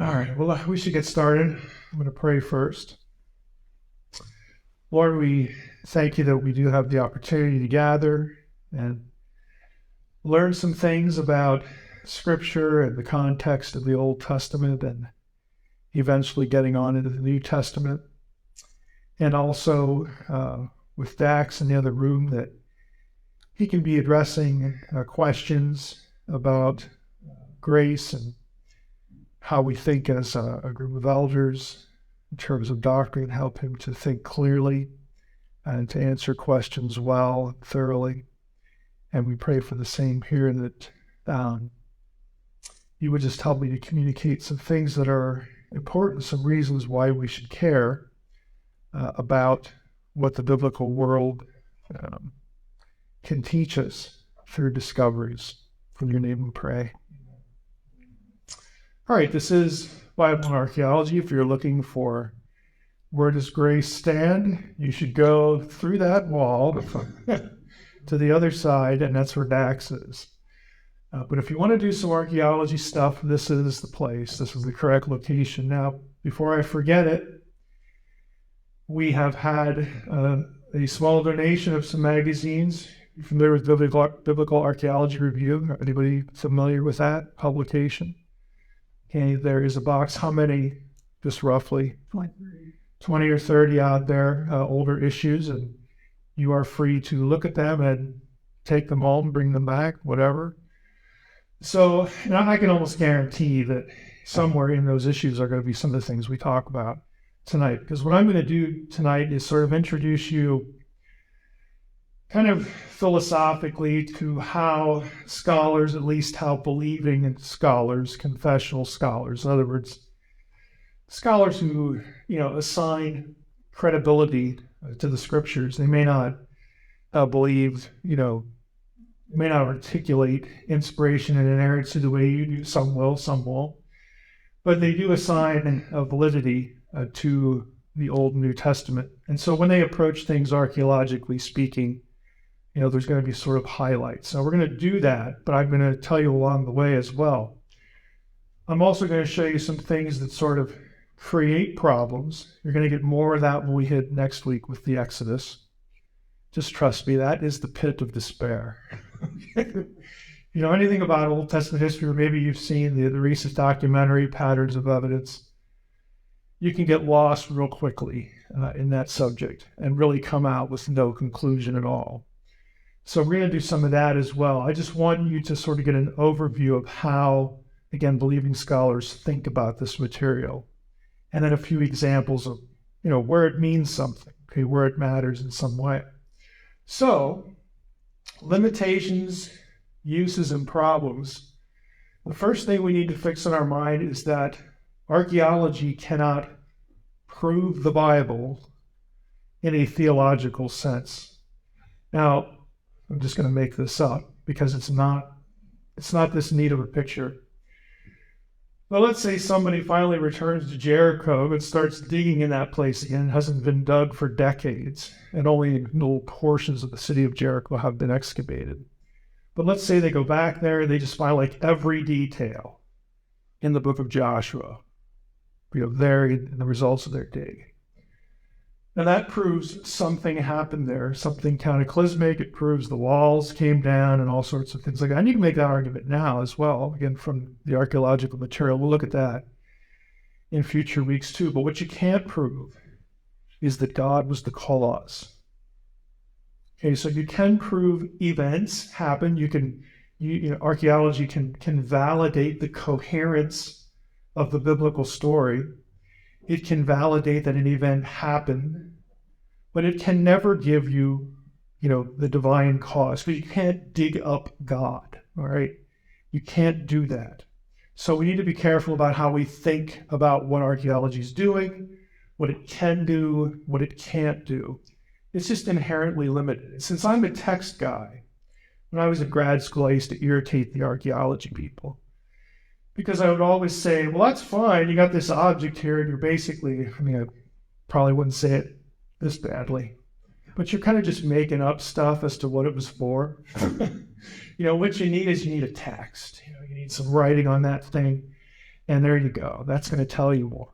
All right, well, we should get started. I'm going to pray first. Lord, we thank you that we do have the opportunity to gather and learn some things about Scripture and the context of the Old Testament and eventually getting on into the New Testament. And also with Dax in the other room, that he can be addressing questions about grace and how we think as a group of elders in terms of doctrine, help him to think clearly and to answer questions well and thoroughly. And we pray for the same here, that you would just help me to communicate some things that are important, some reasons why we should care about what the biblical world can teach us through discoveries. In your name we pray. All right, this is Bible and Archaeology. If you're looking for where does grace stand, you should go through that wall to the other side, and that's where Dax is. But if you want to do some archaeology stuff, this is the place. This is the correct location. Now, before I forget it, we have had a small donation of some magazines. You familiar with Biblical Archaeology Review? Anybody familiar with that publication? Okay, there is a box. How many, just roughly? 20 or 30 out there, older issues, and you are free to look at them and take them home, bring them back, whatever. So I can almost guarantee that somewhere in those issues are going to be some of the things we talk about tonight. Because what I'm going to do tonight is sort of introduce you kind of philosophically to how scholars, at least how believing scholars, confessional scholars, in other words, scholars who, assign credibility to the scriptures. They may not believe, may not articulate inspiration and inerrancy the way you do. Some will, some won't. But they do assign validity to the Old and New Testament. And so when they approach things archaeologically speaking, there's going to be sort of highlights. Now, we're going to do that, but I'm going to tell you along the way as well. I'm also going to show you some things that sort of create problems. You're going to get more of that when we hit next week with the Exodus. Just trust me, that is the pit of despair. Anything about Old Testament history, or maybe you've seen the recent documentary, Patterns of Evidence, you can get lost real quickly in that subject and really come out with no conclusion at all. So we're going to do some of that as well. I just want you to sort of get an overview of how, again, believing scholars think about this material. And then a few examples of, where it means something, okay, where it matters in some way. So, limitations, uses, and problems. The first thing we need to fix in our mind is that archaeology cannot prove the Bible in a theological sense. Now, I'm just going to make this up because it's not this neat of a picture. Well, let's say somebody finally returns to Jericho and starts digging in that place again. It hasn't been dug for decades, and only little portions of the city of Jericho have been excavated. But let's say they go back there, they just find like every detail in the book of Joshua, there in the results of their dig. And that proves something happened there, something cataclysmic. It proves the walls came down and all sorts of things like that. And you can make that argument now as well, again, from the archaeological material. We'll look at that in future weeks too. But what you can't prove is that God was the cause. Okay, so you can prove events happen. Archaeology can validate the coherence of the biblical story. It can validate that an event happened, but it can never give you, the divine cause. Because you can't dig up God, all right? You can't do that. So we need to be careful about how we think about what archaeology is doing, what it can do, what it can't do. It's just inherently limited. Since I'm a text guy, when I was in grad school, I used to irritate the archaeology people. Because I would always say, well, that's fine. You got this object here, and you're basically, I probably wouldn't say it this badly, but you're kind of just making up stuff as to what it was for. What you need is a text. You need some writing on that thing. And there you go. That's going to tell you more.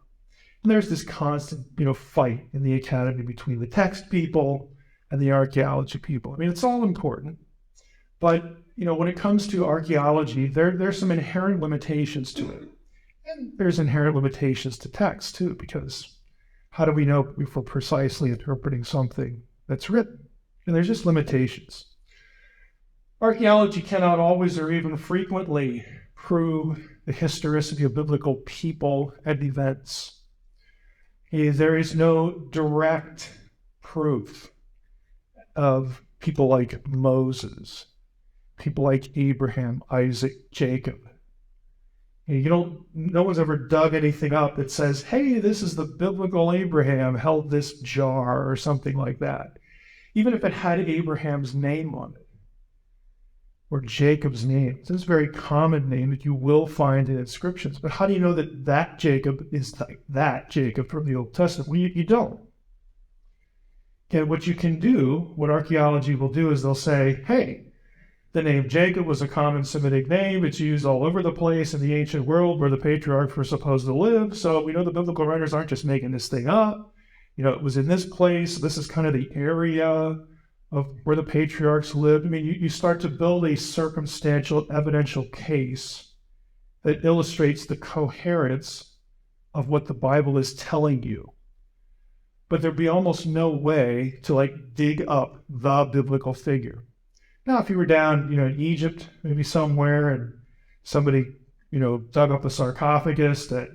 And there's this constant, fight in the academy between the text people and the archaeology people. I mean, it's all important. But, when it comes to archaeology, there's some inherent limitations to it. And there's inherent limitations to text, too, because how do we know if we're precisely interpreting something that's written? And there's just limitations. Archaeology cannot always or even frequently prove the historicity of biblical people and events. There is no direct proof of people like Moses, people like Abraham, Isaac, Jacob. No one's ever dug anything up that says, hey, this is the biblical Abraham held this jar or something like that. Even if it had Abraham's name on it or Jacob's name. It's a very common name that you will find in inscriptions. But how do you know that Jacob is like that Jacob from the Old Testament? Well, you don't. Okay, what you can do, what archaeology will do is they'll say, hey, the name Jacob was a common Semitic name. It's used all over the place in the ancient world where the patriarchs were supposed to live. So we know the biblical writers aren't just making this thing up. It was in this place. This is kind of the area of where the patriarchs lived. I mean, you start to build a circumstantial, evidential case that illustrates the coherence of what the Bible is telling you. But there'd be almost no way to dig up the biblical figure. Now, if you were down, in Egypt, maybe somewhere, and somebody, dug up a sarcophagus that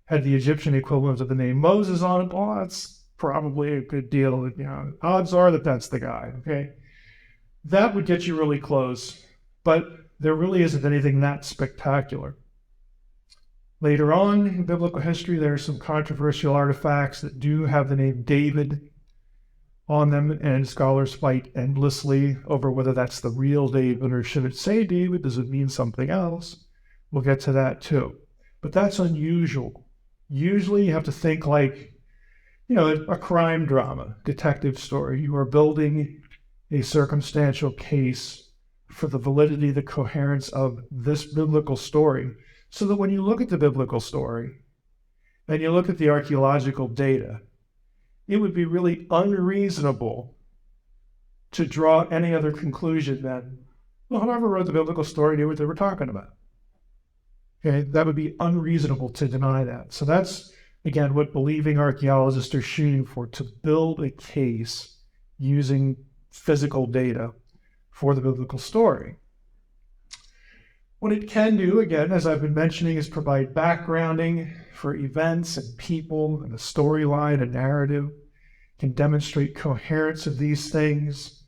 had the Egyptian equivalent of the name Moses on it, well, that's probably a good deal. Odds are that that's the guy, okay? That would get you really close, but there really isn't anything that spectacular. Later on in biblical history, there are some controversial artifacts that do have the name David on them, and scholars fight endlessly over whether that's the real David or should it say David? Does it mean something else? We'll get to that too. But that's unusual. Usually you have to think like, a crime drama, detective story. You are building a circumstantial case for the validity, the coherence of this biblical story, so that when you look at the biblical story and you look at the archaeological data, it would be really unreasonable to draw any other conclusion than, well, whoever wrote the biblical story knew what they were talking about. Okay, that would be unreasonable to deny that. So that's, again, what believing archaeologists are shooting for, to build a case using physical data for the biblical story. What it can do, again, as I've been mentioning, is provide backgrounding for events and people and a storyline, a narrative. It can demonstrate coherence of these things,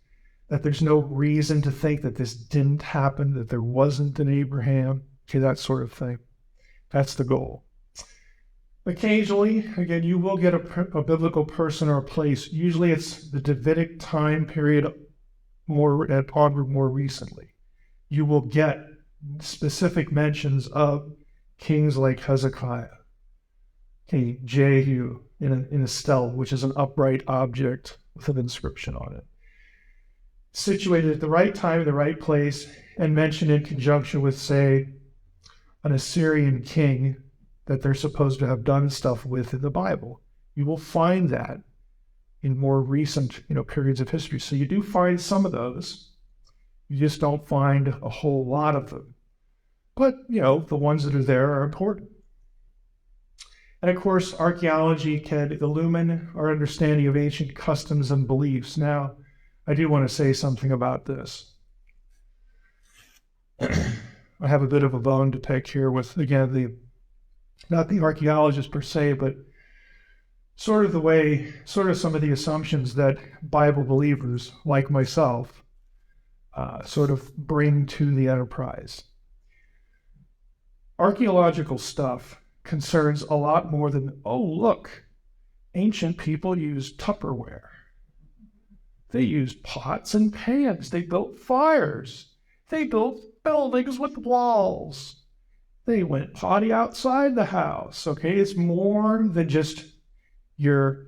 that there's no reason to think that this didn't happen, that there wasn't an Abraham, okay, that sort of thing. That's the goal. Occasionally, again, you will get a biblical person or a place. Usually it's the Davidic time period more recently. You will get specific mentions of kings like Hezekiah, okay, Jehu in a stele, which is an upright object with an inscription on it. Situated at the right time, in the right place, and mentioned in conjunction with, say, an Assyrian king that they're supposed to have done stuff with in the Bible. You will find that in more recent, periods of history. So you do find some of those. You just don't find a whole lot of them. But, the ones that are there are important. And of course, archaeology can illumine our understanding of ancient customs and beliefs. Now, I do want to say something about this. I have a bit of a bone to pick here with, again, not the archaeologist per se, but sort of some of the assumptions that Bible believers, like myself, sort of bring to the enterprise. Archaeological stuff concerns a lot more than, oh, look, ancient people used Tupperware. They used pots and pans. They built fires. They built buildings with walls. They went potty outside the house. Okay, it's more than just your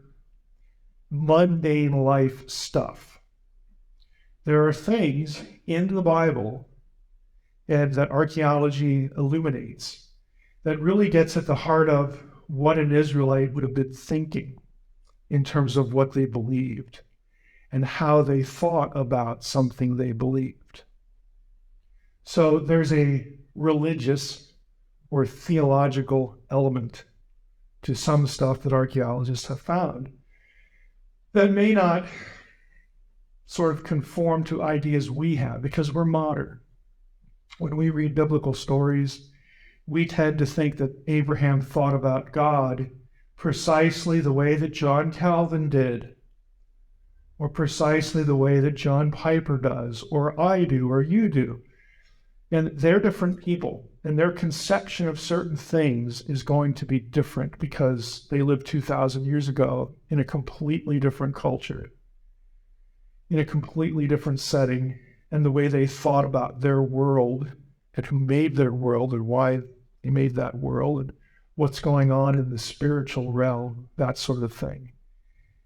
mundane life stuff. There are things in the Bible and that archaeology illuminates that really gets at the heart of what an Israelite would have been thinking in terms of what they believed and how they thought about something they believed. So there's a religious or theological element to some stuff that archaeologists have found that may not sort of conform to ideas we have because we're modern. When we read biblical stories, we tend to think that Abraham thought about God precisely the way that John Calvin did, or precisely the way that John Piper does, or I do, or you do. And they're different people, and their conception of certain things is going to be different because they lived 2,000 years ago in a completely different culture, in a completely different setting, and the way they thought about their world and who made their world and why they made that world and what's going on in the spiritual realm, that sort of thing,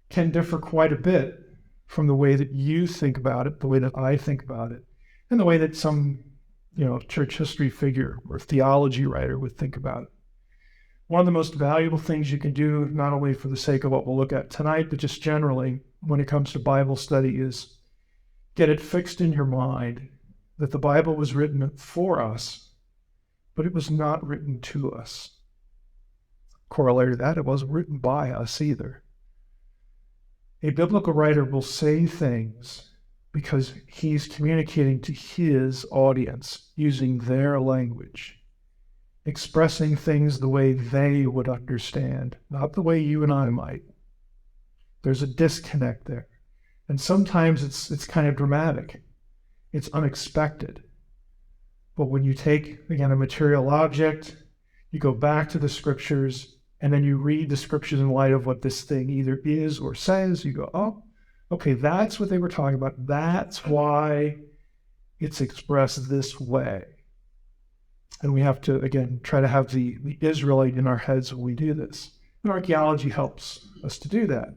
can differ quite a bit from the way that you think about it, the way that I think about it, and the way that some church history figure or theology writer would think about it. One of the most valuable things you can do, not only for the sake of what we'll look at tonight, but just generally when it comes to Bible study, is get it fixed in your mind that the Bible was written for us, but it was not written to us. Corollary to that, it wasn't written by us either. A biblical writer will say things because he's communicating to his audience using their language, expressing things the way they would understand, not the way you and I might. There's a disconnect there. And sometimes it's kind of dramatic. It's unexpected. But when you take, again, a material object, you go back to the scriptures, and then you read the scriptures in light of what this thing either is or says, you go, oh, okay, that's what they were talking about. That's why it's expressed this way. And we have to, again, try to have the Israelite in our heads when we do this. And archaeology helps us to do that.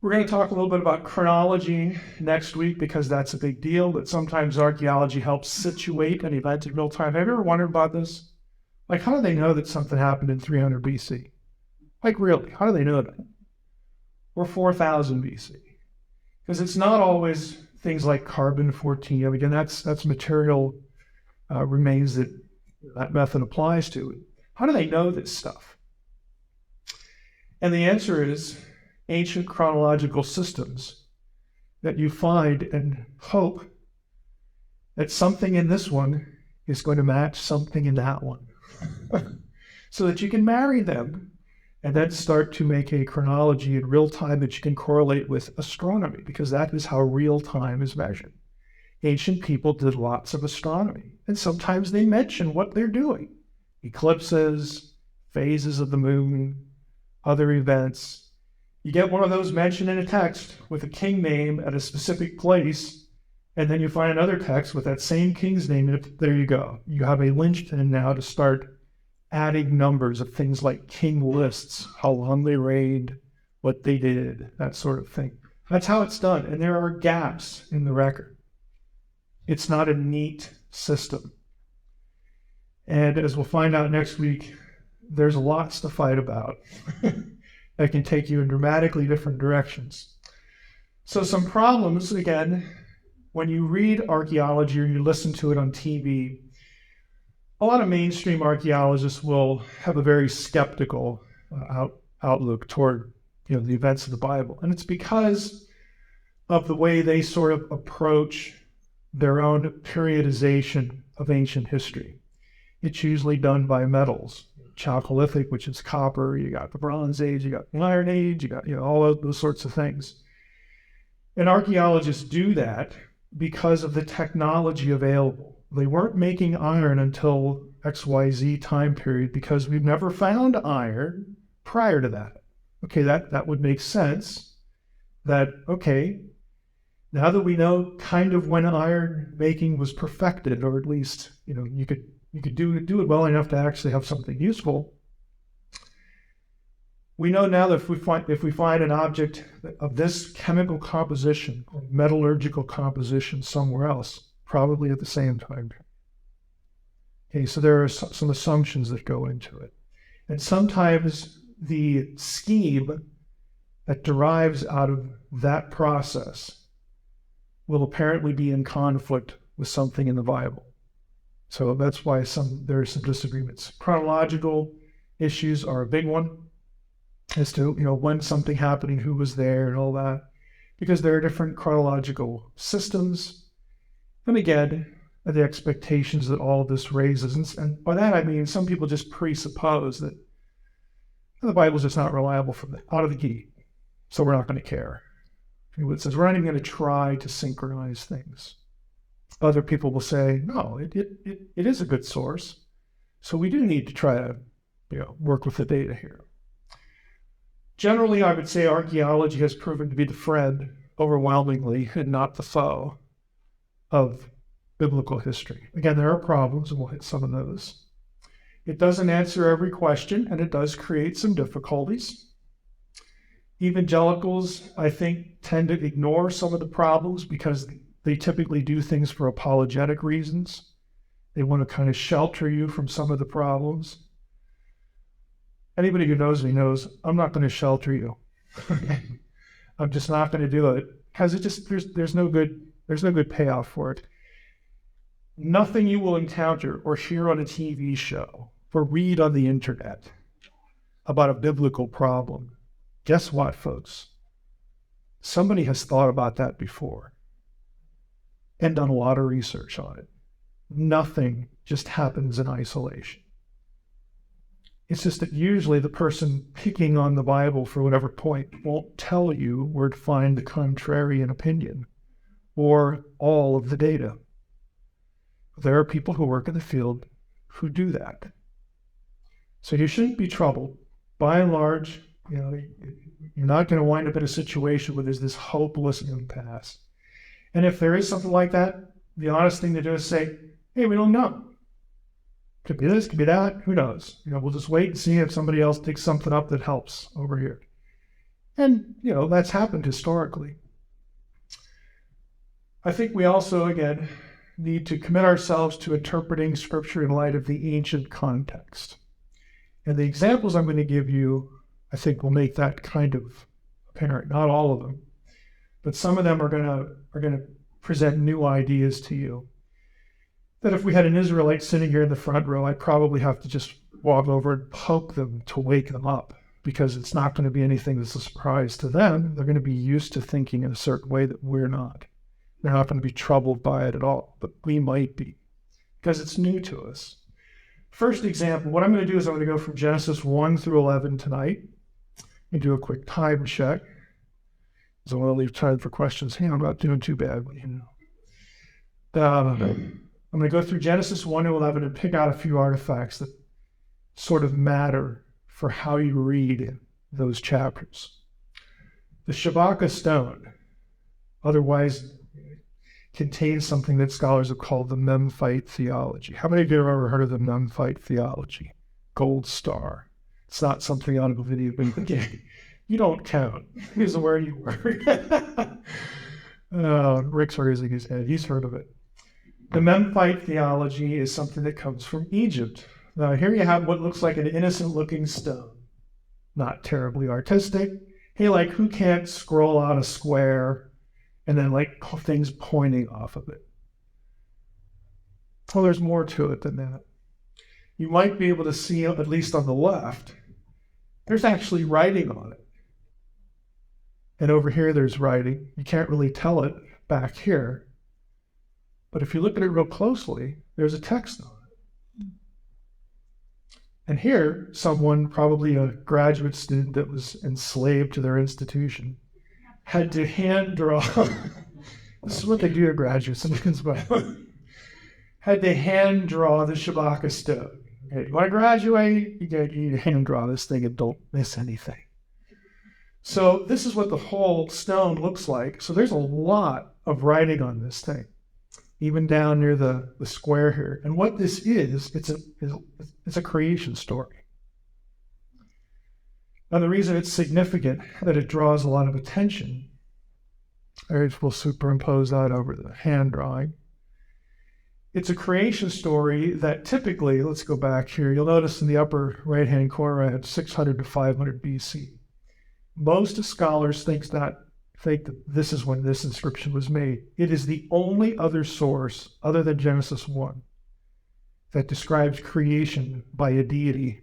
We're going to talk a little bit about chronology next week because that's a big deal, but sometimes archaeology helps situate an event in real time. Have you ever wondered about this? Like, how do they know that something happened in 300 BC? Like, really, how do they know that? Or 4000 BC? Because it's not always things like carbon-14. Again, that's material remains that method applies to. How do they know this stuff? And the answer is ancient chronological systems that you find and hope that something in this one is going to match something in that one. So that you can marry them and then start to make a chronology in real time that you can correlate with astronomy, because that is how real time is measured. Ancient people did lots of astronomy, and sometimes they mention what they're doing. Eclipses, phases of the moon, other events. You get one of those mentioned in a text with a king name at a specific place, and then you find another text with that same king's name, and there you go. You have a linchpin now to start adding numbers of things like king lists, how long they reigned, what they did, that sort of thing. That's how it's done, and there are gaps in the record. It's not a neat system. And as we'll find out next week, there's lots to fight about that can take you in dramatically different directions. So some problems, again, when you read archaeology or you listen to it on TV, a lot of mainstream archaeologists will have a very skeptical outlook toward the events of the Bible. And it's because of the way they sort of approach their own periodization of ancient history. It's usually done by metals. Chalcolithic, which is copper, you got the Bronze Age, you got the Iron Age, you got all of those sorts of things. And archaeologists do that because of the technology available. They weren't making iron until XYZ time period because we've never found iron prior to that. Okay, that would make sense. That, okay, now that we know kind of when iron making was perfected, or at least, you could do it well enough to actually have something useful. We know now that if we find an object of this chemical composition, or metallurgical composition somewhere else, probably at the same time. Okay, so there are some assumptions that go into it. And sometimes the scheme that derives out of that process will apparently be in conflict with something in the Bible. So that's why there are some disagreements. Chronological issues are a big one as to, when something happening, who was there and all that, because there are different chronological systems. And again, the expectations that all of this raises. And by that, I mean, some people just presuppose that the Bible's just not reliable from out of the gate. So we're not going to care. It says we're not even going to try to synchronize things. Other people will say, no, it is a good source. So we do need to try to work with the data here. Generally, I would say archaeology has proven to be the friend overwhelmingly and not the foe of biblical history. Again, there are problems, and we'll hit some of those. It doesn't answer every question, and it does create some difficulties. Evangelicals, I think, tend to ignore some of the problems because they typically do things for apologetic reasons. They want to kind of shelter you from some of the problems. Anybody who knows me knows I'm not going to shelter you. I'm just not going to do it because there's no good payoff for it. Nothing you will encounter or hear on a TV show or read on the internet about a biblical problem. Guess what, folks? Somebody has thought about that before and done a lot of research on it. Nothing just happens in isolation. It's just that usually the person picking on the Bible for whatever point won't tell you where to find the contrarian opinion or all of the data. There are people who work in the field who do that. So you shouldn't be troubled. By and large, you're not going to wind up in a situation where there's this hopeless impasse. And if there is something like that, the honest thing to do is say, hey, we don't know. Could be this, could be that, who knows? We'll just wait and see if somebody else digs something up that helps over here. And, that's happened historically. I think we also, again, need to commit ourselves to interpreting Scripture in light of the ancient context. And the examples I'm going to give you, I think, will make that kind of apparent. Not all of them, but some of them are going to present new ideas to you. That if we had an Israelite sitting here in the front row, I'd probably have to just walk over and poke them to wake them up, because it's not going to be anything that's a surprise to them. They're going to be used to thinking in a certain way that we're not. They're not going to be troubled by it at all, but we might be, because it's new to us. First example, what I'm going to do is I'm going to go from Genesis 1 through 11 tonight and do a quick time check. So I want to leave time for questions. Hey, I'm not doing too bad. I'm going to go through Genesis 1 to 11 and pick out a few artifacts that sort of matter for how you read those chapters. The Shabaka stone, otherwise contains something that scholars have called the Memphite theology. How many of you have ever heard of the Memphite theology? Gold star. It's not something out of a video game. You don't count. Here's where you work. Rick's raising his head. He's heard of it. The Memphite theology is something that comes from Egypt. Now, here you have what looks like an innocent-looking stone. Not terribly artistic. Hey, who can't scroll out a square and then, things pointing off of it? Well, there's more to it than that. You might be able to see, at least on the left, there's actually writing on it. And over here, there's writing. You can't really tell it back here. But if you look at it real closely, there's a text on it. And here, someone, probably a graduate student that was enslaved to their institution, had to hand draw. This is what they do to graduates. Had to hand draw the Shabaka stone. Okay, you want to graduate? You need to hand draw this thing and don't miss anything. So this is what the whole stone looks like. So there's a lot of writing on this thing, even down near the square here. And what this is, it's a creation story. Now, the reason it's significant, that it draws a lot of attention, we'll superimpose that over the hand drawing, It's a creation story that typically, let's go back here, you'll notice in the upper right-hand corner I have 600 to 500 BC. Most scholars think that this is when this inscription was made. It is the only other source, other than Genesis 1, that describes creation by a deity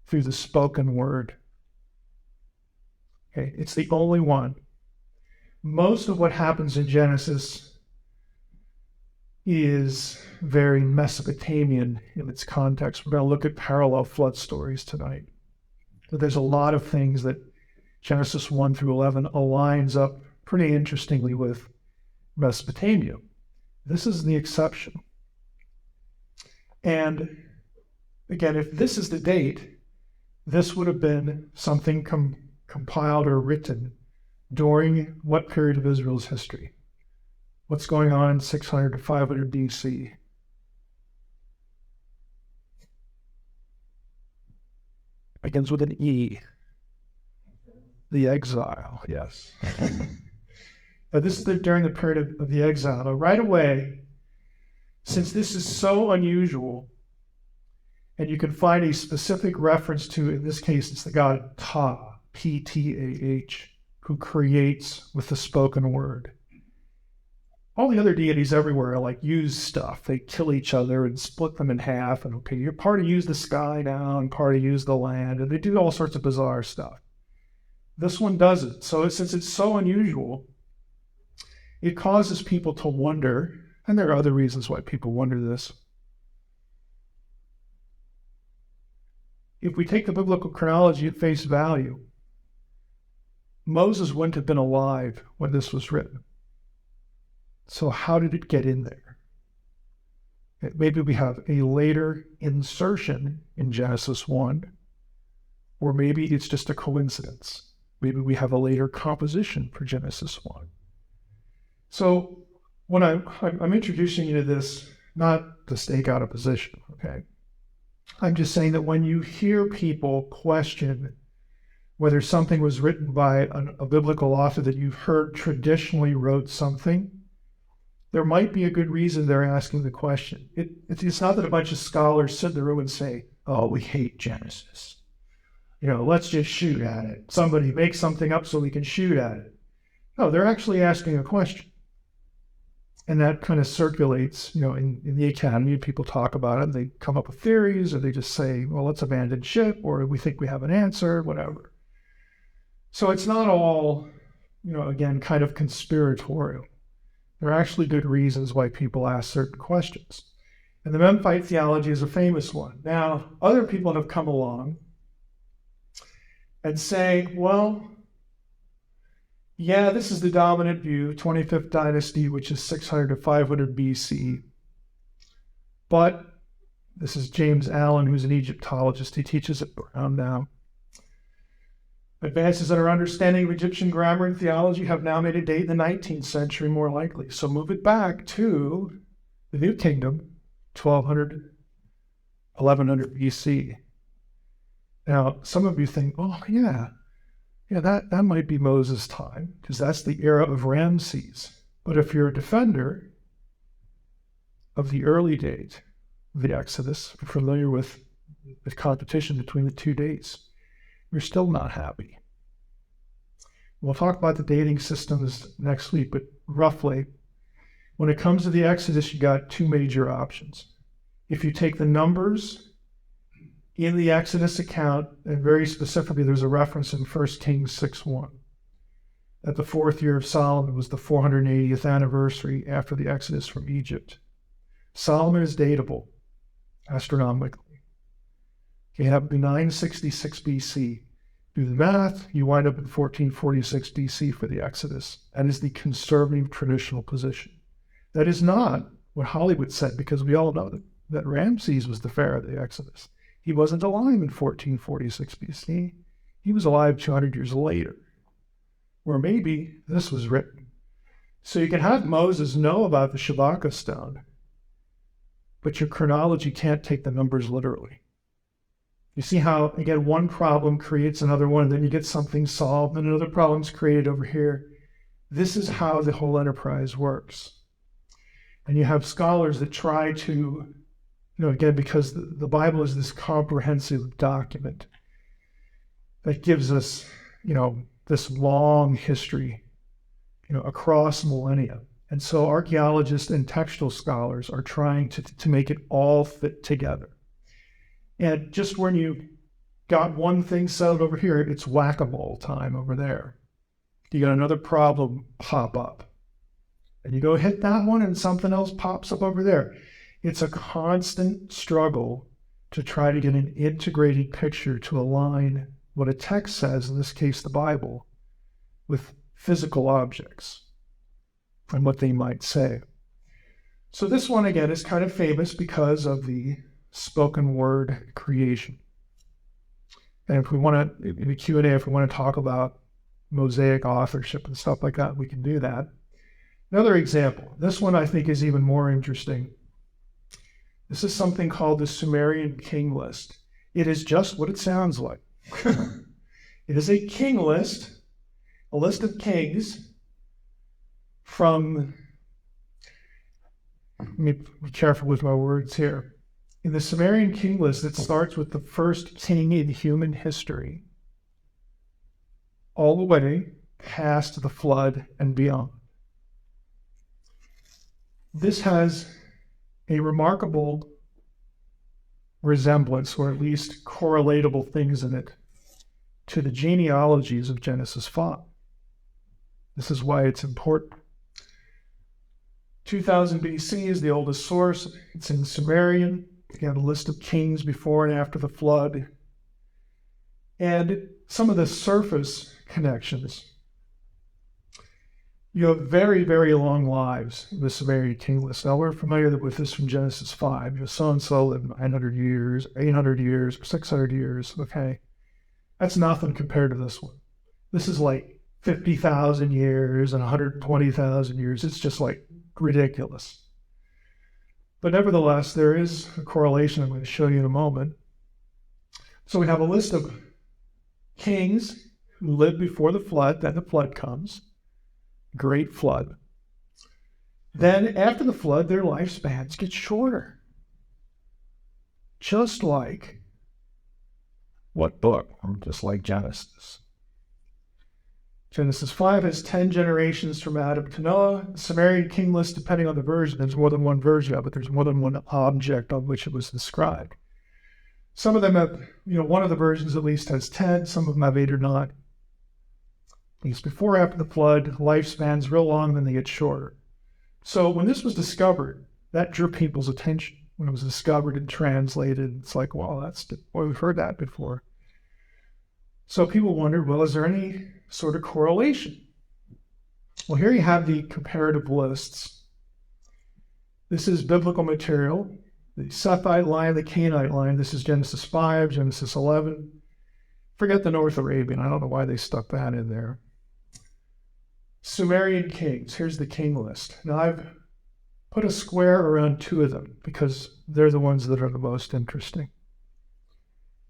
through the spoken word. Okay, it's the only one. Most of what happens in Genesis is very Mesopotamian in its context. We're going to look at parallel flood stories tonight. But there's a lot of things that Genesis 1 through 11 aligns up pretty interestingly with Mesopotamia. This is the exception. And again, if this is the date, this would have been something compiled or written during what period of Israel's history? What's going on in 600 to 500 BC? Begins with an E. The exile, yes. But this is during the period of the exile. Now, right away, since this is so unusual, and you can find a specific reference to, in this case, it's the god Ptah, P-T-A-H, who creates with the spoken word. All the other deities everywhere like use stuff. They kill each other and split them in half. And okay, your party use the sky now and party use the land. And they do all sorts of bizarre stuff. This one doesn't. So since it's so unusual, it causes people to wonder, and there are other reasons why people wonder this. If we take the biblical chronology at face value, Moses wouldn't have been alive when this was written. So how did it get in there? Maybe we have a later insertion in Genesis 1, or maybe it's just a coincidence. Maybe we have a later composition for Genesis 1. So when I'm introducing you to this, not to stake out a position, okay? I'm just saying that when you hear people question whether something was written by a biblical author that you've heard traditionally wrote something, there might be a good reason they're asking the question. It's not that a bunch of scholars sit in the room and say, oh, we hate Genesis. Let's just shoot at it. Somebody make something up so we can shoot at it. No, they're actually asking a question. And that kind of circulates, in the academy, people talk about it, and they come up with theories, or they just say, well, let's abandon ship, or we think we have an answer, whatever. So it's not all, again, kind of conspiratorial. There are actually good reasons why people ask certain questions. And the Memphite theology is a famous one. Now, other people have come along and say, well, yeah, this is the dominant view, 25th dynasty, which is 600 to 500 BC. But this is James Allen, who's an Egyptologist. He teaches at Brown now. Advances in our understanding of Egyptian grammar and theology have now made a date in the 19th century more likely. So move it back to the New Kingdom, 1200, 1100 BC. Now, some of you think, oh, yeah, that might be Moses' time, because that's the era of Ramses. But if you're a defender of the early date of the Exodus, if you're familiar with the competition between the two dates, you're still not happy. We'll talk about the dating systems next week, but roughly, when it comes to the Exodus, you got two major options. If you take the numbers in the Exodus account, and very specifically, there's a reference in 1 Kings 6:1, that the fourth year of Solomon was the 480th anniversary after the Exodus from Egypt. Solomon is datable astronomically. You have 966 BC. Do the math, you wind up in 1446 BC for the Exodus. That is the conservative traditional position. That is not what Hollywood said, because we all know that Ramses was the pharaoh of the Exodus. He wasn't alive in 1446 BC. He was alive 200 years later, where maybe this was written. So you can have Moses know about the Shabaka stone, but your chronology can't take the numbers literally. You see how, again, one problem creates another one, and then you get something solved, and another problem's created over here. This is how the whole enterprise works. And you have scholars that try to, again, because the Bible is this comprehensive document that gives us, this long history, across millennia. And so archaeologists and textual scholars are trying to make it all fit together. And just when you got one thing settled over here, it's whack-a-mole time over there. You got another problem pop up. And you go hit that one and something else pops up over there. It's a constant struggle to try to get an integrated picture to align what a text says, in this case the Bible, with physical objects and what they might say. So this one, again, is kind of famous because of the spoken word creation. And if we want to, in the Q&A, if we want to talk about Mosaic authorship and stuff like that, we can do that. Another example, this one I think is even more interesting. This is something called the Sumerian king list. It is just what it sounds like. It is a king list, a list of kings from, let me be careful with my words here. In the Sumerian king list, it starts with the first king in human history, all the way past the flood and beyond. This has a remarkable resemblance, or at least correlatable things in it, to the genealogies of Genesis 5. This is why it's important. 2000 BC is the oldest source. It's in Sumerian. You have a list of kings before and after the flood. And some of the surface connections. You have very, very long lives in the Sumerian king list. Now, we're familiar with this from Genesis 5. So-and-so lived 900 years, 800 years, 600 years. Okay. That's nothing compared to this one. This is like 50,000 years and 120,000 years. It's just like ridiculous. But nevertheless, there is a correlation I'm going to show you in a moment. So we have a list of kings who lived before the flood. Then the flood comes. Great flood. Then after the flood, their lifespans get shorter. Just like what book? Just like Genesis. Genesis 5 has 10 generations from Adam to Noah. The Sumerian king list, depending on the version, there's more than one version of it. There's more than one object on which it was described. Some of them have, one of the versions at least has 10. Some of them have 8 or 9. These before after the flood, lifespans real long, then they get shorter. So when this was discovered, that drew people's attention. When it was discovered and translated, it's like, well, we've heard that before. So people wondered, well, is there any sort of correlation? Well, here you have the comparative lists. This is biblical material. The Sethite line, the Canaanite line. This is Genesis 5, Genesis 11. Forget the North Arabian. I don't know why they stuck that in there. Sumerian kings. Here's the king list. Now, I've put a square around 2 of them because they're the ones that are the most interesting.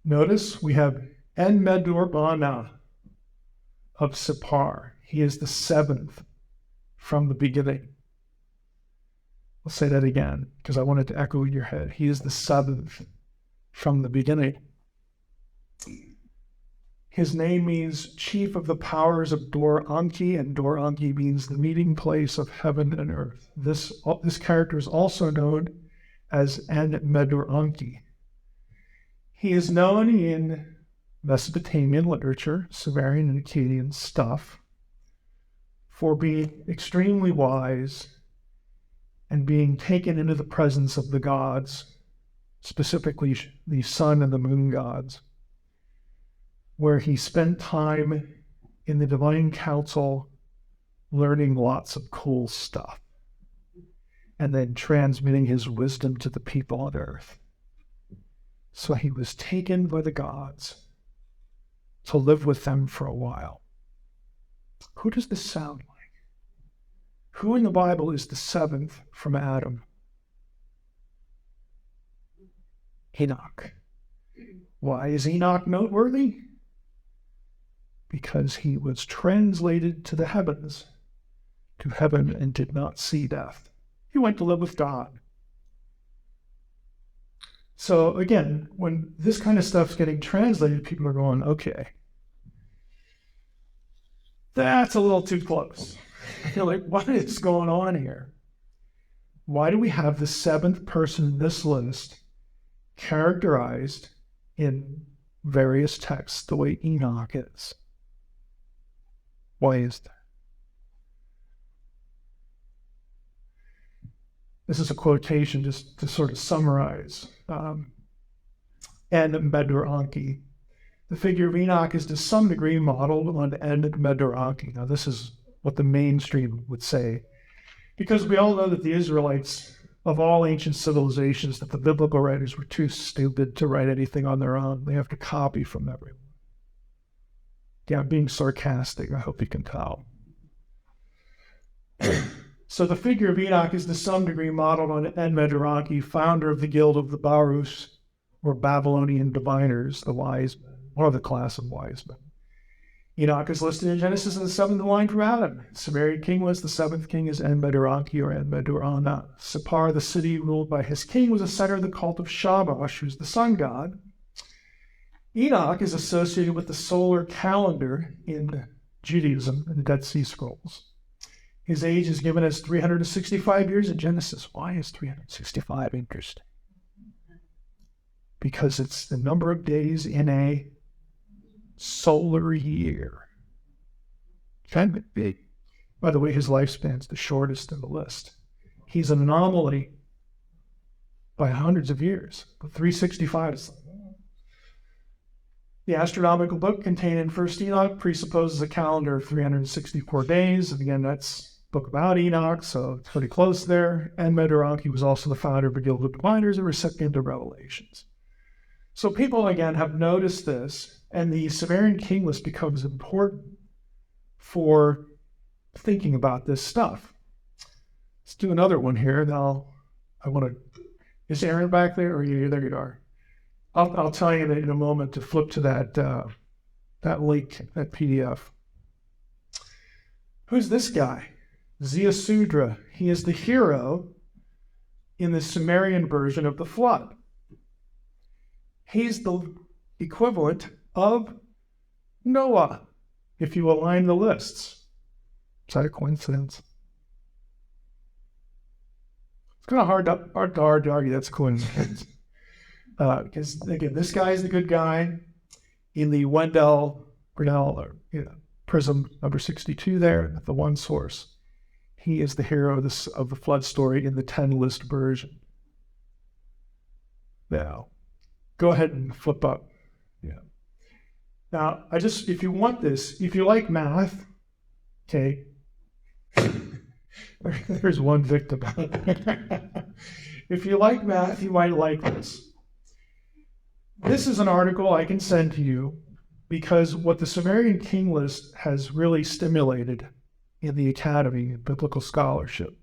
Notice we have En-Medor-Bana of Sippar. He is the 7th from the beginning. I'll say that again because I want it to echo in your head. He is the 7th from the beginning. His name means chief of the powers of Dor-Anki, and Dor-Anki means the meeting place of heaven and earth. This character is also known as En-Medor-Anki. He is known in Mesopotamian literature, Sumerian and Akkadian stuff, for being extremely wise and being taken into the presence of the gods, specifically the sun and the moon gods, where he spent time in the divine council learning lots of cool stuff and then transmitting his wisdom to the people on earth. So he was taken by the gods to live with them for a while. Who does this sound like? Who in the Bible is the 7th from Adam? Enoch. Why is Enoch noteworthy? Because he was translated to heaven and did not see death. He went to live with God. So again, when this kind of stuff's getting translated, people are going, okay, that's a little too close. You're like, what is going on here? Why do we have the seventh person in this list characterized in various texts the way Enoch is? Why is that? This is a quotation just to sort of summarize. En Medor-Anki. The figure of Enoch is to some degree modeled on En Medor-Anki. Now, this is what the mainstream would say, because we all know that the Israelites, of all ancient civilizations, that the biblical writers were too stupid to write anything on their own. They have to copy from everyone. Yeah, I'm being sarcastic. I hope you can tell. So the figure of Enoch is to some degree modeled on En Medor-Anki, founder of the guild of the Barus, or Babylonian diviners, the wise men, or the class of wise men. Enoch is listed in Genesis in the seventh line from Adam. Sumerian king was the seventh king is En Medor-Anki or En Medor-Ana. Sippar, the city ruled by his king, was a center of the cult of Shamash, who's the sun god. Enoch is associated with the solar calendar in Judaism and the Dead Sea Scrolls. His age is given as 365 years in Genesis. Why is 365 interesting? Because it's the number of days in a solar year. Kind of big. By the way, his lifespan's the shortest in the list. He's an anomaly by hundreds of years. But 365 is... The astronomical book contained in First Enoch presupposes a calendar of 364 days. And again, that's a book about Enoch, so it's pretty close there. En Medor-Anki was also the founder of the Guild of Diviners and recipient of revelations. So people, again, have noticed this, and the Sumerian king list becomes important for thinking about this stuff. Let's do another one here. Now, is Aaron back there, or there you are? I'll tell you in a moment to flip to that link, that PDF. Who's this guy? Ziusudra. He is the hero in the Sumerian version of the flood. He's the equivalent of Noah, if you align the lists. Is that a coincidence? It's kind of hard to argue that's a coincidence. Because, again, this guy is the good guy in the Grinnell prism number 62 there, the one source. He is the hero of the flood story in the 10 list version. Now, go ahead and flip up. Yeah. Now, if you want this, if you like math, okay, there's one victim. If you like math, you might like this. This is an article I can send to you because what the Sumerian king list has really stimulated in the Academy of Biblical Scholarship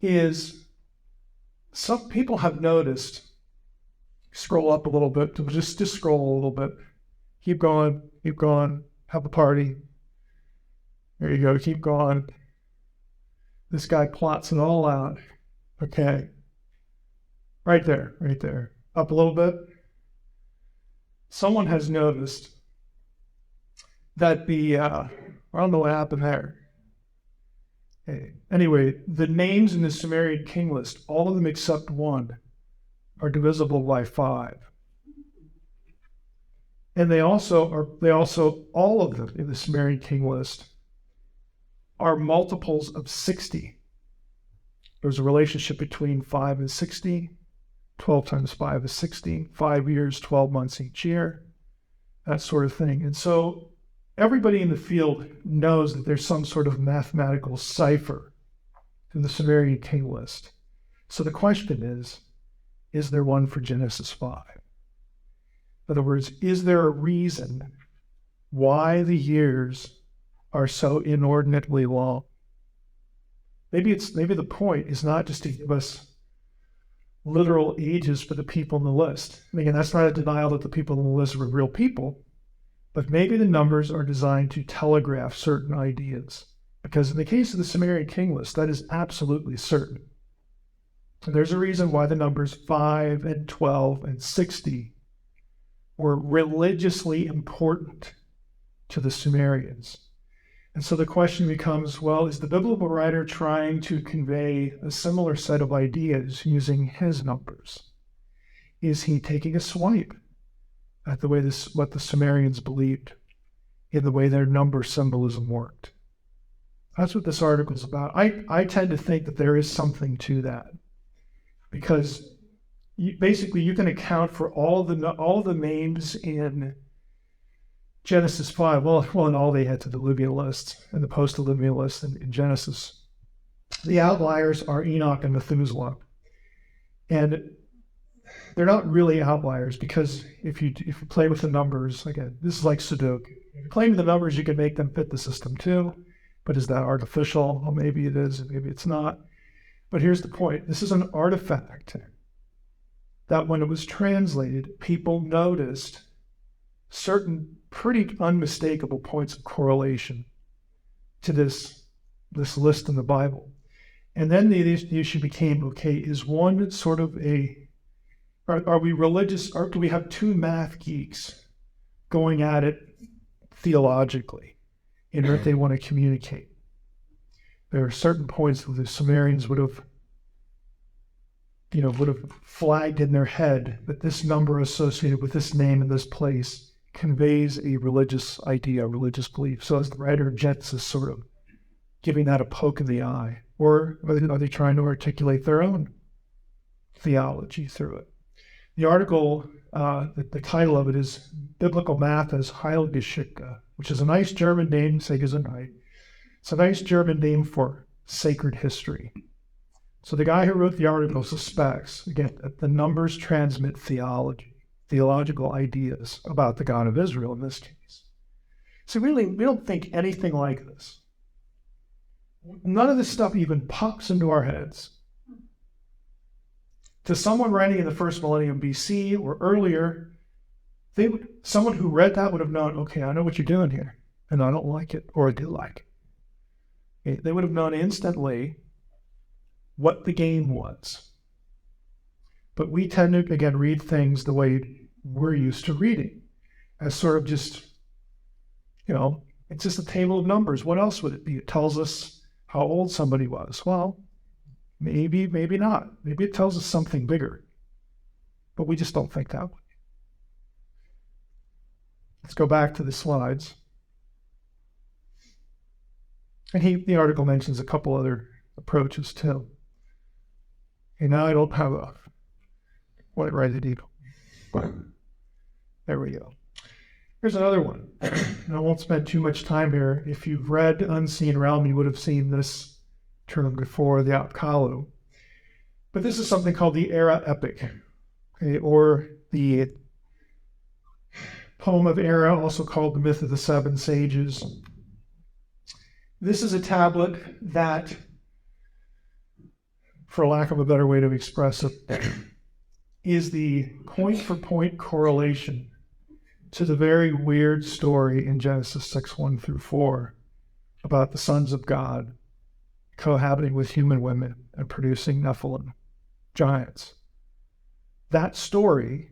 is some people have noticed. Scroll up a little bit, just scroll a little bit. Keep going, have a party. There you go, keep going. This guy plots it all out. Okay. Right there. Up a little bit. Someone has noticed that I don't know what happened there. Okay. Anyway, the names in the Sumerian king list, all of them except one, are divisible by 5. And all of them in the Sumerian king list are multiples of 60. There's a relationship between 5 and 60. 12 times 5 is 60. 5 years, 12 months each year. That sort of thing. And so everybody in the field knows that there's some sort of mathematical cipher in the Sumerian king list. So the question is there one for Genesis 5? In other words, is there a reason why the years are so inordinately long? Maybe the point is not just to give us literal ages for the people in the list. And again, that's not a denial that the people in the list were real people, but maybe the numbers are designed to telegraph certain ideas Because in the case of the Sumerian king list, that is absolutely certain. And there's a reason why the numbers 5 and 12 and 60 were religiously important to the Sumerians. And so the question becomes, well, is the biblical writer trying to convey a similar set of ideas using his numbers? Is he taking a swipe at the way what the Sumerians believed in the way their number symbolism worked? That's what this article is about. I tend to think that there is something to that, because basically you can account for all the names in Genesis 5, well, and all they had to the Diluvian list and the post-Diluvian list in Genesis. The outliers are Enoch and Methuselah. And they're not really outliers, because if you play with the numbers, again, this is like Sudoku. If you play with the numbers, you can make them fit the system too. But is that artificial? Well, maybe it is, and maybe it's not. But here's the point. This is an artifact that when it was translated, people noticed certain pretty unmistakable points of correlation to this list in the Bible. And then the issue became, okay, is one sort of are we religious, or do we have two math geeks going at it theologically in what they want to communicate? There are certain points that the Sumerians would have flagged in their head that this number associated with this name in this place conveys a religious idea, a religious belief. So as the writer of Genesis sort of giving that a poke in the eye, or are they trying to articulate their own theology through it? The article, the title of it is Biblical Math as Heilgeschichte, which is a nice German name, say Gesundheit. It's a nice German name for sacred history. So the guy who wrote the article suspects, again, that the numbers transmit theological ideas about the God of Israel in this case. So really, we don't think anything like this. None of this stuff even pops into our heads. To someone writing in the first millennium BC or earlier, someone who read that would have known, okay, I know what you're doing here, and I don't like it, or I do like it. Okay, they would have known instantly what the game was. But we tend to, again, read things the way we're used to reading, as sort of just, it's just a table of numbers. What else would it be? It tells us how old somebody was. Well, maybe not. Maybe it tells us something bigger. But we just don't think that way. Let's go back to the slides. And the article mentions a couple other approaches too. Okay, now I don't have what right at eagle. There we go. Here's another one. And I won't spend too much time here. If you've read Unseen Realm, you would have seen this term before, the Apkallu. But this is something called the Era Epic, okay, or the Poem of Era, also called the Myth of the Seven Sages. This is a tablet that, for lack of a better way to express it, is the point-for-point correlation to the very weird story in Genesis 6:1-4 about the sons of God cohabiting with human women and producing Nephilim, giants. That story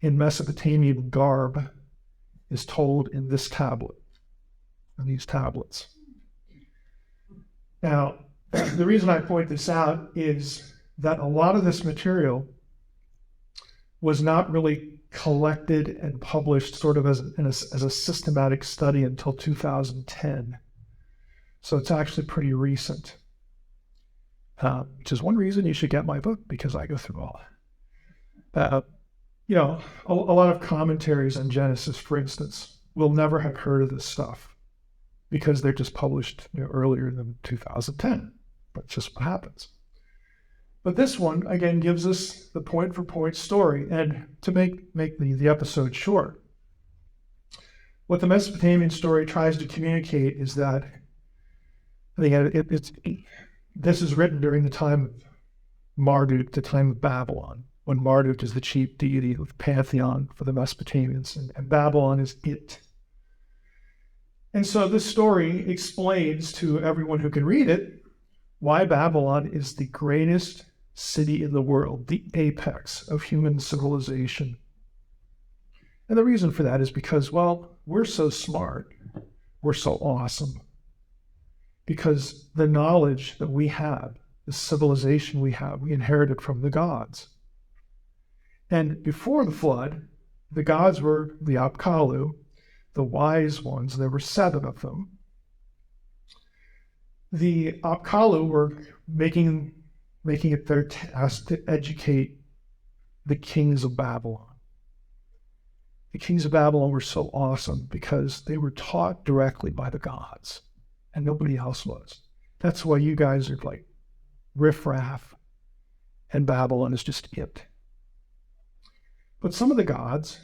in Mesopotamian garb is told in this tablet, in these tablets. Now, the reason I point this out is that a lot of this material was not really collected and published sort of as a systematic study until 2010. So it's actually pretty recent, which is one reason you should get my book, because I go through all that. A lot of commentaries on Genesis, for instance, will never have heard of this stuff because they're just published earlier than 2010. That's just what happens. But this one, again, gives us the point-for-point story. And to make the episode short, what the Mesopotamian story tries to communicate is that this is written during the time of Marduk, the time of Babylon, when Marduk is the chief deity of the pantheon for the Mesopotamians, and Babylon is it. And so this story explains to everyone who can read it why Babylon is the greatest city in the world, the apex of human civilization. And the reason for that is because, well, we're so smart, we're so awesome, because the knowledge that we have, the civilization we have, we inherited from the gods. And before the flood, the gods were the Apkallu, the wise ones. There were 7 of them. The Apkallu were making it their task to educate the kings of Babylon. The kings of Babylon were so awesome because they were taught directly by the gods, and nobody else was. That's why you guys are like riffraff, and Babylon is just it. But some of the gods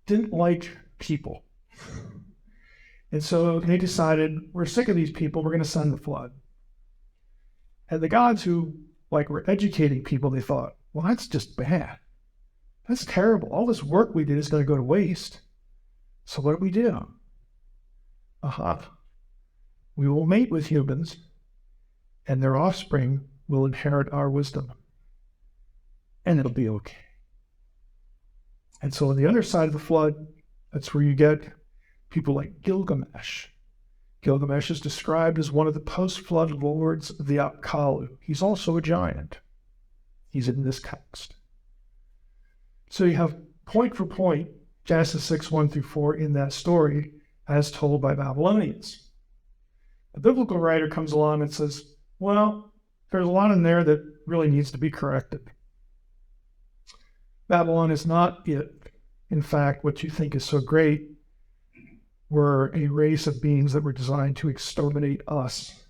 didn't like people. And so they decided, we're sick of these people, we're going to send the flood. And the gods who were educating people, they thought, well, that's just bad. That's terrible. All this work we did is going to go to waste. So what do we do? We will mate with humans, and their offspring will inherit our wisdom. And it'll be okay. And so on the other side of the flood, that's where you get people like Gilgamesh. Gilgamesh is described as one of the post-flood lords of the Apkallu. He's also a giant. He's in this text. So you have point for point, Genesis 6:1-4 in that story as told by Babylonians. A biblical writer comes along and says, well, there's a lot in there that really needs to be corrected. Babylon is not it. In fact, what you think is so great were a race of beings that were designed to exterminate us,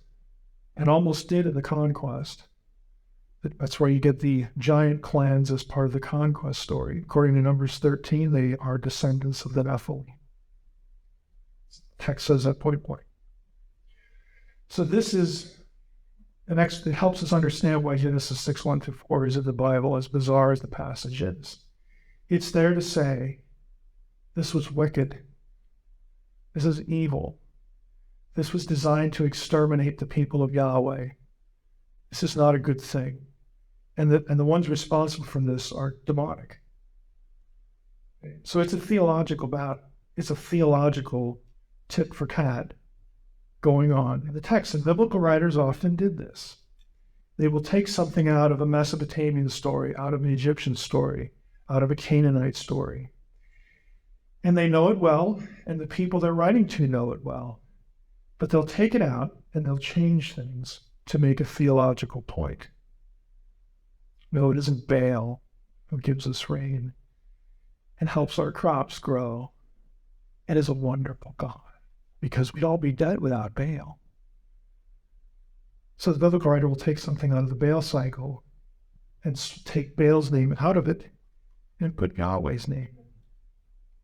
and almost did in the conquest. That's where you get the giant clans as part of the conquest story. According to Numbers 13, they are descendants of the Nephilim. The text says that point blank. So this is it helps us understand why Genesis 6:1-4 is in the Bible, as bizarre as the passage is. It's there to say, this was wicked. This is evil. This was designed to exterminate the people of Yahweh. This is not a good thing. And the ones responsible for this are demonic. So it's a theological battle. It's a theological tit for tat going on in the text. And biblical writers often did this. They will take something out of a Mesopotamian story, out of an Egyptian story, out of a Canaanite story. And they know it well, and the people they're writing to know it well. But they'll take it out and they'll change things to make a theological point. No, it isn't Baal who gives us rain and helps our crops grow. It is a wonderful God, because we'd all be dead without Baal. So the biblical writer will take something out of the Baal cycle and take Baal's name out of it and put Yahweh's name.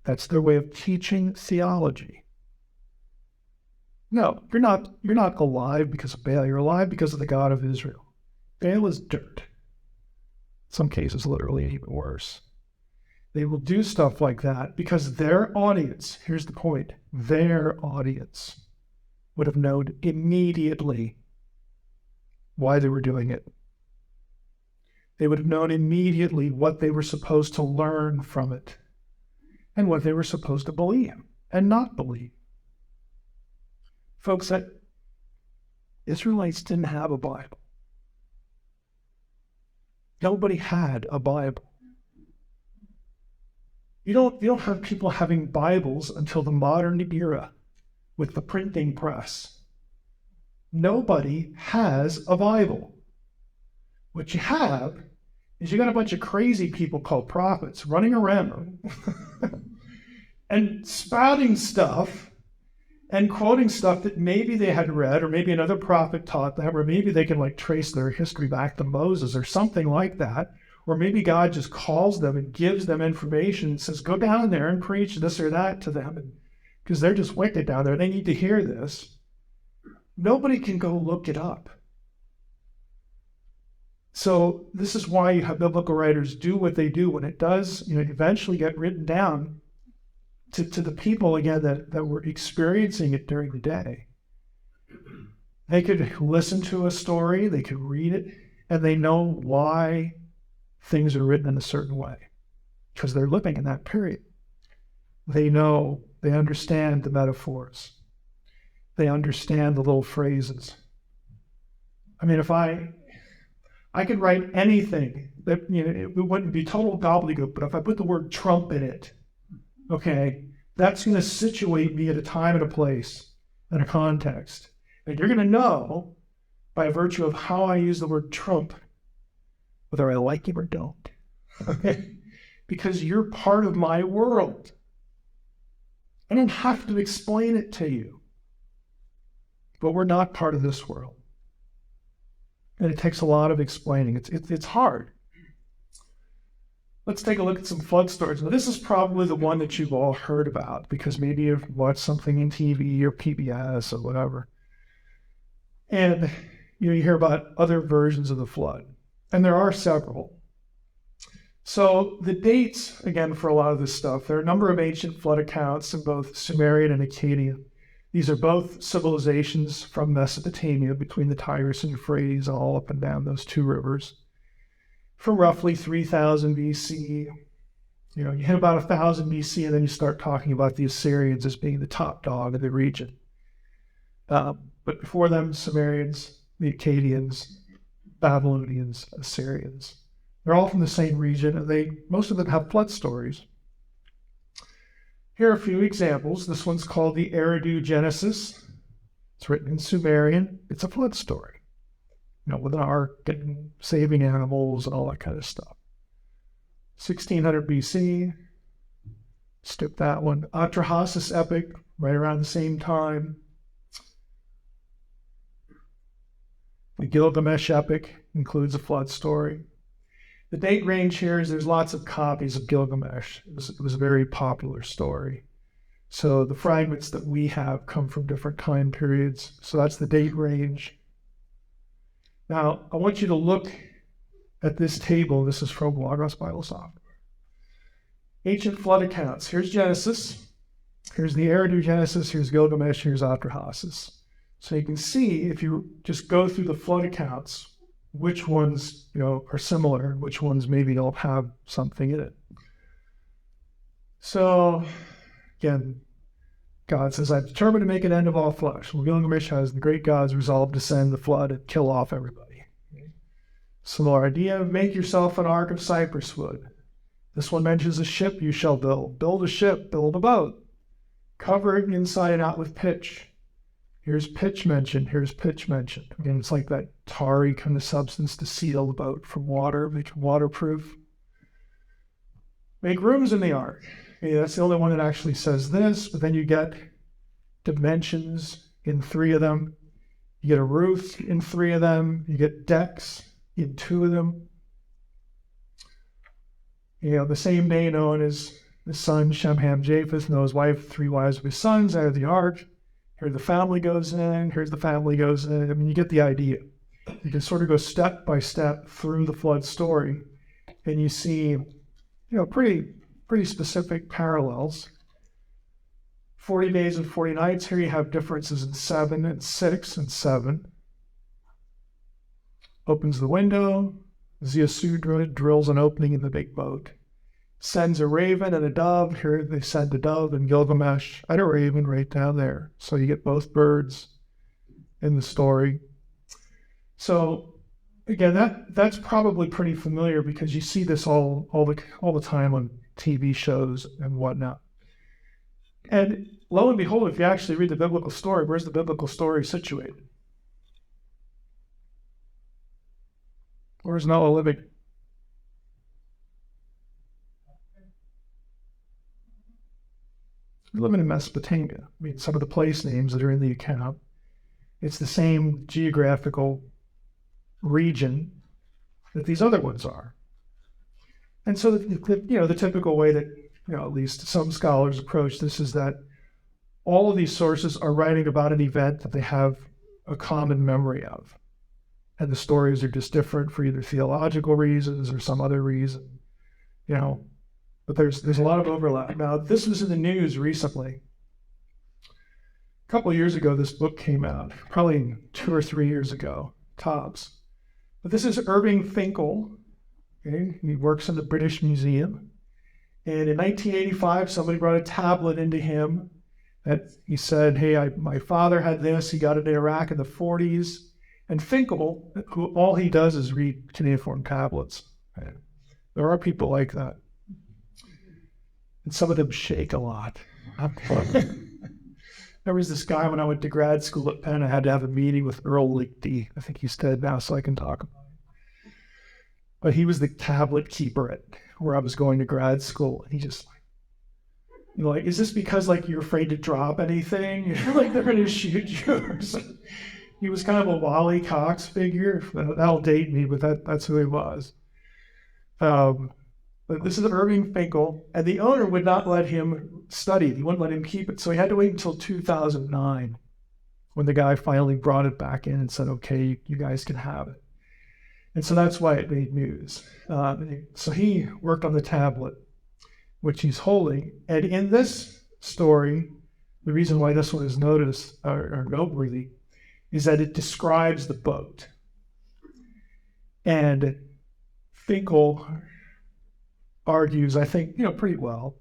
That's their way of teaching theology. No, you're not alive because of Baal. You're alive because of the God of Israel. Baal is dirt. In some cases, literally even worse. They will do stuff like that because their audience, here's the point, their audience would have known immediately why they were doing it. They would have known immediately what they were supposed to learn from it and what they were supposed to believe and not believe. Folks, that Israelites didn't have a Bible. Nobody had a Bible. You don't have people having Bibles until the modern era with the printing press. Nobody has a Bible. What you have is you got a bunch of crazy people called prophets running around and spouting stuff and quoting stuff that maybe they had read, or maybe another prophet taught them, or maybe they can trace their history back to Moses or something like that. Or maybe God just calls them and gives them information and says, go down there and preach this or that to them, because they're just wicked down there. They need to hear this. Nobody can go look it up. So this is why you have biblical writers do what they do. When it does eventually get written down, to the people, again, that were experiencing it during the day. They could listen to a story, they could read it, and they know why things are written in a certain way because they're living in that period. They know, they understand the metaphors. They understand the little phrases. I mean, if I could write anything that, it wouldn't be total gobbledygook, but if I put the word Trump in it, okay, that's going to situate me at a time and a place and a context. And you're going to know by virtue of how I use the word Trump whether I like him or don't. Okay? Because you're part of my world. I don't have to explain it to you. But we're not part of this world. And it takes a lot of explaining. It's hard. Let's take a look at some flood stories. Now, this is probably the one that you've all heard about because maybe you've watched something in TV or PBS or whatever. And you hear about other versions of the flood. And there are several. So the dates, again, for a lot of this stuff, there are a number of ancient flood accounts in both Sumerian and Akkadian. These are both civilizations from Mesopotamia between the Tigris and Euphrates, all up and down those two rivers. From roughly 3000 BC, you hit about 1000 BC, and then you start talking about the Assyrians as being the top dog of the region. But before them, Sumerians, the Akkadians, Babylonians, Assyrians. They're all from the same region, and most of them have flood stories. Here are a few examples. This one's called the Eridu Genesis. It's written in Sumerian. It's a flood story, with an ark and saving animals and all that kind of stuff. 1600 BC. Skip that one. Atrahasis epic, right around the same time. The Gilgamesh epic includes a flood story. The date range here is there's lots of copies of Gilgamesh. It was a very popular story. So the fragments that we have come from different time periods. So that's the date range. Now, I want you to look at this table. This is from Logos Bible Software. Ancient flood accounts. Here's Genesis. Here's the Eridu Genesis. Here's Gilgamesh. Here's Atrahasis. So you can see, if you just go through the flood accounts, which ones, are similar, which ones maybe don't have something in it. So, again, God says, I've determined to make an end of all flesh. Well, Gilgamesh has the great gods resolved to send the flood and kill off everybody. Similar idea, make yourself an ark of cypress wood. This one mentions a ship you shall build. Build a ship, build a boat. Cover it inside and out with pitch. Here's pitch mentioned, here's pitch mentioned. Again, it's like that tarry kind of substance to seal the boat from water, make it waterproof. Make rooms in the ark. That's the only one that actually says this, but then you get dimensions in 3 of them. You get a roof in 3 of them. You get decks in 2 of them. The same day known as the son, Shem, Ham, Japheth, and his wife, 3 wives of his sons out of the ark. Here the family goes in, here's the family goes in. I mean, you get the idea. You can sort of go step by step through the flood story, and you see, pretty specific parallels. 40 days and 40 nights. Here you have differences in 7 and 6 and 7. Opens the window. Ziasudra drills an opening in the big boat. Sends a raven and a dove. Here they send a dove and Gilgamesh and a raven right down there. So you get both birds in the story. So again, that's probably pretty familiar because you see this all the time on TV shows and whatnot. And lo and behold, if you actually read the biblical story, where's the biblical story situated? Where's Noah living? We're living in Mesopotamia. I mean, some of the place names that are in the account, it's the same geographical region that these other ones are. And so, the typical way that, at least some scholars approach this is that all of these sources are writing about an event that they have a common memory of. And the stories are just different for either theological reasons or some other reason. but there's a lot of overlap. Now, this was in the news recently. A couple of years ago, this book came out, probably 2 or 3 years ago, tops. But this is Irving Finkel. Okay? He works in the British Museum. And in 1985, somebody brought a tablet into him that he said, hey, my father had this. He got it in Iraq in the 40s. And Finkel, who all he does is read cuneiform tablets. Right? There are people like that. And some of them shake a lot. There was this guy when I went to grad school at Penn, I had to have a meeting with Earl Lichty. I think he's dead now, so I can talk about him. But he was the tablet keeper at where I was going to grad school. And he just like, is this because you're afraid to drop anything? Like they're going to shoot you? He was kind of a Wally Cox figure. That'll date me, but that's who he was. But this is Irving Finkel, and the owner would not let him study. He wouldn't let him keep it. So he had to wait until 2009 when the guy finally brought it back in and said, okay, you guys can have it. And so that's why it made news. So he worked on the tablet, which he's holding. And in this story, the reason why this one is noticed or noteworthy is that it describes the boat. And Finkel argues, I think, pretty well,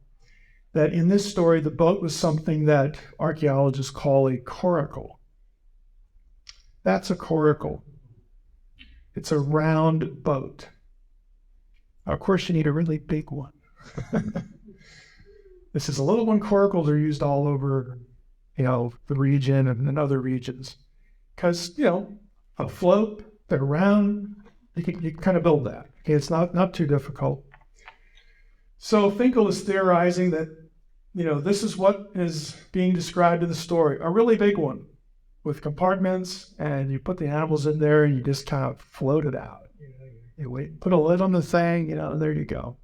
that in this story, the boat was something that archaeologists call a coracle. That's a coracle. It's a round boat. Of course, you need a really big one. This is a little one. Coracles are used all over, the region and in other regions. Because, afloat, they're round, you can kind of build that. Okay, it's not too difficult. So Finkel is theorizing that, this is what is being described in the story, a really big one with compartments, and you put the animals in there and you just kind of float it out. You put a lid on the thing, there you go.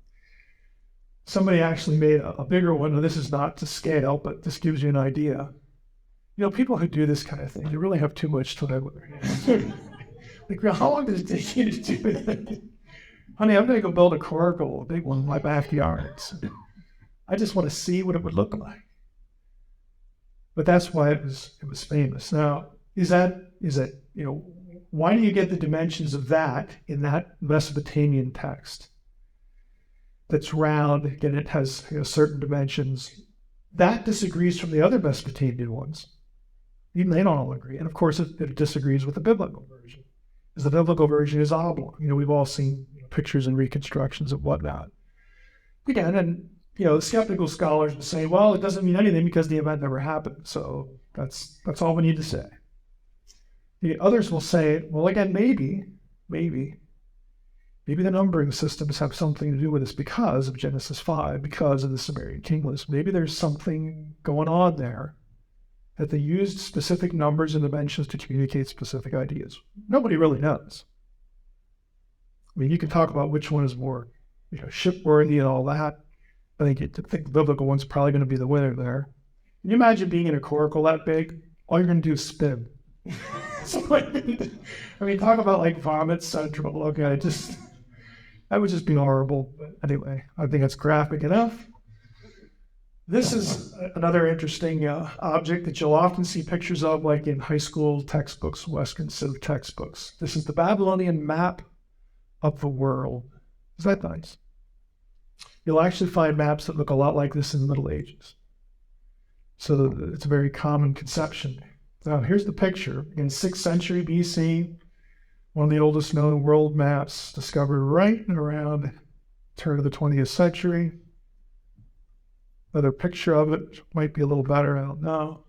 Somebody actually made a bigger one, and this is not to scale, but this gives you an idea. People who do this kind of thing, they really have too much time with their hands. How long does it take you to do it? Honey, I'm going to go build a coracle, a big one in my backyard. I just want to see what it would look like. But that's why it was famous. Now, is that why do you get the dimensions of that in that Mesopotamian text? That's round, again, it has certain dimensions. That disagrees from the other Mesopotamian ones. Even they don't all agree. And of course, it disagrees with the biblical version. Because the biblical version is oblong. We've all seen pictures and reconstructions of whatnot. Again, and the skeptical scholars will say, well, it doesn't mean anything because the event never happened. So that's all we need to say. The others will say, well, again, maybe the numbering systems have something to do with this because of Genesis 5, because of the Sumerian king list. Maybe there's something going on there that they used specific numbers and dimensions to communicate specific ideas. Nobody really knows. You can talk about which one is more, shipworthy and all that. I think the biblical one's probably going to be the winner there. Can you imagine being in a coracle that big? All you're going to do is spin. Talk about vomit central. Okay, that would just be horrible. But anyway, I think it's graphic enough. This is another interesting object that you'll often see pictures of, in high school textbooks, Western Civ textbooks. This is the Babylonian map of the world. Is that nice? You'll actually find maps that look a lot like this in the Middle Ages. So it's a very common conception. Now, here's the picture. In 6th century BC, one of the oldest known world maps discovered right around the turn of the 20th century. Another picture of it might be a little better, I don't know.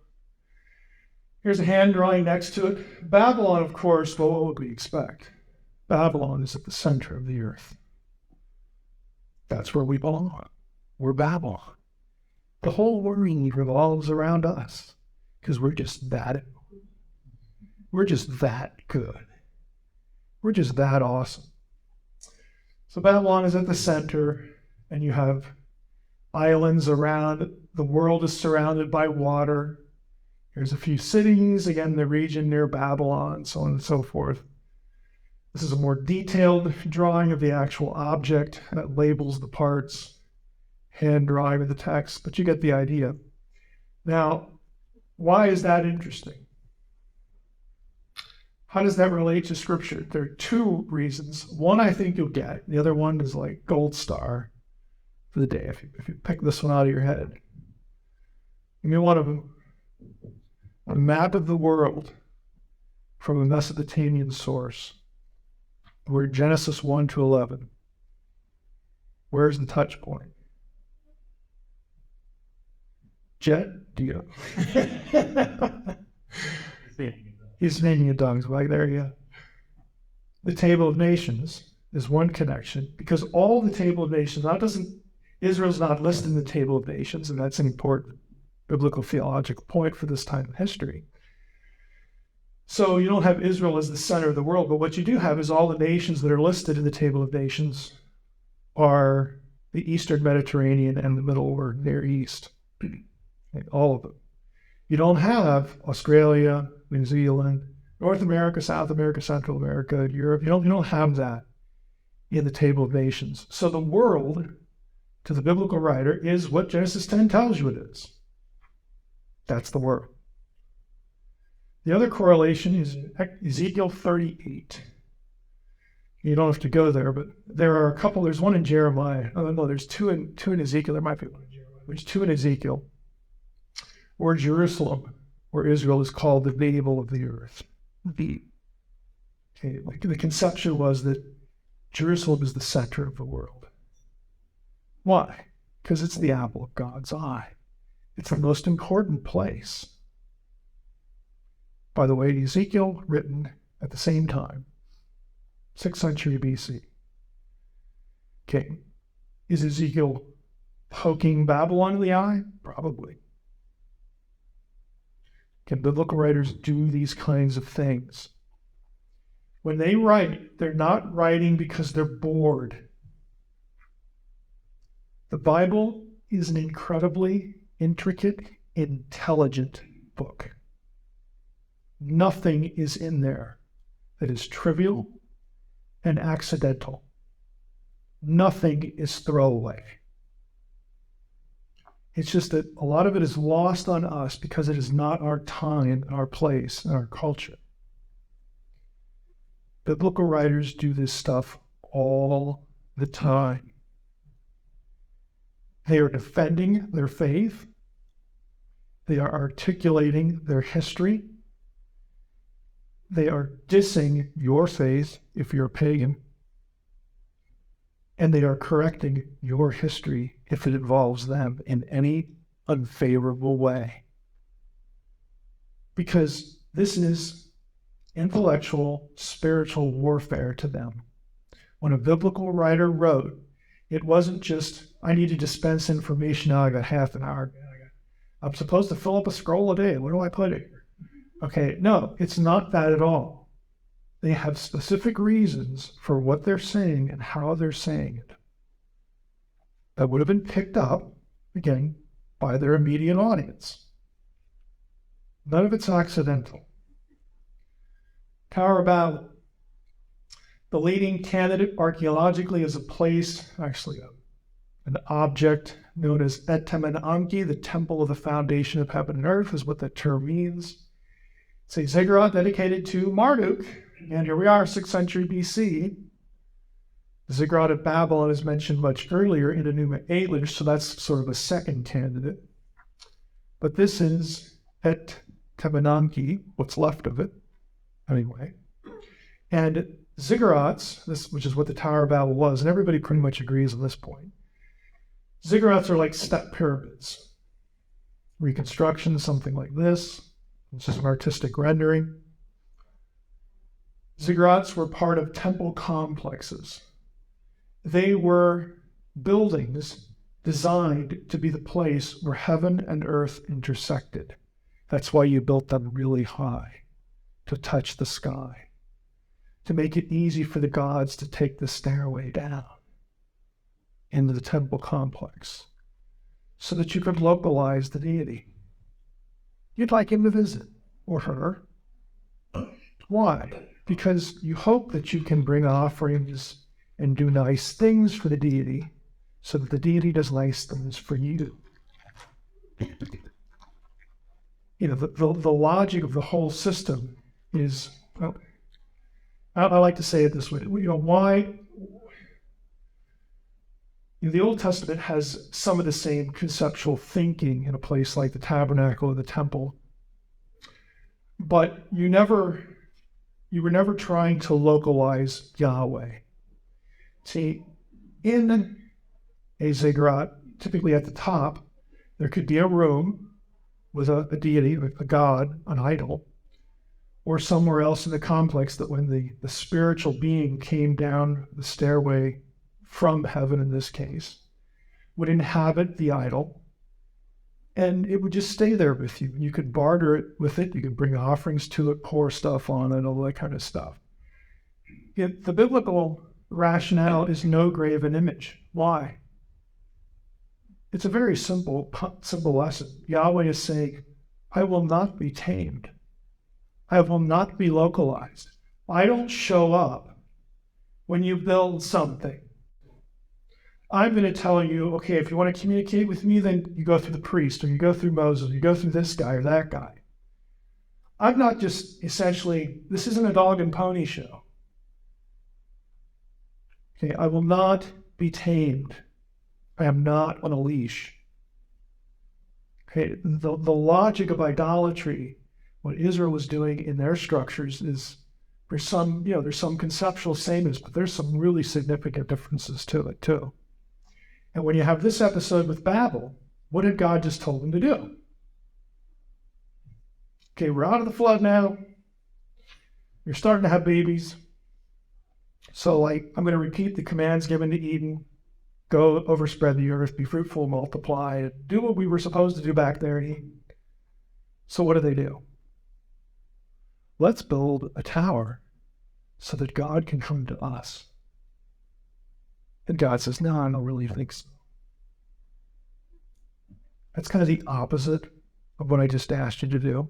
Here's a hand drawing next to it. Babylon, of course, well, what would we expect? Babylon is at the center of the earth. That's where we belong. We're Babylon. The whole world revolves around us because we're just that good. We're just that awesome. So Babylon is at the center, and you have islands around. The world is surrounded by water. Here's a few cities, again, the region near Babylon, so on and so forth. This is a more detailed drawing of the actual object that labels the parts. hand drawing the text, but you get the idea. Now, why is that interesting? How does that relate to Scripture? There are two reasons. One I think you'll get. The other one is like gold star for the day, if you pick this one out of your head. Give me one of them. A map of the world from a Mesopotamian source. We're Genesis 1 to 11. Where's the touch point? Jet? Do you? He's naming it dogs. Right there, yeah. The Table of Nations is one connection because all the Table of Nations, Israel's not listed in the Table of Nations, and that's an important biblical theological point for this time in history. So you don't have Israel as the center of the world, but what you do have is all the nations that are listed in the Table of Nations are the Eastern Mediterranean and the Middle or Near East. All of them. You don't have Australia, New Zealand, North America, South America, Central America, Europe. You don't have that in the Table of Nations. So the world, to the biblical writer, is what Genesis 10 tells you it is. That's the world. The other correlation is Ezekiel 38. You don't have to go there, but there are a couple. There's one in Jeremiah. Oh, no, there's two in Ezekiel. There might be one in Jeremiah. There's two in Ezekiel. Or Jerusalem, where Israel is called the navel of the earth. The conception was that Jerusalem is the center of the world. Why? Because it's the apple of God's eye. It's the most important place. By the way, Ezekiel written at the same time, 6th century BC. Okay, is Ezekiel poking Babylon in the eye? Probably. Can biblical writers do these kinds of things? When they write, they're not writing because they're bored. The Bible is an incredibly intricate, intelligent book. Nothing is in there that is trivial and accidental. Nothing is throwaway. It's just that a lot of it is lost on us because it is not our time, our place, and our culture. Biblical writers do this stuff all the time. They are defending their faith. They are articulating their history. They are dissing your faith if you're a pagan. And they are correcting your history if it involves them in any unfavorable way. Because this is intellectual, spiritual warfare to them. When a biblical writer wrote, it wasn't just, I need to dispense information now, I got half an hour. I'm supposed to fill up a scroll a day. Where do I put it? Okay, no, it's not that at all. They have specific reasons for what they're saying and how they're saying it. That would have been picked up, again, by their immediate audience. None of it's accidental. Tower of Babel. The leading candidate archaeologically is a place, actually an object known as Et Temen Anki, the temple of the foundation of heaven and earth is what that term means. It's a ziggurat dedicated to Marduk. And here we are, 6th century BC. The ziggurat at Babylon is mentioned much earlier in Enuma Elish, so that's sort of a second candidate. But this is Et Temenanki, what's left of it, anyway. And ziggurats, which is what the Tower of Babel was, and everybody pretty much agrees on this point. Ziggurats are like step pyramids. Reconstruction, something like this. This is an artistic rendering. Ziggurats were part of temple complexes. They were buildings designed to be the place where heaven and earth intersected. That's why you built them really high, to touch the sky, to make it easy for the gods to take the stairway down into the temple complex, so that you could localize the deity. You'd like him to visit, or her. Why? Because you hope that you can bring offerings and do nice things for the deity so that the deity does nice things for you. The logic of the whole system is, well, I like to say it this way. Why? The Old Testament has some of the same conceptual thinking in a place like the tabernacle or the temple, but you were never trying to localize Yahweh. See, in a ziggurat, typically at the top, there could be a room with a deity, a god, an idol, or somewhere else in the complex that when the spiritual being came down the stairway from heaven in this case, would inhabit the idol, and it would just stay there with you. You could barter it with it, you could bring offerings to it, pour stuff on it, all that kind of stuff. Yet the biblical rationale is no graven image. Why? It's a very simple lesson. Yahweh is saying, I will not be tamed. I will not be localized. I don't show up when you build something. I'm going to tell you, okay, if you want to communicate with me, then you go through the priest, or you go through Moses, or you go through this guy or that guy. I'm not just essentially, this isn't a dog and pony show. Okay, I will not be tamed. I am not on a leash. Okay, the logic of idolatry, what Israel was doing in their structures is, there's some conceptual sameness, but there's some really significant differences to it too. And when you have this episode with Babel, what did God just told them to do? Okay, we're out of the flood now. You're starting to have babies. So I'm going to repeat the commands given to Eden. Go overspread the earth, be fruitful, multiply, and do what we were supposed to do back there in Eden. So what do? Let's build a tower so that God can come to us. And God says, no, I don't really think so. That's kind of the opposite of what I just asked you to do.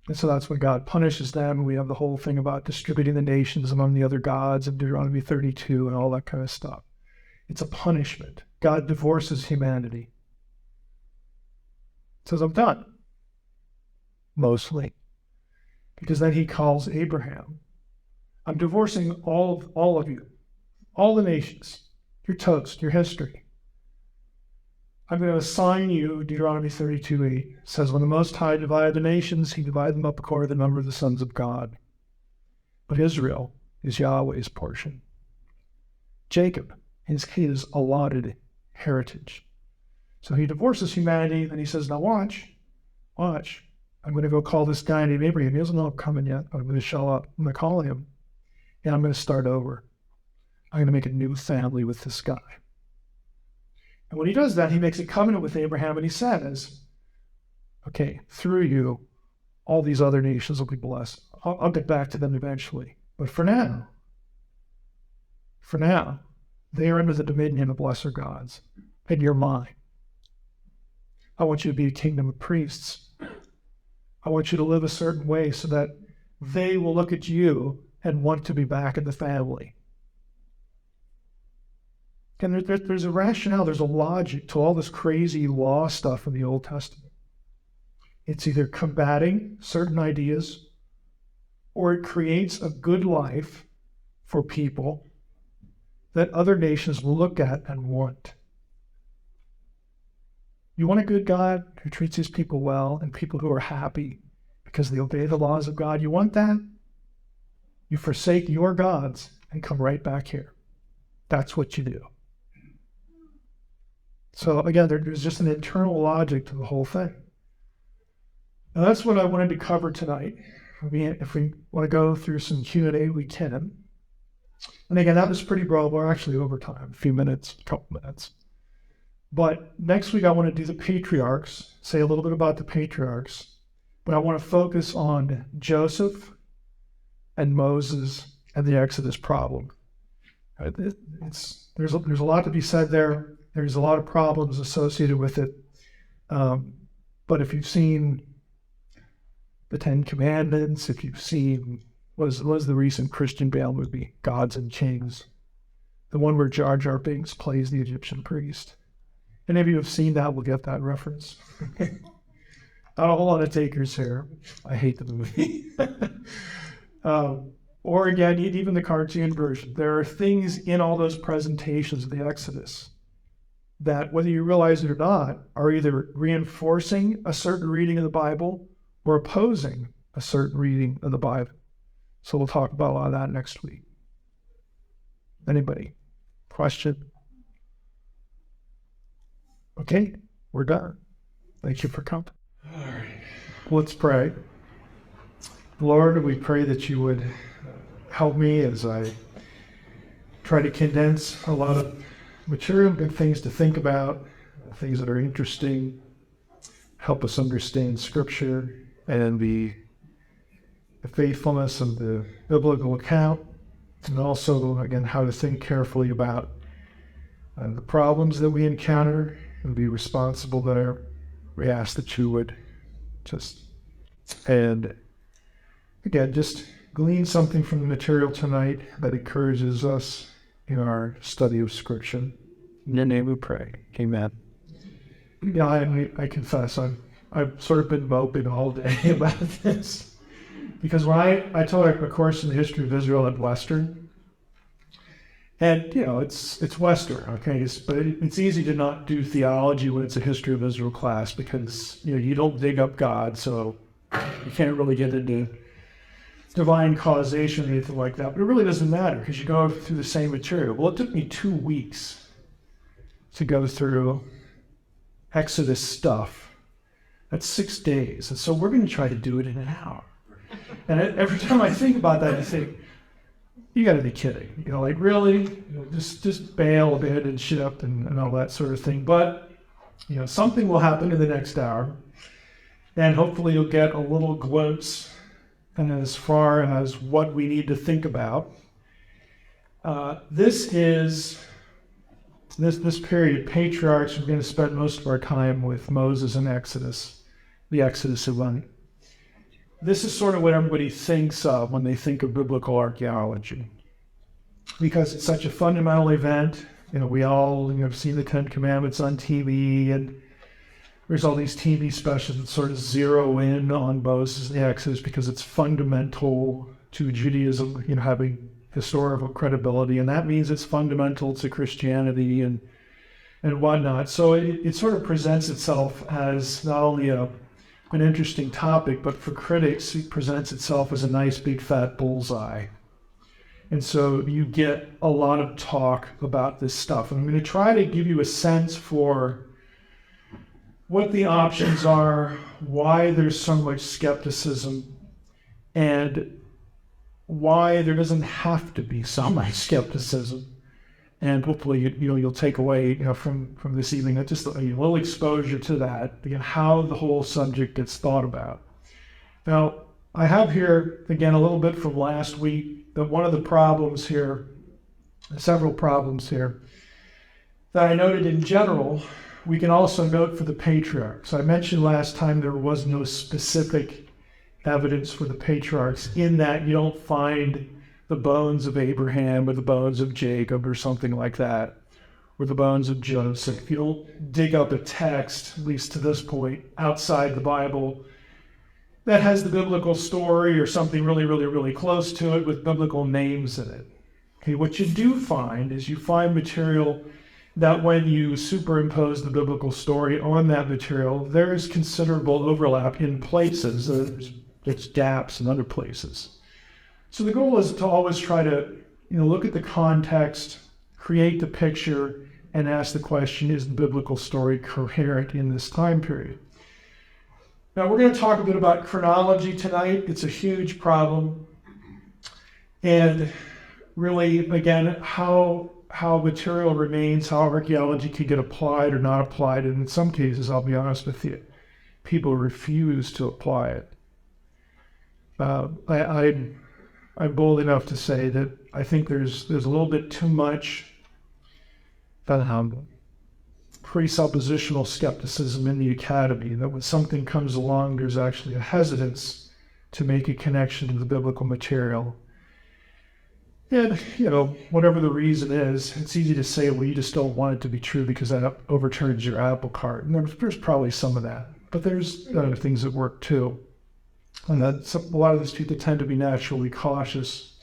And so that's when God punishes them. We have the whole thing about distributing the nations among the other gods in Deuteronomy 32 and all that kind of stuff. It's a punishment. God divorces humanity. Says, I'm done. Mostly. Because then he calls Abraham. I'm divorcing all of you. All the nations, your toast, your history. I'm going to assign you, Deuteronomy 32:8 says, when the Most High divided the nations, he divided them up according to the number of the sons of God. But Israel is Yahweh's portion. Jacob is his allotted heritage. So he divorces humanity, and he says, now watch. I'm going to go call this guy named Abraham. He doesn't know I'm coming yet, but I'm going to show up. I'm going to call him, and I'm going to start over. I'm going to make a new family with this guy. And when he does that, he makes a covenant with Abraham, and he says, okay, through you, all these other nations will be blessed. I'll get back to them eventually. But for now, they are under the dominion of lesser gods, and you're mine. I want you to be a kingdom of priests. I want you to live a certain way so that they will look at you and want to be back in the family. And there's a rationale, there's a logic to all this crazy law stuff in the Old Testament. It's either combating certain ideas, or it creates a good life for people that other nations will look at and want. You want a good God who treats his people well and people who are happy because they obey the laws of God? You want that? You forsake your gods and come right back here. That's what you do. So again, there's just an internal logic to the whole thing. Now that's what I wanted to cover tonight. If we want to go through some Q&A, we can. And again, that was pretty broad. We're actually over time, a few minutes, a couple minutes. But next week I want to do the patriarchs, say a little bit about the patriarchs. But I want to focus on Joseph and Moses and the Exodus problem. There's a lot to be said there. There's a lot of problems associated with it. But if you've seen the Ten Commandments, if you've seen, what was the recent Christian Bale movie, Gods and Kings, The one where Jar Jar Binks plays the Egyptian priest. Any of you have seen that will get that reference. Not a whole lot of takers here. I hate the movie. Or again, even the cartoon version. There are things in all those presentations of the Exodus that, whether you realize it or not, are either reinforcing a certain reading of the Bible or opposing a certain reading of the Bible. So we'll talk about a lot of that next week. Anybody? Question? Okay, we're done. Thank you for coming. All right. Let's pray. Lord, we pray that you would help me as I try to condense a lot of material, good things to think about, things that are interesting, help us understand Scripture and the faithfulness of the biblical account, and also, again, how to think carefully about the problems that we encounter and be responsible there. We ask that you would and again, just glean something from the material tonight that encourages us in our study of Scripture. In your name we pray. Amen. Yeah, I confess, I've sort of been moping all day about this. Because when I taught a course in the history of Israel at Western, and it's Western, okay, but it's easy to not do theology when it's a history of Israel class because you don't dig up God, so you can't really get into divine causation or anything like that. But it really doesn't matter because you go through the same material. Well, it took me 2 weeks to go through Exodus stuff. That's 6 days, and so we're going to try to do it in an hour. And every time I think about that, I think, you got to be kidding. Really? Just bail a bit and shit up and all that sort of thing. But, something will happen in the next hour. And hopefully you'll get a little glimpse and as far as what we need to think about. This period, patriarchs, we're going to spend most of our time with Moses and Exodus, the Exodus event. This is sort of what everybody thinks of when they think of biblical archaeology, because it's such a fundamental event. We all have seen the Ten Commandments on TV, and there's all these TV specials that sort of zero in on Moses and the Exodus because it's fundamental to Judaism, having historical credibility, and that means it's fundamental to Christianity and whatnot. So it sort of presents itself as not only an interesting topic, but for critics, it presents itself as a nice big fat bullseye. And so you get a lot of talk about this stuff. And I'm going to try to give you a sense for what the options are, why there's so much skepticism, and why there doesn't have to be so much skepticism. And hopefully, you'll take away, from this evening, that just a little exposure to that, again, how the whole subject gets thought about. Now, I have here, again, a little bit from last week, that one of the problems here, several problems here, that I noted in general, we can also note for the patriarchs. I mentioned last time there was no specific evidence for the patriarchs in that you don't find the bones of Abraham or the bones of Jacob or something like that, or the bones of Joseph. You don't dig up a text, at least to this point, outside the Bible that has the biblical story or something really, really, really close to it with biblical names in it. Okay, what you do find is you find material that when you superimpose the biblical story on that material, there is considerable overlap in places. There's gaps in other places. So the goal is to always try to, look at the context, create the picture, and ask the question, is the biblical story coherent in this time period? Now, we're going to talk a bit about chronology tonight. It's a huge problem. And really, again, how material remains, how archaeology can get applied or not applied. And in some cases, I'll be honest with you, people refuse to apply it. I'm bold enough to say that I think there's a little bit too much presuppositional skepticism in the academy, that when something comes along, there's actually a hesitance to make a connection to the biblical material. And, whatever the reason is, it's easy to say, well, you just don't want it to be true because that overturns your apple cart. And there's probably some of that. But there's other things that work too. And a lot of these people tend to be naturally cautious.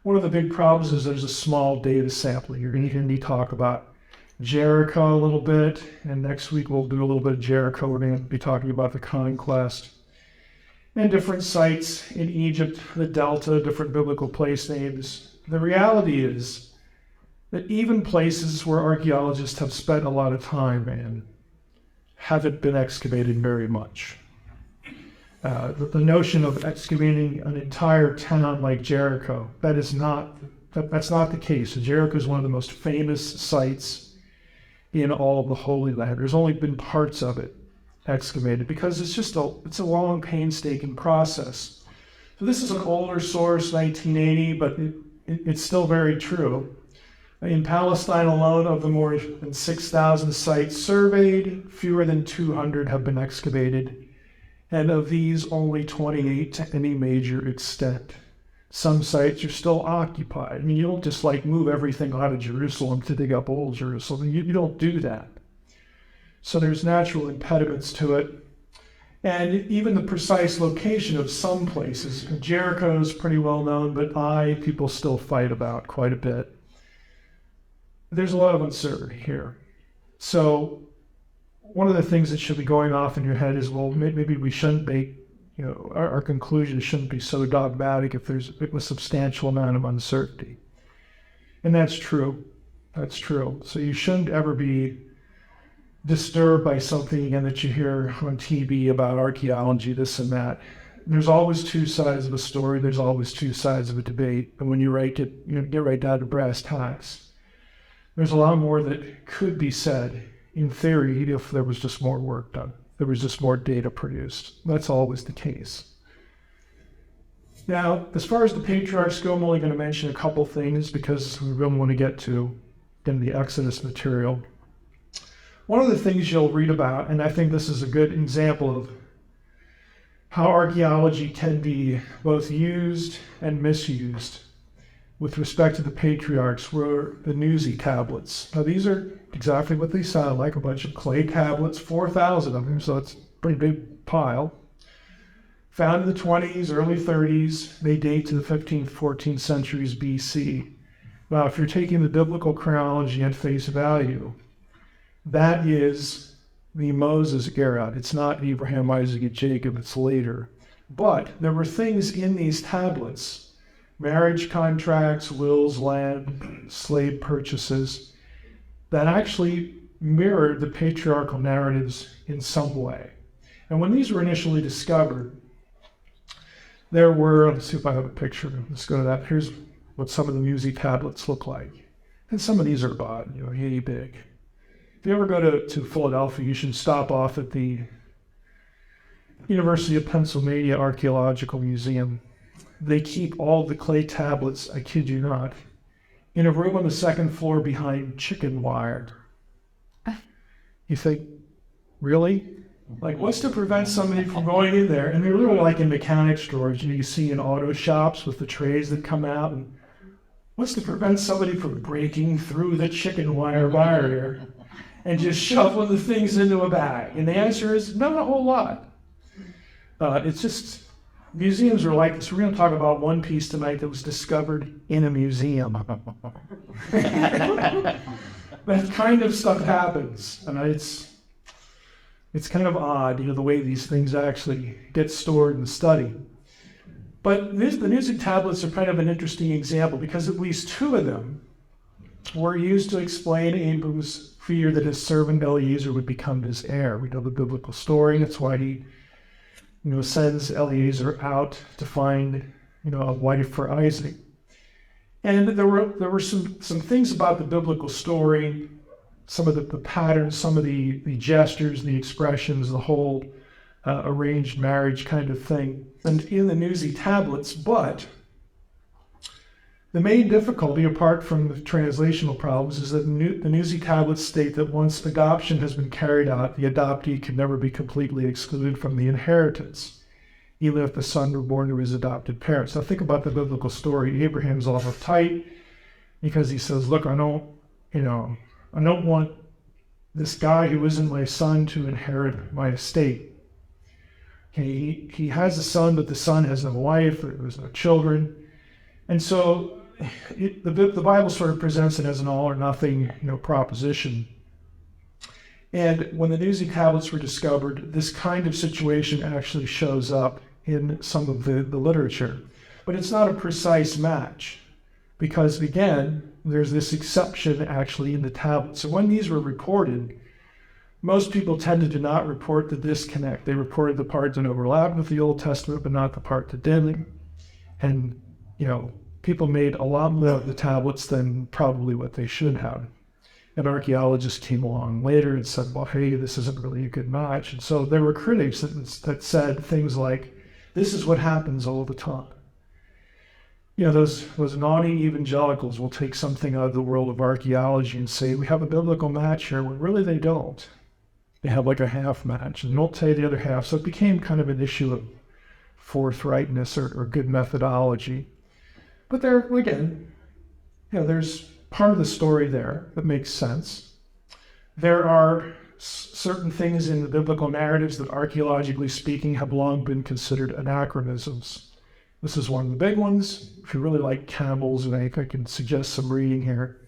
One of the big problems is there's a small data sample. You're going to hear me talk about Jericho a little bit, and next week we'll do a little bit of Jericho. We're going to be talking about the conquest and different sites in Egypt, the Delta, different biblical place names. The reality is that even places where archaeologists have spent a lot of time in haven't been excavated very much. The notion of excavating an entire town like Jericho, that's not the case. Jericho is one of the most famous sites in all of the Holy Land. There's only been parts of it excavated because it's a long, painstaking process. So this is an older source, 1980, but it's still very true. In Palestine alone, of the more than 6,000 sites surveyed, fewer than 200 have been excavated. And of these, only 28 to any major extent. Some sites are still occupied. I mean, you don't just move everything out of Jerusalem to dig up old Jerusalem. You don't do that. So there's natural impediments to it. And even the precise location of some places. Jericho is pretty well known, but people still fight about quite a bit. There's a lot of uncertainty here. So one of the things that should be going off in your head is, well, maybe we shouldn't be, our conclusions shouldn't be so dogmatic if there's a substantial amount of uncertainty. And that's true. That's true. So you shouldn't ever be disturbed by something, again, that you hear on TV about archaeology, this and that. There's always two sides of a story. There's always two sides of a debate. And when you get right down to brass tacks, there's a lot more that could be said in theory if there was just more work done. There was just more data produced. That's always the case. Now, as far as the patriarchs go, I'm only going to mention a couple things because we really want to get to in the Exodus material. One of the things you'll read about, and I think this is a good example of how archaeology can be both used and misused with respect to the patriarchs, were the Nuzi tablets. Now, these are exactly what they sound like, a bunch of clay tablets, 4,000 of them, so it's a pretty big pile. Found in the 20s, early 30s, they date to the 15th, 14th centuries BC. Now, if you're taking the biblical chronology at face value, that is the Moses era. It's not Abraham, Isaac, and Jacob, it's later. But there were things in these tablets, marriage contracts, wills, land, slave purchases, that actually mirrored the patriarchal narratives in some way. And when these were initially discovered, there were, let's see if I have a picture, let's go to that. Here's what some of the Nuzi tablets look like. And some of these are about, yay big. If you ever go to Philadelphia, you should stop off at the University of Pennsylvania Archaeological Museum. They keep all the clay tablets, I kid you not, in a room on the second floor behind chicken wire. You think, really? What's to prevent somebody from going in there? And they're literally like in mechanic stores, you see in auto shops with the trays that come out. And what's to prevent somebody from breaking through the chicken wire barrier and just shoveling the things into a bag? And the answer is not a whole lot. It's just, museums are like this. We're going to talk about one piece tonight that was discovered in a museum. That kind of stuff happens. And it's kind of odd, the way these things actually get stored and studied. But the Nuzi tablets are kind of an interesting example because at least two of them were used to explain Abram's fear that his servant Eliezer would become his heir. We know the biblical story. That's why he sends Eliezer out to find, a wife for Isaac. And there were some things about the biblical story, some of the patterns, some of the gestures, the expressions, the whole arranged marriage kind of thing, and in the Nuzi tablets. But the main difficulty, apart from the translational problems, is that the Nuzi tablets state that once adoption has been carried out, the adoptee can never be completely excluded from the inheritance. even if the son were born to his adopted parents. Now think about the biblical story. Abraham's all uptight because he says, look, I don't want this guy who isn't my son to inherit my estate. Okay, he has a son, but the son has no wife, or there's no children. And so the Bible sort of presents it as an all or nothing, proposition. And when the Nuzi tablets were discovered, this kind of situation actually shows up in some of the literature. But it's not a precise match because, again, there's this exception actually in the tablets. So when these were recorded, most people tended to not report the disconnect. They reported the part that overlapped with the Old Testament, but not the part that didn't. And, people made a lot more of the tablets than probably what they should have. And archaeologists came along later and said, well, hey, this isn't really a good match. And so there were critics that said things like, this is what happens all the time. Those naughty evangelicals will take something out of the world of archaeology and say, we have a biblical match here, when really they don't. They have like a half match, and they'll tell you the other half. So it became kind of an issue of forthrightness or good methodology. But there, again, there's part of the story there that makes sense. There are certain things in the biblical narratives that, archaeologically speaking, have long been considered anachronisms. This is one of the big ones. If you really like camels, and I can suggest some reading here.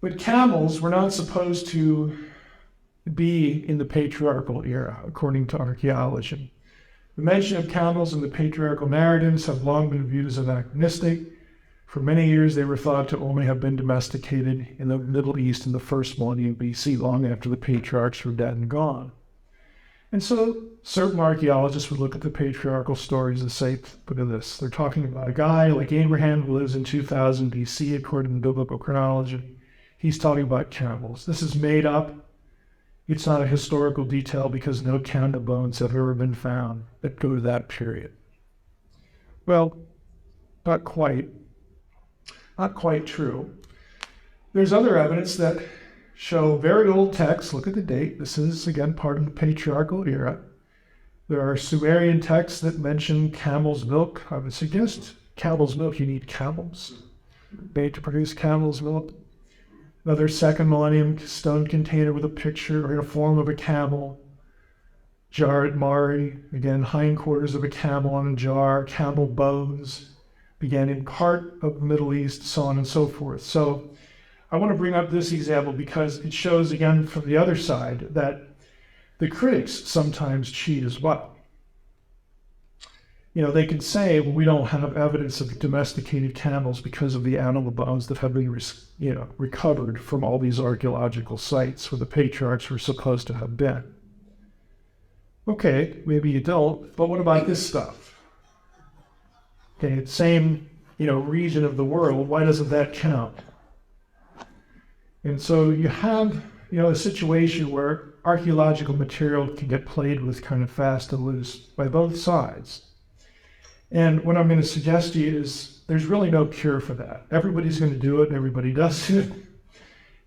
But camels were not supposed to be in the patriarchal era, according to archaeology. The mention of camels in the patriarchal narratives have long been viewed as anachronistic. For many years, they were thought to only have been domesticated in the Middle East in the first millennium BC, long after the patriarchs were dead and gone. And so certain archaeologists would look at the patriarchal stories and say, look at this. They're talking about a guy like Abraham who lives in 2000 BC, according to biblical chronology. He's talking about camels. This is made up. It's not a historical detail because no count of bones have ever been found that go to that period. Well, not quite true. There's other evidence that show very old texts. Look at the date. This is, again, part of the patriarchal era. There are Sumerian texts that mention camel's milk. I would suggest camel's milk, you need camels made to produce camel's milk. Another second millennium stone container with a picture or in a form of a camel. Jar at Mari, again, hindquarters of a camel on a jar, camel bones, began in part of the Middle East, so on and so forth. So I want to bring up this example because it shows, again, from the other side that the critics sometimes cheat as well. They can say, well, we don't have evidence of domesticated camels because of the animal bones that have been recovered from all these archaeological sites where the patriarchs were supposed to have been. Okay, maybe you don't, but what about this stuff? Okay, same, region of the world, why doesn't that count? And so you have, a situation where archaeological material can get played with kind of fast and loose by both sides. And what I'm going to suggest to you is there's really no cure for that. Everybody's going to do it, and everybody does it.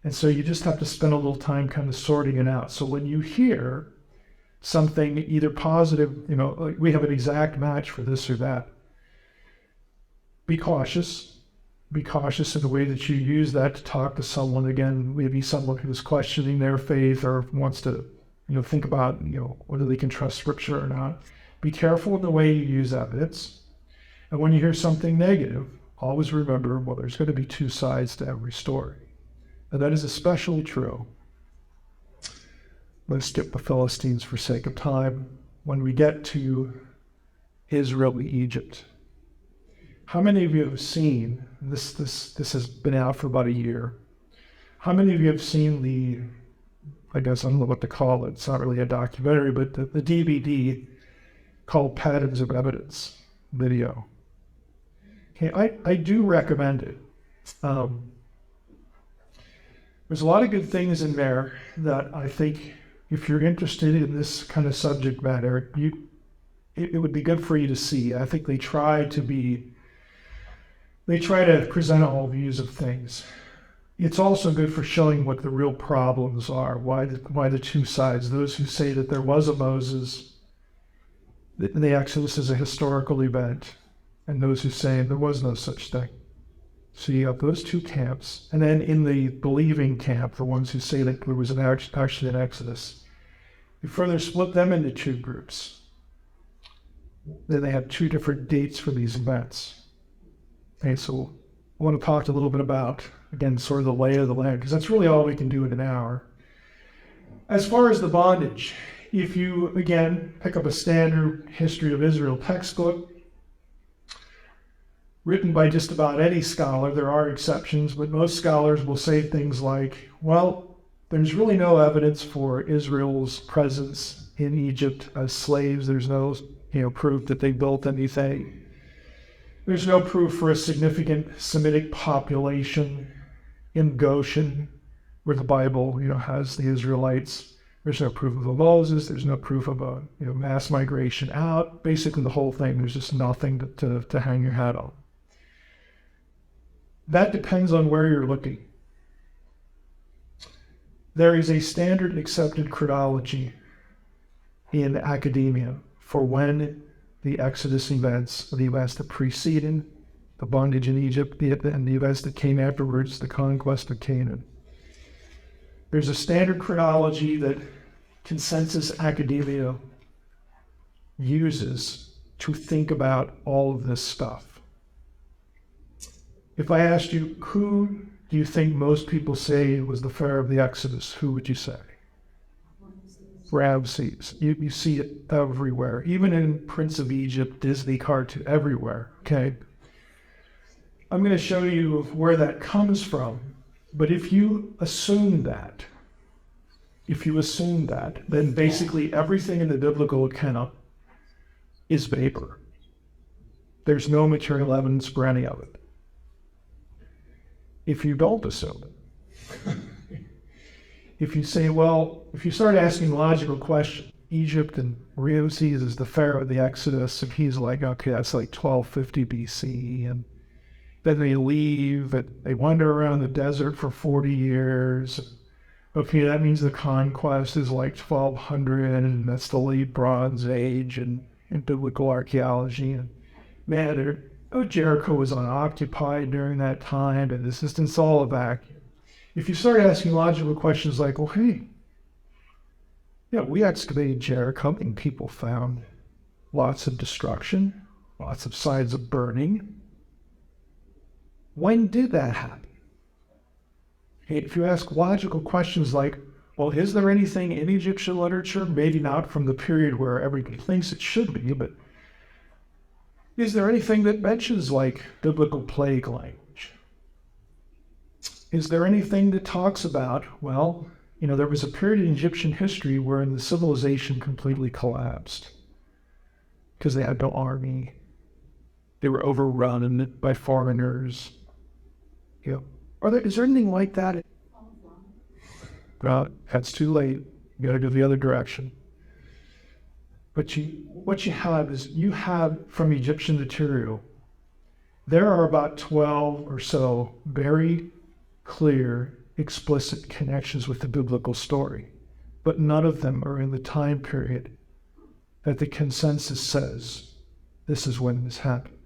And so you just have to spend a little time kind of sorting it out. So when you hear something either positive, like we have an exact match for this or that, be cautious. Be cautious in the way that you use that to talk to someone. Again, maybe someone who's questioning their faith or wants to, think about, whether they can trust Scripture or not. Be careful in the way you use evidence. And when you hear something negative, always remember, well, there's going to be two sides to every story. And that is especially true. Let's skip the Philistines for sake of time. When we get to Israel, Egypt, how many of you have seen, this has been out for about a year, how many of you have seen I guess I don't know what to call it, it's not really a documentary, but the DVD called Patterns of Evidence video? Okay, I do recommend it. There's a lot of good things in there that I think if you're interested in this kind of subject matter, it would be good for you to see. I think they try to present all views of things. It's also good for showing what the real problems are, why the two sides, those who say that there was a Moses, the Exodus is a historical event, and those who say there was no such thing. So you have those two camps, and then in the believing camp, the ones who say that there was actually an Exodus, you further split them into two groups. Then they have two different dates for these events. Okay, so I want to talk a little bit about, again, sort of the lay of the land, because that's really all we can do in an hour. As far as the bondage, if you, again, pick up a standard history of Israel textbook, written by just about any scholar, there are exceptions, but most scholars will say things like, well, there's really no evidence for Israel's presence in Egypt as slaves. There's no, proof that they built anything. There's no proof for a significant Semitic population in Goshen, where the Bible, has the Israelites. There's no proof of a Moses. There's no proof of a mass migration out. Basically, the whole thing. There's just nothing to hang your hat on. That depends on where you're looking. There is a standard accepted chronology in academia for when the Exodus events, the events that preceded the bondage in Egypt, and the events that came afterwards, the conquest of Canaan. There's a standard chronology that consensus academia uses to think about all of this stuff. If I asked you, who do you think most people say was the pharaoh of the Exodus, who would you say? Ramses. You see it everywhere, even in Prince of Egypt, Disney cartoon, everywhere, okay? I'm going to show you where that comes from, but if you assume that, then basically everything in the biblical account is vapor. There's no material evidence for any of it. If you don't assume it, if you say, well, if you start asking logical questions, Egypt and Ramses is the pharaoh of the Exodus, and he's like, okay, that's like 1250 BC, and then they leave, and they wander around the desert for 40 years. Okay, that means the conquest is like 1200, and that's the late Bronze Age in biblical archaeology. And man, Jericho was unoccupied during that time, and this is all a vacuum. If you start asking logical questions like, well, hey, we excavated Jericho, and people found lots of destruction, lots of signs of burning. When did that happen? If you ask logical questions like, well, is there anything in Egyptian literature, maybe not from the period where everybody thinks it should be, but is there anything that mentions like biblical plague language? Is there anything that talks about, well, there was a period in Egyptian history where the civilization completely collapsed because they had no army. They were overrun by foreigners. Is there anything like that? Well, that's too late. You got to go the other direction. But what you have from Egyptian material, there are about 12 or so very clear, explicit connections with the biblical story, but none of them are in the time period that the consensus says this is when this happened.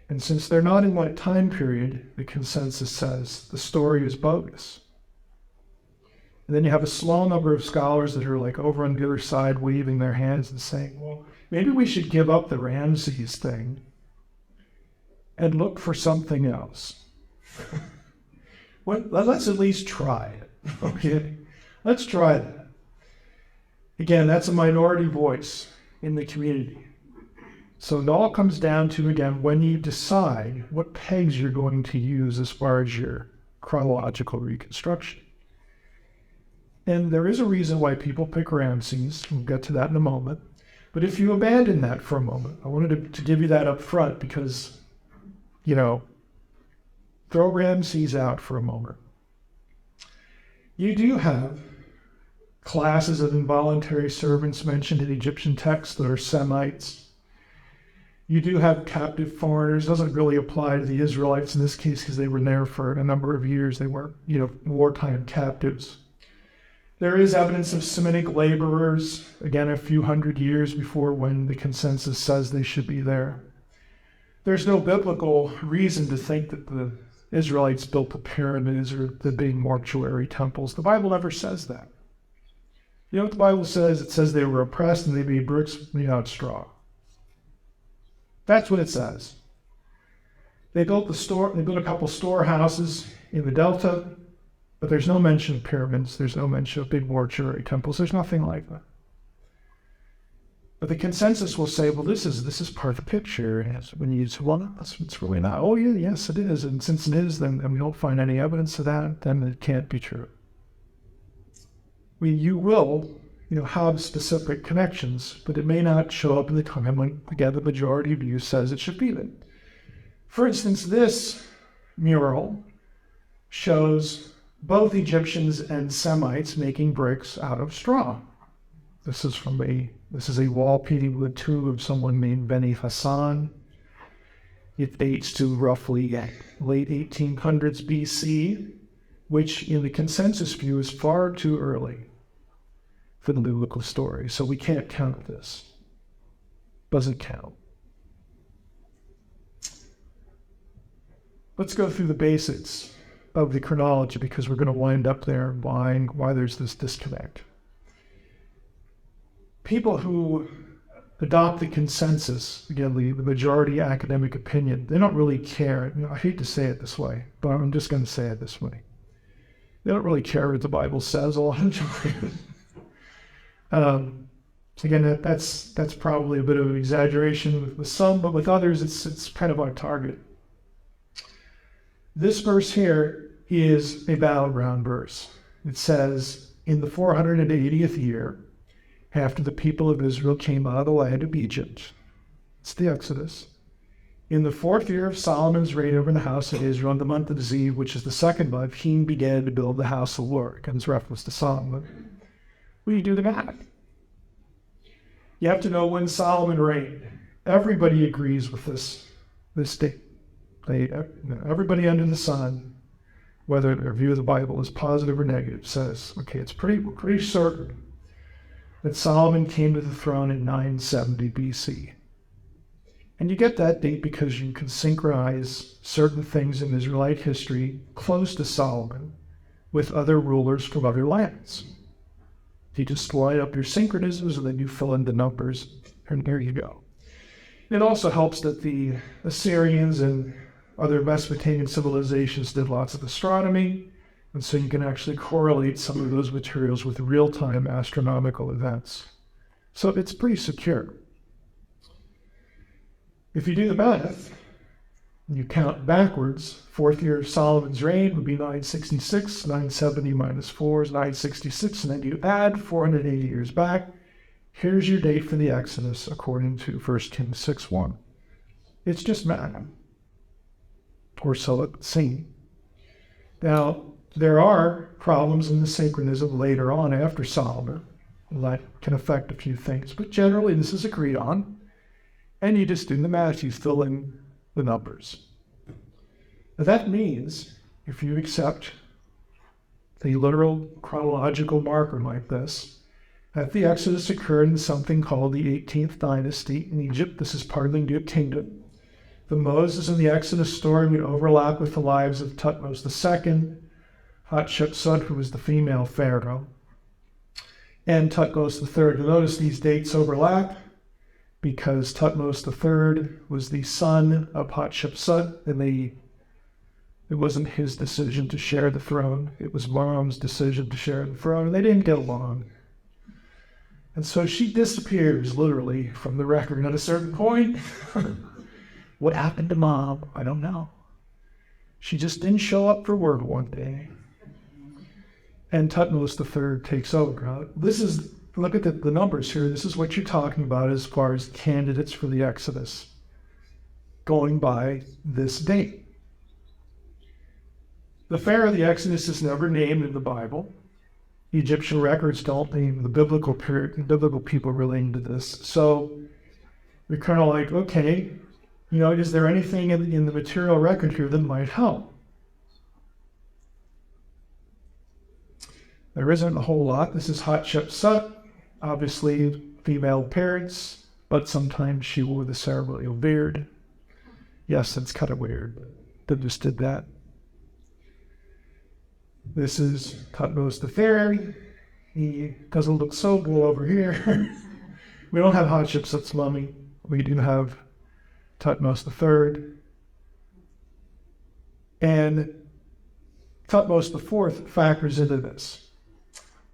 And since they're not in what time period, the consensus says the story is bogus. And then you have a small number of scholars that are like over on the other side waving their hands and saying, well, maybe we should give up the Ramses thing and look for something else. Well, let's at least try it, okay? Let's try that. Again, that's a minority voice in the community. So it all comes down to, again, when you decide what pegs you're going to use as far as your chronological reconstruction. And there is a reason why people pick Ramses. We'll get to that in a moment. But if you abandon that for a moment, I wanted to give you that up front because, throw Ramses out for a moment. You do have classes of involuntary servants mentioned in Egyptian texts that are Semites. You do have captive foreigners. Doesn't really apply to the Israelites in this case because they were there for a number of years. They weren't, wartime captives. There is evidence of Semitic laborers, again, a few hundred years before when the consensus says they should be there. There's no biblical reason to think that the Israelites built the pyramids or the big mortuary temples. The Bible never says that. You know what the Bible says? It says they were oppressed and they made bricks made out of straw. That's what it says. They built a couple storehouses in the Delta, but there's no mention of pyramids. There's no mention of big mortuary temples. There's nothing like that. But the consensus will say, well, this is part of the picture. And when you say, well, it's really not. Oh, yeah, yes, it is. And since it is, then we don't find any evidence of that, then it can't be true. You will, have specific connections, but it may not show up in the time when, again, the majority of you says it should be there. For instance, this mural shows both Egyptians and Semites making bricks out of straw. This is a wall painting with a tomb of someone named Beni Hassan. It dates to roughly late 1800s BC, which in the consensus view is far too early for the biblical story. So we can't count this. Doesn't count. Let's go through the basics of the chronology because we're going to wind up there why there's this disconnect. People who adopt the consensus, again, the majority academic opinion, they don't really care. I hate to say it this way, but I'm just going to say it this way. They don't really care what the Bible says a lot of times. Again, that's probably a bit of an exaggeration with some, but with others, it's kind of our target. This verse here is a battleground verse. It says, in the 480th year, after the people of Israel came out of the land of Egypt, it's the Exodus, in the 4th year of Solomon's reign over the house of Israel, in the month of Ziv, which is the 2nd month, he began to build the house of the Lord. And it's reference to Solomon. Well, you do the math. You have to know when Solomon reigned. Everybody agrees with this date. Everybody under the sun, whether their view of the Bible is positive or negative, says, okay, it's pretty certain that Solomon came to the throne in 970 BC. And you get that date because you can synchronize certain things in Israelite history close to Solomon with other rulers from other lands. You just line up your synchronisms and then you fill in the numbers, and there you go. It also helps that the Assyrians and other Mesopotamian civilizations did lots of astronomy, and so you can actually correlate some of those materials with real-time astronomical events. So it's pretty secure. If you do the math, you count backwards, 4th year of Solomon's reign would be 966, 970 minus 4 is 966, and then you add 480 years back. Here's your date for the Exodus according to 1 Kings 6:1. It's just math. Or so it seems. Now, there are problems in the synchronism later on after Solomon that can affect a few things, but generally this is agreed on, and you just do the math, you fill in the numbers. Now that means if you accept the literal chronological marker like this, that the Exodus occurred in something called the 18th dynasty in Egypt. This is part of the New Kingdom. The Moses and the Exodus story would overlap with the lives of Thutmose II, Hatshepsut, who was the female pharaoh, and Thutmose III. You'll notice these dates overlap because Thutmose III was the son of Hatshepsut, and it wasn't his decision to share the throne. It was Mom's decision to share the throne, and they didn't get along. And so she disappears, literally, from the record at a certain point. What happened to Mom? I don't know. She just didn't show up for work one day. And Thutmose III takes over. Look at the numbers here. This is what you're talking about as far as candidates for the Exodus, going by this date. The Pharaoh of the Exodus is never named in the Bible. The Egyptian records don't name the biblical people relating to this. So we're kind of like, okay, is there anything in the material record here that might help? There isn't a whole lot. This is Hatshepsut, obviously female appearance, but sometimes she wore the ceremonial beard. Yes, it's kind of weird, but they just did that. This is Thutmose III. He doesn't look so cool over here. We don't have Hatshepsut's mummy. We do have Thutmose III. And Thutmose IV factors into this,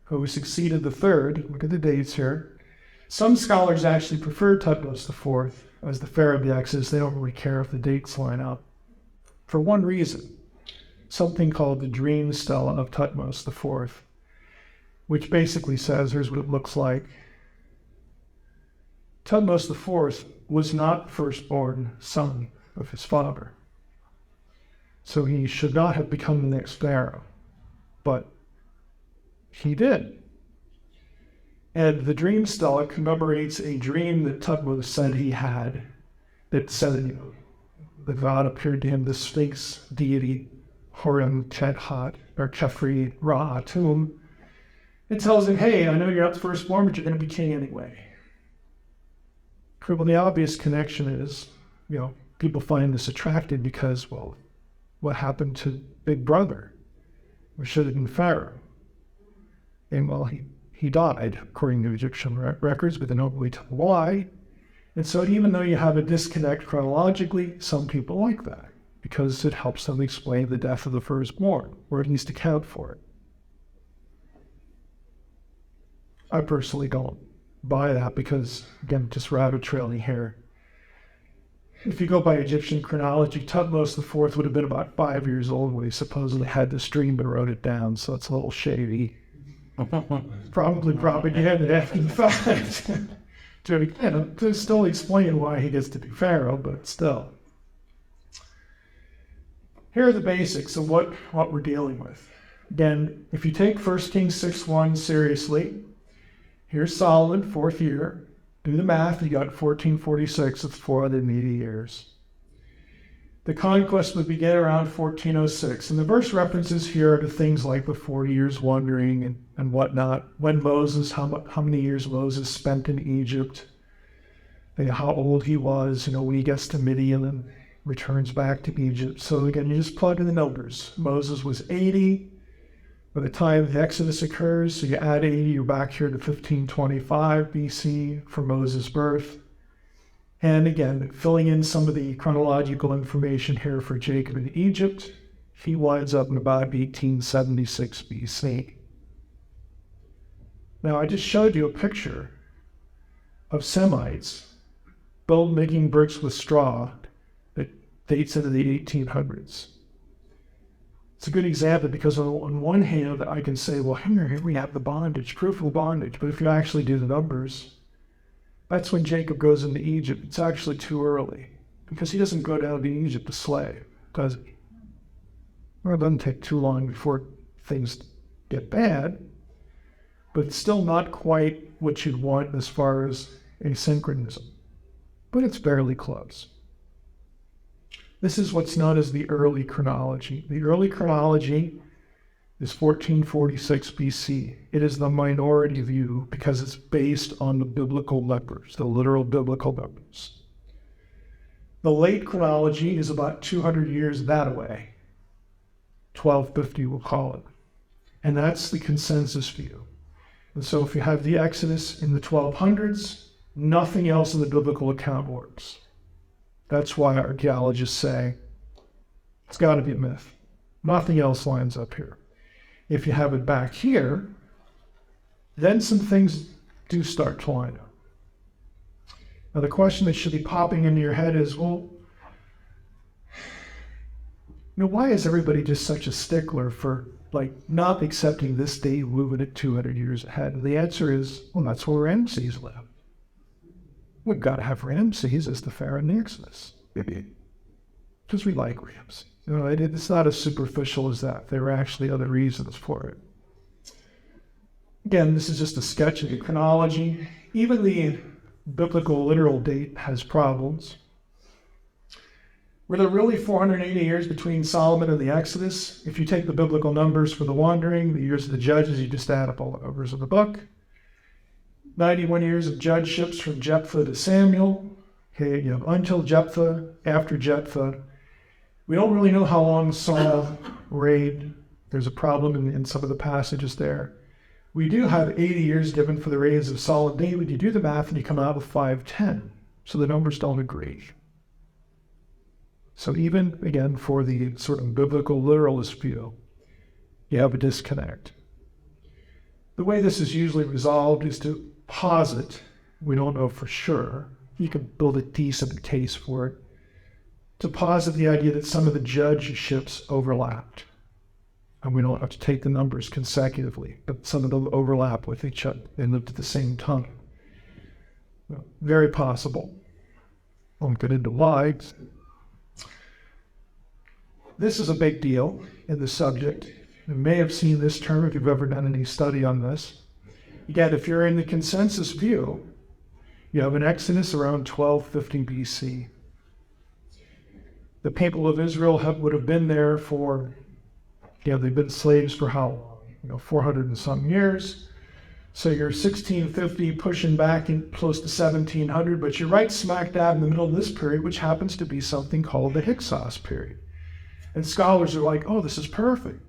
who succeeded the third. Look at the dates here. Some scholars actually prefer Thutmose IV as the pharaoh of the Exodus. They don't really care if the dates line up. For one reason, something called the Dream Stela of Thutmose IV, which basically says, here's what it looks like. Thutmose IV was not the firstborn son of his father, so he should not have become the next pharaoh, but he did. And the Dream Stela commemorates a dream that Thutmose said he had, that said, the god appeared to him, the Sphinx deity, Horem Chethat, or Khafre Ra Atum. It tells him, hey, I know you're not the firstborn, but you're going to be king anyway. Well, the obvious connection is, people find this attractive because, well, what happened to Big Brother? Or should have been Pharaoh? And well, he died, according to Egyptian records, but they don't really tell why. And so even though you have a disconnect chronologically, some people like that because it helps them explain the death of the firstborn, or at least account for it. I personally don't buy that because, again, just rabbit trailing here. If you go by Egyptian chronology, Thutmose IV would have been about 5 years old when he supposedly had this dream and wrote it down, so it's a little shady. Probably propaganda after the fact. to still explain why he gets to be pharaoh, but still. Here are the basics of what we're dealing with. Again, if you take 1 Kings 6:1 seriously, here's Solomon, 4th year. Do the math, you got 1446, it's 480 years. The conquest would begin around 1406, and the verse references here are to things like the 40 years wandering and whatnot, when Moses, how many years Moses spent in Egypt, how old he was, when he gets to Midian and returns back to Egypt. So again, you just plug in the numbers. Moses was 80. By the time the Exodus occurs, so you add 80, you're back here to 1525 BC for Moses' birth. And again, filling in some of the chronological information here for Jacob in Egypt, he winds up in about 1876 BC. Now, I just showed you a picture of Semites making bricks with straw that dates into the 1800s. It's a good example because on one hand, I can say, well, here we have the bondage, proof of bondage. But if you actually do the numbers, that's when Jacob goes into Egypt. It's actually too early because he doesn't go down to Egypt a slave, does he? Well, it doesn't take too long before things get bad, but it's still not quite what you'd want as far as asynchronism. But it's fairly close. This is what's known as the early chronology. The early chronology is 1446 BC. It is the minority view because it's based on the biblical numbers, the literal biblical numbers. The late chronology is about 200 years that way. 1250 we'll call it. And that's the consensus view. And so if you have the Exodus in the 1200s, nothing else in the biblical account works. That's why archaeologists say it's got to be a myth. Nothing else lines up here. If you have it back here, then some things do start to line up. Now the question that should be popping into your head is, well, why is everybody just such a stickler for not accepting this date, moving it 200 years ahead? And the answer is, well, that's where Ramses lived. We've got to have Ramses as the pharaoh in the Exodus. Because we like Ramses. It's not as superficial as that. There are actually other reasons for it. Again, this is just a sketch of the chronology. Even the biblical literal date has problems. Were there really 480 years between Solomon and the Exodus? If you take the biblical numbers for the wandering, the years of the judges, you just add up all the numbers of the book. 91 years of judgeships from Jephthah to Samuel. Okay, you have until Jephthah, after Jephthah. We don't really know how long Saul reigned. There's a problem in some of the passages there. We do have 80 years given for the reigns of Saul and David. You do the math and you come out with 510. So the numbers don't agree. So even, again, for the sort of biblical literalist view, you have a disconnect. The way this is usually resolved is to posit, we don't know for sure, you can build a decent case for it, to posit the idea that some of the judgeships overlapped. And we don't have to take the numbers consecutively, but some of them overlap with each other. They lived at the same time. Very possible. Won't get into why. This is a big deal in the subject. You may have seen this term if you've ever done any study on this. Again, if you're in the consensus view, you have an Exodus around 1250 BC. The people of Israel would have been there for, they've been slaves for how long? 400 and some years. So you're 1650 pushing back in close to 1700, but you're right smack dab in the middle of this period, which happens to be something called the Hyksos period. And scholars are like, oh, this is perfect.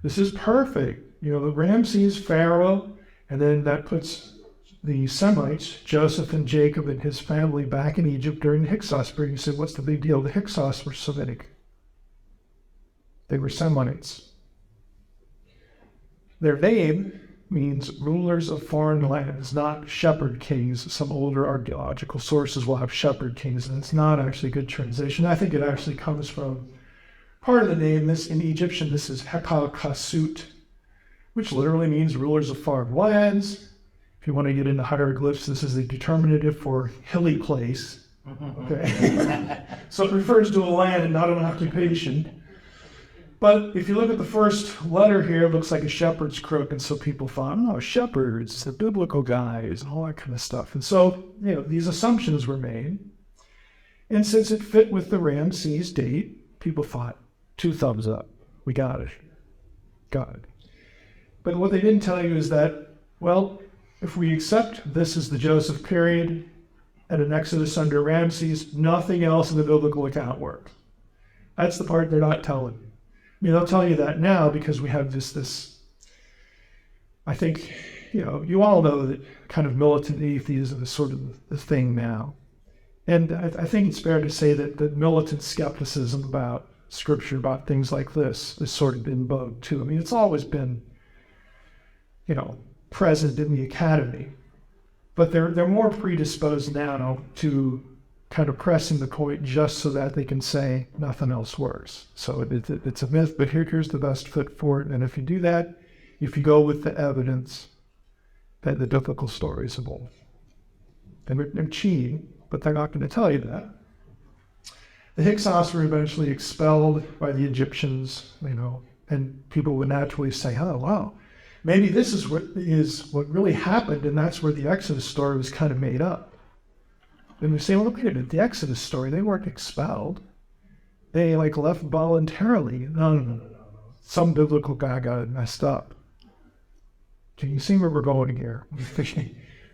This is perfect. The Ramses, Pharaoh, and then that puts the Semites, Joseph and Jacob and his family, back in Egypt during the Hyksos period. You said, what's the big deal? The Hyksos were Semitic. They were Semites. Their name means rulers of foreign lands, not shepherd kings. Some older archaeological sources will have shepherd kings, and it's not actually a good translation. I think it actually comes from part of the name. This in Egyptian, this is Hekal-Kasut, which literally means rulers of foreign lands. If you want to get into hieroglyphs, this is the determinative for hilly place. Okay. So it refers to a land and not an occupation. But if you look at the first letter here, it looks like a shepherd's crook, and so people thought, oh, shepherds, the biblical guys, and all that kind of stuff. And so, these assumptions were made. And since it fit with the Ramses date, people thought, 2 thumbs up. We got it. Got it. But what they didn't tell you is that, well, if we accept this as the Joseph period and an Exodus under Ramses, nothing else in the biblical account works. That's the part they're not telling you. They'll tell you that now because we have this I think, you all know that kind of militant atheism is sort of the thing now. And I think it's fair to say that militant skepticism about Scripture, about things like this, is sort of in vogue too. It's always been, present in the academy, but they're more predisposed now to kind of pressing the point just so that they can say nothing else works. So it's a myth, but here's the best fit for it. And if you do that, if you go with the evidence, then the biblical stories of old. And they're cheating, but they're not going to tell you that. The Hyksos were eventually expelled by the Egyptians, and people would naturally say, oh, wow, maybe this is what really happened, and that's where the Exodus story was kind of made up. And we say, well, look at it, the Exodus story, they weren't expelled. They left voluntarily. No. Some biblical guy got it messed up. Can you see where we're going here?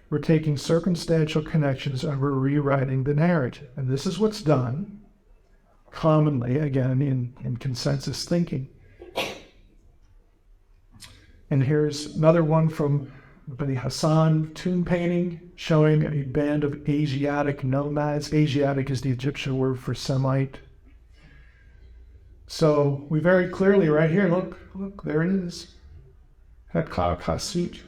We're taking circumstantial connections and we're rewriting the narrative. And this is what's done commonly, again, in consensus thinking. And here's another one from Bani Hassan tomb painting showing a band of Asiatic nomads. Asiatic is the Egyptian word for Semite. So we very clearly right here, look, there it is. Hekal-Kasut,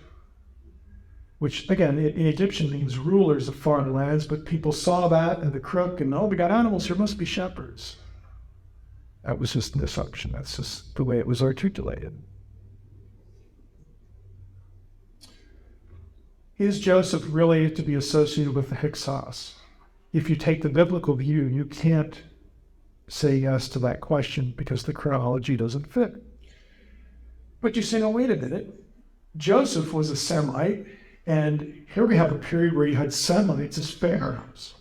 which again in Egyptian means rulers of foreign lands, but people saw that and the crook and, we got animals here, must be shepherds. That was just an assumption. That's just the way it was articulated. Is Joseph really to be associated with the Hyksos? If you take the biblical view, you can't say yes to that question because the chronology doesn't fit. But you say, no, wait a minute. Joseph was a Semite, and here we have a period where you had Semites as pharaohs.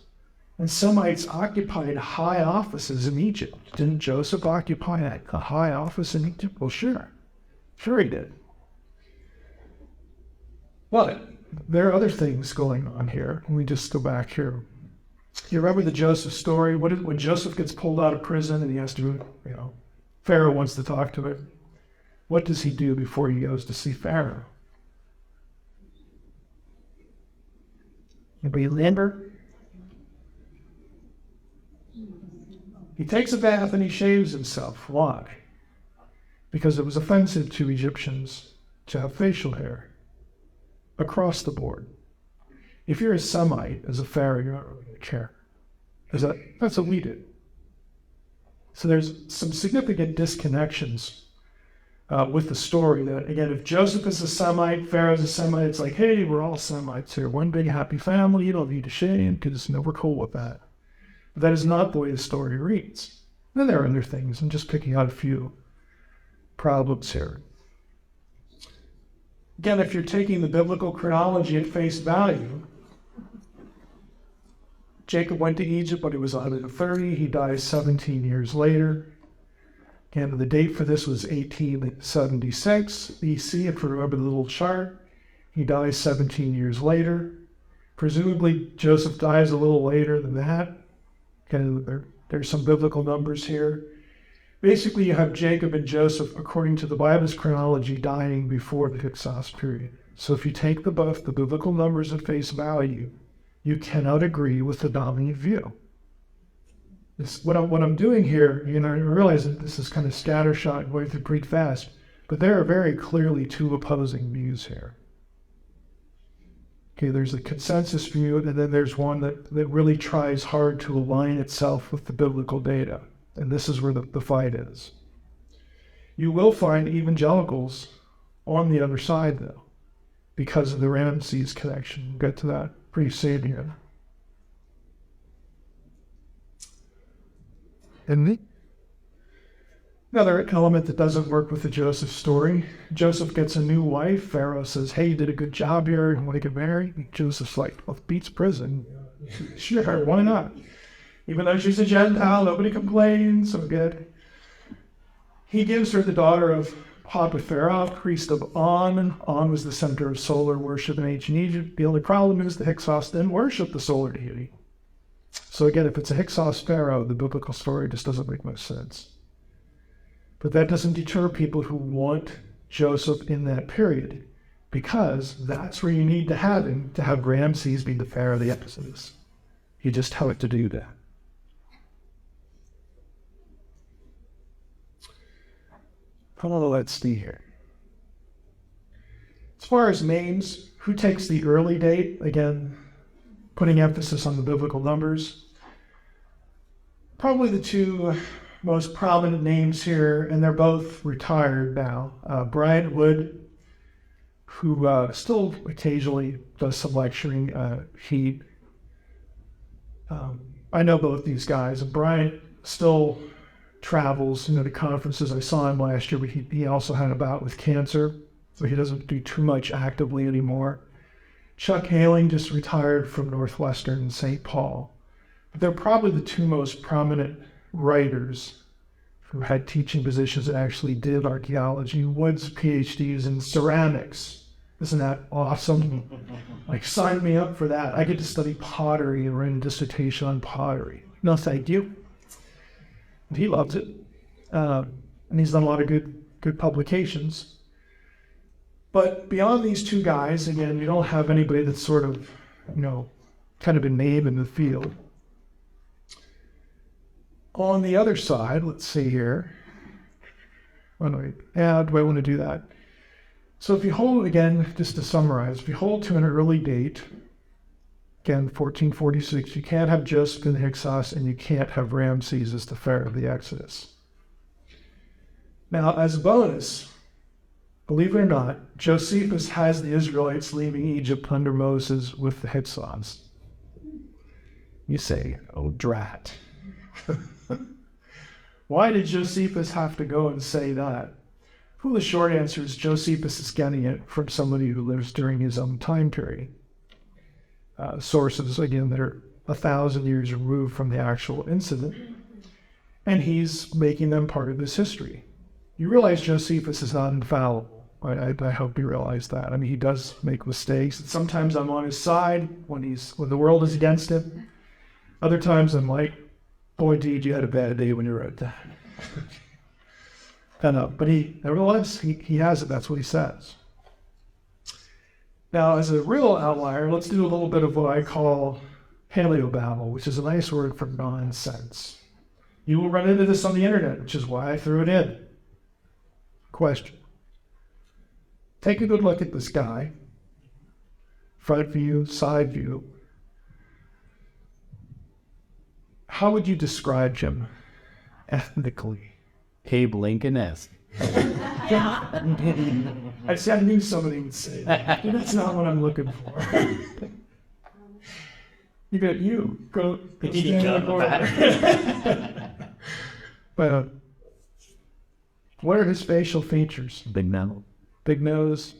And Semites occupied high offices in Egypt. Didn't Joseph occupy a high office in Egypt? Well, sure. Sure he did. But there are other things going on here. Let me just go back here. You remember the Joseph story? When Joseph gets pulled out of prison and he has to, Pharaoh wants to talk to him. What does he do before he goes to see Pharaoh? Anybody remember? He takes a bath and he shaves himself. Why? Because it was offensive to Egyptians to have facial hair across the board. If you're a Semite as a Pharaoh, you're not really going to care. That's what we did. So there's some significant disconnections with the story that, again, if Joseph is a Semite, Pharaoh's a Semite, it's like, hey, we're all Semites here. One big happy family. You don't need to shame because we're cool with that. But that is not the way the story reads. Then there are other things. I'm just picking out a few problems here. Again, if you're taking the biblical chronology at face value, Jacob went to Egypt when he was 130. He dies 17 years later. Again, the date for this was 1876 BC, if you remember the little chart. He dies 17 years later. Presumably, Joseph dies a little later than that. Okay, there's some biblical numbers here. Basically, you have Jacob and Joseph, according to the Bible's chronology, dying before the Hyksos period. So if you take both the biblical numbers at face value, you cannot agree with the dominant view. What I'm doing here, I realize that this is kind of scattershot going through pretty fast, but there are very clearly two opposing views here. Okay, there's a consensus view, and then there's one that really tries hard to align itself with the biblical data. And this is where the fight is. You will find evangelicals on the other side, though, because of the Ramses connection. We'll get to that pretty soon here. Another element that doesn't work with the Joseph story. Joseph gets a new wife. Pharaoh says, hey, you did a good job here. You want to get married? Joseph's like, well, it beats prison. Sure, why not? Even though she's a Gentile, nobody complains, so good. He gives her the daughter of Potipharah, priest of On. On was the center of solar worship in ancient Egypt. The only problem is the Hyksos didn't worship the solar deity. So again, if it's a Hyksos pharaoh, the biblical story just doesn't make much sense. But that doesn't deter people who want Joseph in that period, because that's where you need to have him, to have Ramses be the pharaoh of the Exodus. You just have to do that. Let's see here. As far as names, who takes the early date? Again, putting emphasis on the biblical numbers. Probably the two most prominent names here, and they're both retired now. Brian Wood, who still occasionally does some lecturing. I know both these guys, and Brian still travels to conferences. I saw him last year, but he also had a bout with cancer, so he doesn't do too much actively anymore. Chuck Haling just retired from Northwestern St. Paul. But they're probably the two most prominent writers who had teaching positions that actually did archaeology. Wood's PhD is in ceramics. Isn't that awesome? Like, sign me up for that. I get to study pottery and write a dissertation on pottery. No, thank you. He loves it. And he's done a lot of good publications. But beyond these two guys, again, you don't have anybody that's sort of, kind of a name in the field. On the other side, let's see here. Do I want to do that? So if you hold, again, just to summarize, if you hold to an early date, again, 1446, you can't have Joseph in the Hyksos, and you can't have Ramses as the pharaoh of the Exodus. Now, as a bonus, believe it or not, Josephus has the Israelites leaving Egypt under Moses with the Hyksos. You say, oh, drat. Why did Josephus have to go and say that? Well, the short answer is Josephus is getting it from somebody who lives during his own time period. Sources, again, that are 1,000 years removed from the actual incident, and he's making them part of this history. You realize Josephus is not infallible. I hope you realize that. I mean, he does make mistakes. And sometimes I'm on his side when the world is against him. Other times I'm like, boy, indeed, you had a bad day when you wrote that. But nevertheless, he has it. That's what he says. Now, as a real outlier, let's do a little bit of what I call paleobabble, which is a nice word for nonsense. You will run into this on the internet, which is why I threw it in. Question. Take a good look at this guy. Front view, side view. How would you describe him ethnically? Abe Lincoln-esque. I knew somebody would say that. That's not what I'm looking for. You got you. Go stand in the corner. But what are his facial features? Big nose. Big nose.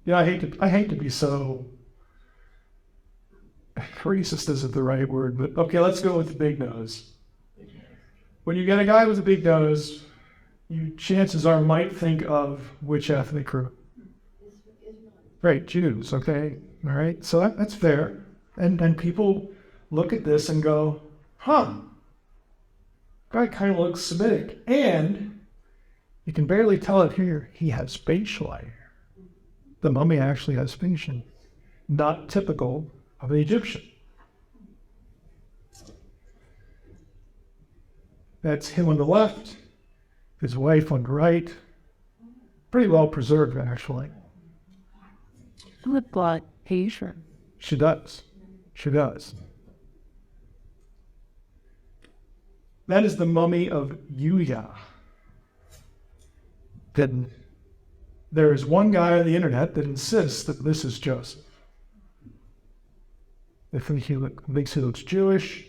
Yeah, I hate to be so racist isn't the right word, but okay, let's go with the big nose. When you get a guy with a big nose, you chances are might think of which ethnic group? Right, Jews, okay. All right, so that's fair. And people look at this and go, guy kind of looks Semitic. And you can barely tell it here, he has facial hair. The mummy actually has facial, not typical of an Egyptian. That's him on the left, his wife on the right. Pretty well preserved, actually. Look like Heiser. She does. She does. That is the mummy of Yuya. Then there is one guy on the internet that insists that this is Joseph. They think he looks Jewish.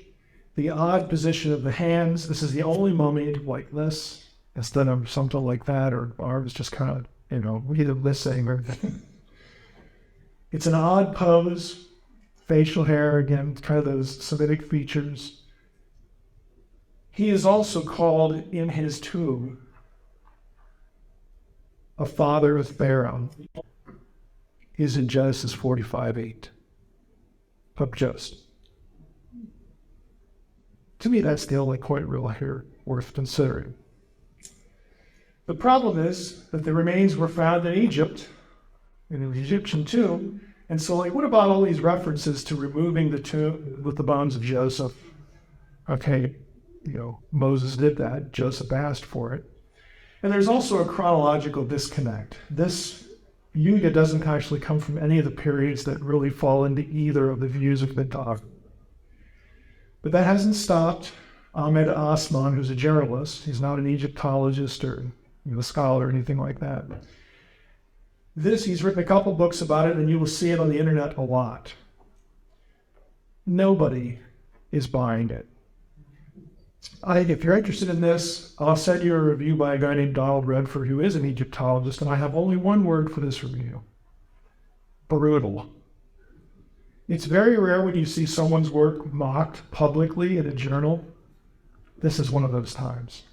The odd position of the hands. This is the only mummy like this, instead of something like that, or arms just kind of, either missing or. It's an odd pose. Facial hair, again, kind of those Semitic features. He is also called in his tomb a father of Pharaoh. He's in Genesis 45:8. Up just. To me, that's the only point real here worth considering. The problem is that the remains were found in Egypt, in an Egyptian tomb. And so, what about all these references to removing the tomb with the bones of Joseph? Okay, Moses did that. Joseph asked for it. And there's also a chronological disconnect. This Yuga doesn't actually come from any of the periods that really fall into either of the views of the dog. But that hasn't stopped Ahmed Osman, who's a journalist. He's not an Egyptologist or a scholar or anything like that. He's written a couple books about it, and you will see it on the internet a lot. Nobody is buying it. If you're interested in this, I'll send you a review by a guy named Donald Redford, who is an Egyptologist, and I have only one word for this review. Brutal. It's very rare when you see someone's work mocked publicly in a journal. This is one of those times.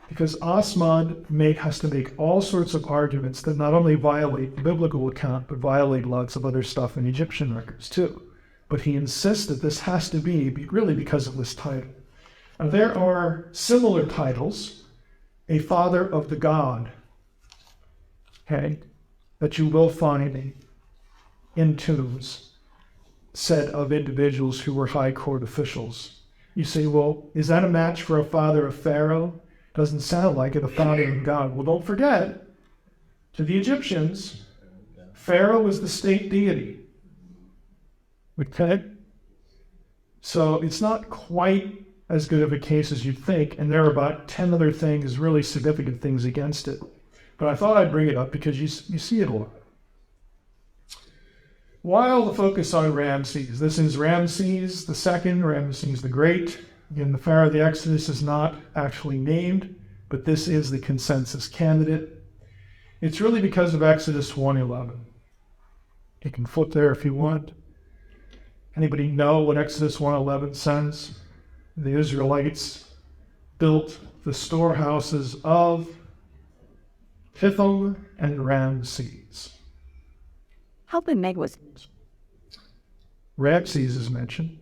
Because Osman has to make all sorts of arguments that not only violate the biblical account, but violate lots of other stuff in Egyptian records too. But he insists that this has to be really because of this title. Now, there are similar titles, a father of the god, that you will find in tombs said of individuals who were high court officials. You say, well, is that a match for a father of Pharaoh? Doesn't sound like it, a father of God. Well, don't forget, to the Egyptians, Pharaoh was the state deity. Okay? So it's not quite as good of a case as you'd think, and there are about 10 other things, really significant things against it. But I thought I'd bring it up because you see it a lot. Why all the focus on Ramses? This is Ramses II, Ramses the Great. Again, the Pharaoh of the Exodus is not actually named, but this is the consensus candidate. It's really because of Exodus 1:11. You can flip there if you want. Anybody know what Exodus 1:11 says? The Israelites built the storehouses of Pithom and Ramses. How the name was Ramses is mentioned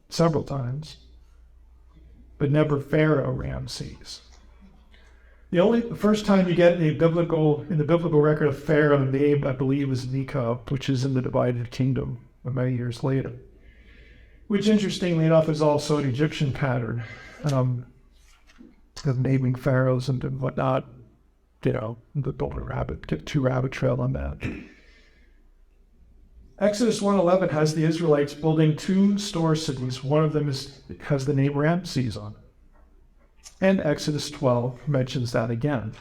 several times, but never Pharaoh Ramses. The first time you get in the biblical record of Pharaoh named, I believe, is Necho, which is in the divided kingdom many years later. Which, interestingly enough, is also an Egyptian pattern of naming pharaohs and whatnot. The two rabbit trail on that. Exodus 1:11 has the Israelites building two store cities. One of them has the name Ramses on it. And Exodus 12 mentions that again.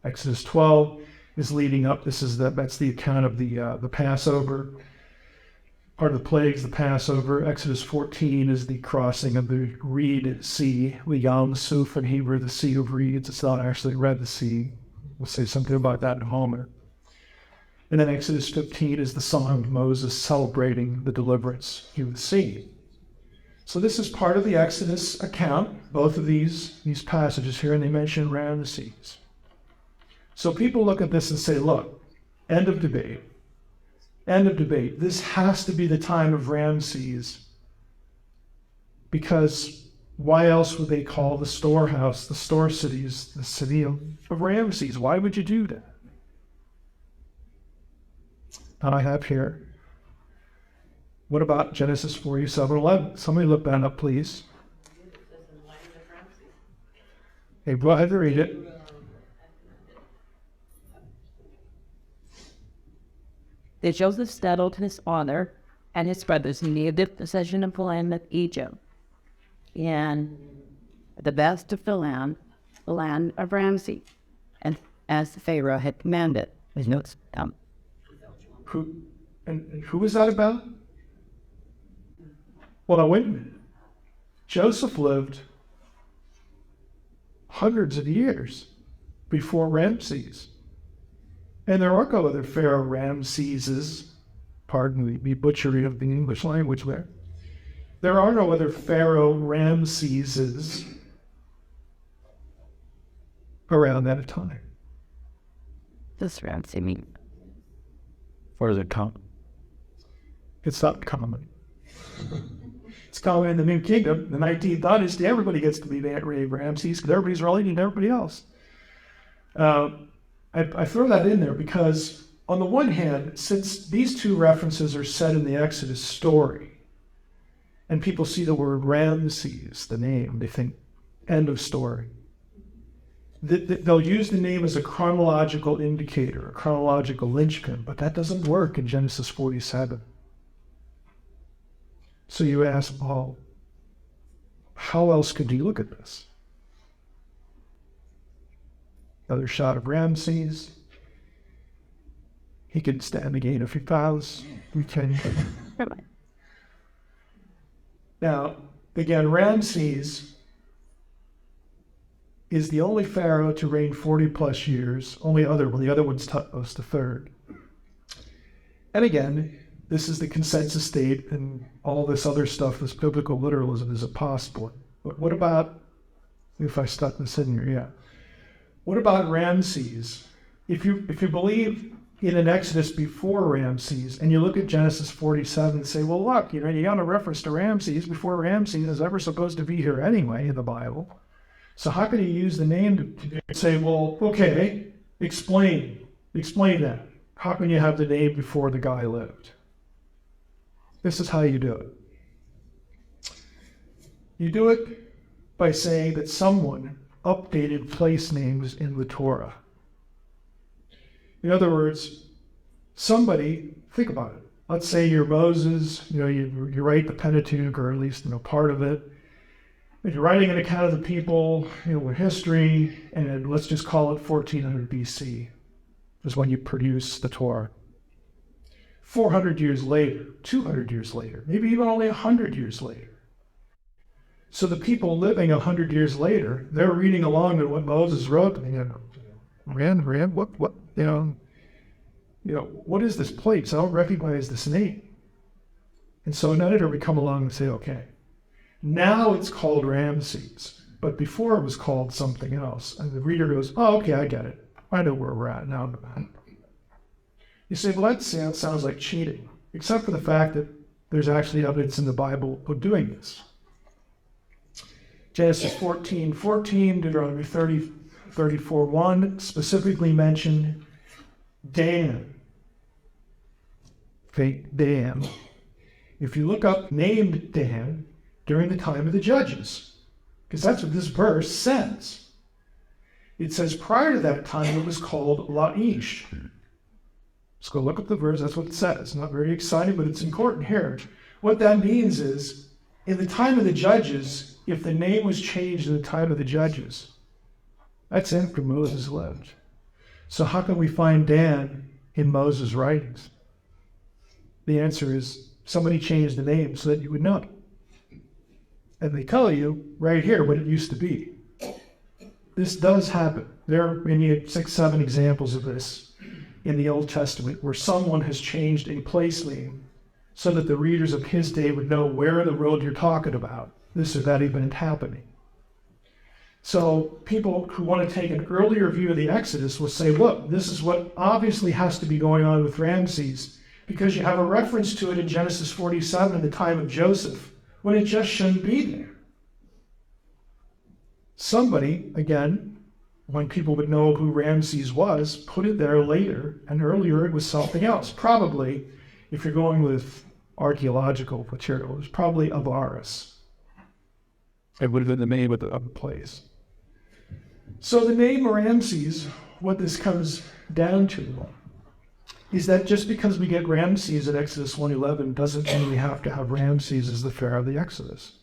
Exodus 12 is leading up. That's the account of the Passover. Part of the plagues, the Passover. Exodus 14 is the crossing of the Reed Sea, the Yam Suf in Hebrew, the Sea of Reeds. It's not actually Red Sea. We'll say something about that in a moment. And then Exodus 15 is the song of Moses celebrating the deliverance through the sea. So this is part of the Exodus account, both of these passages here, and they mention Ramses. So people look at this and say, look, end of debate. End of debate. This has to be the time of Ramses, because why else would they call the storehouse, the store cities, the city of Ramses? Why would you do that? I have here, what about Genesis 47:11? Somebody look that up, please. Hey, go ahead and read it. that Joseph settled his father and his brothers in the possession of the land of Egypt, and the best of the land of Ramses, and as the Pharaoh had commanded. His notes. Who is that about? Well, now wait a minute. Joseph lived hundreds of years before Ramses. And there are no other Pharaoh Ramseses, pardon the butchery of the English language there. There are no other Pharaoh Ramseses around that time. This Ramses mean. Or is it come? It's not common. It's common in the New Kingdom, the 19th dynasty. Everybody gets to be Ramses because everybody's related to everybody else. I throw that in there because, on the one hand, since these two references are set in the Exodus story, and people see the word Ramses, the name, they think, end of story. They'll use the name as a chronological indicator, a chronological linchpin, but that doesn't work in Genesis 47. So you ask Paul, how else could you look at this? Another shot of Ramses. He can stand again if he fouls. We can. Now, again, Ramses is the only pharaoh to reign 40 plus years. The other one's Tutmos the third. And again, this is the consensus state, and all this other stuff, this biblical literalism, is impossible. But what about, if I stuck this in here, yeah. What about Ramses? If you believe in an Exodus before Ramses, and you look at Genesis 47 and say, well, look, you got a reference to Ramses before Ramses is ever supposed to be here anyway in the Bible. So how can you use the name to say, well, okay, explain that. How can you have the name before the guy lived? This is how you do it. You do it by saying that someone updated place names in the Torah. In other words, somebody, think about it. Let's say you're Moses, you write the Pentateuch, or at least part of it. And you're writing an account of the people, with history, and let's just call it 1400 BC is when you produce the Torah. 400 years later, 200 years later, maybe even only 100 years later. So the people living 100 years later, they're reading along to what Moses wrote. What is this place? I don't recognize this name. And so an editor would come along and say, okay, now it's called Ramses, but before it was called something else. And the reader goes, oh, okay, I get it. I know where we're at now. You say, well, that sounds like cheating, except for the fact that there's actually evidence in the Bible of doing this. Genesis 14:14, Deuteronomy 34:1 specifically mention Dan. Fake Dan. If you look up named Dan during the time of the judges, because that's what this verse says. It says prior to that time it was called Laish. Let's go look up the verse, that's what it says. Not very exciting, but it's important here. What that means is, in the time of the judges, if the name was changed in the time of the judges, that's after Moses lived. So how can we find Dan in Moses' writings? The answer is somebody changed the name so that you would know. And they tell you right here what it used to be. This does happen. There are maybe 6, 7 examples of this in the Old Testament where someone has changed a place name so that the readers of his day would know where in the world you're talking about. This or that event happening. So people who want to take an earlier view of the Exodus will say, look, this is what obviously has to be going on with Ramses, because you have a reference to it in Genesis 47 in the time of Joseph, when it just shouldn't be there. Somebody, again, when people would know who Ramses was, put it there later, and earlier it was something else. Probably, if you're going with archaeological material, it was probably Avaris. It would have been the name of the place. So the name Ramses, what this comes down to, is that just because we get Ramses in Exodus 1:11 doesn't mean we have to have Ramses as the Pharaoh of the Exodus.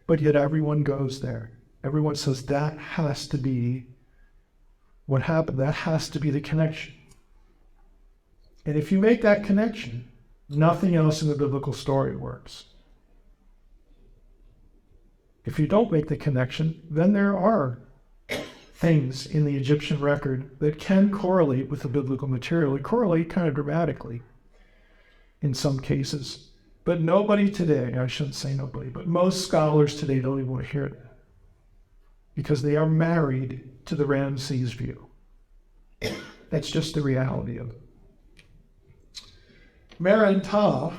But yet everyone goes there. Everyone says that has to be what happened. That has to be the connection. And if you make that connection, nothing else in the biblical story works. If you don't make the connection, then there are things in the Egyptian record that can correlate with the biblical material. They correlate kind of dramatically in some cases. But nobody today, I shouldn't say nobody, but most scholars today don't even want to hear that, because they are married to the Ramses view. That's just the reality of it. Merentah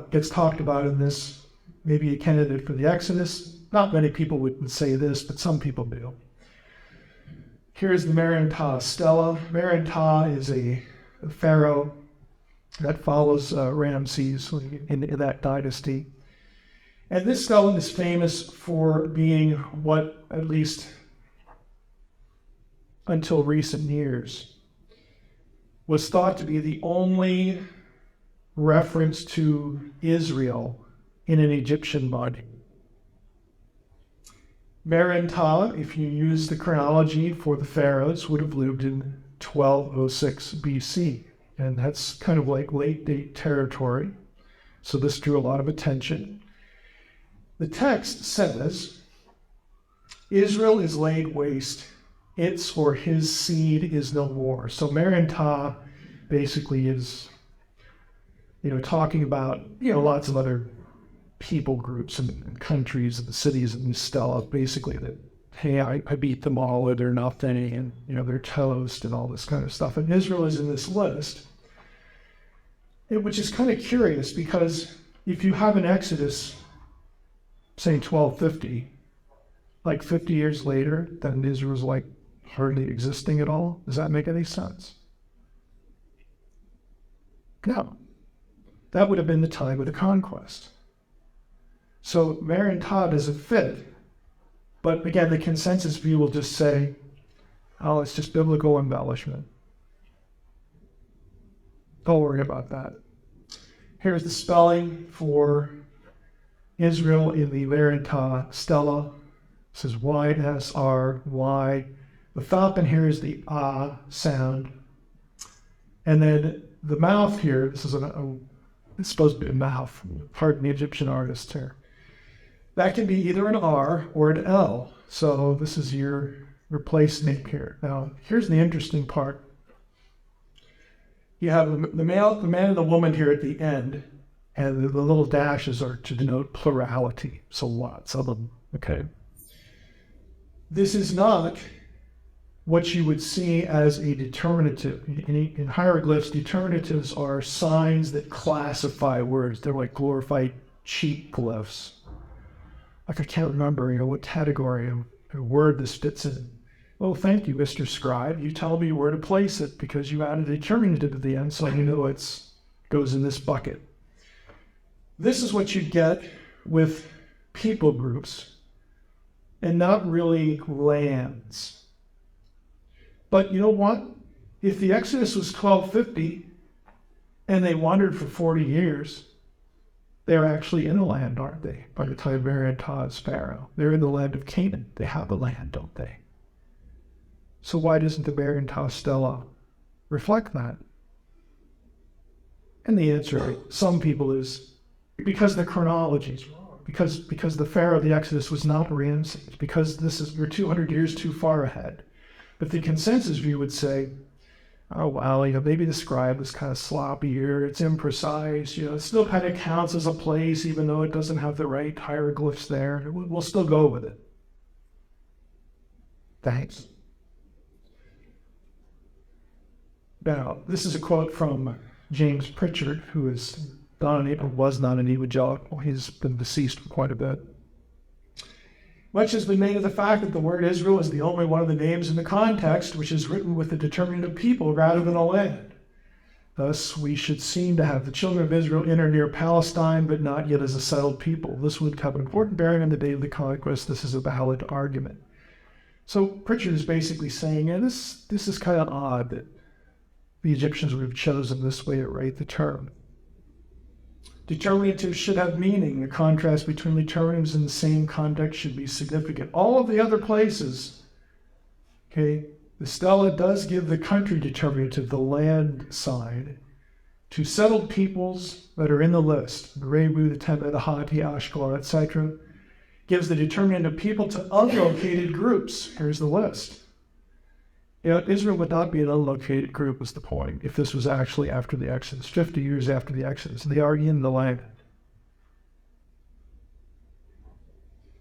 gets talked about in this, maybe a candidate for the Exodus. Not many people would say this, but some people do. Here's the Merentah stela. Merentah is a pharaoh that follows Ramses in that dynasty. And this stela is famous for being what, at least until recent years, was thought to be the only reference to Israel in an Egyptian body. Merentah, if you use the chronology for the pharaohs, would have lived in 1206 BC. And that's kind of like late date territory. So this drew a lot of attention. The text says, Israel is laid waste. Its or his seed is no more. So Merentah basically is, talking about, lots of other people groups and countries and cities in Stella, basically that, hey, I beat them all, or they're nothing, and, they're toast and all this kind of stuff. And Israel is in this list, which is kind of curious, because if you have an Exodus, say 1250, like 50 years later, then Israel's like hardly existing at all. Does that make any sense? No. That would have been the time of the conquest. So Merentah doesn't fit. But again, the consensus view will just say, oh, it's just biblical embellishment. Don't worry about that. Here's the spelling for Israel in the Merentah stela. It says Y-S-R-Y. The falcon here is the ah sound. And then the mouth here, this is it's supposed to be a mouth. Pardon the Egyptian artist here. That can be either an R or an L. So this is your replacement here. Now, here's the interesting part. You have the man and the woman here at the end, And the little dashes are to denote plurality, so lots of them. Okay. This is not what you would see as a determinative. In hieroglyphs, determinatives are signs that classify words. They're like glorified cheat glyphs. Like I can't remember, what category a word this fits in. Well, thank you, Mr. Scribe. You tell me where to place it because you added a determinative at the end, so you know it goes in this bucket. This is what you get with people groups and not really lands. But you know what? If the Exodus was 1250 and they wandered for 40 years, they're actually in a land, aren't they? By the time Maranatha Pharaoh. They're in the land of Canaan. They have a land, don't they? So why doesn't the Maranatha Stela reflect that? And the answer, some people, is because the chronology is wrong. Because the Pharaoh of the Exodus was not Ramses. Because we're 200 years too far ahead. But the consensus view would say, oh, well, maybe the scribe was kind of sloppy here. It's imprecise. It still kind of counts as a place, even though it doesn't have the right hieroglyphs there. We'll still go with it. Thanks. Now, this is a quote from James Pritchard, who was not an evangelical. He's been deceased for quite a bit. Much has been made of the fact that the word Israel is the only one of the names in the context which is written with the determinative people rather than a land. Thus, we should seem to have the children of Israel in or near Palestine, but not yet as a settled people. This would have an important bearing on the day of the conquest. This is a valid argument. So Pritchard is basically saying, this is kind of odd that the Egyptians would have chosen this way to write the term. Determinatives should have meaning. The contrast between determinatives in the same context should be significant. All of the other places, the stela does give the country determinative, the land side, to settled peoples that are in the list. The Rebu, the Tebet, the Hatti, Ashkelon, etc. Gives the determinative people to unlocated groups. Here's the list. Israel would not be an unlocated group, was the point, if this was actually after the Exodus, 50 years after the Exodus. They are in the land.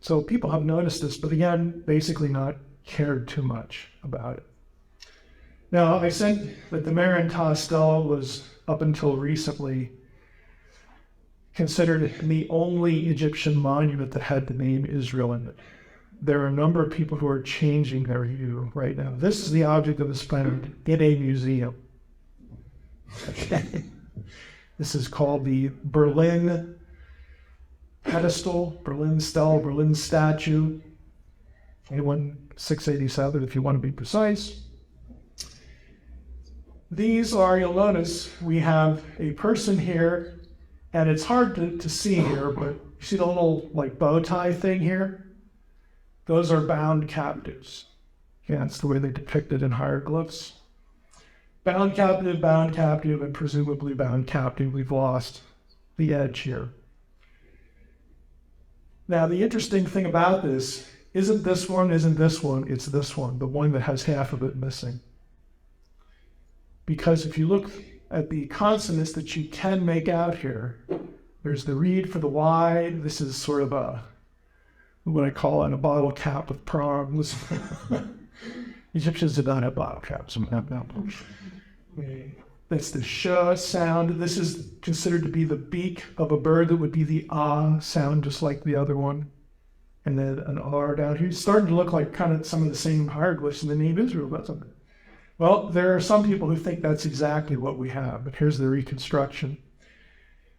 So people have noticed this, but again, basically not cared too much about it. Now, I said that the Maranatha Stela was, up until recently, considered the only Egyptian monument that had the name Israel in it. There are a number of people who are changing their view right now. This is the object of the splendor in a museum. This is called the Berlin pedestal, Berlin stele, Berlin statue. A1687, if you want to be precise. These are, you'll notice, we have a person here, and it's hard to see here, but you see the little bow tie thing here? Those are bound captives. That's the way they depict it in hieroglyphs. Bound captive, and presumably bound captive. We've lost the edge here. Now, the interesting thing about this isn't this one, it's this one, the one that has half of it missing. Because if you look at the consonants that you can make out here, there's the reed for the Y. This is sort of what I call a bottle cap with prongs. Egyptians did not have bottle caps. That's the sh sound. This is considered to be the beak of a bird that would be the ah sound, just like the other one. And then an R down here. It's starting to look like kind of some of the same hieroglyphs in the name Israel, doesn't it? Well, there are some people who think that's exactly what we have, but here's the reconstruction.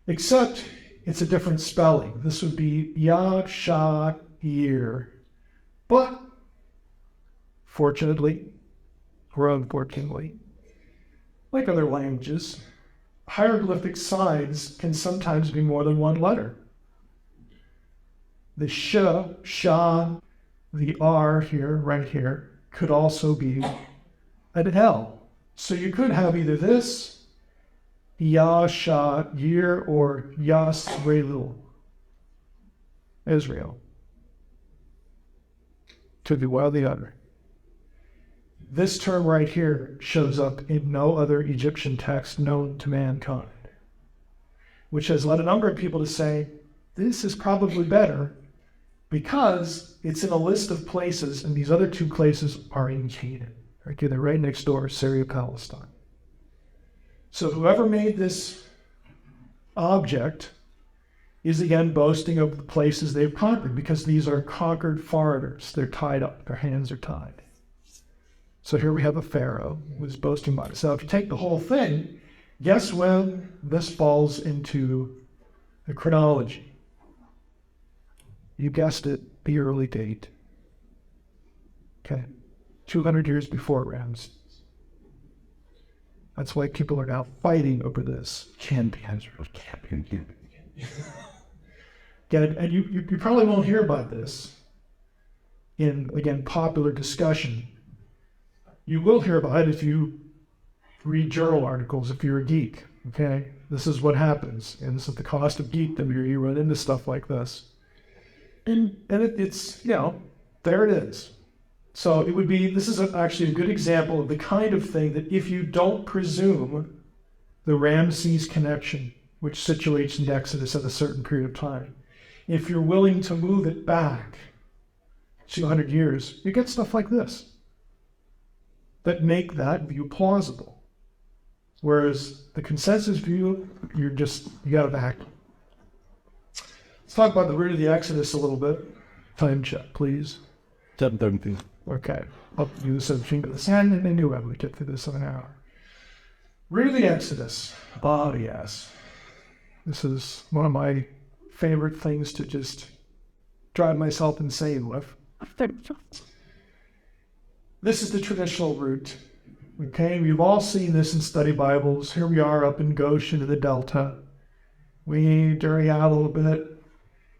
Except it's a different spelling. This would be Yah-Shah-Yir. But, fortunately, or unfortunately, like other languages, hieroglyphic signs can sometimes be more than one letter. The sh, sha, the r here, right here, could also be an L. So you could have either this, Yah-Shah-Yir, or Yasrelu, Israel. Could be one or the other. This term right here shows up in no other Egyptian text known to mankind. which has led a number of people to say, this is probably better because it's in a list of places, and these other two places are in Canaan. Okay, they're right next door, Syria, Palestine. So whoever made this object is again boasting of the places they've conquered, because these are conquered foreigners. They're tied up, their hands are tied. So here we have a pharaoh who's boasting about it. So if you take the whole thing, guess when this falls into the chronology? You guessed it, the early date. Okay, 200 years before Ramses. That's why people are now fighting over this. Can't be Israel. Can't be. Get it? And you probably won't hear about this in, again, popular discussion. You will hear about it if you read journal articles, if you're a geek, okay? This is what happens, and this is the cost of geekdom. You run into stuff like this. And it's, there it is. So it would be, this is actually a good example of the kind of thing that if you don't presume the Ramses connection, which situates in Exodus at a certain period of time, if you're willing to move it back 200 years, you get stuff like this that make that view plausible. Whereas the consensus view, you got to back. Let's talk about the root of the Exodus a little bit. Time check, please. 7:30. Okay. I'll do this at the sand, and I knew I would get through this in an hour. Root of the Exodus. Oh, yes. This is one of my favorite things to just drive myself insane with. This is the traditional route. Okay, we've all seen this in study Bibles. Here we are up in Goshen in the Delta. We dairy out a little bit.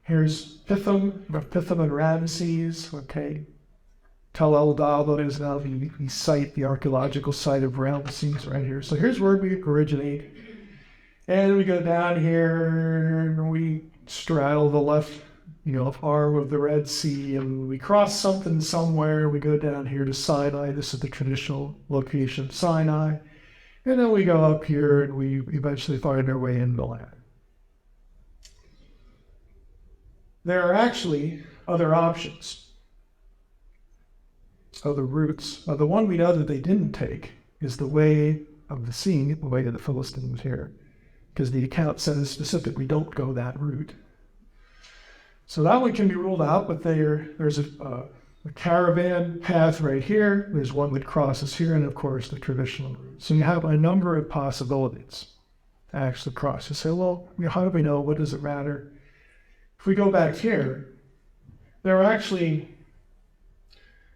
Here's Pithom and Ramses. Okay, Tel El Dal is now we cite the archaeological site of Ramses right here. So here's where we originate. And we go down here and we straddle the left, arm of the Red Sea, and we cross something somewhere. We go down here to Sinai. This is the traditional location of Sinai. And then we go up here and we eventually find our way into the land. There are actually other options, other routes. The one we know that they didn't take is the way of the sea, the way of the Philistines here, because the account says specifically don't go that route. So that one can be ruled out, but there's a caravan path right here. There's one that crosses here, and of course the traditional route. So you have a number of possibilities to actually cross. You say, well, how do we know? What does it matter? If we go back here, there are actually,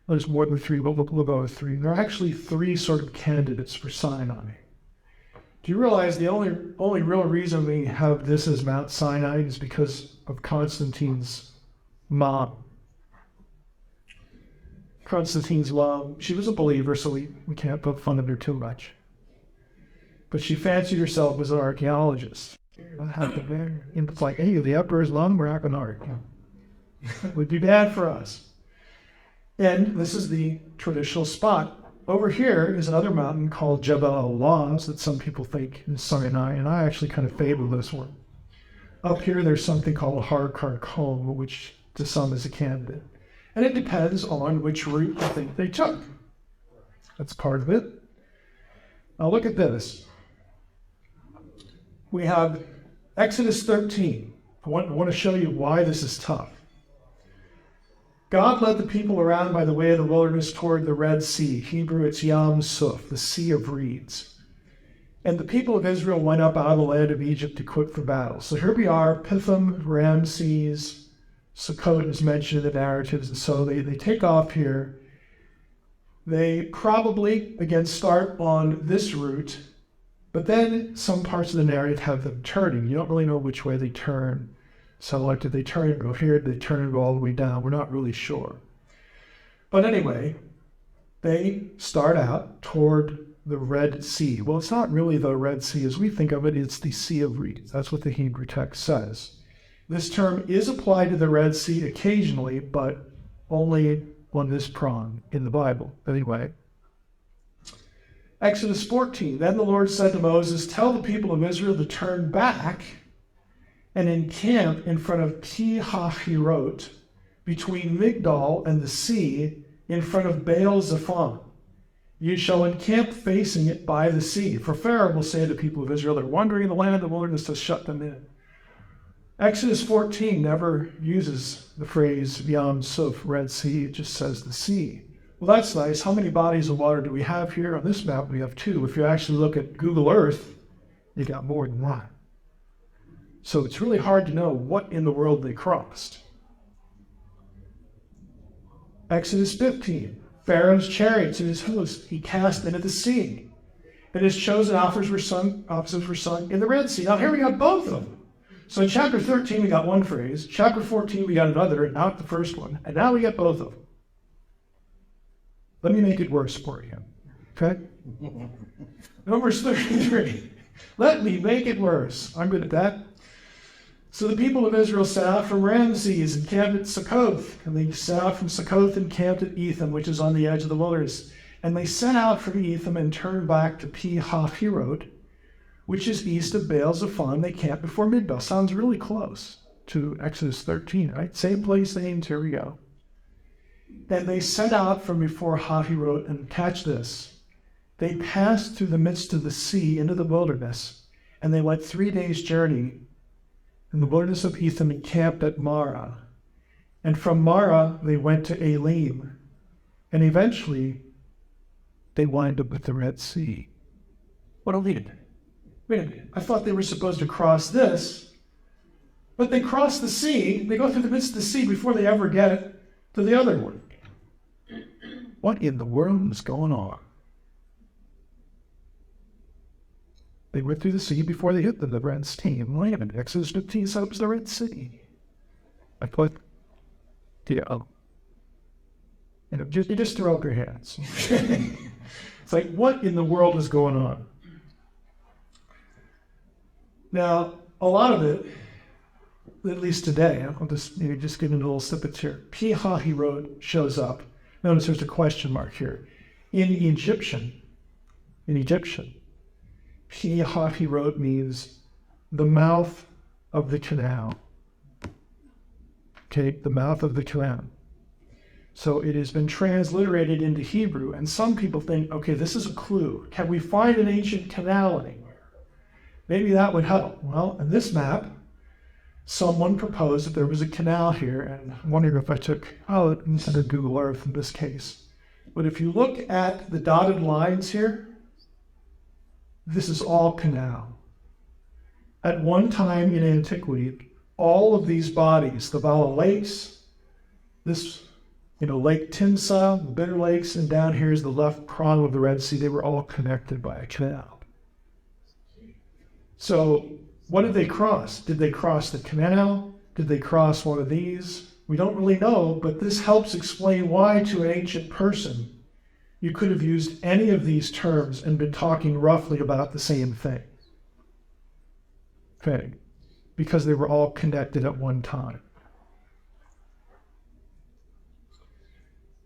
there's more than three, but we'll go with three. There are actually three sort of candidates for Sinai. Do you realize the only real reason we have this as Mount Sinai is because of Constantine's mom? Constantine's mom, she was a believer, so we can't poke fun of her too much. But she fancied herself as an archaeologist. It's like, hey, the emperor's mom, we're not going to argue. It would be bad for us. And this is the traditional spot. Over here is another mountain called Jebel al-Lawz that some people think is Sinai, and I actually kind of favor this one. Up here, there's something called Har Karkom, which to some is a candidate. And it depends on which route you think they took. That's part of it. Now look at this. We have Exodus 13. I want to show you why this is tough. God led the people around by the way of the wilderness toward the Red Sea. Hebrew, it's Yam Suf, the Sea of Reeds. And the people of Israel went up out of the land of Egypt equipped for battle. So here we are, Pithom, Ramses, Sukkot is mentioned in the narratives, and so they take off here. They probably, again, start on this route, but then some parts of the narrative have them turning. You don't really know which way they turn. So like, did they turn and go here? Did they turn and go all the way down? We're not really sure. But anyway, they start out toward the Red Sea. Well, it's not really the Red Sea as we think of it. It's the Sea of Reeds. That's what the Hebrew text says. This term is applied to the Red Sea occasionally, but only on this prong in the Bible. Anyway, Exodus 14. Then the Lord said to Moses, tell the people of Israel to turn back and encamp in front of Pi Hahirot, between Migdol and the sea, in front of Baal Zephon. You shall encamp facing it by the sea. For Pharaoh will say to the people of Israel, they're wandering in the land of the wilderness, to shut them in. Exodus 14 never uses the phrase Yam Suf, Red Sea. It just says the sea. Well, that's nice. How many bodies of water do we have here? On this map, we have 2. If you actually look at Google Earth, you got more than that. So it's really hard to know what in the world they crossed. Exodus 15. Pharaoh's chariots and his host he cast into the sea, and his chosen officers were sunk in the Red Sea. Now here we got both of them. So in chapter 13 we got one phrase, chapter 14 we got another, and not the first one, and now we got both of them. Let me make it worse for you, okay? Numbers 33. Let me make it worse. I'm good at that. So the people of Israel set out from Ramses and camped at Succoth. And they set out from Succoth and camped at Etham, which is on the edge of the wilderness. And they set out from Etham and turned back to Pi Hahirot, which is east of Baal Zephon. They camped before Midbel. Sounds really close to Exodus 13, right? Same place, names, here we go. Then they set out from before Hahirot, and catch this. They passed through the midst of the sea into the wilderness, and they went 3 days' journey in the wilderness of Etham and camped at Marah. And from Marah, they went to Elim. And eventually, they wind up with the Red Sea. What a lead. Wait a minute. I thought they were supposed to cross this, but they cross the sea. They go through the midst of the sea before they ever get to the other one. What in the world is going on? They went through the sea before they hit the Red Sea. Land. Exodus 15 set up the Red Sea. I put, and you just throw up your hands. It's like, what in the world is going on? Now, a lot of it, at least today, I'll just maybe just give you a little snippets here. Pi Hahirot shows up. Notice there's a question mark here. In Egyptian, Pi Hahirot means the mouth of the canal. Okay, the mouth of the canal. So it has been transliterated into Hebrew, and some people think, okay, this is a clue. Can we find an ancient canal anywhere? Maybe that would help. Well, in this map, someone proposed that there was a canal here, and I'm wondering if I took, instead of Google Earth in this case. But if you look at the dotted lines here, this is all canal. At one time in antiquity, all of these bodies, the Vala Lakes, this, Lake Tinsel, the Bitter Lakes, and down here is the left prong of the Red Sea, they were all connected by a canal. So what did they cross? Did they cross the canal? Did they cross one of these? We don't really know, but this helps explain why to an ancient person you could have used any of these terms and been talking roughly about the same thing. Okay, because they were all connected at one time.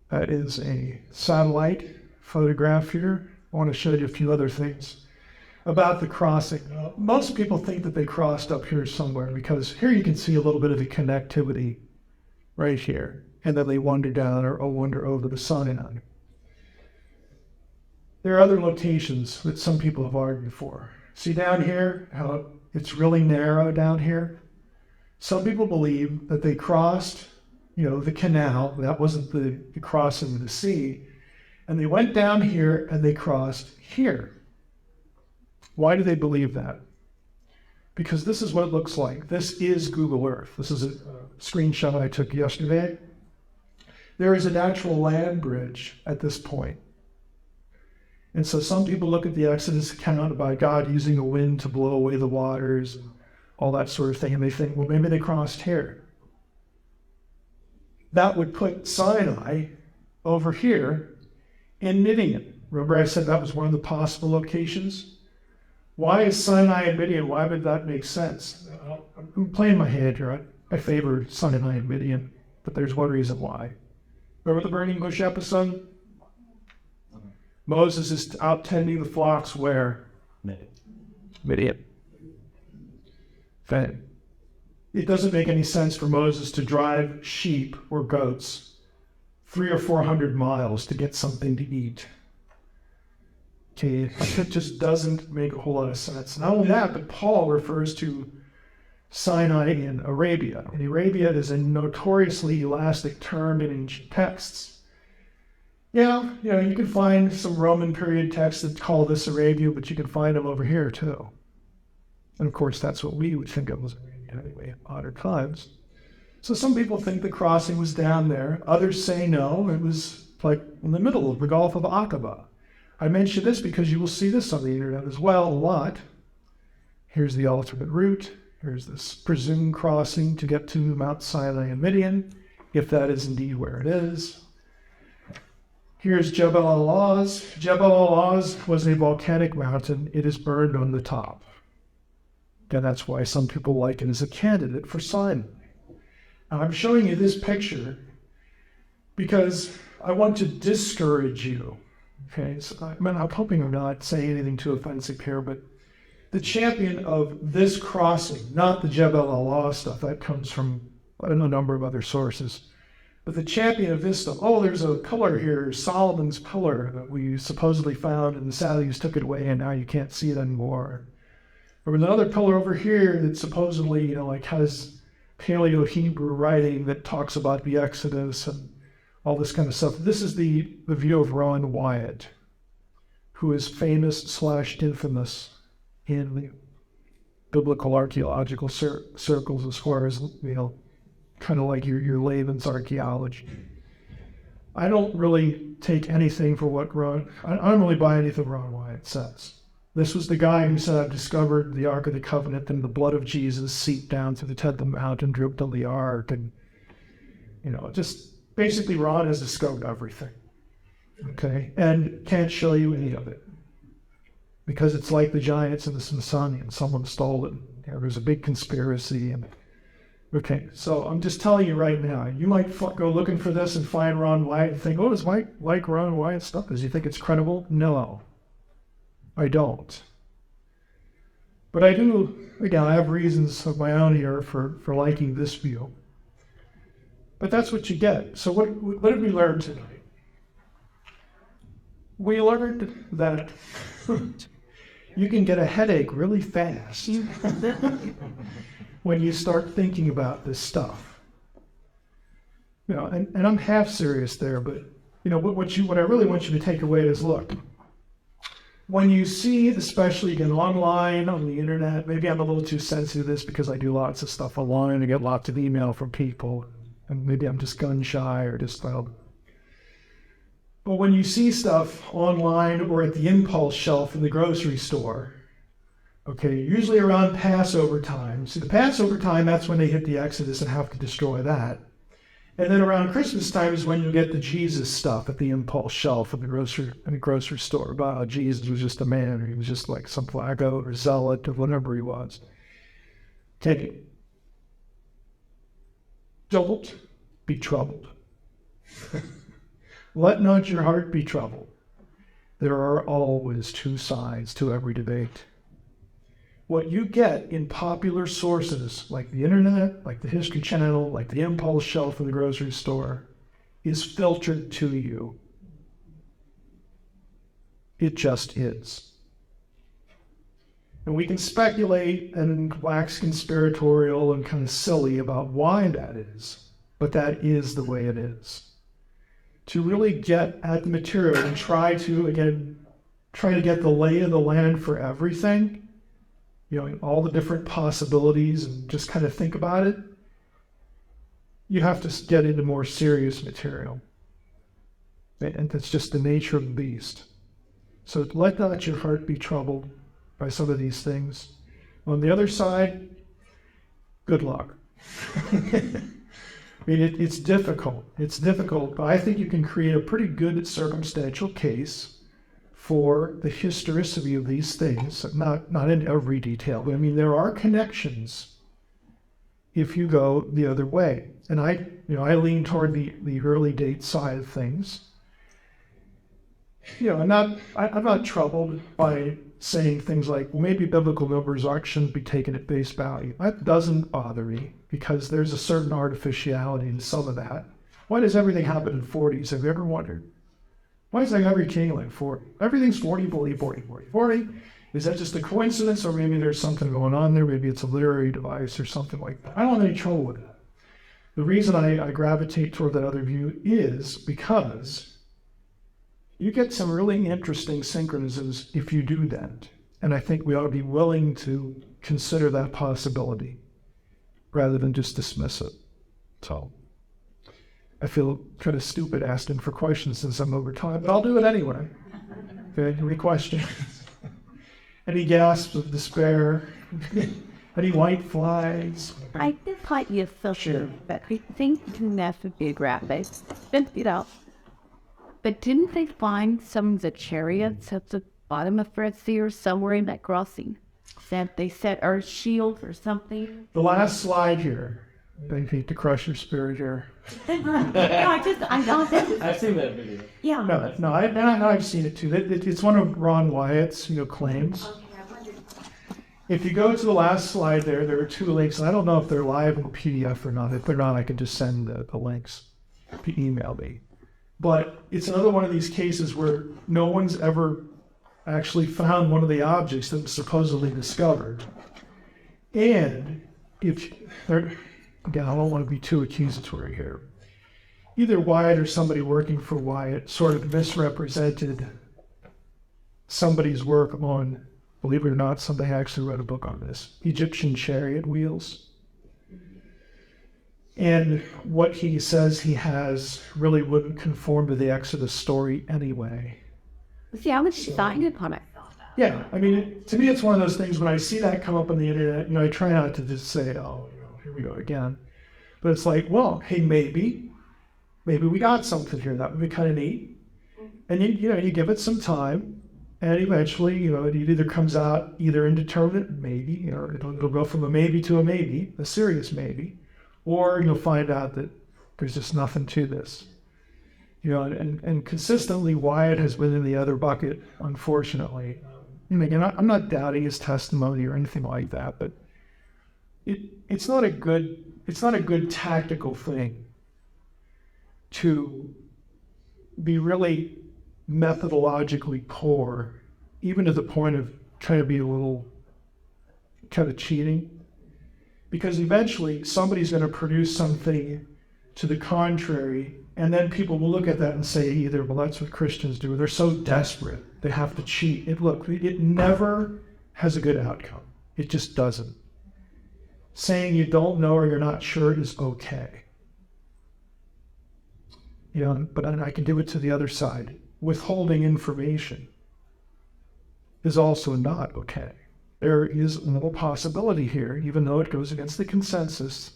That is a satellite photograph here. I want to show you a few other things about the crossing. Most people think that they crossed up here somewhere because here you can see a little bit of the connectivity right here, and then they wander down or wander over the Sinai. There are other locations that some people have argued for. See down here, how it's really narrow down here? Some people believe that they crossed, the canal. That wasn't the crossing of the sea. And they went down here and they crossed here. Why do they believe that? Because this is what it looks like. This is Google Earth. This is a screenshot I took yesterday. There is a natural land bridge at this point. And so some people look at the Exodus account about God using the wind to blow away the waters and all that sort of thing, and they think, well, maybe they crossed here. That would put Sinai over here in Midian. Remember I said that was one of the possible locations? Why is Sinai and Midian? Why would that make sense? I'm playing my hand here. I favor Sinai and Midian, but there's one reason why. Remember the burning bush episode? Moses is out tending the flocks where? Midian. Fed. it doesn't make any sense for Moses to drive sheep or goats 300 or 400 miles to get something to eat. Okay, it just doesn't make a whole lot of sense. Not only that, but Paul refers to Sinai in Arabia. And Arabia is a notoriously elastic term in ancient texts. Yeah, you can find some Roman period texts that call this Arabia, but you can find them over here too. And of course, that's what we would think of as Arabia anyway, in modern times. So some people think the crossing was down there. Others say no, it was like in the middle of the Gulf of Aqaba. I mention this because you will see this on the internet as well a lot. Here's the alternate route. Here's this presumed crossing to get to Mount Sinai and Midian, if that is indeed where it is. Here's Jebel al-Lawz. Jebel al-Lawz was a volcanic mountain. It is burned on the top. And that's why some people like it as a candidate for Sinai. Now, I'm showing you this picture because I want to discourage you. Okay, so I'm hoping I'm not saying anything too offensive here, but the champion of this crossing, not the Jebel al-Lawz stuff, that comes from a number of other sources, but the champion of this stuff, oh, there's a pillar here, Solomon's pillar, that we supposedly found and the Saudis took it away and now you can't see it anymore. Or another pillar over here that supposedly, has Paleo-Hebrew writing that talks about the Exodus and all this kind of stuff. This is the view of Rowan Wyatt, who is famous/infamous in the biblical archaeological circles as far as, kind of like your layman's archaeology. I don't really take anything for what I don't really buy anything Rowan Wyatt says. This was the guy who said, I've discovered the Ark of the Covenant and the blood of Jesus seeped down through the tent of the mountain, dripped on the Ark. And, just basically Ron has discovered everything. Okay? And can't show you any of it. Because it's like the Giants and the Smithsonian. Someone stole it. There's a big conspiracy. Okay, so I'm just telling you right now, you might go looking for this and find Ron Wyatt and think, oh, does Mike like Ron Wyatt stuff? Does he think it's credible? No. I don't. But I do, again, I have reasons of my own here for liking this view. But that's what you get. So what did we learn tonight? We learned that you can get a headache really fast when you start thinking about this stuff. And I'm half serious there, but what I really want you to take away is, look, when you see, especially again online, on the internet, maybe I'm a little too sensitive to this because I do lots of stuff online and I get lots of email from people, and maybe I'm just gun shy or just but when you see stuff online or at the impulse shelf in the grocery store, okay, usually around Passover time. See, the Passover time, that's when they hit the Exodus and have to destroy that. And then around Christmas time is when you get the Jesus stuff at the impulse shelf in the grocery store about how Jesus was just a man, or he was just like some flacco or zealot or whatever he was. Take it. Don't be troubled. Let not your heart be troubled. There are always two sides to every debate. What you get in popular sources like the internet, like the History Channel, like the impulse shelf in the grocery store, is filtered to you. It just is. And we can speculate and wax conspiratorial and kind of silly about why that is, but that is the way it is. To really get at the material and try to get the lay of the land for everything, all the different possibilities, and just kind of think about it, you have to get into more serious material. And that's just the nature of the beast. So let not your heart be troubled by some of these things. On the other side, good luck. It's difficult. It's difficult, but I think you can create a pretty good circumstantial case for the historicity of these things, not in every detail, but there are connections if you go the other way. And I lean toward the early date side of things. I'm not troubled by saying things like, well, maybe biblical numbers shouldn't be taken at face value. That doesn't bother me because there's a certain artificiality in some of that. Why does everything happen in 40s? Have you ever wondered? Why is like every king like 40? Everything's 40, 40, 40, 40, 40. Is that just a coincidence, or maybe there's something going on there? Maybe it's a literary device or something like that. I don't have any trouble with that. The reason I gravitate toward that other view is because you get some really interesting synchronisms if you do that. And I think we ought to be willing to consider that possibility rather than just dismiss it. So I feel kind of stupid asking for questions since I'm over time, but I'll do it anyway. Okay, any questions? Any gasps of despair? Any white flies? I did quite you feel sure, but I think that would be a graphic. But didn't they find some of the chariots at the bottom of Red Sea or somewhere in that crossing? That they set our shield or something? The last slide here. I hate to crush your spirit here. I know that. I've seen that video. Yeah. No, I've seen it too. It's one of Ron Wyatt's, claims. If you go to the last slide there are two links, and I don't know if they're live in PDF or not. If they're not, I can just send the links. Email me. But it's another one of these cases where no one's ever actually found one of the objects that was supposedly discovered. And if they're, again, I don't want to be too accusatory here. Either Wyatt or somebody working for Wyatt sort of misrepresented somebody's work on, believe it or not, somebody actually wrote a book on this, Egyptian chariot wheels. And what he says he has really wouldn't conform to the Exodus story anyway. See, I was decided upon it. Yeah, I mean, to me, it's one of those things when I see that come up on the internet, I try not to just say, oh, here we go again. But it's like, well, hey, maybe we got something here. That would be kind of neat. And you give it some time, and eventually, it either comes out either indeterminate, maybe, or it'll go from a maybe to a maybe, a serious maybe, or you'll find out that there's just nothing to this. And consistently, Wyatt has been in the other bucket, unfortunately. Again, I'm not doubting his testimony or anything like that, but it's not a good tactical thing to be really methodologically poor, even to the point of trying to be a little kind of cheating, because eventually somebody's going to produce something to the contrary, and then people will look at that and say either, well, that's what Christians do, or they're so desperate they have to cheat. It never has a good outcome. It just doesn't. Saying you don't know or you're not sure is okay. But I can do it to the other side. Withholding information is also not okay. There is no possibility here, even though it goes against the consensus,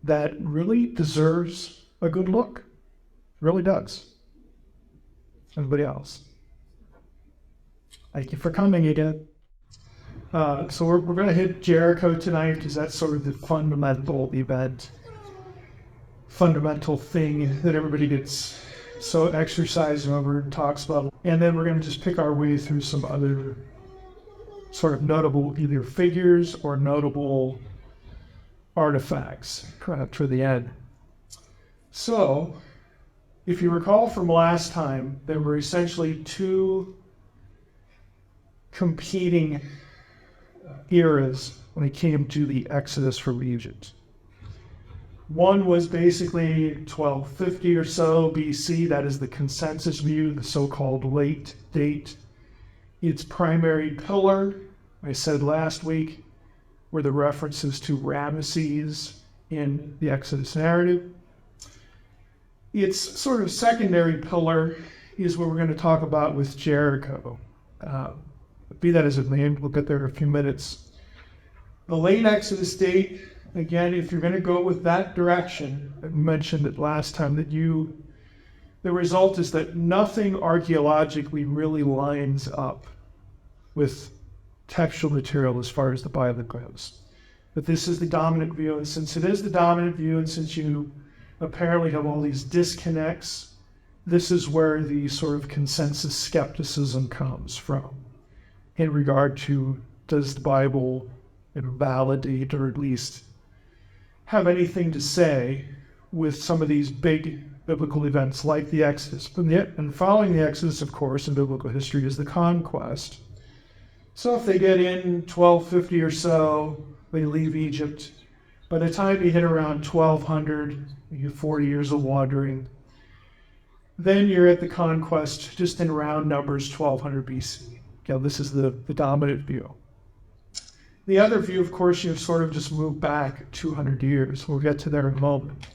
that really deserves a good look. It really does. Anybody else? Thank you for coming again. So we're going to hit Jericho tonight because that's sort of the fundamental event, fundamental thing that everybody gets so exercising over and talks about. And then we're going to just pick our way through some other sort of notable either figures or notable artifacts for the end. So, if you recall from last time, there were essentially two competing eras when it came to the Exodus from Egypt. One was basically 1250 or so BC. That is the consensus view, the so-called late date. Its primary pillar, I said last week, were the references to Ramesses in the Exodus narrative. Its sort of secondary pillar is what we're going to talk about with Jericho. Be that as it may, we'll get there in a few minutes. The late Exodus date, again, if you're going to go with that direction, I mentioned it last time that the result is that nothing archaeologically really lines up with textual material as far as the Bible goes. But this is the dominant view, and since it is the dominant view, and since you apparently have all these disconnects, this is where the sort of consensus skepticism comes from. in regard to, does the Bible validate or at least have anything to say with some of these big biblical events like the Exodus. And following the Exodus, of course, in biblical history is the conquest. So if they get in 1250 or so, they leave Egypt. By the time you hit around 1200, you get 40 years of wandering. Then you're at the conquest, just in round numbers, 1200 BC. Okay, this is the dominant view. The other view, of course, you've sort of just moved back 200 years. We'll get to there in a moment.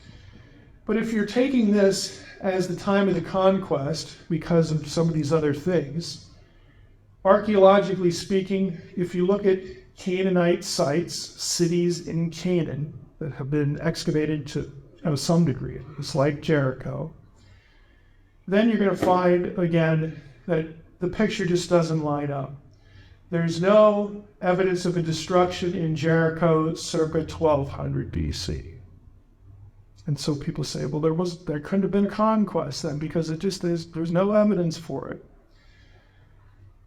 But if you're taking this as the time of the conquest because of some of these other things, archaeologically speaking, if you look at Canaanite sites, cities in Canaan that have been excavated to some degree, it's like Jericho, then you're going to find, again, that the picture just doesn't line up. There's no evidence of a destruction in Jericho circa 1200 BC. And so people say, well, there couldn't have been a conquest then because there's no evidence for it.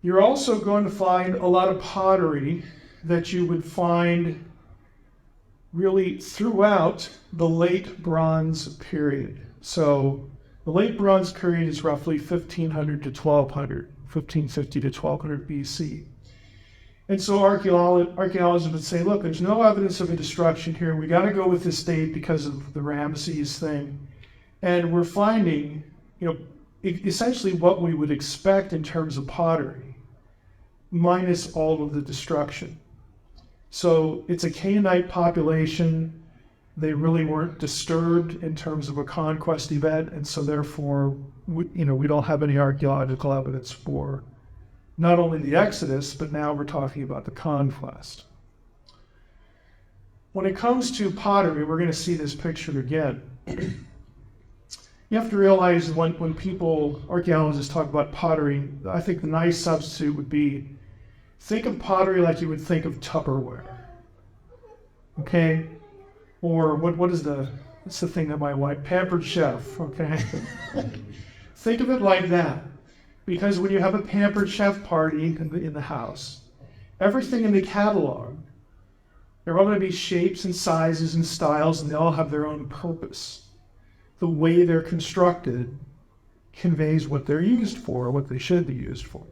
You're also going to find a lot of pottery that you would find really throughout the late Bronze period. So the late Bronze period is roughly 1500 to 1200, 1550 to 1200 BC. And so archaeologists would say, look, there's no evidence of a destruction here. We got to go with this date because of the Ramesses thing. And we're finding, essentially what we would expect in terms of pottery, minus all of the destruction. So it's a Canaanite population. They really weren't disturbed in terms of a conquest event. And so therefore, we don't have any archaeological evidence for not only the Exodus, but now we're talking about the conquest. When it comes to pottery, we're going to see this picture again. You have to realize when archaeologists talk about pottery, I think the nice substitute would be, think of pottery like you would think of Tupperware. Okay? Or what's the thing that my wife, Pampered Chef, okay? Think of it like that. Because when you have a Pampered Chef party in the house, everything in the catalog, they're all going to be shapes and sizes and styles, and they all have their own purpose. The way they're constructed conveys what they're used for, what they should be used for.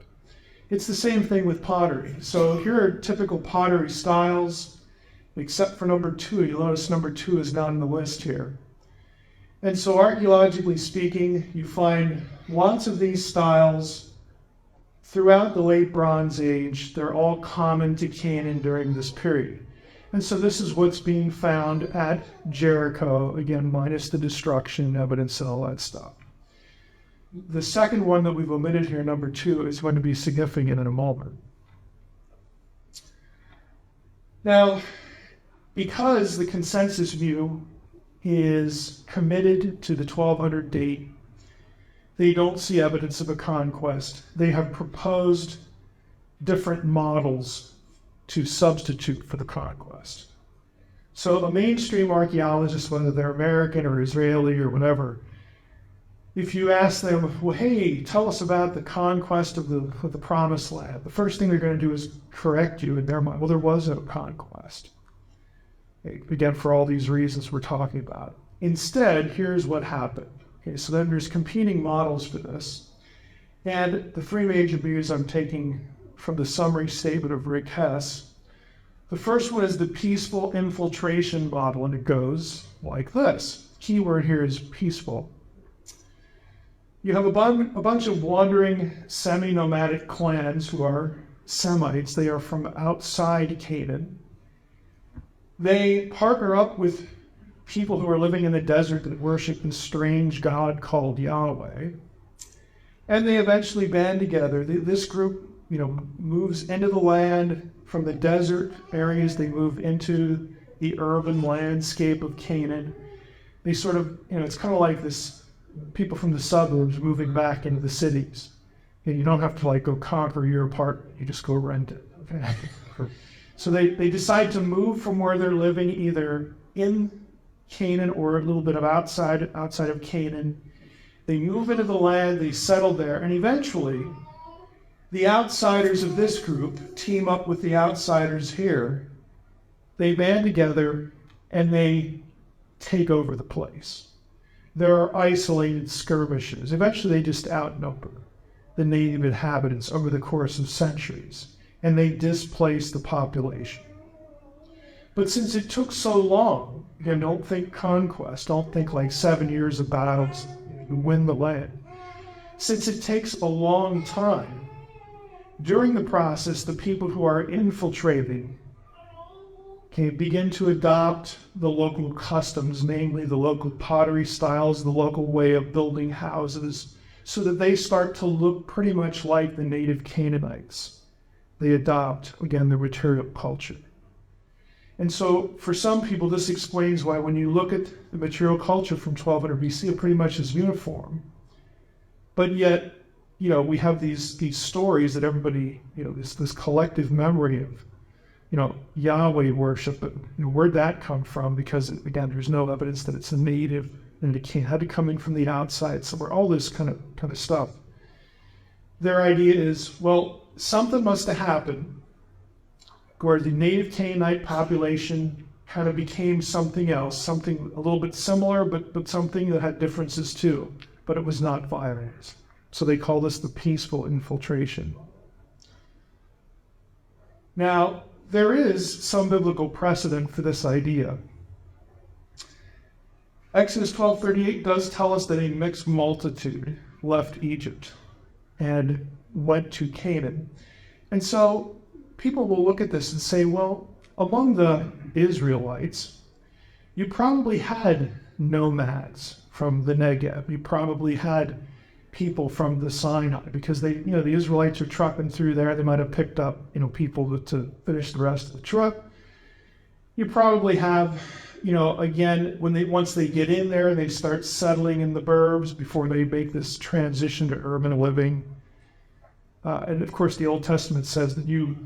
It's the same thing with pottery. So here are typical pottery styles, except for number 2. You'll notice number 2 is not on the list here. And so archaeologically speaking, you find lots of these styles throughout the late Bronze Age. They're all common to Canaan during this period. And so this is what's being found at Jericho, again, minus the destruction evidence and all that stuff. The second one that we've omitted here, number 2, is going to be significant in a moment. Now, because the consensus view is committed to the 1200 date, they don't see evidence of a conquest. They have proposed different models to substitute for the conquest. So a mainstream archaeologist, whether they're American or Israeli or whatever, if you ask them, well, hey, tell us about the conquest of the Promised Land, the first thing they're going to do is correct you in their mind. Well, there was no conquest. Again, for all these reasons we're talking about. Instead, here's what happened. Okay, so then there's competing models for this. And the 3 major views I'm taking from the summary statement of Rick Hess. The first one is the peaceful infiltration model, and it goes like this. Keyword here is peaceful. You have a bunch of wandering semi-nomadic clans who are Semites. They are from outside Canaan. They partner up with people who are living in the desert that worship a strange god called Yahweh. And they eventually band together. This group, moves into the land from the desert areas. They move into the urban landscape of Canaan. They sort of, it's kind of like this, people from the suburbs moving back into the cities. You don't have to go conquer your apartment. You just go rent it. Okay? So they decide to move from where they're living, either in Canaan or a little bit of outside of Canaan. They move into the land, they settle there, and eventually the outsiders of this group team up with the outsiders here. They band together and they take over the place. There are isolated skirmishes. Eventually, they just outnumber the native inhabitants over the course of centuries, and they displace the population. But since it took so long, again, don't think conquest, don't think like 7 years of battles to win the land. Since it takes a long time, during the process, the people who are infiltrating begin to adopt the local customs, namely the local pottery styles, the local way of building houses, so that they start to look pretty much like the native Canaanites. They adopt, again, the material culture. And so for some people, this explains why when you look at the material culture from 1200 BC, it pretty much is uniform. But yet, we have these stories that everybody, this collective memory of, Yahweh worship, but where'd that come from? Because again, there's no evidence that it's a native and it had to come in from the outside somewhere, all this kind of stuff. Their idea is, well, something must have happened where the native Canaanite population kind of became something else, something a little bit similar, but something that had differences too, but it was not violent. So they call this the peaceful infiltration. Now, there is some biblical precedent for this idea. Exodus 12:38 does tell us that a mixed multitude left Egypt and went to Canaan. And so people will look at this and say, well, among the Israelites, you probably had nomads from the Negev. You probably had people from the Sinai, because the Israelites are trucking through there. They might have picked up, people to finish the rest of the truck. You probably have, again, once they get in there, they start settling in the burbs before they make this transition to urban living. And of course, the Old Testament says that you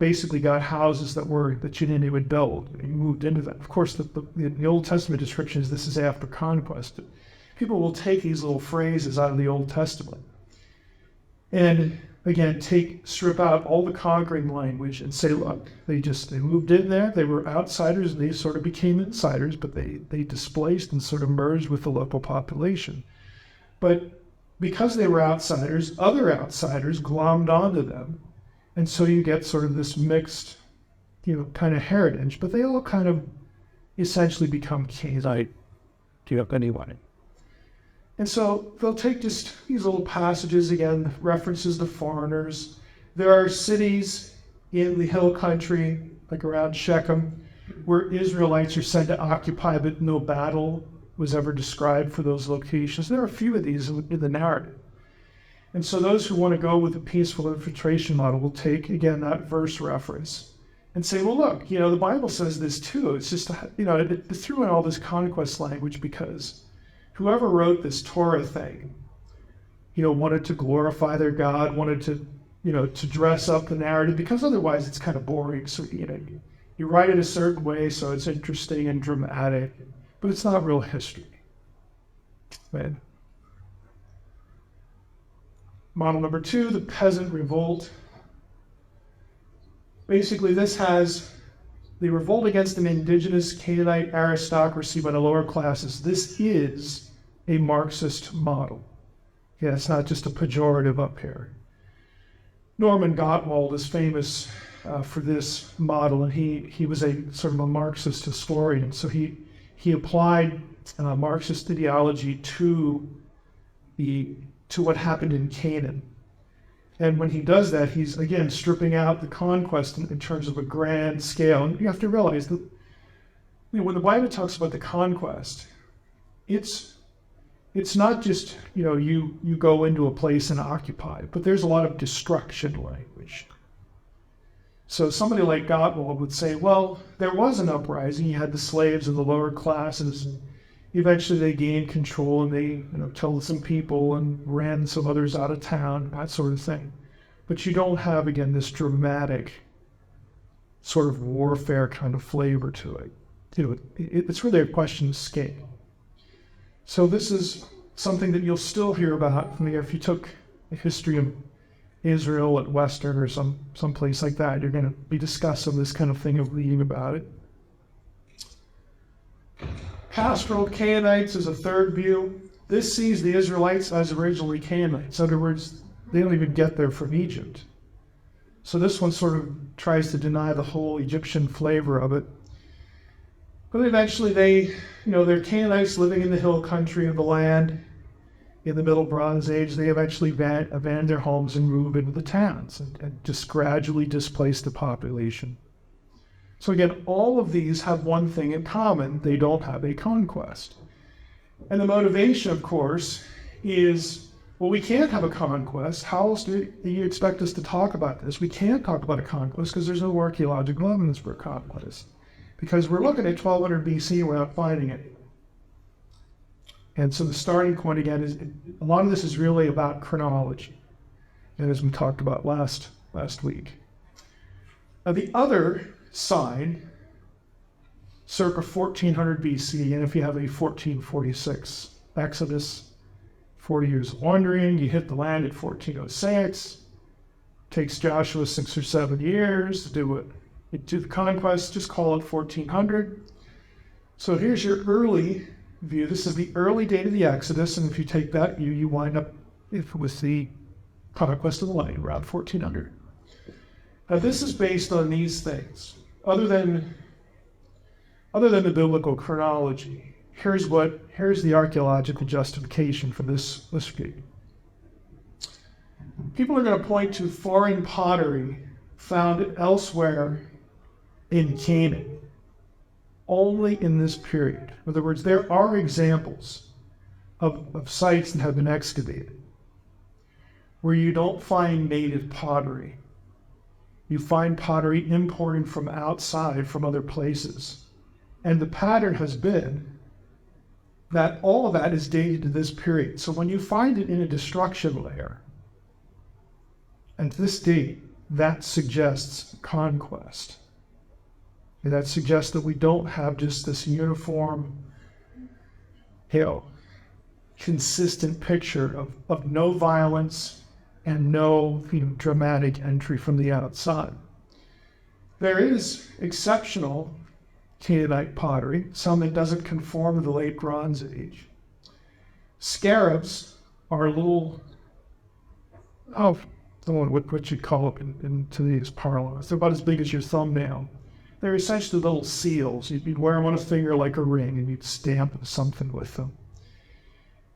basically got houses that you didn't even build. You moved into them. Of course, the Old Testament description is this is after conquest. People will take these little phrases out of the Old Testament and again strip out all the conquering language and say, look, they moved in there, they were outsiders and they sort of became insiders, but they displaced and sort of merged with the local population. But because they were outsiders, other outsiders glommed onto them, and so you get sort of this mixed kind of heritage, but they all kind of essentially become Canaanite anyway. And so they'll take just these little passages, again, references to foreigners. There are cities in the hill country, like around Shechem, where Israelites are said to occupy, but no battle was ever described for those locations. There are a few of these in the narrative. And so those who want to go with the peaceful infiltration model will take, again, that verse reference and say, well, look, the Bible says this too. It's just, it threw in all this conquest language because whoever wrote this Torah thing, wanted to glorify their God, wanted to, to dress up the narrative, because otherwise it's kind of boring. So, you write it a certain way so it's interesting and dramatic, but it's not real history. Right? Model number 2, the peasant revolt. Basically, this has the revolt against an indigenous Canaanite aristocracy by the lower classes. This is a Marxist model. Yeah, it's not just a pejorative up here. Norman Gottwald is famous for this model, and he was a sort of a Marxist historian. So he applied Marxist ideology to what happened in Canaan. And when he does that, he's, again, stripping out the conquest in terms of a grand scale. And you have to realize that when the Bible talks about the conquest, it's not just, you go into a place and occupy, but there's a lot of destruction language. So somebody like Gottwald would say, well, there was an uprising. You had the slaves and the lower classes, and eventually they gained control and they killed some people and ran some others out of town, that sort of thing. But you don't have, again, this dramatic sort of warfare kind of flavor to it. It's really a question of scale. So this is something that you'll still hear about if you took a history Israel at Western or some place like that, you're going to be discussing this kind of thing of reading about it. Pastoral Canaanites is a third view. This sees the Israelites as originally Canaanites. In other words, they don't even get there from Egypt. So this one sort of tries to deny the whole Egyptian flavor of it. But eventually they're Canaanites living in the hill country of the land. In the Middle Bronze Age, they eventually abandon their homes and move into the towns and just gradually displace the population. So again, all of these have one thing in common: they don't have a conquest. And the motivation, of course, is, well, we can't have a conquest. How else do you expect us to talk about this? We can't talk about a conquest because there's no archaeological evidence for a conquest. Because we're looking at 1200 BC and we're not finding it. And so the starting point, again, is a lot of this is really about chronology, and as we talked about last week. Now, the other side, circa 1400 BC, and if you have a 1446 Exodus, 40 years of wandering, you hit the land at 1406, takes Joshua 6 or 7 years to do the conquest, just call it 1400. So here's your early view. This is the early date of the Exodus, and if you take that view, you wind up with the conquest of the land around 1400. Now this is based on these things. Other than the biblical chronology, here's the archaeological justification for this view. People are going to point to foreign pottery found elsewhere in Canaan, only in this period. In other words, there are examples of sites that have been excavated where you don't find native pottery. You find pottery imported from outside, from other places. And the pattern has been that all of that is dated to this period. So when you find it in a destruction layer, and to this date, that suggests conquest. And that suggests that we don't have just this uniform, consistent picture of no violence and no dramatic entry from the outside. There is exceptional Canaanite pottery, some that doesn't conform to the late Bronze Age. Scarabs are little, what you'd call it in today's parlance. They're about as big as your thumbnail. They're essentially little seals. You'd wear them on a finger like a ring, and you'd stamp something with them.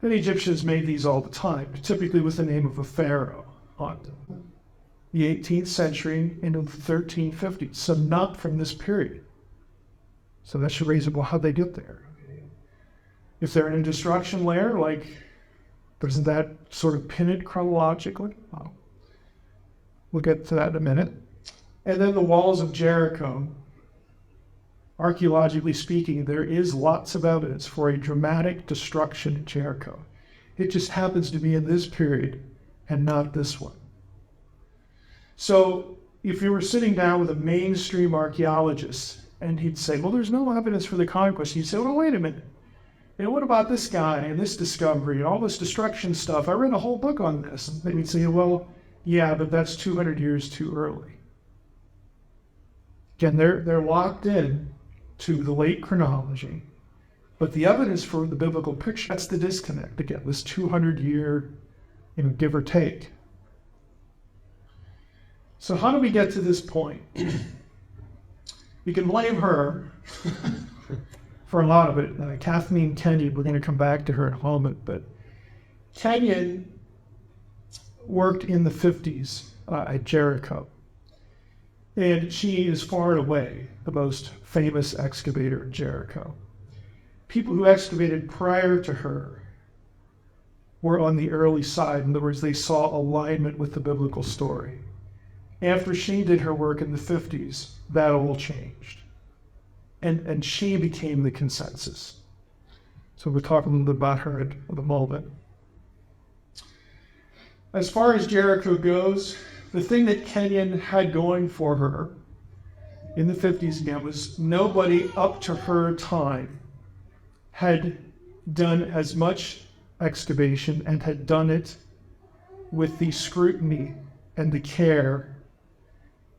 And the Egyptians made these all the time, typically with the name of a pharaoh on them. The 18th century into the 1350s, so not from this period. So that should raise up, well, how'd they get there? If they're in a destruction layer, doesn't that sort of pin it chronologically? Well, we'll get to that in a minute. And then the walls of Jericho. Archaeologically speaking, there is lots of evidence for a dramatic destruction in Jericho. It just happens to be in this period and not this one. So if you were sitting down with a mainstream archaeologist and he'd say, well, there's no evidence for the conquest, you'd say, well, wait a minute. What about this guy and this discovery and all this destruction stuff? I read a whole book on this. And then he'd say, well, yeah, but that's 200 years too early. Again, they're locked in to the late chronology, but the evidence for the biblical picture, that's the disconnect. Again, this 200-year, give or take. So how do we get to this point? You can blame her for a lot of it. Kathleen Kenyon, we're going to come back to her in a moment, but Kenyon worked in the 50s at Jericho. And she is far and away the most famous excavator in Jericho. People who excavated prior to her were on the early side. In other words, they saw alignment with the biblical story. After she did her work in the 50s, that all changed. And she became the consensus. So we'll talk a little bit about her in a moment. As far as Jericho goes, the thing that Kenyon had going for her in the 50s again was nobody up to her time had done as much excavation and had done it with the scrutiny and the care,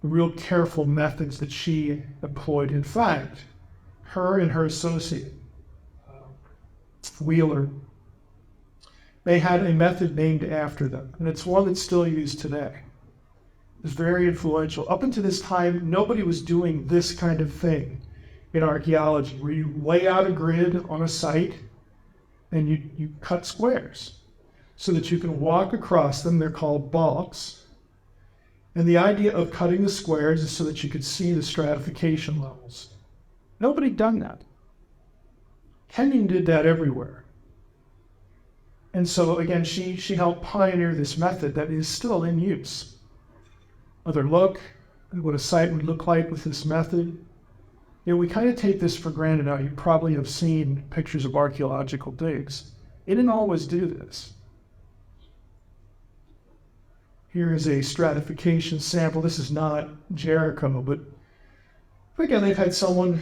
the real careful methods that she employed. In fact, her and her associate, Wheeler, they had a method named after them, and it's one that's still used today. It's very influential. Up until this time, nobody was doing this kind of thing in archaeology, where you lay out a grid on a site and you cut squares so that you can walk across them. They're called balks. And the idea of cutting the squares is so that you could see the stratification levels. Nobody done that. Kenyon did that everywhere. And so again, she helped pioneer this method that is still in use. Another look at what a site would look like with this method. You know, we kind of take this for granted now. You probably have seen pictures of archaeological digs. It didn't always do this. Here is a stratification sample. This is not Jericho, but again, they've had someone,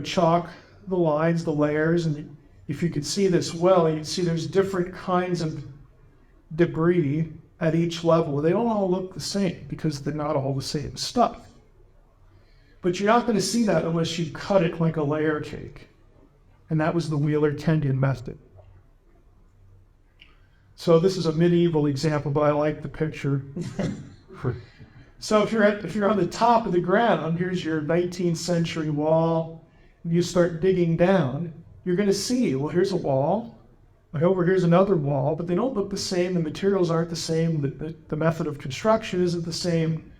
chalk the lines, the layers, and if you could see this well, you'd see there's different kinds of debris at each level. They don't all look the same because they're not all the same stuff. But you're not going to see that unless you cut it like a layer cake. And that was the Wheeler-Kenyon method. So this is a medieval example, but I like the picture. So if you're on the top of the ground, here's your 19th century wall, and you start digging down, you're going to see, well, here's a wall. Over here's another wall, but they don't look the same. The materials aren't the same. The method of construction isn't the same.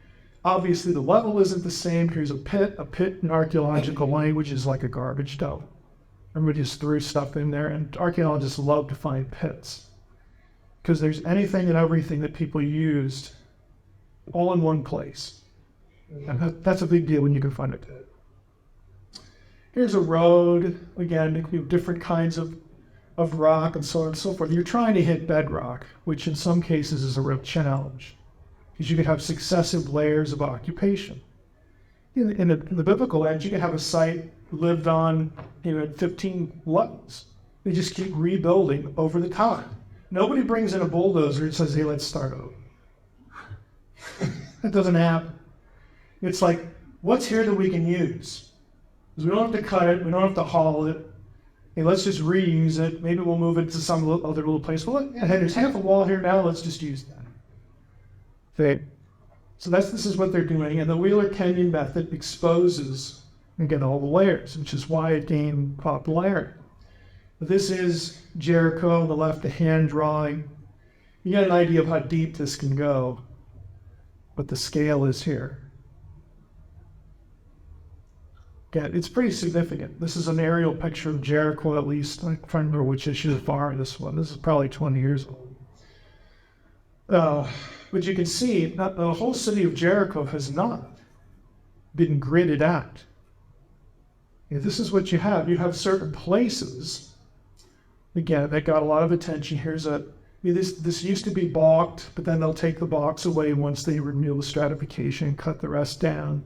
Obviously, the level isn't the same. Here's a pit. A pit in archaeological language is like a garbage dump. Everybody just threw stuff in there, and archaeologists love to find pits because there's anything and everything that people used all in one place. And that's a big deal when you can find a pit. Here's a road, again, different kinds of rock and so on and so forth. You're trying to hit bedrock, which in some cases is a real challenge, because you could have successive layers of occupation. In the biblical age, you could have a site lived on, at 15 levels. They just keep rebuilding over the time. Nobody brings in a bulldozer and says, hey, let's start over. That doesn't happen. It's like, what's here that we can use? Because we don't have to cut it, we don't have to haul it. Hey, let's just reuse it. Maybe we'll move it to some other little place. Well, hey, there's half a wall here now, let's just use that. Okay. So this is what they're doing, and the Wheeler-Kenyon method exposes, again, all the layers, which is why it gained popularity. But this is Jericho on the left, a hand drawing. You get an idea of how deep this can go, but the scale is here. Again, it's pretty significant. This is an aerial picture of Jericho, at least. I'm trying to remember which issue of far this one. This is probably 20 years old. But you can see the whole city of Jericho has not been gridded out. This is what you have. You have certain places, again, that got a lot of attention. This used to be balked, but then they'll take the balks away once they remove the stratification and cut the rest down.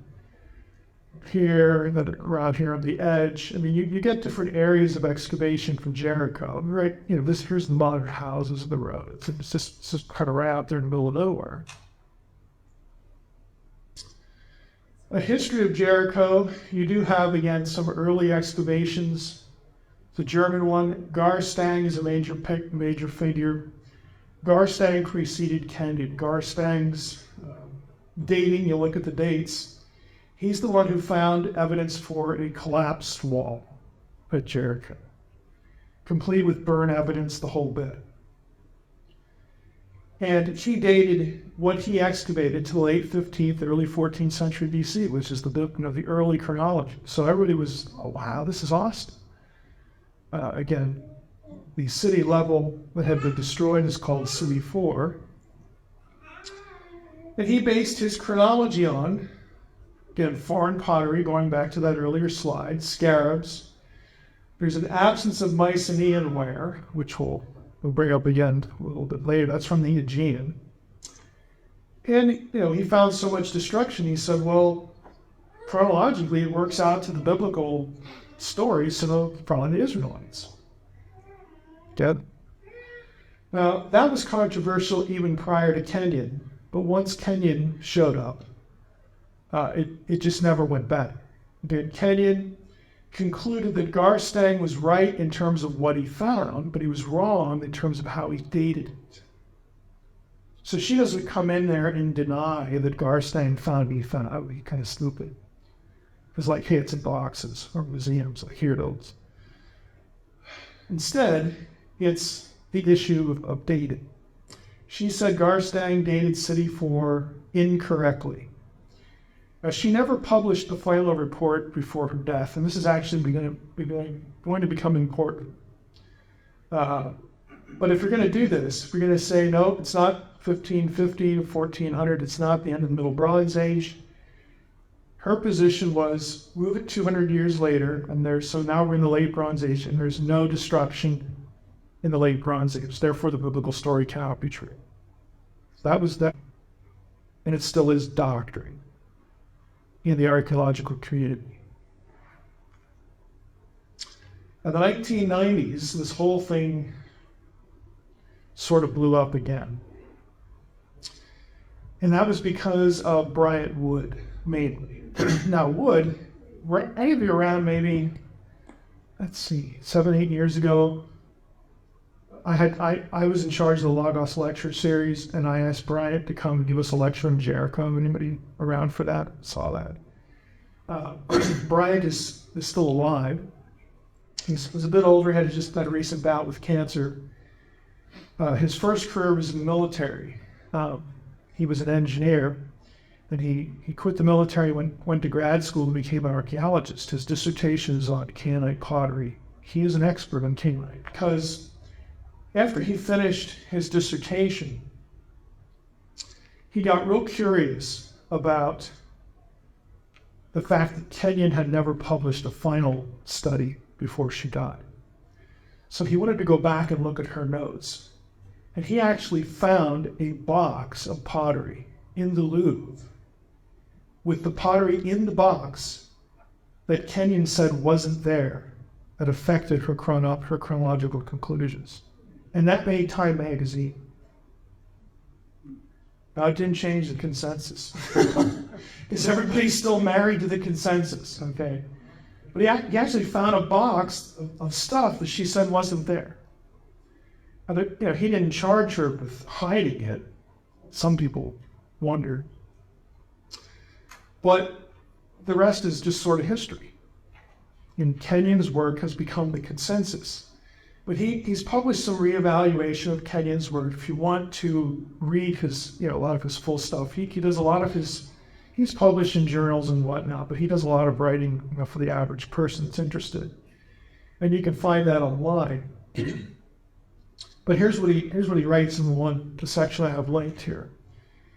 Here, and then around here on the edge. I mean, you get different areas of excavation from Jericho, right? Here's the modern houses of the road. It's just kind of right out there in the middle of nowhere. A history of Jericho, you do have, again, some early excavations. The German one, Garstang is a major figure. Garstang preceded Kenyon. Garstang's dating, you look at the dates, he's the one who found evidence for a collapsed wall at Jericho, complete with burn evidence, the whole bit. And he dated what he excavated to the late 15th, early 14th century BC, which is the early chronology. So everybody was, oh wow, this is awesome. Again, the city level that had been destroyed is called City 4. And he based his chronology on, again, foreign pottery, going back to that earlier slide, scarabs. There's an absence of Mycenaean ware, which we'll bring up again a little bit later. That's from the Aegean. And, he found so much destruction, he said, well, chronologically, it works out to the biblical stories, so probably the Israelites. Dead. Now, that was controversial even prior to Kenyon. But once Kenyon showed up, it just never went back. Kenyon concluded that Garstang was right in terms of what he found, but he was wrong in terms of how he dated it. So she doesn't come in there and deny that Garstang found what he found. That would be kind of stupid. It's like, hey, it's in boxes or museums, like here it is. Instead, it's the issue of dating. She said Garstang dated City 4 incorrectly. She never published the final report before her death, and this is actually going to become important. But if you're going to do this, if you're going to say, no, it's not 1550 to 1400, it's not the end of the Middle Bronze Age, her position was move it 200 years later, and so now we're in the Late Bronze Age, and there's no disruption in the Late Bronze Age. Therefore, the biblical story cannot be true. That was that, and it still is doctrine in the archaeological community. In the 1990s, this whole thing sort of blew up again. And that was because of Bryant Wood, mainly. Now, Wood, any of you around maybe, 7, 8 years ago, I was in charge of the Logos lecture series, and I asked Bryant to come give us a lecture on Jericho. Anybody around for that? Saw that. Bryant is still alive. He was a bit older, had just had a recent bout with cancer. His first career was in the military. He was an engineer. Then he quit the military, went to grad school and became an archaeologist. His dissertation is on Canaanite pottery. He is an expert on Canaanite because after he finished his dissertation, he got real curious about the fact that Kenyon had never published a final study before she died. So he wanted to go back and look at her notes. And he actually found a box of pottery in the Louvre with the pottery in the box that Kenyon said wasn't there, that affected her chronological conclusions. And that made Time magazine. Now, it didn't change the consensus. Because everybody's still married to the consensus, okay? But he actually found a box of stuff that she said wasn't there. Now, he didn't charge her with hiding it. Some people wonder. But the rest is just sort of history. And Kenyon's work has become the consensus. But he's published some reevaluation of Kenyon's work. If you want to read his, a lot of his full stuff, he does a lot of he's published in journals and whatnot, but he does a lot of writing for the average person that's interested. And you can find that online. But here's what he writes in the section I have linked here.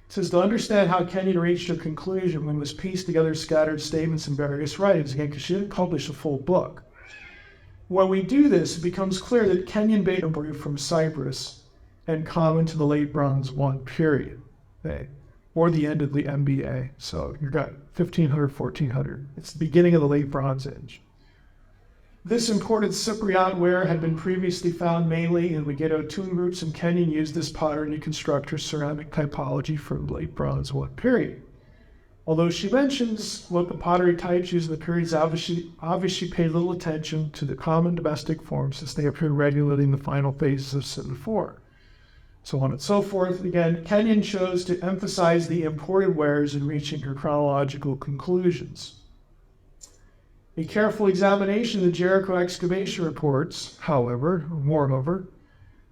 It says, to understand how Kenyon reached her conclusion, we must piece together scattered statements in various writings, again, because she didn't publish a full book. When we do this, it becomes clear that Kenyon Beta were from Cyprus and common to the Late Bronze I period, okay, or the end of the MBA. So you've got 1500, 1400. It's the beginning of the Late Bronze Age. This imported Cypriot ware had been previously found mainly in Megiddo tomb roots, and Kenyon used this pottery to construct her ceramic typology for the Late Bronze I period. Although she mentions what the pottery types used in the periods, obviously paid little attention to the common domestic forms since they appeared regularly in the final phases of City 4. So on and so forth. Again, Kenyon chose to emphasize the imported wares in reaching her chronological conclusions. A careful examination of the Jericho excavation reports, moreover,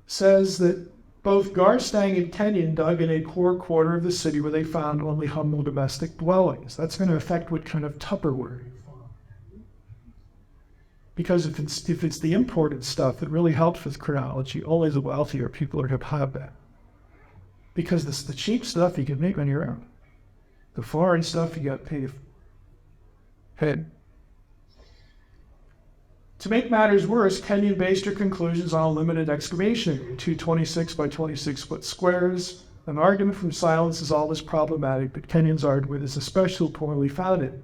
says that both Garstang and Kenyon dug in a poor quarter of the city where they found only humble domestic dwellings. That's going to affect what kind of Tupperware you find. Because if it's the imported stuff that really helps with chronology, only the wealthier people are going to have that. Because the cheap stuff you can make on your own. The foreign stuff you got to pay. Hey. To make matters worse, Kenyon based her conclusions on a limited excavation, 2 26 by 26 foot squares. An argument from silence is always problematic, but Kenyon's argument is especially poorly founded.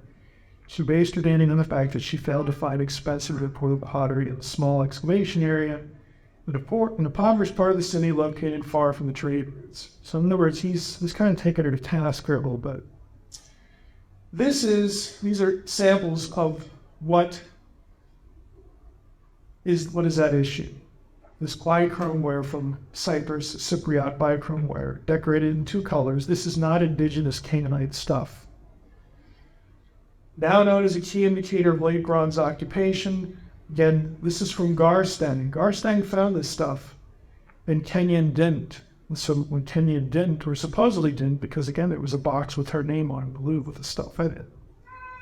She based her dating on the fact that she failed to find expensive imported pottery in a small excavation area, an impoverished part of the city located far from the trade routes. So in other words, he's kind of taking her to task here a little bit. These are samples of what is that issue. This bichrome ware from Cyprus, Cypriot bichrome ware, decorated in 2 colors. This is not indigenous Canaanite stuff. Now known as a key indicator of late bronze occupation. Again, this is from Garstang. Garstang found this stuff, and Kenyon didn't. And so when Kenyon didn't, or supposedly didn't, because again, there was a box with her name on it, blue with the stuff in it.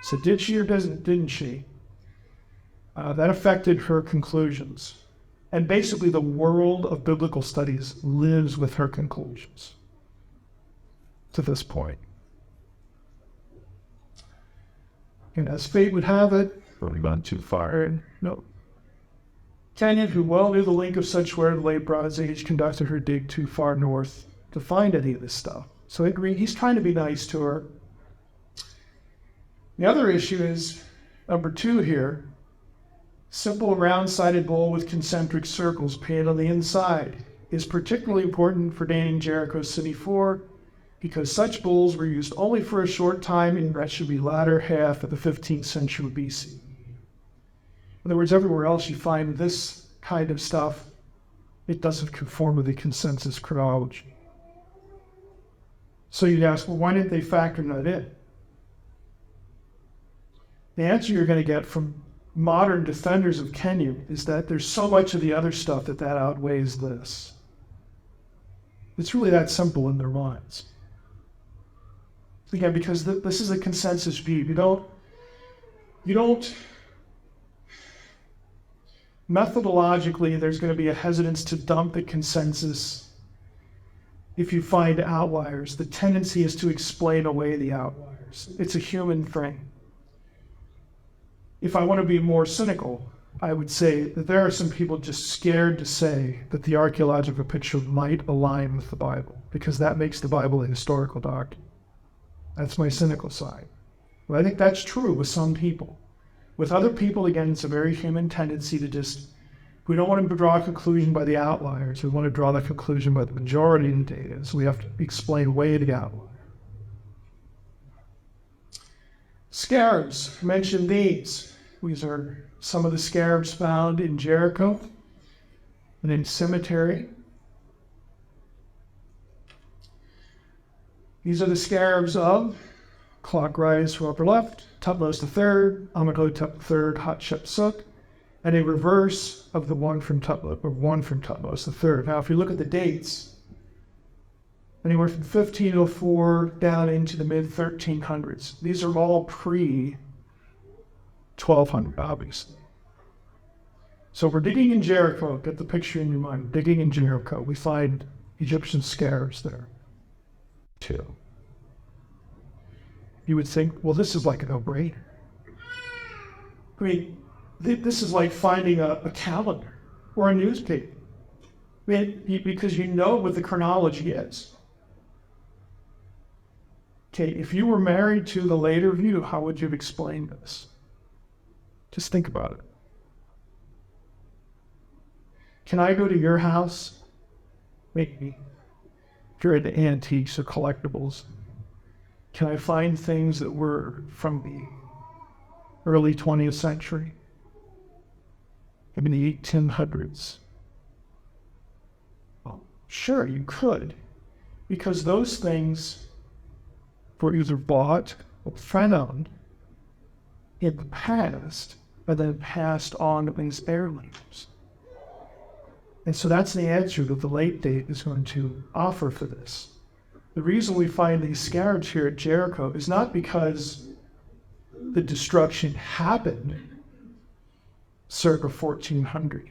So did she or didn't she? That affected her conclusions. And basically the world of biblical studies lives with her conclusions to this point. And as fate would have it, Probably gone too far. no. Kenyon, who well knew the link of such ware in the late Bronze Age, conducted her dig too far north to find any of this stuff. So I agree, he's trying to be nice to her. The other issue is number 2 here. Simple round-sided bowl with concentric circles painted on the inside is particularly important for dating Jericho's city 4 because such bowls were used only for a short time in that should be latter half of the 15th century BC. In other words, everywhere else you find this kind of stuff, it doesn't conform with the consensus chronology. So you'd ask, well, why didn't they factor that in? The answer you're going to get from modern defenders of Kenyon is that there's so much of the other stuff that outweighs this. It's really that simple in their minds. Again, because this is a consensus view. You don't, methodologically, there's going to be a hesitance to dump the consensus if you find outliers. The tendency is to explain away the outliers. It's a human thing. If I want to be more cynical, I would say that there are some people just scared to say that the archaeological picture might align with the Bible, because that makes the Bible a historical document. That's my cynical side. Well, I think that's true with some people. With other people, again, it's a very human tendency to just, we don't want to draw a conclusion by the outliers. We want to draw the conclusion by the majority of the data. So we have to explain away the outlier. Scarabs, mentioned these. These are some of the scarabs found in Jericho and in cemetery. These are the scarabs of, clockwise from upper left, Tutmosis III, Amenhotep III, Hatshepsut, and a reverse of the one from Tutmosis III. Now, if you look at the dates, anywhere from 1504 down into the mid-1300s. These are all pre-1200, obviously. So we're digging in Jericho. Get the picture in your mind. Digging in Jericho. We find Egyptian scarabs there, too. You would think, well, this is like a no-brainer. I mean, this is like finding a calendar or a newspaper. I mean, because you know what the chronology is. Okay, if you were married to the later view, how would you have explained this? Just think about it. Can I go to your house? Maybe. If you're into antiques or collectibles, can I find things that were from the early 20th century? Maybe the 1800s? Well, sure, you could, because those things were either bought or found in the past, and then passed on as heirlooms. And so that's the answer that the late date is going to offer for this. The reason we find these scarabs here at Jericho is not because the destruction happened circa 1400.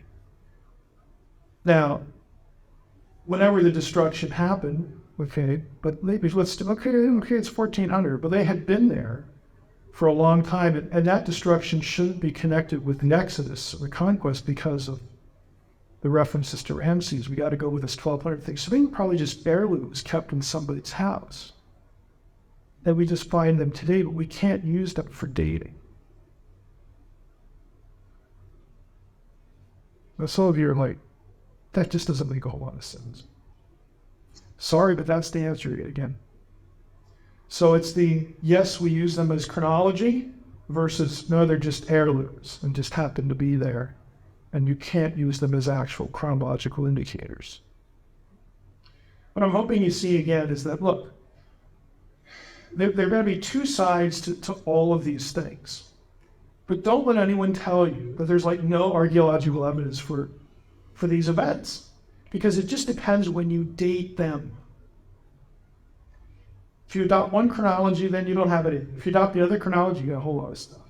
Now, whenever the destruction happened, okay, but maybe it's 1400, but they had been there for a long time, and that destruction shouldn't be connected with the Exodus or the conquest because of the references to Ramses. We got to go with this 1200 thing. So they were probably just heirlooms kept in somebody's house. And we just find them today, but we can't use them for dating. Now, some of you are like, That just doesn't make a whole lot of sense. Sorry, but that's the answer again. So it's the, yes, we use them as chronology versus, no, they're just heirlooms and just happen to be there. And you can't use them as actual chronological indicators. What I'm hoping you see again is that, look, there are going to be two sides to all of these things. But don't let anyone tell you that there's like no archaeological evidence for these events, because it just depends when you date them. If you adopt one chronology, then you don't have it. If you adopt the other chronology, you got a whole lot of stuff.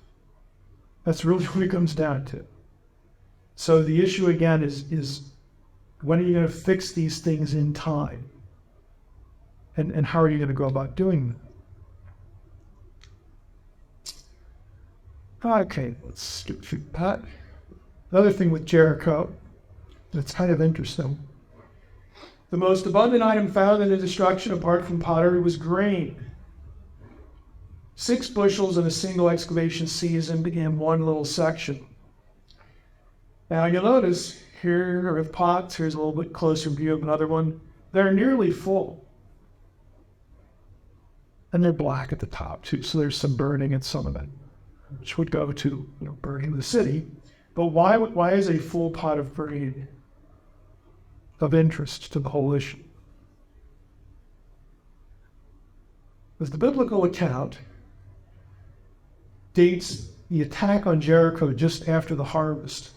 That's really what it comes down to. So the issue again is when are you going to fix these things in time? And how are you going to go about doing that? Okay, let's skip through that. Another thing with Jericho that's kind of interesting. The most abundant item found in the destruction, apart from pottery, was grain. 6 bushels in a single excavation season in one little section. Now you'll notice here are pots, here's a little bit closer view of another one. They're nearly full. And they're black at the top too, so there's some burning in some of it, which would go to burning the city. But why is a full pot of grain of interest to the whole issue? Because the biblical account dates the attack on Jericho just after the harvest.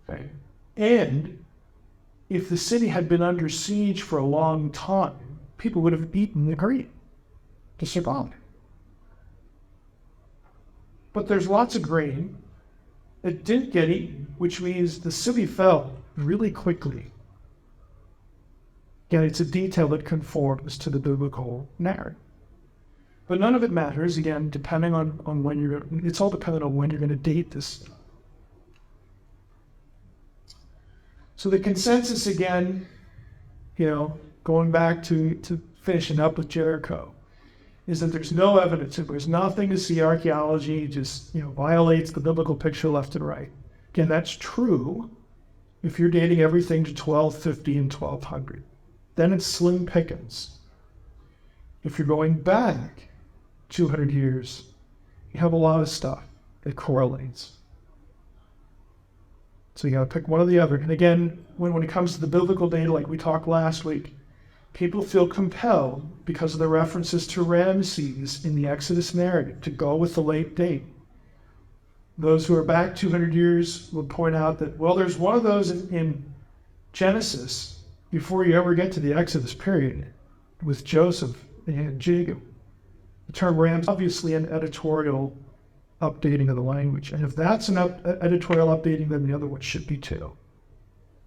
Okay. And if the city had been under siege for a long time, people would have eaten the grain to survive. But there's lots of grain that didn't get eaten, which means the city fell really quickly. Again, it's a detail that conforms to the biblical narrative. But none of it matters, again, depending on when it's all dependent on when you're going to date this. So the consensus again, going back to finishing up with Jericho, is that there's no evidence, and there's nothing to see archaeology just violates the biblical picture left and right. Again, that's true if you're dating everything to 1250 and 1200. Then it's slim pickings. If you're going back 200 years, you have a lot of stuff that correlates. So you got to pick one or the other. And again, when it comes to the biblical data, like we talked last week, people feel compelled, because of the references to Ramses in the Exodus narrative, to go with the late date. Those who are back 200 years will point out that, well, there's one of those in Genesis before you ever get to the Exodus period with Joseph and Jacob. The term Ramses is obviously an editorial updating of the language. And if that's an editorial updating, then the other one should be too.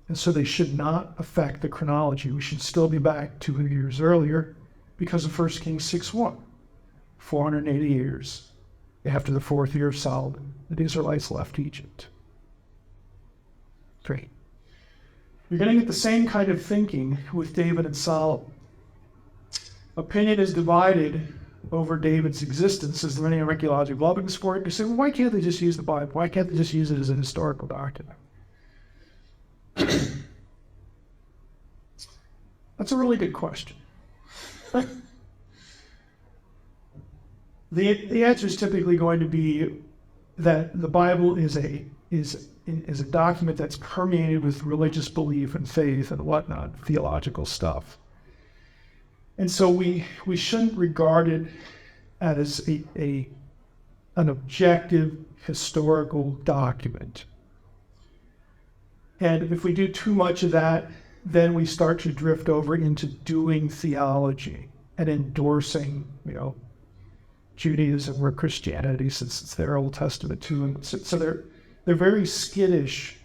And so they should not affect the chronology. We should still be back 200 years earlier because of 1 Kings 6:1, 480 years after the 4th year of Solomon, the Israelites left Egypt. Great. You're going to get the same kind of thinking with David and Solomon. Opinion is divided over David's existence. Is there any archaeological evidence for it? You say, well, why can't they just use the Bible? Why can't they just use it as a historical document? That's a really good question. The answer is typically going to be that the Bible is a document that's permeated with religious belief and faith and whatnot, theological stuff. And so we shouldn't regard it as an objective historical document. And if we do too much of that, then we start to drift over into doing theology and endorsing, Judaism or Christianity, since it's their Old Testament too. And so they're very skittish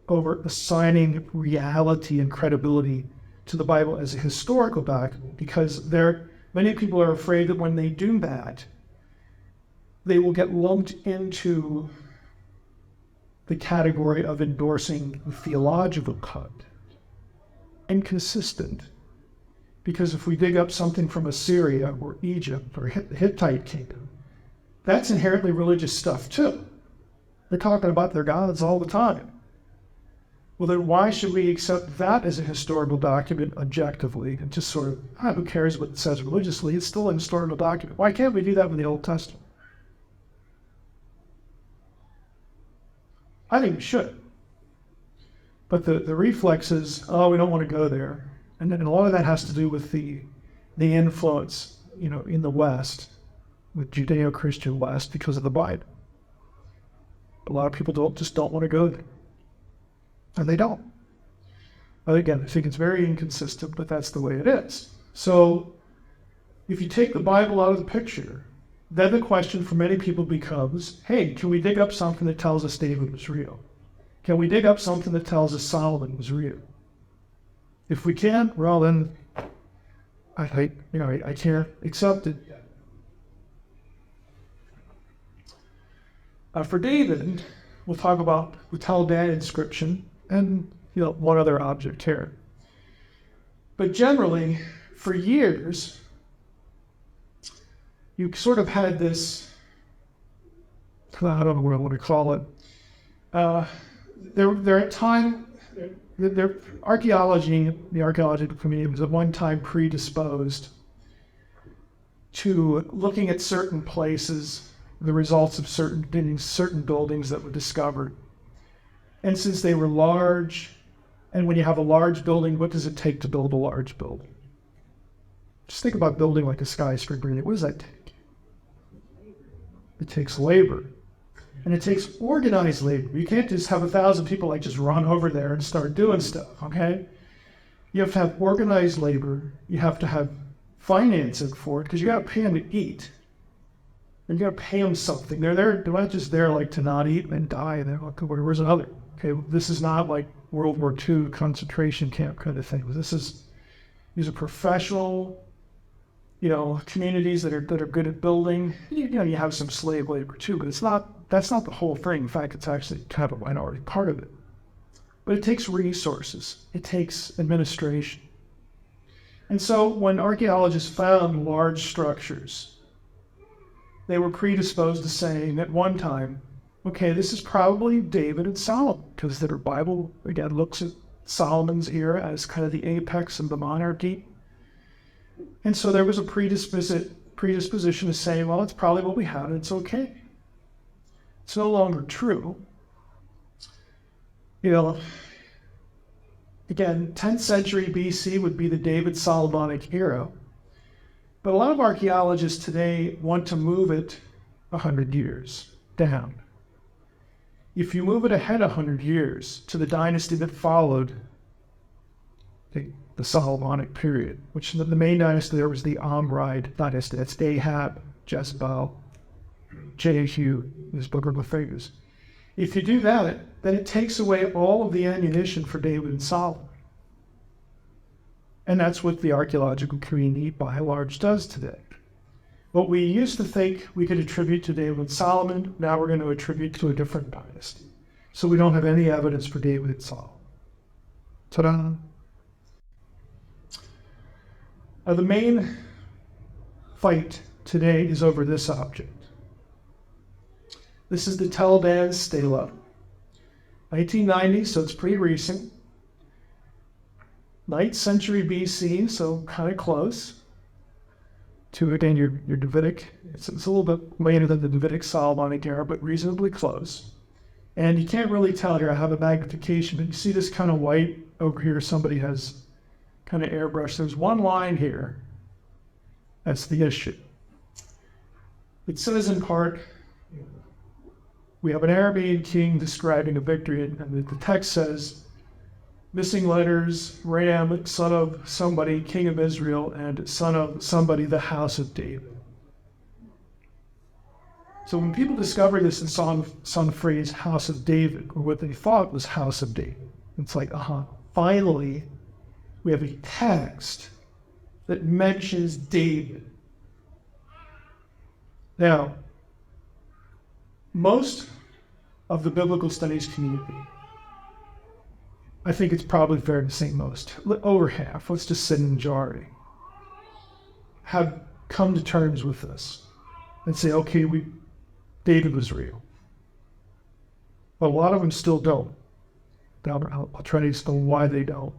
over assigning reality and credibility to the Bible as a historical document, because many people are afraid that when they do that, they will get lumped into the category of endorsing the theological content. Inconsistent. Because if we dig up something from Assyria or Egypt or the Hittite kingdom, that's inherently religious stuff too. They're talking about their gods all the time. Well, then why should we accept that as a historical document objectively and just sort of, who cares what it says religiously? It's still a historical document. Why can't we do that with the Old Testament? I think we should. But the reflex is, oh, we don't want to go there. And then a lot of that has to do with the influence, in the West, with Judeo-Christian West because of the Bible. A lot of people don't want to go there. And they don't. Again, I think it's very inconsistent, but that's the way it is. So if you take the Bible out of the picture, then the question for many people becomes, hey, can we dig up something that tells us David was real? Can we dig up something that tells us Solomon was real? If we can't, well then, I can't accept it. For David, we'll talk about the Talmud inscription and one other object here. But generally, for years, you sort of had this, I don't know what I want to call it. Archaeology, the archaeological community was at one time predisposed to looking at certain places, the results of certain buildings that were discovered. And since they were large, and when you have a large building, what does it take to build a large building? Just think about building like a skyscraper. What does that take? It takes labor. And it takes organized labor. You can't just have 1,000 people just run over there and start doing stuff, okay? You have to have organized labor. You have to have financing for it because you got to pay them to eat. And you got to pay them something. They're not just there to not eat and die. They're like, where's another? Okay, this is not like World War II concentration camp kind of thing. These are professional, communities that are good at building. You have some slave labor too, but that's not the whole thing. In fact, it's actually kind of a minority part of it. But it takes resources. It takes administration. And so when archaeologists found large structures, they were predisposed to saying at one time, okay, this is probably David and Solomon, because the Bible, again, looks at Solomon's era as kind of the apex of the monarchy. And so there was a predisposition to say, well, it's probably what we had, and it's okay. It's no longer true. Again, 10th century BC would be the David Solomonic era. But a lot of archaeologists today want to move it 100 years down. If you move it ahead 100 years to the dynasty that followed the Solomonic period, which the main dynasty there was the Omride dynasty. That's Ahab, Jezebel, Jehu, this book of the figures. If you do that, then it takes away all of the ammunition for David and Solomon. And that's what the archaeological community, by and large, does today. What we used to think we could attribute to David and Solomon, now we're going to attribute to a different dynasty. So we don't have any evidence for David and Solomon. Ta-da! The main fight today is over this object. This is the Tel Dan Stela. 1990, so it's pretty recent. 9th century BC, so kind of close to, again, your Davidic. It's a little bit later than the Davidic Solomonic era, but reasonably close. And you can't really tell here. I have a magnification, but you see this kind of white over here. Somebody has kind of airbrushed. There's one line here. That's the issue. It says in part, we have an Aramean king describing a victory, and the text says, missing letters, Ram, son of somebody, king of Israel, and son of somebody, the house of David. So when people discovered this and saw the phrase house of David, or what they thought was house of David, it's like, finally, we have a text that mentions David. Now, most of the biblical studies community, I think it's probably fair to say most, over half, let's just say majority, have come to terms with this and say, okay, David was real. But a lot of them still don't. I'll try to explain why they don't.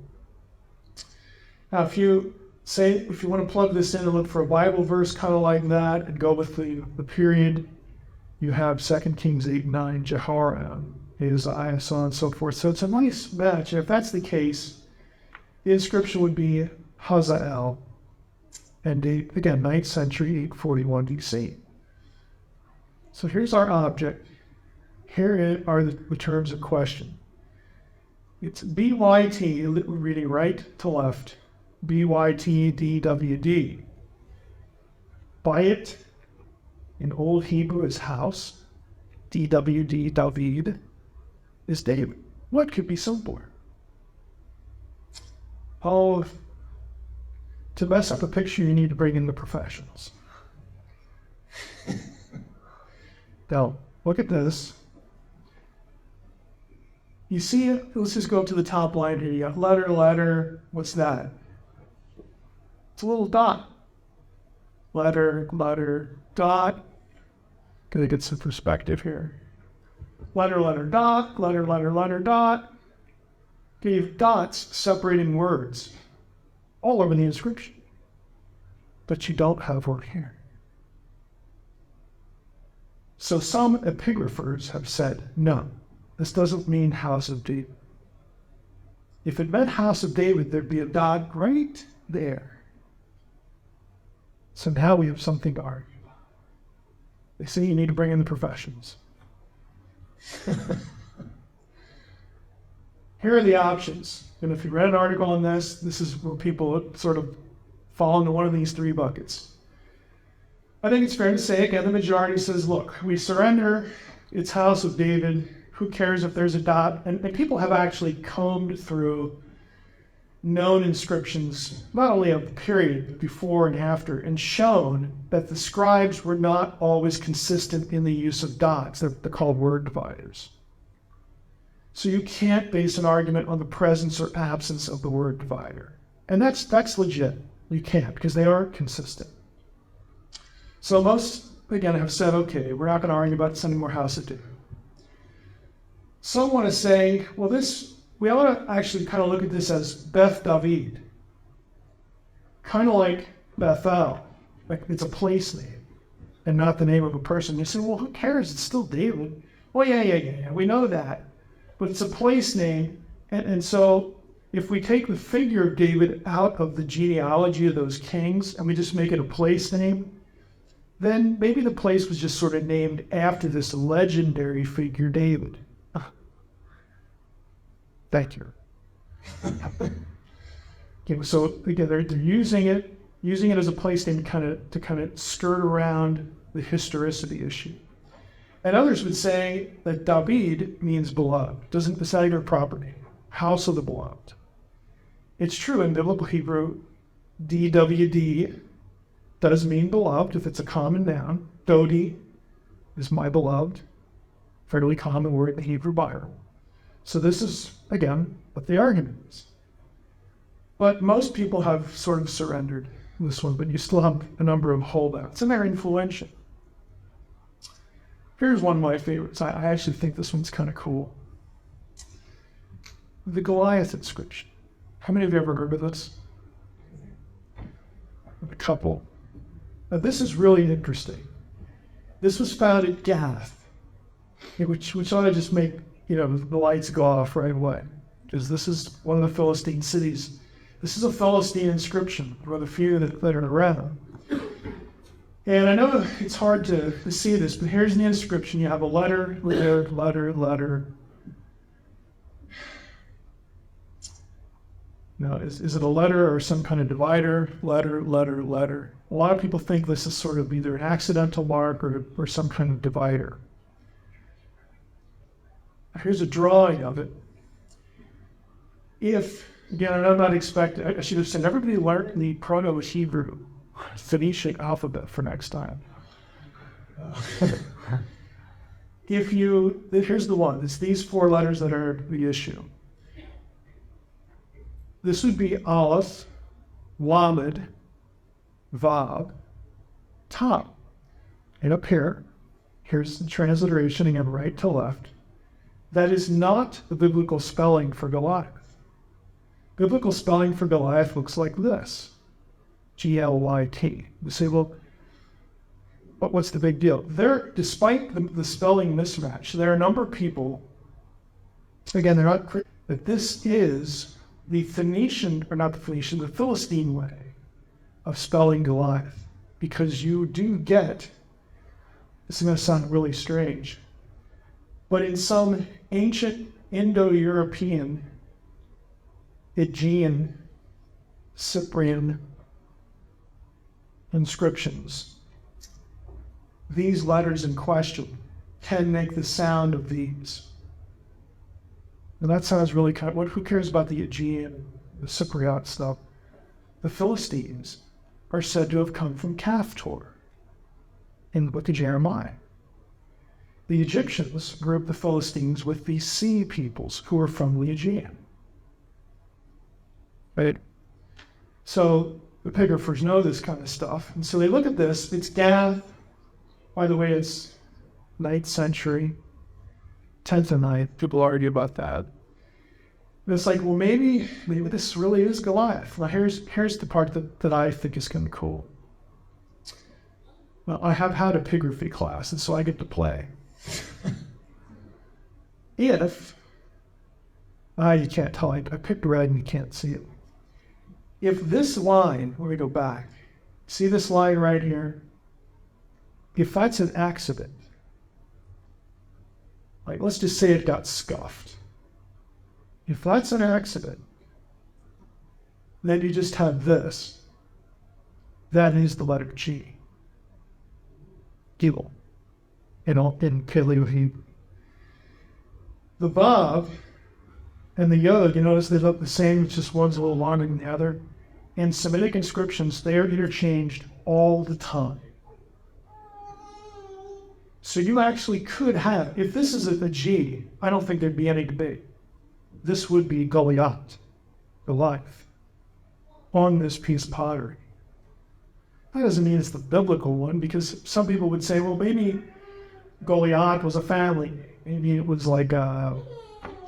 Now, if you want to plug this in and look for a Bible verse kind of like that and go with the period, you have 2 Kings 8:9, Jehoram, Uzziah, so on and so forth. So it's a nice match. And if that's the case, the inscription would be Hazael, and date, again, 9th century, 841 BC. So here's our object. Here are the terms of question. It's BYT, reading right to left, BYTDWD. Bayit in Old Hebrew is house, DWD, David, is David. What could be simpler? Oh, to mess up a picture, you need to bring in the professionals. Now, look at this. You see it? Let's just go up to the top line here. You got letter, what's that? It's a little dot. Letter, dot. Gonna get some perspective here. Letter, dot, letter, dot. Okay, you have dots separating words all over the inscription. But you don't have one here. So some epigraphers have said, no, this doesn't mean House of David. If it meant House of David, there'd be a dot right there. So now we have something to argue about. They say you need to bring in the professionals. Here are the options. And if you read an article on this is where people sort of fall into one of these three buckets. I think it's fair to say, again, the majority says, look, we surrender. It's House of David. Who cares if there's a dot? And people have actually combed through known inscriptions, not only of the period before and after, and shown that the scribes were not always consistent in the use of dots. They're called word dividers. So you can't base an argument on the presence or absence of the word divider. And that's legit. You can't, because they aren't consistent. So most, again, have said, okay, we're not going to argue about this anymore, House of David. Some want to say, well, we ought to actually kind of look at this as Beth David. Kind of like Bethel. Like it's a place name and not the name of a person. You say, well, who cares? It's still David. Well, yeah. We know that. But it's a place name. And so if we take the figure of David out of the genealogy of those kings and we just make it a place name, then maybe the place was just sort of named after this legendary figure, David. Thank you. Okay, so again, they're using it as a place name to kind of skirt around the historicity issue. And others would say that David means beloved. Doesn't decide your property, house of the beloved. It's true in biblical Hebrew, DWD does mean beloved if it's a common noun. Dodi is my beloved, fairly common word in the Hebrew Bible. So this is, again, what the argument is. But most people have sort of surrendered this one, but you still have a number of holdouts, and they're influential. Here's one of my favorites. I actually think this one's kind of cool. The Goliath inscription. How many of you ever heard of this? A couple. Now, this is really interesting. This was found at Gath, which ought to just make the lights go off right away, because this is one of the Philistine cities. This is a Philistine inscription, one of the few that are around. And I know it's hard to see this, but here's the inscription. You have a letter. Now, is it a letter or some kind of divider? Letter. A lot of people think this is sort of either an accidental mark or some kind of divider. Here's a drawing of it. Again, I'm not expecting, I should have said, everybody learned the Proto-Hebrew Phoenician alphabet for next time. Here's the one. It's these four letters that are the issue. This would be Aleph, Lamed, Vav, Tav. And up here's the transliteration again, right to left. That is not the biblical spelling for Goliath. Biblical spelling for Goliath looks like this, G-L-Y-T. You say, well, what's the big deal? Despite the spelling mismatch, there are a number of people, again, they're not, that this is the Phoenician, or not the Phoenician, the Philistine way of spelling Goliath. Because you do get, this is going to sound really strange, but in some ancient Indo-European, Aegean, Cyprian inscriptions, these letters in question can make the sound of these. And that sounds really kind of, who cares about the Aegean, the Cypriot stuff? The Philistines are said to have come from Caphtor in the book of Jeremiah. The Egyptians grouped the Philistines with the sea peoples who were from the Aegean. Right? So the epigraphers know this kind of stuff. And so they look at this. It's Gath. By the way, it's 9th century, 10th and 9th. People argue about that. And it's like, well, maybe this really is Goliath. Now, here's the part that I think is kind of cool. Well, I have had epigraphy class, and so I get to play. If, you can't tell, I picked red and you can't see it. If this line, let me go back, see this line right here? If that's an accident, like let's just say it got scuffed. If that's an accident, then you just have this. That is the letter G. Gilel. In Paleo Hebrew. The Vav and the Yod, you notice they look the same, it's just one's a little longer than the other. In Semitic inscriptions, they are interchanged all the time. So you actually could have, if this is a G, I don't think there'd be any debate. This would be Goliath, Goliath, on this piece of pottery. That doesn't mean it's the biblical one, because some people would say, well, maybe Goliath was a family. Maybe it was like a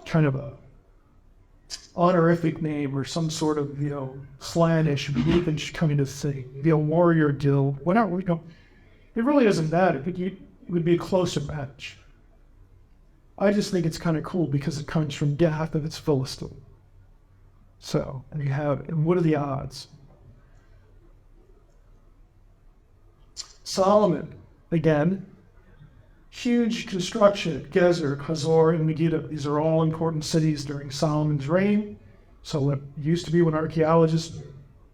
kind of a honorific name or some sort of, slangish, even coming to say, be a warrior guild, whatever. It really doesn't matter. It would be a closer match. I just think it's kind of cool because it comes from Gath and it's Philistine. So, and what are the odds? Solomon, again, huge construction at Gezer, Hazor, and Megiddo. These are all important cities during Solomon's reign. So it used to be when archaeologists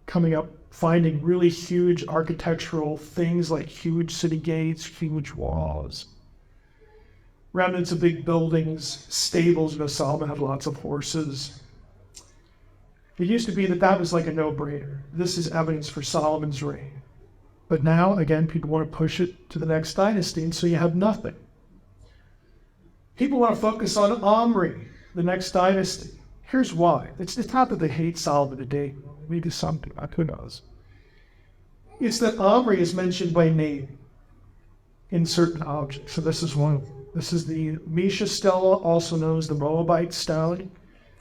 coming up finding really huge architectural things like huge city gates, huge walls, remnants of big buildings, stables. Solomon had lots of horses. It used to be that was like a no-brainer. This is evidence for Solomon's reign. But now, again, people want to push it to the next dynasty, and so you have nothing. People want to focus on Omri, the next dynasty. Here's why. It's not that they hate Solomon today. Maybe something, who knows. It's that Omri is mentioned by name in certain objects. So this is one of them. This is the Mesha stela, also known as the Moabite stele.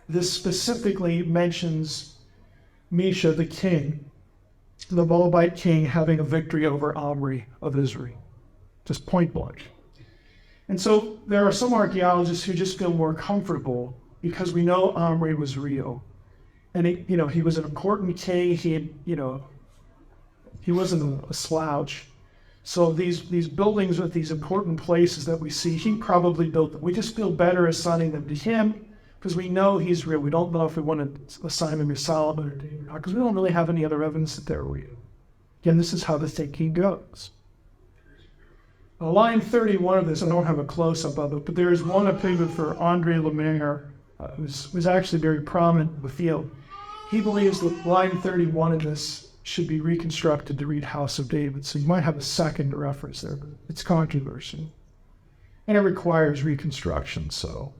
This specifically mentions Mesha, the king, the Moabite king, having a victory over Omri of Israel. Just point blank. And so there are some archaeologists who just feel more comfortable because we know Omri was real. And he was an important king. He wasn't a slouch. So these buildings with these important places that we see, he probably built them. We just feel better assigning them to him because we know he's real. We don't know if we want to assign them to Solomon or David, because we don't really have any other evidence that they're real. Again, this is how the thinking goes. Line 31 of this, I don't have a close-up of it, but there is one epigraph for Andre Lemaire, who was actually very prominent in the field. He believes that line 31 of this should be reconstructed to read House of David. So you might have a second reference there, but it's controversial. And it requires reconstruction, so.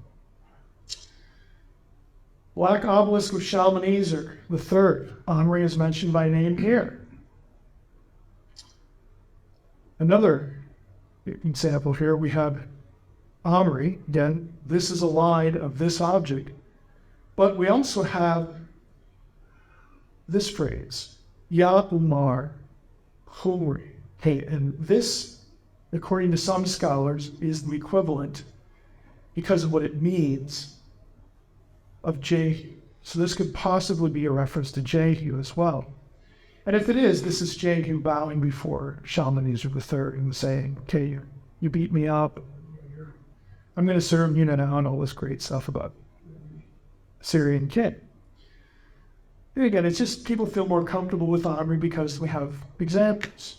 Black obelisk of Shalmaneser III. Omri is mentioned by name here. Another example here, we have Omri, again, this is a line of this object, but we also have this phrase, Ya Umar Humri. Hey, and this, according to some scholars, is the equivalent, because of what it means, of Jehu. So this could possibly be a reference to Jehu as well. And if it is, this is Jehu bowing before Shalmaneser III and saying, okay, you beat me up. I'm going to serve you now, and all this great stuff about Syrian king. And again, it's just people feel more comfortable with Omri because we have examples.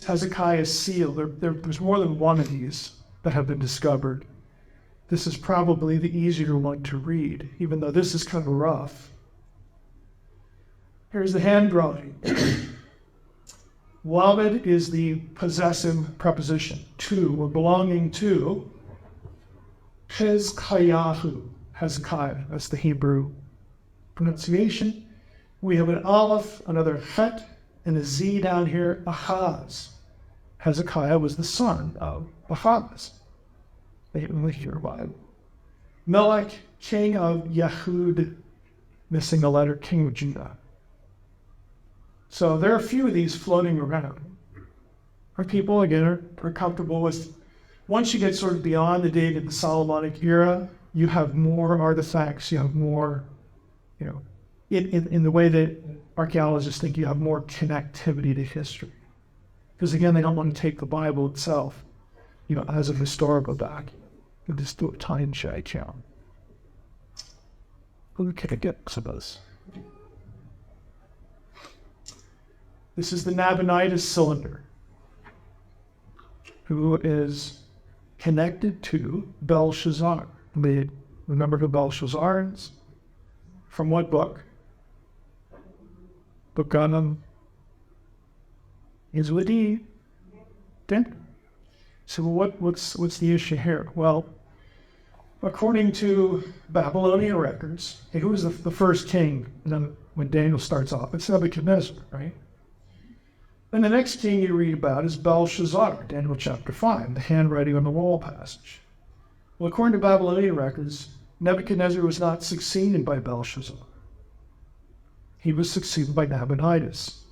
Hezekiah's seal, there's more than one of these that have been discovered. This is probably the easier one to read, even though this is kind of rough. Here's the handwriting. Lamed is the possessive preposition, to, or belonging to, Hezekiahu, Hezekiah, that's the Hebrew pronunciation. We have an aleph, another het, and a z down here, Ahaz. Hezekiah was the son of Ahaz. They only hear about it. Melech, king of Yehud, missing a letter, king of Judah. So there are a few of these floating around. Our people, again, are comfortable with, once you get sort of beyond the date of the Solomonic era, you have more artifacts, you have more, in the way that archaeologists think you have more connectivity to history. Because again, they don't want to take the Bible itself, as a historical document. They just do a time check, Who can I get some of this? This is the Nabonidus cylinder, who is connected to Belshazzar. Remember who Belshazzar is? From what book? Book on is with E. So what's the issue here? Well, according to Babylonian records, who was the first king? And then when Daniel starts off, it's Nebuchadnezzar, right? And the next king you read about is Belshazzar, Daniel chapter 5, the handwriting on the wall passage. Well, according to Babylonian records, Nebuchadnezzar was not succeeded by Belshazzar. He was succeeded by Nabonidus.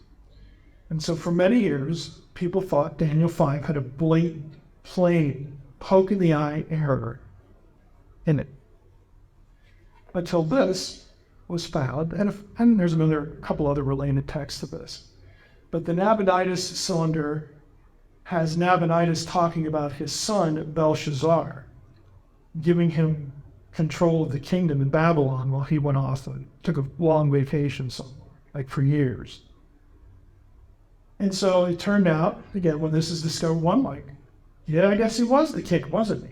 And so for many years, people thought Daniel 5 had a blatant, plain, poke in the eye error in it. Until this was found, and there's another couple other related texts to this. But the Nabonidus cylinder has Nabonidus talking about his son Belshazzar, giving him control of the kingdom in Babylon while he went off and took a long vacation somewhere, like for years. And so it turned out, again, when this is discovered, I guess he was the king, wasn't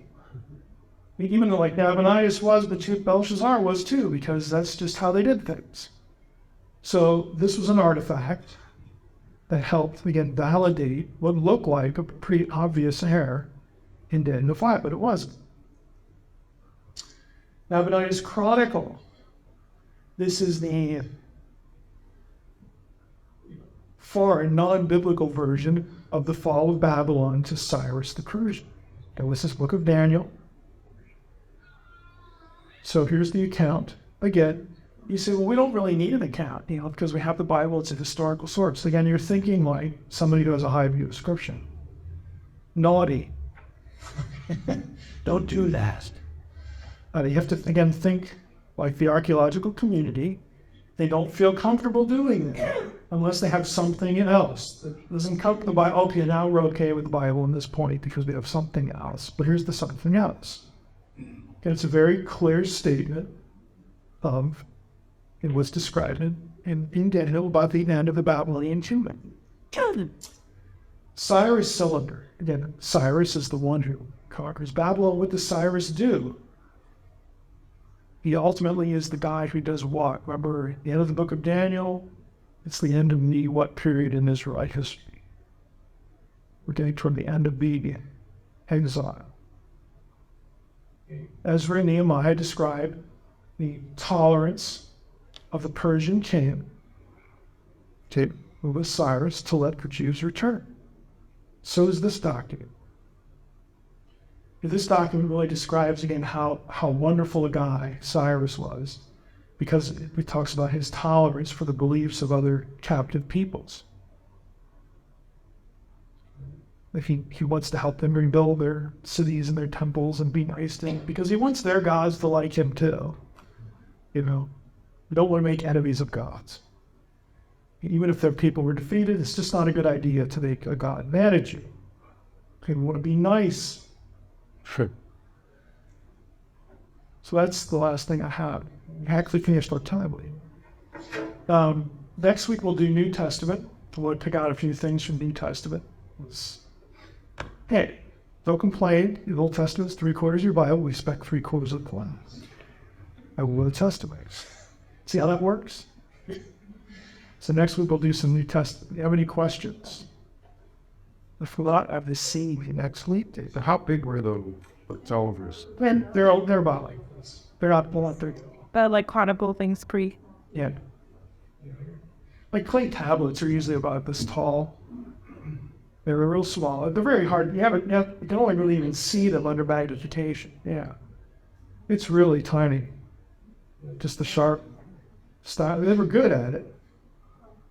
he? Even though Nabonidus was, but Belshazzar was too, because that's just how they did things. So this was an artifact that helped, again, validate what looked like a pretty obvious error in Daniel 5, but it wasn't. Nabonidus Chronicle. This is the foreign, non-biblical version of the fall of Babylon to Cyrus the Persian. Okay, this is Book of Daniel. So here's the account. Again, you say, well, we don't really need an account, because we have the Bible, it's a historical source. Again, you're thinking like somebody who has a high view of Scripture. Naughty. Don't do that. You have to, again, think like the archaeological community. They don't feel comfortable doing that unless they have something else that doesn't come from the Bible. Okay, now we're okay with the Bible in this point because we have something else. But here's the something else. Okay, it's a very clear statement of it was described in Daniel about the end of the Babylonian kingdom. Cyrus cylinder. Again, Cyrus is the one who conquers Babylon. What does Cyrus do? He ultimately is the guy who does what? Remember, at the end of the book of Daniel, it's the end of the what period in Israelite history? We're getting toward the end of the exile. Ezra and Nehemiah describe the tolerance of the Persian king, who was Cyrus, to let the Jews return. So is this document. This document really describes again how wonderful a guy Cyrus was, because it talks about his tolerance for the beliefs of other captive peoples. He wants to help them rebuild their cities and their temples and be nice to them, because he wants their gods to like him too. You know, you don't want to make enemies of gods. Even if their people were defeated, it's just not a good idea to make a god mad at you. Okay, we want to be nice. Sure. So that's the last thing I have. We actually finished our time. Next week we'll do New Testament. We'll pick out a few things from New Testament. Hey, don't complain. The Old Testament's 3/4 of your Bible. We expect 3/4 of the class. I will the Testament. See how that works? So next week we'll do some New Testament. Do you have any questions? If not, I have the scene next week. So how big were the solvers? And they're about like this. They're not full out there. But like Chronicle things pre. Yeah. Like clay tablets are usually about this tall. They're real small. They're very hard. You can only really even see them under magnification. Yeah. It's really tiny. Just the sharp style. They were good at it,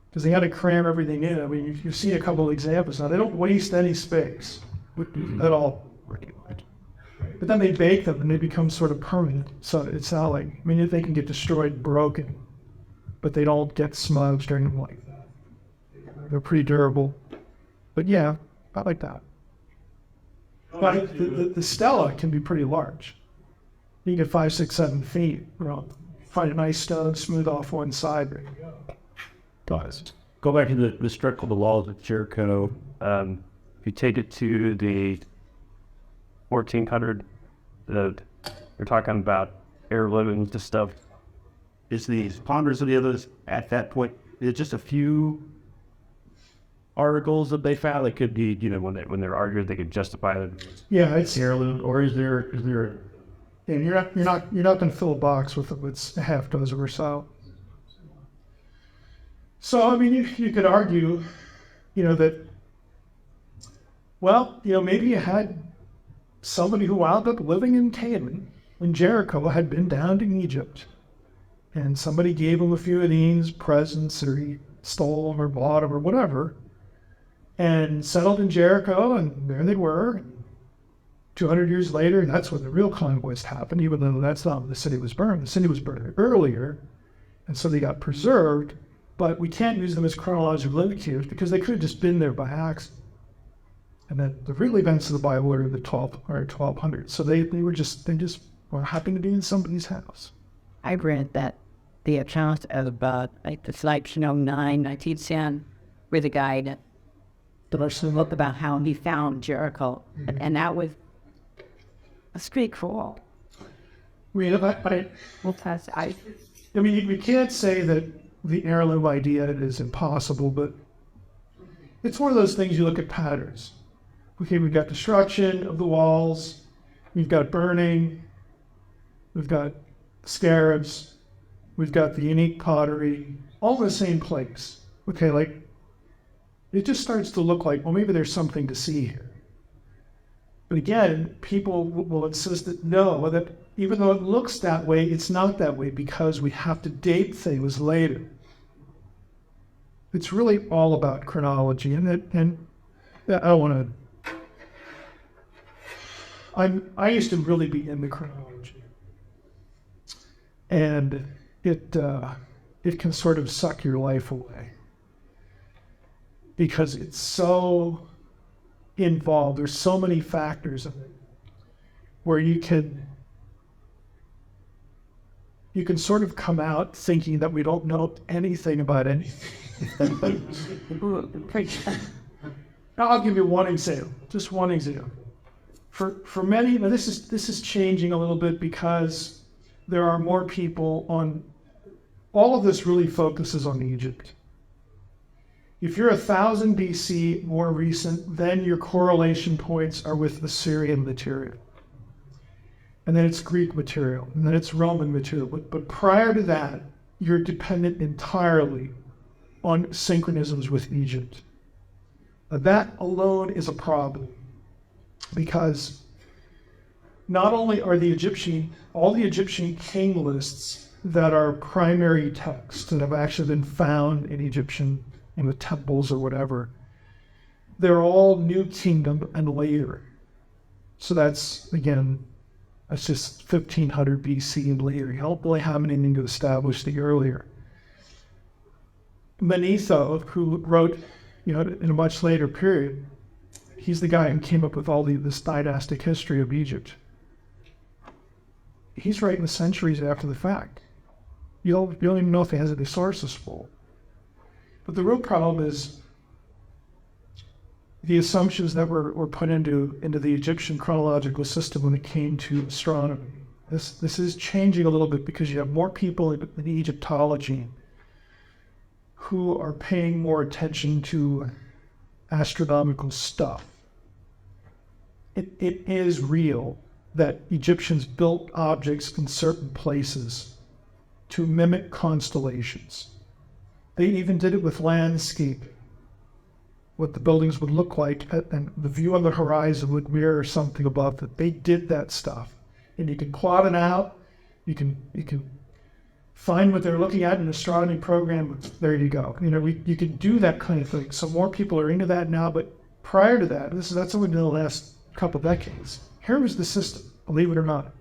because they had to cram everything in. I mean, you've seen a couple of examples now. They don't waste any space at all. But then they bake them and they become sort of permanent. So it's not like, I mean, if they can get destroyed, broken, but they don't get smudged or anything like that. They're pretty durable. But yeah, not like that. But the stela can be pretty large. You can get 5, 6, 7 feet. Find a nice stone, smooth off one side. There you go. Guys, go back to the structure of the walls of Jericho. If you take it to the 1400, you're talking about heirlooms and stuff. Is the ponderance of the others at that point? Is it just a few articles that they found that could be, when they're arguing, they could justify it? Yeah, it's Heirloom, or is there? and you're not going to fill a box with a half dozen or so. So I mean, you could argue, that, well, maybe you had somebody who wound up living in Canaan when Jericho had been down to Egypt, and somebody gave him a few of these presents, or he stole them or bought them or whatever, and settled in Jericho, and there they were. 200 years later, that's when the real conquest happened, even though that's not when the city was burned. The city was burned earlier, and so they got preserved, but we can't use them as chronological indicators because they could have just been there by accident. And then the real events of the Bible are the 1200s. So they just happened to be in somebody's house. I read that the account of about it's like 1910, with a guy that looked about how he found Jericho, and that was a street crawl. I mean, we can't say that the heirloom idea is impossible, but it's one of those things you look at patterns. Okay, we've got destruction of the walls, we've got burning, we've got scarabs, we've got the unique pottery, all in the same place. Okay, like, it just starts to look like, well, maybe there's something to see here. But again, people will insist that no, that even though it looks that way, it's not that way because we have to date things later. It's really all about chronology, and I don't want to. I used to really be into chronology, and it can sort of suck your life away because it's so involved. There's so many factors in it where you can sort of come out thinking that we don't know anything about anything. I'll give you one example, just one example. For many, now this is changing a little bit because there are more people on. All of this really focuses on Egypt. If you're 1000 BC, more recent, then your correlation points are with Assyrian material. And then it's Greek material, and then it's Roman material. But prior to that, you're dependent entirely on synchronisms with Egypt. That alone is a problem because not only are all the Egyptian king lists that are primary texts that have actually been found in the temples or whatever, they're all New Kingdom and later. So that's just 1500 BC and later. You don't really have anything to establish the earlier. Manetho, who wrote, in a much later period, he's the guy who came up with all this dynastic history of Egypt. He's writing the centuries after the fact. You don't even know if he has any sources full. But the real problem is the assumptions that were put into the Egyptian chronological system when it came to astronomy. This is changing a little bit because you have more people in Egyptology who are paying more attention to astronomical stuff. It is real that Egyptians built objects in certain places to mimic constellations. They even did it with landscape, what the buildings would look like, and the view on the horizon would mirror something above it. They did that stuff. And you can plot it out, you can find what they're looking at in an astronomy program, there you go. You can do that kind of thing. So more people are into that now, but prior to that, that's only been the last couple of decades. Here was the system, believe it or not.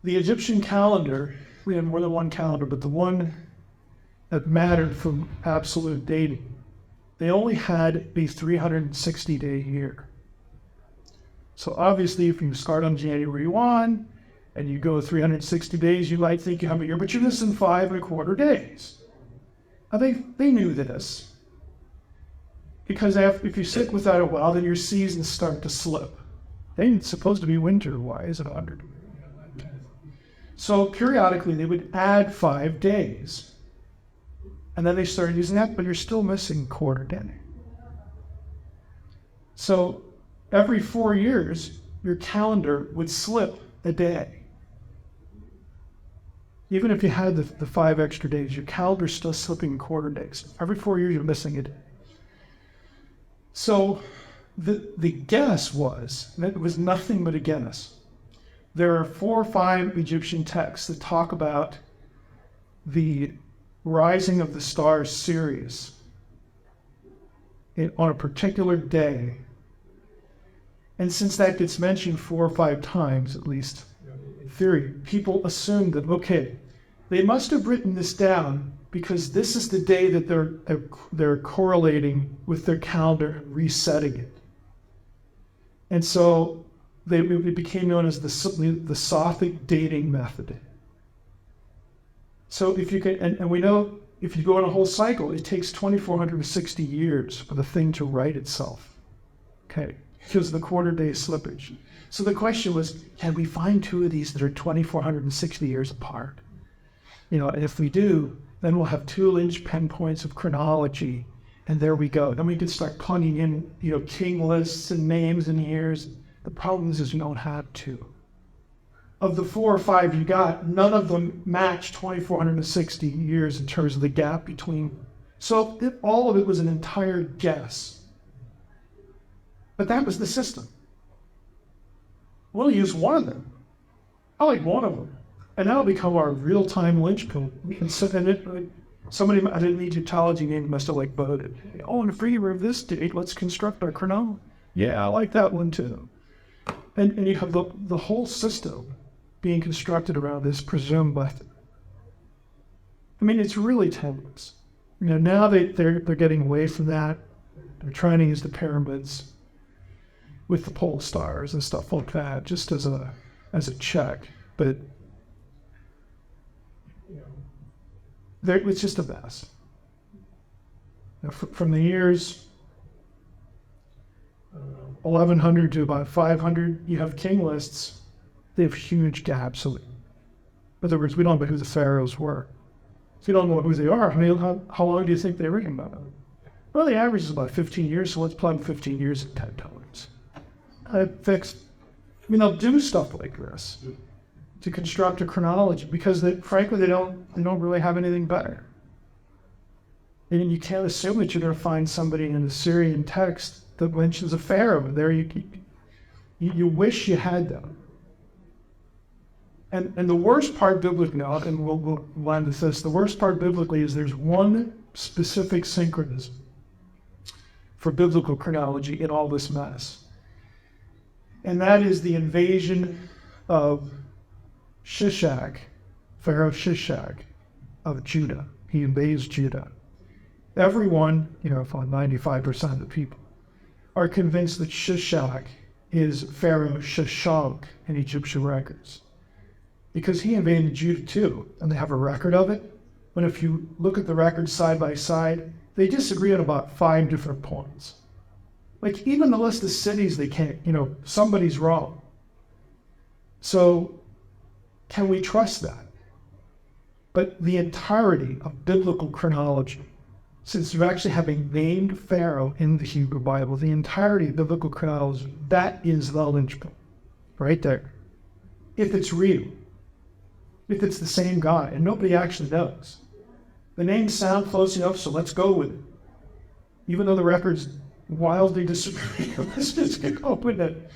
The Egyptian calendar, we had more than one calendar, but the one that mattered from absolute dating, they only had a 360-day year. So obviously, if you start on January 1 and you go 360 days, you might think you have a year, but you're missing 5.25 days. Now they knew this. Because if you sit without a while, then your seasons start to slip. They ain't supposed to be winter. Why is it 100? So periodically they would add 5 days. And then they started using that, but you're still missing quarter day. So every 4 years, your calendar would slip a day. Even if you had the 5 extra days, your calendar's still slipping quarter days. Every 4 years, you're missing a day. So the guess was, and it was nothing but a guess, there are 4 or 5 Egyptian texts that talk about the rising of the star Sirius on a particular day. And since that gets mentioned 4 or 5 times, at least in theory, people assumed that, okay, they must have written this down because this is the day that they're correlating with their calendar and resetting it. And so it became known as the Sothic dating method. So if you can, and we know if you go on a whole cycle, it takes 2,460 years for the thing to right itself. Okay, because of the quarter day slippage. So the question was, can we find 2 of these that are 2,460 years apart? And if we do, then we'll have 2 linchpin points of chronology, and there we go. Then we can start plugging in, king lists and names and years. The problem is you don't have 2. Of the 4 or 5 you got, none of them match 2,460 years in terms of the gap between. So all of it was an entire guess. But that was the system. We'll use one of them. I like one of them. And that'll become our real-time linchpin. We can sit in it. Somebody at an Egyptology name must have voted. In favor of this date, let's construct our chronology. Yeah, I like that one too. And you have the whole system being constructed around this presumed method. I mean, it's really tenuous. Now they're getting away from that. They're trying to use the pyramids with the pole stars and stuff like that, just as a check. But it's just a mess. From the years 1100 to about 500, you have king lists. They have huge gaps. In other words, we don't know who the pharaohs were. So you don't know who they are. How long do you think they were written about? Well, the average is about 15 years, so let's plug 15 years at 10 times. They'll do stuff like this to construct a chronology because, frankly, they don't really have anything better. And you can't assume that you're going to find somebody in an Assyrian text that mentions a pharaoh. And there you You wish you had them. And the worst part biblically, now, and we'll land with this, the worst part biblically is there's one specific synchronism for biblical chronology in all this mess. And that is the invasion of Shishak, Pharaoh Shishak of Judah. He invades Judah. Everyone, about 95% of the people, are convinced that Shishak is Pharaoh Shishak in Egyptian records. Because he invaded Judah too, and they have a record of it. But if you look at the records side by side, they disagree on about 5 different points. Like even the list of cities, they can't, somebody's wrong. So can we trust that? But the entirety of biblical chronology, since we actually have a named Pharaoh in the Hebrew Bible, the entirety of biblical chronology, that is the linchpin, right there. If it's real, if it's the same guy, and nobody actually knows. The names sound close enough, so let's go with it. Even though the records wildly disagree, let's just go with it.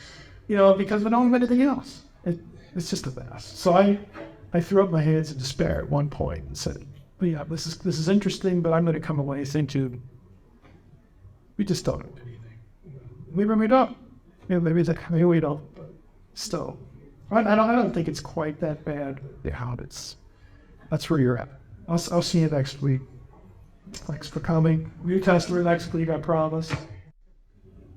Because we don't have anything else. It's just a mess. So I threw up my hands in despair at one point and said, well, yeah, this is interesting, but I'm going to come away thinking, we just don't know anything. Maybe we don't. Maybe we don't. But still, I don't think it's quite that bad. The habits. That's where you're at. I'll see you next week. Thanks for coming. New Testament next week, I promise.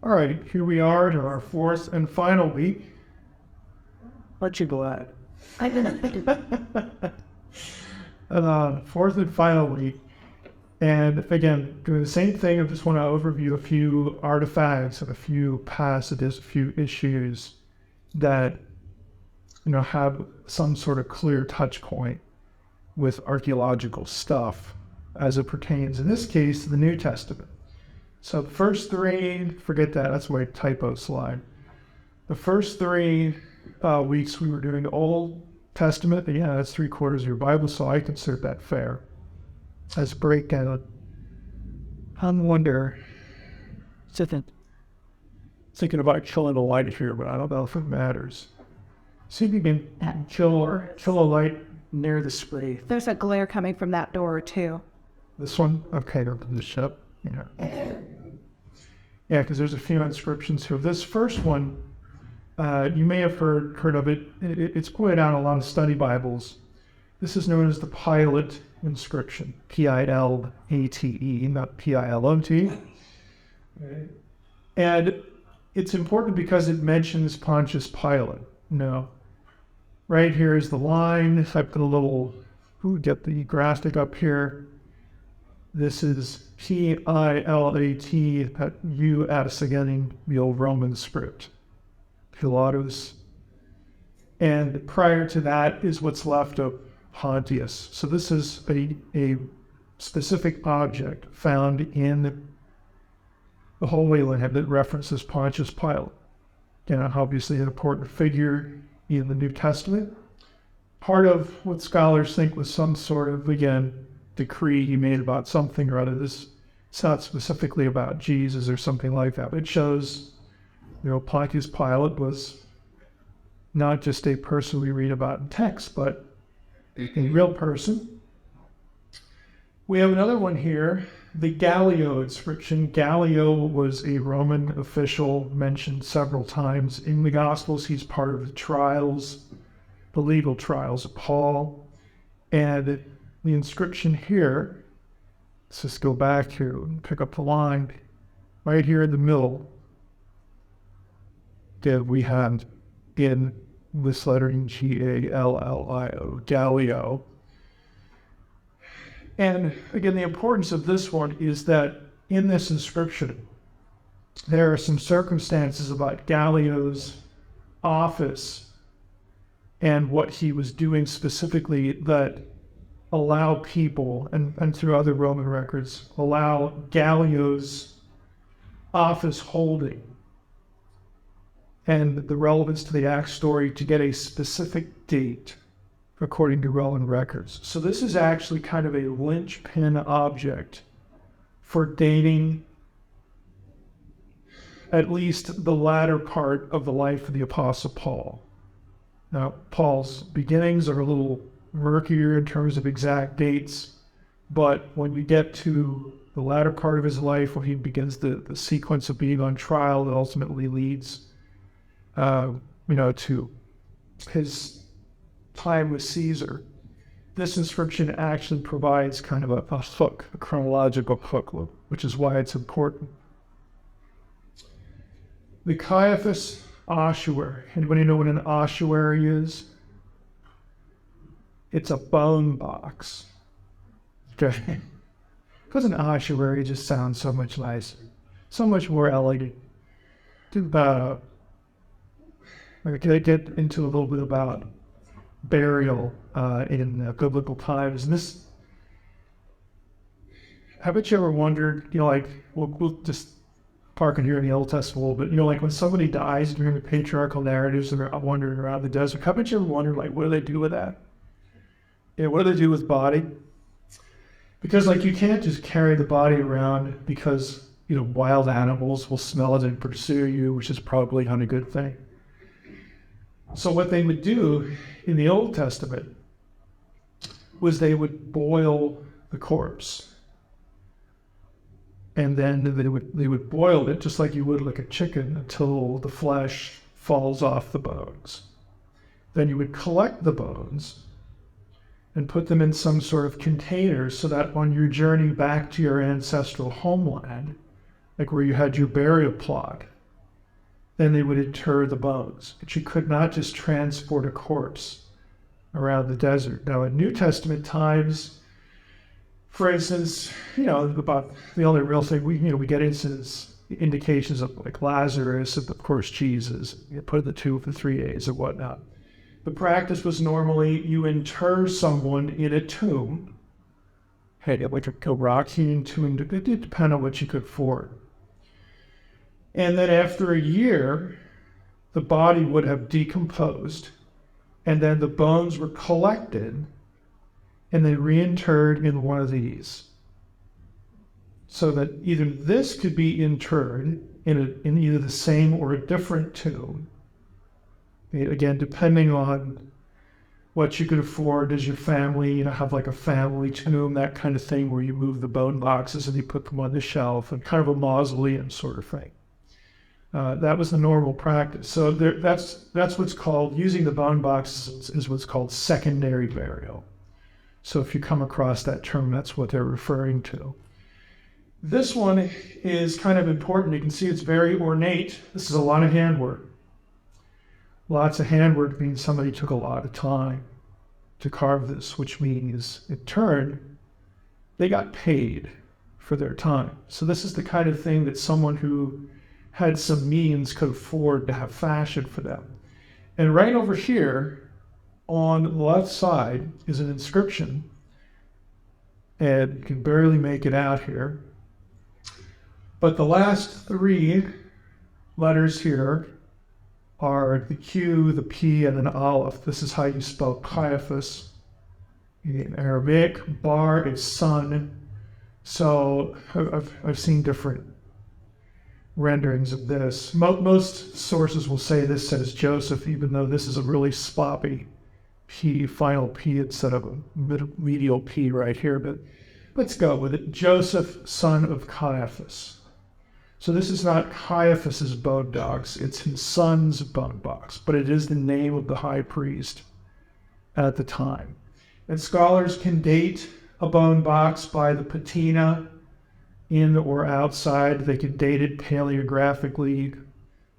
All right, here we are to our 4th and final week. Aren't you glad? I've been 4th and final week. And again, doing the same thing. I just want to overview a few artifacts and a few passages, a few issues that have some sort of clear touch point with archaeological stuff as it pertains, in this case, to the New Testament. So the first 3, forget that, that's my typo slide. The first 3 weeks we were doing the Old Testament, and yeah, that's 3/4 of your Bible, so I consider that fair as a breakdown. I wonder, thinking about killing a light here, but I don't know if it matters. See if you can kill a light near the screen. There's a glare coming from that door too. This one? Okay, open this up. Yeah, because there's a few inscriptions here. This first one, you may have heard of it. It's pointed out in a lot of study Bibles. This is known as the Pilate inscription. Pilate, not Pilot. And it's important because it mentions Pontius Pilate. Right here is the line. I put a little, get the graphic up here. This is Pilate, you addis again, the old Roman script. Pilatus. And prior to that is what's left of Pontius. So this is a specific object found in the Holy Land that references Pontius Pilate. Obviously an important figure in the New Testament. Part of what scholars think was some sort of, again, decree he made about something or other. This is not specifically about Jesus or something like that, but it shows, Pontius Pilate was not just a person we read about in text, but a real person. We have another one here, the Gallio inscription. Gallio was a Roman official mentioned several times in the Gospels. He's part of the trials, the legal trials of Paul. And the inscription here, let's just go back here and pick up the line. Right here in the middle, that we have in this lettering Gallio, Gallio. And again, the importance of this one is that in this inscription, there are some circumstances about Gallio's office and what he was doing specifically that allow people, and through other Roman records, allow Gallio's office holding and the relevance to the Acts story to get a specific date according to Roman records. So this is actually kind of a linchpin object for dating at least the latter part of the life of the Apostle Paul. Now, Paul's beginnings are a little murkier in terms of exact dates, but when we get to the latter part of his life, when he begins the sequence of being on trial that ultimately leads, to his time with Caesar, this inscription actually provides kind of a hook, a chronological hook, which is why it's important. The Caiaphas ossuary. Anybody know what an ossuary is? It's a bone box. Okay. Because an ossuary just sounds so much nicer, so much more elegant. I get into a little bit about burial in biblical times. And this, haven't you ever wondered, we'll just park in here in the Old Testament a little bit, like when somebody dies during the patriarchal narratives and they're wandering around the desert, haven't you ever wondered, what do they do with that? Yeah, what do they do with body? Because, you can't just carry the body around because, wild animals will smell it and pursue you, which is probably not a good thing. So what they would do in the Old Testament was they would boil the corpse. And then they would boil it just like you would like a chicken until the flesh falls off the bones. Then you would collect the bones and put them in some sort of container so that on your journey back to your ancestral homeland, like where you had your burial plot, then they would inter the bones. But you could not just transport a corpse around the desert. Now, in New Testament times, for instance, about the only real thing we get indications of like Lazarus and of course Jesus. You put the 2 of the 3 A's or whatnot. The practice was normally you inter someone in a tomb. Like a rock-hewn tomb, it depended on what you could afford. And then after a year, the body would have decomposed, and then the bones were collected and then reinterred in one of these. So that either this could be interred in either the same or a different tomb. Again, depending on what you could afford. Does your family, have like a family tomb, that kind of thing, where you move the bone boxes and you put them on the shelf, and kind of a mausoleum sort of thing. That was the normal practice. So that's what's called, using the bone boxes is what's called secondary burial. So if you come across that term, that's what they're referring to. This one is kind of important. You can see it's very ornate. This is a lot of handwork. Lots of handwork means somebody took a lot of time to carve this, which means, in turn, they got paid for their time. So this is the kind of thing that someone who had some means could afford to have fashioned for them. And right over here, on the left side, is an inscription. And you can barely make it out here. But the last 3 letters here are the Q, the P, and an Aleph. This is how you spell Caiaphas in Arabic. Bar is sun. So I've seen different renderings of this. Most sources will say this says Joseph, even though this is a really sloppy P, final P instead of a medial P right here. But let's go with it. Joseph, son of Caiaphas. So this is not Caiaphas's bone box, it's his son's bone box, but it is the name of the high priest at the time. And scholars can date a bone box by the patina in or outside. They can date it paleographically.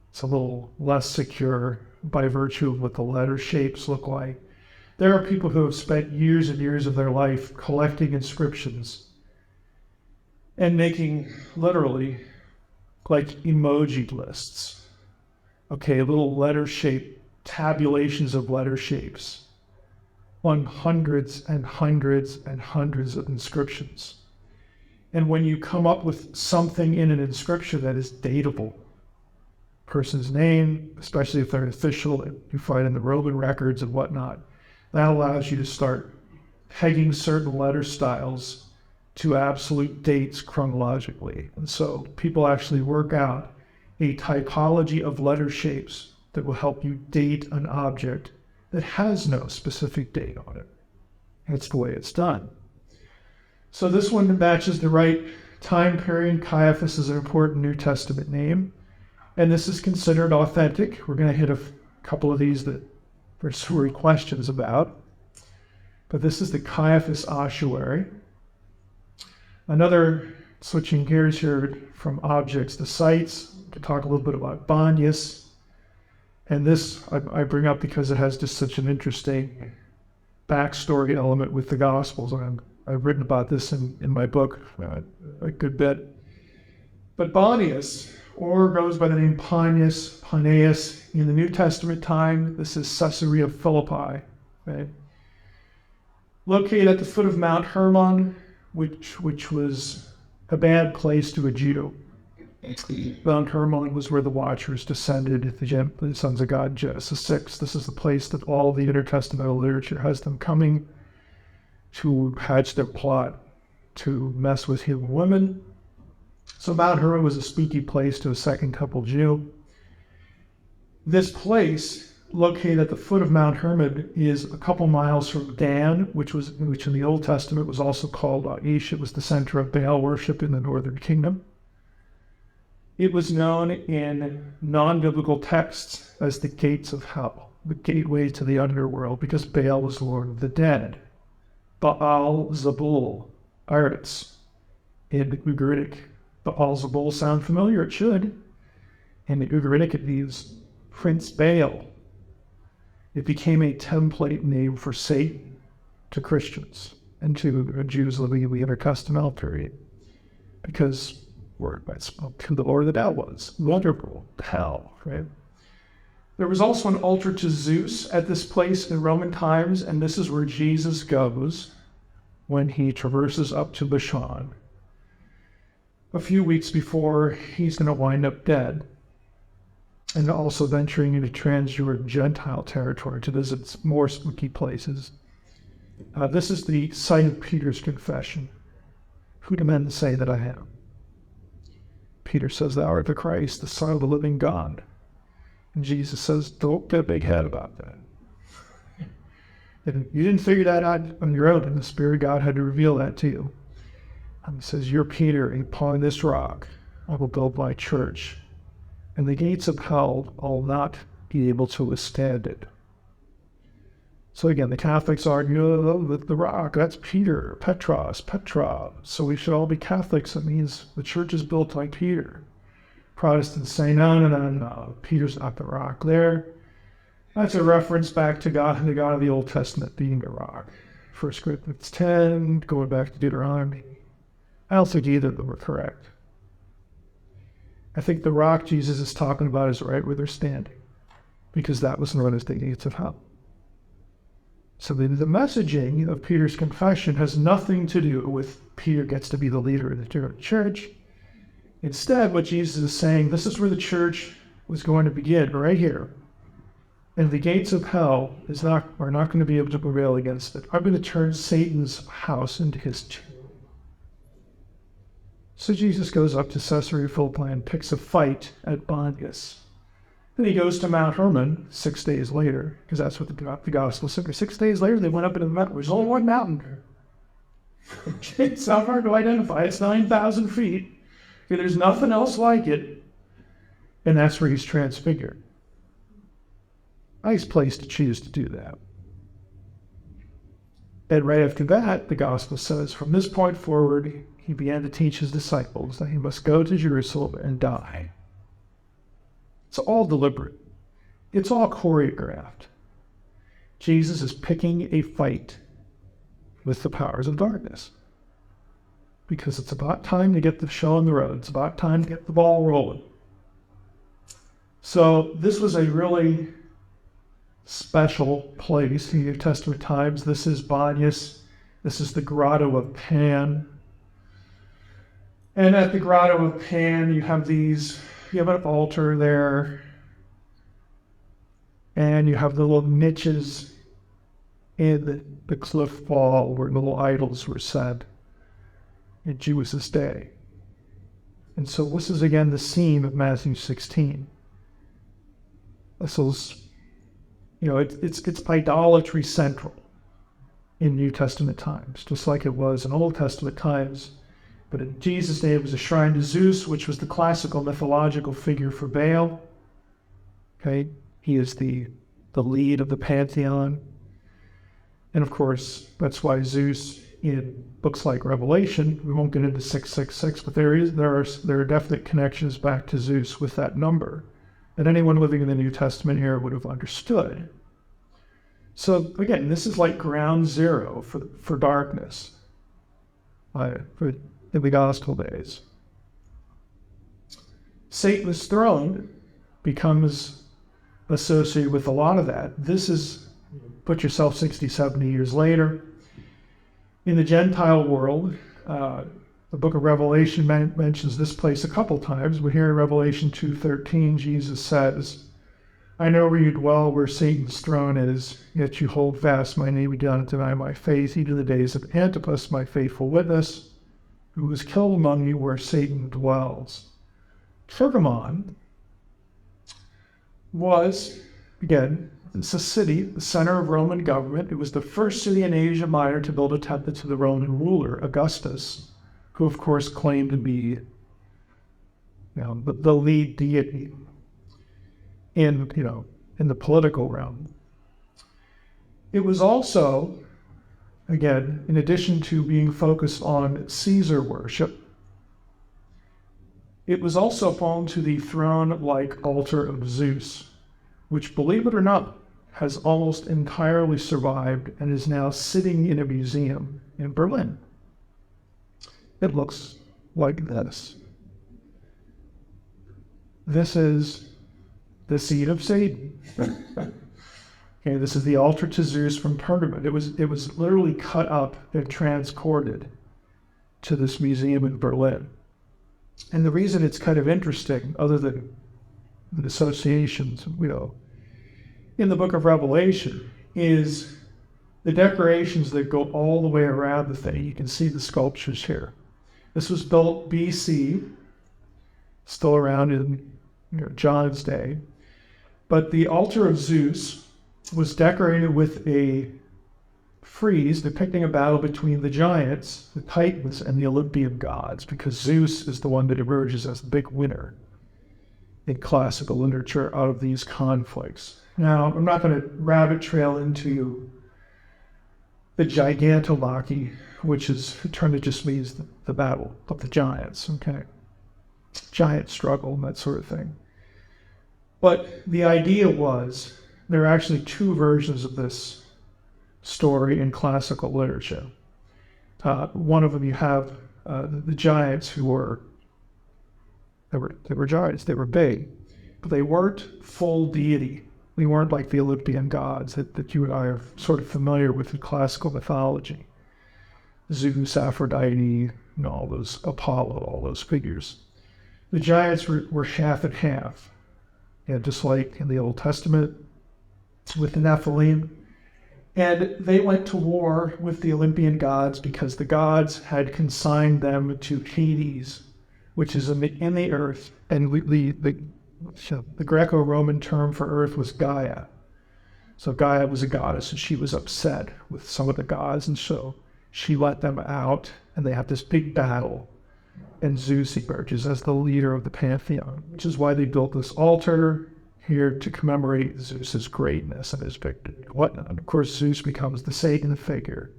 It's a little less secure by virtue of what the letter shapes look like. There are people who have spent years and years of their life collecting inscriptions and making literally like emoji lists. Okay, little letter shape, tabulations of letter shapes on hundreds and hundreds and hundreds of inscriptions. And when you come up with something in an inscription that is datable, person's name, especially if they're official, you find in the Roman records and whatnot, that allows you to start pegging certain letter styles to absolute dates chronologically. And so people actually work out a typology of letter shapes that will help you date an object that has no specific date on it. That's the way it's done. So this one matches the right time period. Caiaphas is an important New Testament name, and this is considered authentic. We're going to hit a couple of these that there's questions about, but this is the Caiaphas ossuary. Another, switching gears here from objects to sites, to talk a little bit about Bonius. And this I bring up because it has just such an interesting backstory element with the Gospels. I've written about this in my book a good bit. But Bonius, or goes by the name Paneas, in the New Testament time, this is Caesarea Philippi, right? Located at the foot of Mount Hermon, which was a bad place to a Jew. Mount Hermon was where the Watchers descended, the sons of God, Genesis 6. This is the place that all the intertestamental literature has them coming to hatch their plot to mess with human women. So Mount Hermon was a spooky place to a Second Temple Jew. This place, located at the foot of Mount Hermon, is a couple miles from Dan, which in the Old Testament was also called Aish. It was the center of Baal worship in the northern kingdom. It was known in non-biblical texts as the gates of hell, the gateway to the underworld, because Baal was Lord of the dead. Baal Zebul, Arts, in the Ugaritic. Baal Zebul sound familiar? It should. In the Ugaritic, it means Prince Baal. It became a template name for Satan to Christians and to Jews living in the intertestamental period, because word by spoke who the Lord of the Dead was. Wonderful hell, right? There was also an altar to Zeus at this place in Roman times, and this is where Jesus goes when he traverses up to Bashan a few weeks before he's going to wind up dead, and also venturing into Transjordan Gentile territory to visit more spooky places. This is the site of Peter's confession. Who do men say that I am? Peter says, thou art the Christ, the Son of the living God. And Jesus says, don't get a big head about that. And you didn't figure that out on your own, and the Spirit of God had to reveal that to you. And he says, you're Peter, and upon this rock I will build my church, and the gates of hell will not be able to withstand it. So again, the Catholics argue that the rock, that's Peter, Petros, Petra. So we should all be Catholics. That means the church is built like Peter. Protestants say, no, Peter's not the rock there. That's a reference back to God, the God of the Old Testament being the rock. 1 Corinthians 10, going back to Deuteronomy. I don't think either of them are correct. I think the rock Jesus is talking about is right where they're standing, because that was known as the gates of hell. So the messaging of Peter's confession has nothing to do with Peter gets to be the leader of the church. Instead, what Jesus is saying, this is where the church was going to begin, right here. And the gates of hell are not going to be able to prevail against it. I'm going to turn Satan's house into his tomb. So Jesus goes up to Caesarea Philippi and picks a fight at Bonius. Then he goes to Mount Hermon 6 days later, because that's what the gospel said. 6 days later, they went up into the mountain. There's only one mountain. It's not hard to identify. It's 9,000 feet. Okay, there's nothing else like it. And that's where he's transfigured. Nice place to choose to do that. And right after that, the gospel says, from this point forward, he began to teach his disciples that he must go to Jerusalem and die. It's all deliberate. It's all choreographed. Jesus is picking a fight with the powers of darkness, because it's about time to get the show on the road. It's about time to get the ball rolling. So this was a really special place in New Testament times. This is Bonius. This is the Grotto of Pan. And at the Grotto of Pan, you have an altar there, and you have the little niches in the cliff wall where little idols were set in Jesus' day. And so this is again the scene of Matthew 16. So, it's idolatry central in New Testament times, just like it was in Old Testament times. But in Jesus' day, it was a shrine to Zeus, which was the classical mythological figure for Baal. Okay, he is the lead of the pantheon. And of course, that's why Zeus, in books like Revelation, we won't get into 666, but there are definite connections back to Zeus with that number that anyone living in the New Testament era would have understood. So again, this is like ground zero for darkness for in the gospel days. Satan's throne becomes associated with a lot of that. This is, put yourself 60, 70 years later. In the Gentile world, the book of Revelation mentions this place a couple times. But here in Revelation 2:13, Jesus says, I know where you dwell, where Satan's throne is, yet you hold fast my name, you do not deny my faith, even the days of Antipas, my faithful witness, who was killed among you where Satan dwells. Pergamon was, again, it's a city, the center of Roman government. It was the first city in Asia Minor to build a temple to the Roman ruler, Augustus, who of course claimed to be the lead deity in the political realm. It was also, again, in addition to being focused on Caesar worship, it was also home to the throne-like altar of Zeus, which, believe it or not, has almost entirely survived and is now sitting in a museum in Berlin. It looks like this. This is the seat of Satan. Okay, this is the altar to Zeus from Pergamon. It was literally cut up and transported to this museum in Berlin. And the reason it's kind of interesting, other than the associations, in the book of Revelation, is the decorations that go all the way around the thing. You can see the sculptures here. This was built BC, still around in John's day. But the altar of Zeus was decorated with a frieze depicting a battle between the giants, the Titans, and the Olympian gods, because Zeus is the one that emerges as the big winner in classical literature out of these conflicts. Now, I'm not going to rabbit trail into the gigantomachy, which is a term that just means the battle of the giants, okay? Giant struggle and that sort of thing. But the idea was there are actually two versions of this story in classical literature. One of them you have the giants who were giants, they were big, but they weren't full deity. They weren't like the Olympian gods that you and I are sort of familiar with in classical mythology. Zeus, Aphrodite, all those, Apollo, all those figures. The giants were half and half. Just like in the Old Testament with the Nephilim. And they went to war with the Olympian gods because the gods had consigned them to Hades, which is in the earth. And the Greco-Roman term for earth was Gaia. So Gaia was a goddess, and she was upset with some of the gods, and so she let them out, and they have this big battle. And Zeus emerges as the leader of the pantheon, which is why they built this altar here to commemorate Zeus's greatness and his victory and whatnot. And of course, Zeus becomes the Satan figure,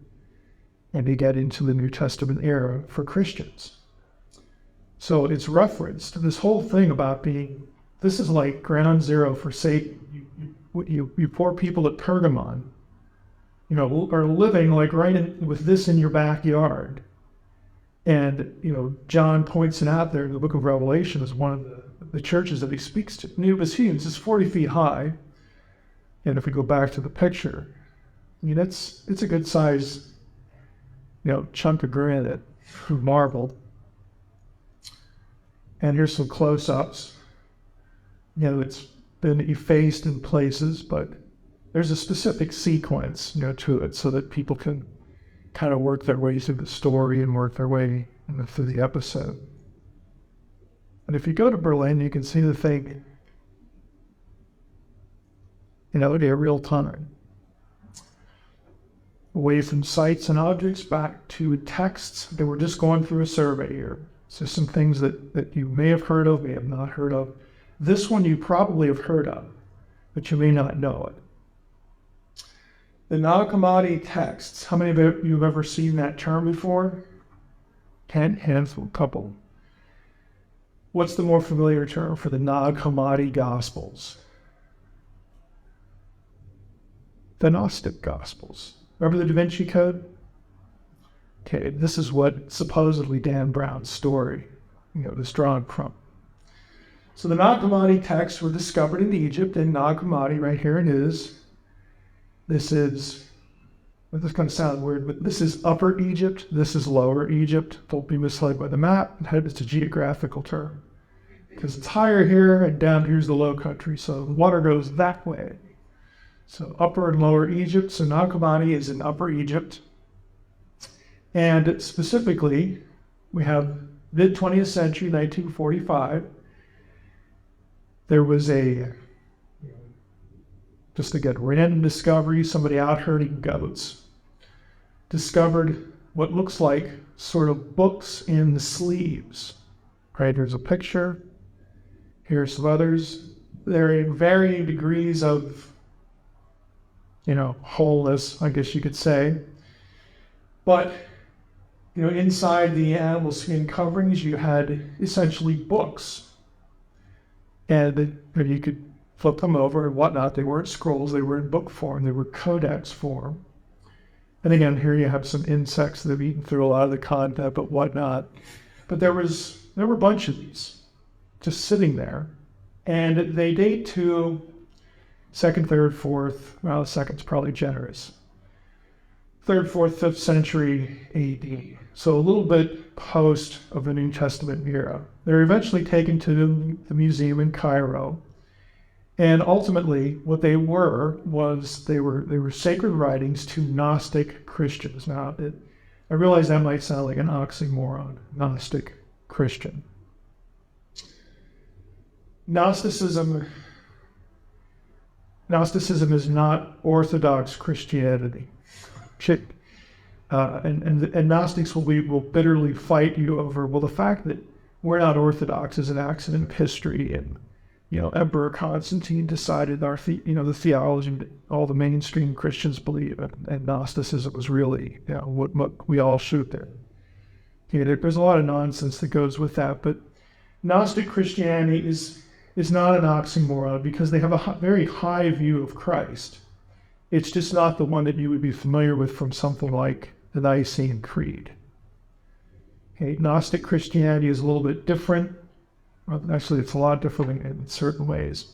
and we get into the New Testament era for Christians. So it's referenced, this whole thing about this is like ground zero for Satan. You poor people at Pergamon, are living like with this in your backyard. And, John points it out there in the book of Revelation as one of the churches that he speaks to. And it was huge. It's 40 feet high. And if we go back to the picture, it's a good size, chunk of granite, marble. And here's some close-ups. It's been effaced in places, but there's a specific sequence, to it so that people can kind of work their way through the story and work their way through the episode. And if you go to Berlin, you can see the thing, in real time. Away from sites and objects, back to texts. They were just going through a survey here. So some things that you may have heard of, may have not heard of. This one you probably have heard of, but you may not know it. The Nag Hammadi texts. How many of you have ever seen that term before? Handful, couple. What's the more familiar term for the Nag Hammadi Gospels? The Gnostic Gospels. Remember the Da Vinci Code? Okay, this is what supposedly Dan Brown's story, is drawn from. So the Nag Hammadi texts were discovered in Egypt, and Nag Hammadi, right here it is. This is, well, this is going to sound weird, but this is Upper Egypt, this is Lower Egypt. Don't be misled by the map. It's a geographical term. Because it's higher here, and down here's the low country, so the water goes that way. So Upper and Lower Egypt. So Nag Hammadi is in Upper Egypt. And specifically, we have mid-20th century, 1945. There was just again, random discovery, somebody out herding goats. Discovered what looks like sort of books in the sleeves. Right, here's a picture. Here's some others. They're in varying degrees of wholeness, I guess you could say. But, inside the animal skin coverings, you had essentially books. And you could flip them over and whatnot. They weren't scrolls, they were in book form, they were codex form. And again, here you have some insects that have eaten through a lot of the content, but whatnot. But there were a bunch of these just sitting there. And they date to 2nd, 3rd, 4th, well, the second's probably generous. 3rd, 4th, 5th century AD. So a little bit post of the New Testament era. They're eventually taken to the museum in Cairo. And ultimately, what they were sacred writings to Gnostic Christians. Now, I realize that might sound like an oxymoron, Gnostic Christian. Gnosticism is not Orthodox Christianity. And Gnostics will bitterly fight you over, well, the fact that we're not Orthodox is an accident of history, and Emperor Constantine decided the theology that all the mainstream Christians believe, and Gnosticism was really what we all shoot there. There's a lot of nonsense that goes with that, but Gnostic Christianity is not an oxymoron because they have a very high view of Christ. It's just not the one that you would be familiar with from something like the Nicene Creed. Okay, Gnostic Christianity is a little bit different. Well, actually, it's a lot different in certain ways.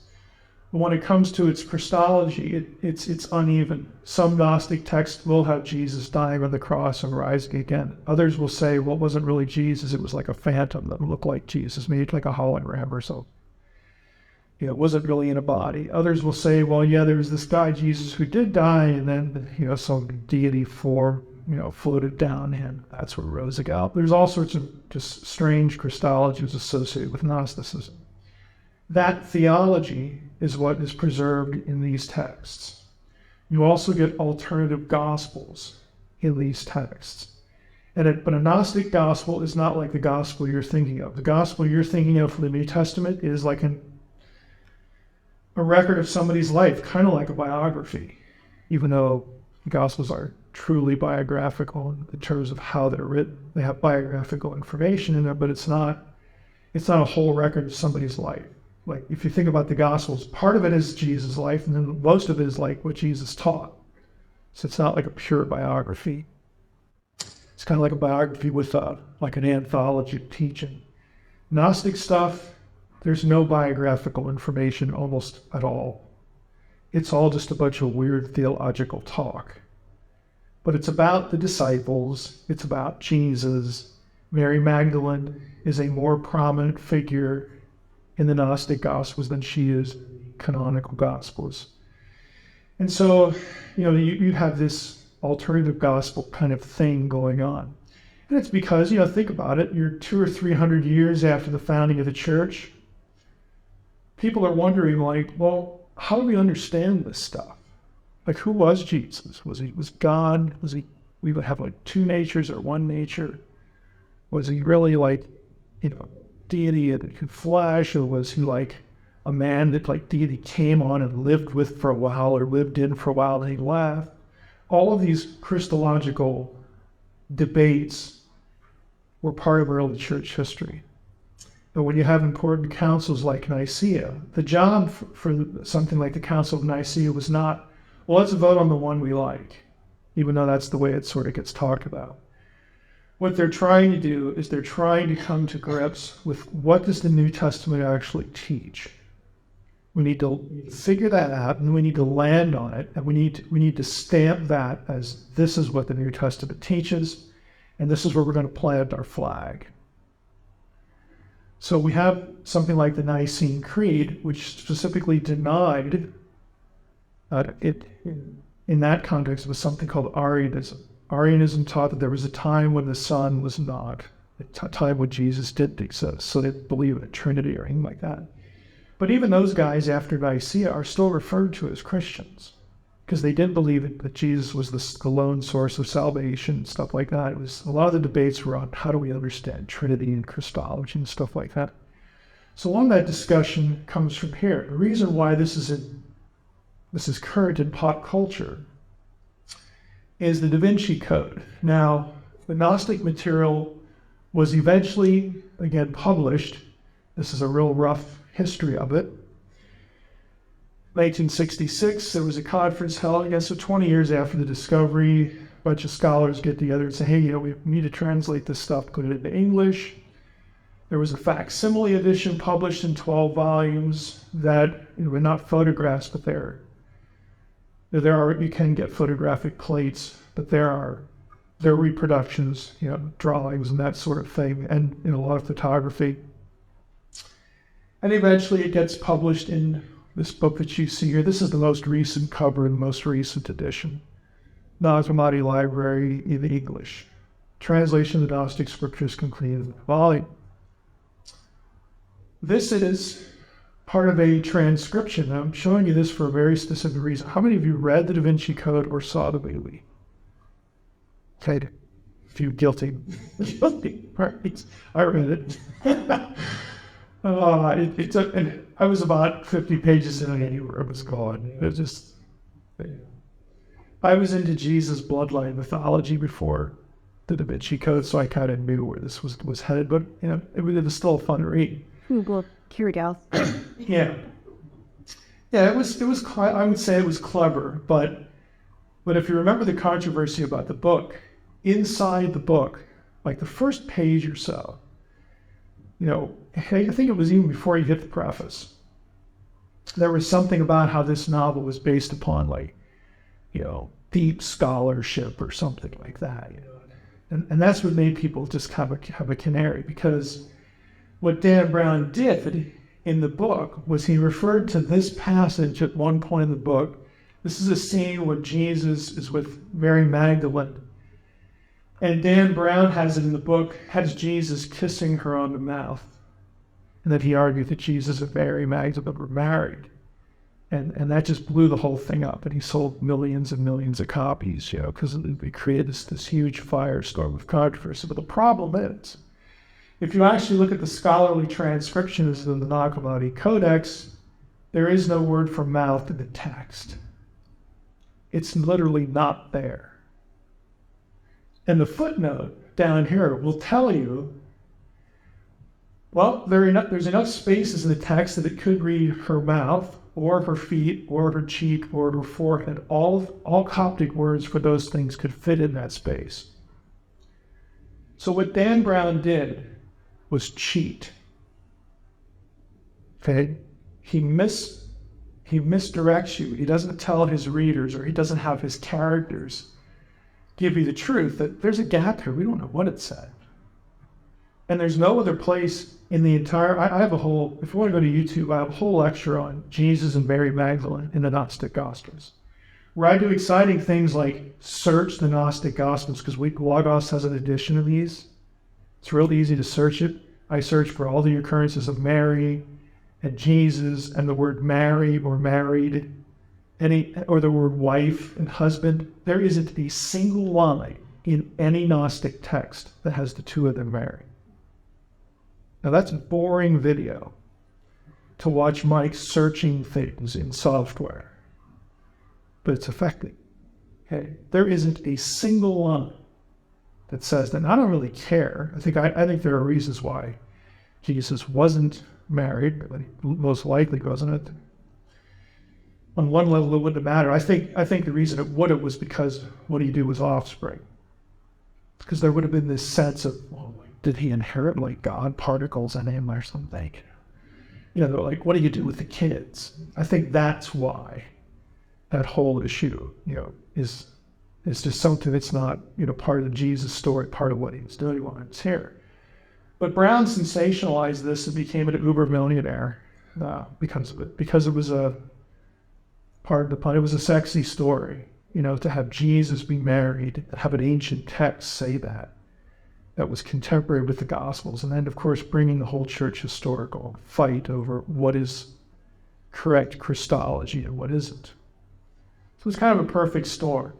But when it comes to its Christology, it's uneven. Some Gnostic texts will have Jesus dying on the cross and rising again. Others will say, well, it wasn't really Jesus, it was like a phantom that looked like Jesus, maybe like a hologram or so. It wasn't really in a body. Others will say, well, yeah, there was this guy, Jesus, who did die, and then, some deity form, floated down, and that's where rose about. There's all sorts of just strange Christologies associated with Gnosticism. That theology is what is preserved in these texts. You also get alternative gospels in these texts. But a Gnostic gospel is not like the gospel you're thinking of. The gospel you're thinking of from the New Testament is like a record of somebody's life, kind of like a biography, even though the Gospels are truly biographical in terms of how they're written. They have biographical information in it, but it's not a whole record of somebody's life. Like, if you think about the Gospels, part of it is Jesus' life, and then most of it is like what Jesus taught. So it's not like a pure biography. It's kind of like a biography with like an anthology of teaching. Gnostic stuff, there's no biographical information almost at all. It's all just a bunch of weird theological talk. But it's about the disciples. It's about Jesus. Mary Magdalene is a more prominent figure in the Gnostic Gospels than she is in the canonical Gospels. And so, you have this alternative gospel kind of thing going on. And it's because, think about it, you're 200 or 300 years after the founding of the church. People are wondering, like, well, how do we understand this stuff? Like, who was Jesus? Was God? We would have like two natures or one nature? Was he really like, deity in flesh, or was he like a man that like deity came on and lived with for a while or lived in for a while and he left? All of these Christological debates were part of early church history. But when you have important councils like Nicaea, the job for something like the Council of Nicaea was not, well, let's vote on the one we like, even though that's the way it sort of gets talked about. What they're trying to do is they're trying to come to grips with what does the New Testament actually teach. We need to figure that out, and we need to land on it, and we need to stamp that as this is what the New Testament teaches, and this is where we're going to plant our flag. So we have something like the Nicene Creed, which specifically denied it. In that context, it was something called Arianism. Arianism taught that there was a time when the Son was not, a time when Jesus didn't exist, so they didn't believe in a Trinity or anything like that. But even those guys after Nicaea are still referred to as Christians, because they didn't believe that Jesus was the lone source of salvation and stuff like that. It was a lot of the debates were on how do we understand Trinity and Christology and stuff like that. So a lot of that discussion comes from here. The reason why this is current in pop culture is the Da Vinci Code. Now, the Gnostic material was eventually, again, published. This is a real rough history of it. 1966, there was a conference held, I guess, so 20 years after the discovery. A bunch of scholars get together and say, hey, we need to translate this stuff, put it into English. There was a facsimile edition published in 12 volumes that were not photographs, but there are, you can get photographic plates, but there are reproductions, drawings and that sort of thing, and a lot of photography. And eventually it gets published in this book that you see here. This is the most recent cover and the most recent edition. Nag Hammadi Library in English. Translation of the Gnostic Scriptures completed volume. This is part of a transcription. I'm showing you this for a very specific reason. How many of you read the Da Vinci Code or saw the movie? Okay, a few guilty. Right. I read it. It took, and I was about 50 pages in, and it was gone. It was just, I was into Jesus bloodline mythology before the Da Vinci Code, so I kind of knew where this was headed. But it was still a fun read. Well, here we go. Yeah, it was. I would say it was clever, but if you remember the controversy about the book, inside the book, like the first page or so, I think it was even before you hit the preface, there was something about how this novel was based upon deep scholarship or something like that, and that's what made people just have a canary, because what Dan Brown did in the book was he referred to this passage at one point in the book. This is a scene where Jesus is with Mary Magdalene. And Dan Brown has it in the book, has Jesus kissing her on the mouth. And that he argued that Jesus and Mary Magdalene were married. And that just blew the whole thing up. And he sold millions and millions of copies, because it created this huge firestorm of controversy. But the problem is, if you actually look at the scholarly transcriptions in the Nag Hammadi Codex, there is no word for mouth in the text. It's literally not there. And the footnote down here will tell you, well, there's enough spaces in the text that it could read her mouth, or her feet, or her cheek, or her forehead. All Coptic words for those things could fit in that space. So what Dan Brown did was cheat. Okay? He misdirects you. He doesn't tell his readers, or he doesn't have his characters give you the truth that there's a gap here. We don't know what it said. And there's no other place in the entire, I have a whole, if you want to go to YouTube, I have a whole lecture on Jesus and Mary Magdalene in the Gnostic Gospels, where I do exciting things like search the Gnostic Gospels, because Logos has an edition of these. It's real easy to search it. I search for all the occurrences of Mary and Jesus and the word marry or married, or the word wife and husband. There isn't a single line in any Gnostic text that has the two of them married. Now that's boring video to watch Mike searching things in software, but it's effective. Okay, there isn't a single line that says that. And I don't really care. I think there are reasons why Jesus wasn't married, but he most likely wasn't it. On one level, it wouldn't have mattered. I think the reason it would have was because what he do was offspring. Because there would have been this sense of, well, did he inherit like God particles in him or something? They're like, what do you do with the kids? I think that's why that whole issue, is just something that's not, part of the Jesus story, part of what he was doing while he was here. But Brown sensationalized this and became an uber millionaire because of it, because it was a part of the pun. It was a sexy story, to have Jesus be married, have an ancient text say that was contemporary with the Gospels, and then, of course, bringing the whole church historical fight over what is correct Christology and what isn't. So it's kind of a perfect storm.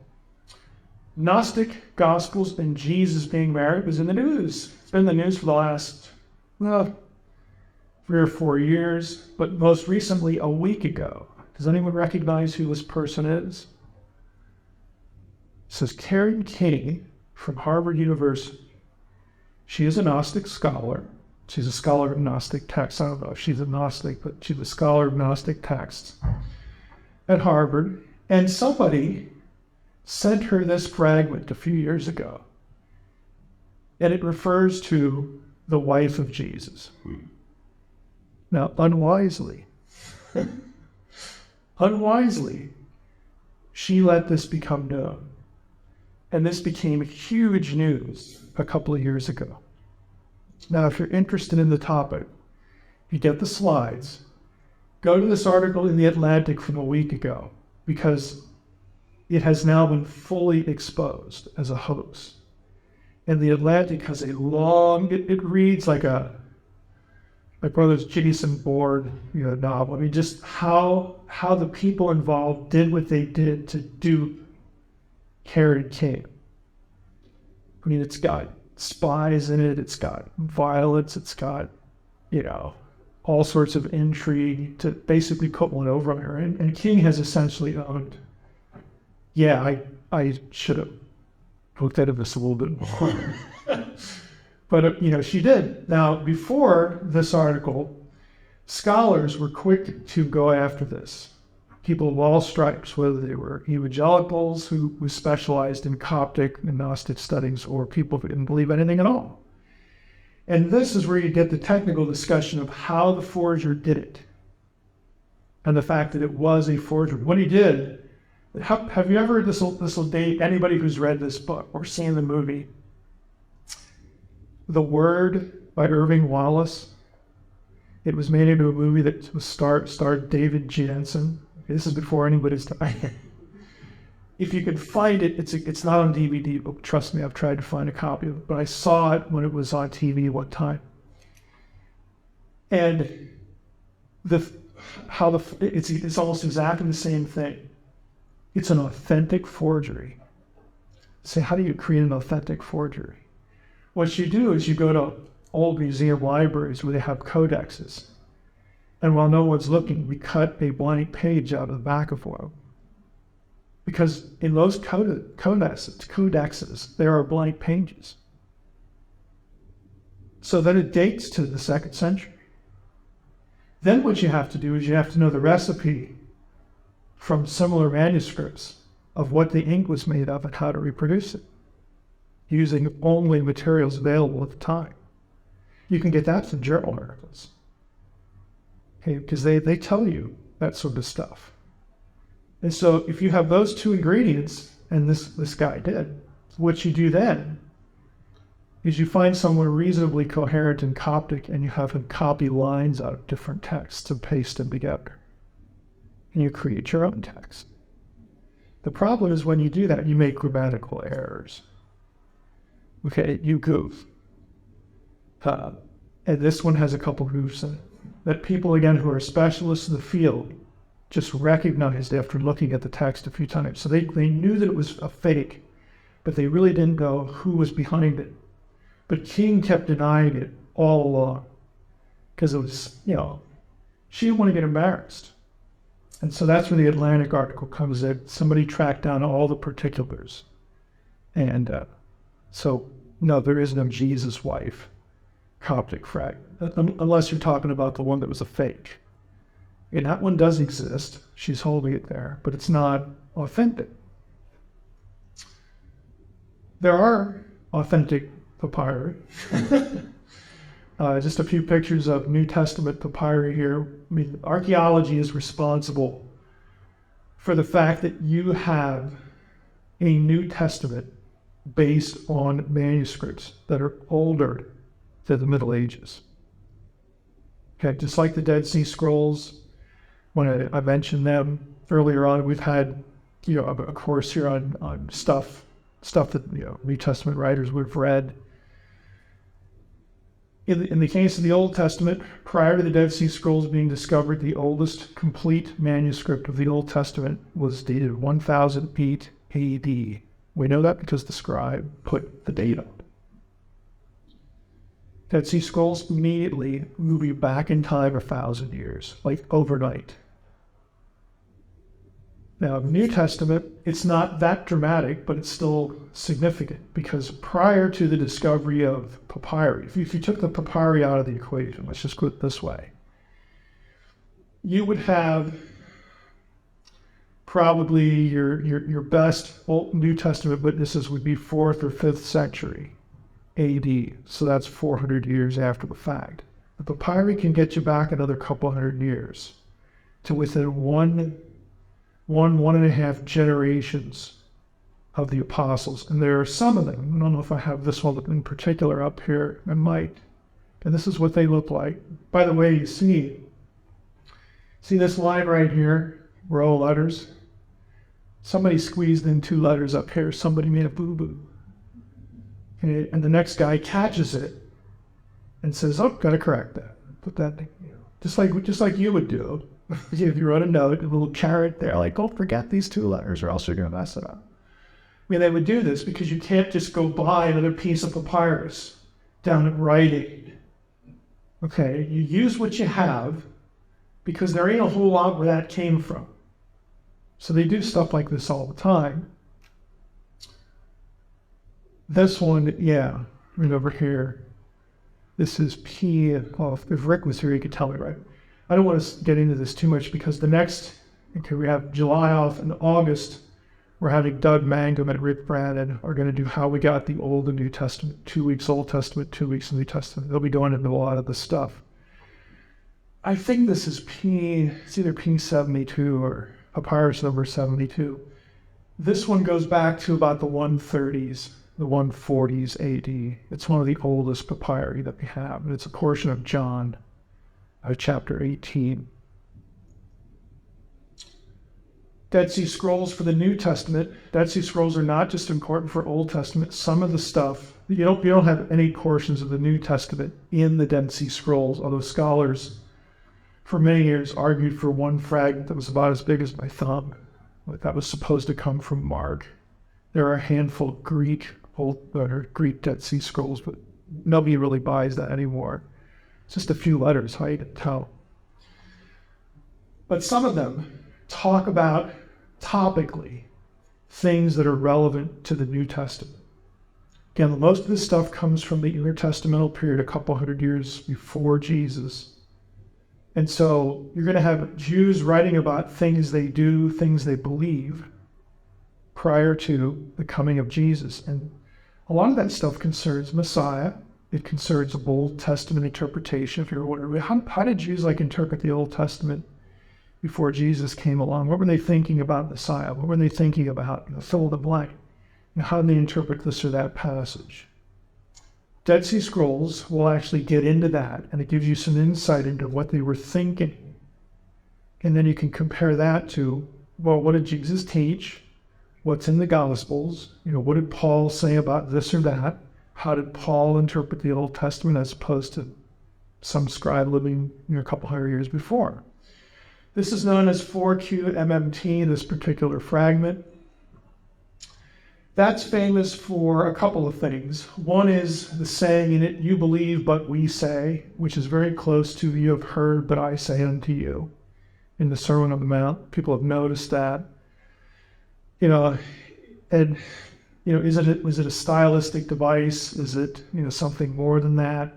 Gnostic Gospels and Jesus being married was in the news. It's been in the news for the last 3 or 4 years, but most recently a week ago. Does anyone recognize who this person is? It says Karen King from Harvard University. She is a Gnostic scholar. She's a scholar of Gnostic texts. I don't know if she's a Gnostic, but she's a scholar of Gnostic texts at Harvard. And somebody sent her this fragment a few years ago. And it refers to the wife of Jesus. Now, unwisely, she let this become known. And this became huge news a couple of years ago. Now, if you're interested in the topic, you get the slides, go to this article in The Atlantic from a week ago, because it has now been fully exposed as a hoax. And The Atlantic has a long, it reads like one of those Jason Bourne novel. I mean, just how the people involved did what they did to dupe Karen King. I mean, it's got spies in it, it's got violence, it's got, all sorts of intrigue to basically put one over on her. And King has essentially owned, I should have looked at this a little bit more. But, she did. Now, before this article, scholars were quick to go after this. People of all stripes, whether they were evangelicals who specialized in Coptic and Gnostic studies, or people who didn't believe anything at all. And this is where you get the technical discussion of how the forger did it, and the fact that it was a forgery. What he did, have you ever, this will date anybody who's read this book or seen the movie, The Word by Irving Wallace. It was made into a movie that was starred David Jansen. This is before anybody's died. If you can find it, it's not on DVD, but trust me, I've tried to find a copy of it, but I saw it when it was on TV one time. And it's almost exactly the same thing. It's an authentic forgery. So how do you create an authentic forgery? What you do is you go to old museum libraries where they have codexes. And while no one's looking, we cut a blank page out of the back of one. Because in those codexes, there are blank pages. So that it dates to the 2nd century. Then what you have to do is you have to know the recipe from similar manuscripts of what the ink was made of and how to reproduce it, using only materials available at the time. You can get that from journal articles. Okay, because they tell you that sort of stuff. And so if you have those two ingredients, and this guy did, what you do then is you find someone reasonably coherent in Coptic, and you have him copy lines out of different texts and paste them together. And you create your own text. The problem is when you do that, you make grammatical errors. Okay, you goof. And this one has a couple goofs in it that people, again, who are specialists in the field just recognized after looking at the text a few times. So they knew that it was a fake, but they really didn't know who was behind it. But King kept denying it all along because it was, she didn't want to get embarrassed. And so that's where the Atlantic article comes in. Somebody tracked down all the particulars. And so, no, there is no Jesus wife Coptic fragment, unless you're talking about the one that was a fake. And that one does exist. She's holding it there, but it's not authentic. There are authentic papyri. Just a few pictures of New Testament papyri here. I mean, archaeology is responsible for the fact that you have a New Testament based on manuscripts that are older than the Middle Ages. Okay, just like the Dead Sea Scrolls, when I mentioned them earlier on, we've had a course here on stuff that New Testament writers would have read. In the case of the Old Testament, prior to the Dead Sea Scrolls being discovered, the oldest complete manuscript of the Old Testament was dated 1008 AD. We know that because the scribe put the date on it. Dead Sea Scrolls immediately move you back in time 1,000 years, like overnight. Now, New Testament, it's not that dramatic, but it's still significant because prior to the discovery of papyri, if you took the papyri out of the equation, let's just put it this way, you would have probably your best Old New Testament witnesses would be 4th or 5th century AD. So that's 400 years after the fact. The papyri can get you back another couple hundred years to within one and a half generations of the apostles. And there are some of them. I don't know if I have this one in particular up here. I might. And this is what they look like. By the way, you see this line right here, row of letters? Somebody squeezed in 2 letters up here. Somebody made a boo-boo. And the next guy catches it and says, "Oh, gotta correct that. Put that, just like you would do if you wrote a note, a little caret there, like, don't forget these 2 letters or else you're gonna mess it up." I mean, they would do this because you can't just go buy another piece of papyrus down at Rite Aid. Okay, you use what you have because there ain't a whole lot where that came from. So they do stuff like this all the time. This one, yeah, right over here. This is P. Well, if Rick was here, he could tell me, right? I don't want to get into this too much because we have July off, and August, we're having Doug Mangum and Rick Brannon are going to do How We Got the Old and New Testament, 2 weeks Old Testament, 2 weeks New Testament. They'll be going into a lot of the stuff. I think this is it's either P72 or papyrus number 72. This one goes back to about the 130s. The 140s AD. It's one of the oldest papyri that we have, and it's a portion of John, chapter 18. Dead Sea Scrolls for the New Testament. Dead Sea Scrolls are not just important for Old Testament. Some of the stuff, you don't have any portions of the New Testament in the Dead Sea Scrolls, although scholars for many years argued for one fragment that was about as big as my thumb, that was supposed to come from Mark. There are a handful of Greek Dead Sea Scrolls, but nobody really buys that anymore. It's just a few letters, how you can tell. But some of them talk about, topically, things that are relevant to the New Testament. Again, most of this stuff comes from the intertestamental period, a couple hundred years before Jesus. And so you're going to have Jews writing about things they do, things they believe, prior to the coming of Jesus. And a lot of that stuff concerns Messiah. It concerns Old Testament interpretation. If you're wondering, how did Jews interpret the Old Testament before Jesus came along? What were they thinking about Messiah? What were they thinking about? Fill in the blank. How did they interpret this or that passage? Dead Sea Scrolls will actually get into that, and it gives you some insight into what they were thinking. And then you can compare that to, well, what did Jesus teach? what's in the Gospels. What did Paul say about this or that? How did Paul interpret the Old Testament as opposed to some scribe living a couple hundred years before? This is known as 4Q MMT, this particular fragment. That's famous for a couple of things. One is the saying in it, "You believe, but we say," which is very close to "You have heard, but I say unto you," in the Sermon on the Mount. People have noticed that. And was it a stylistic device? Is it something more than that?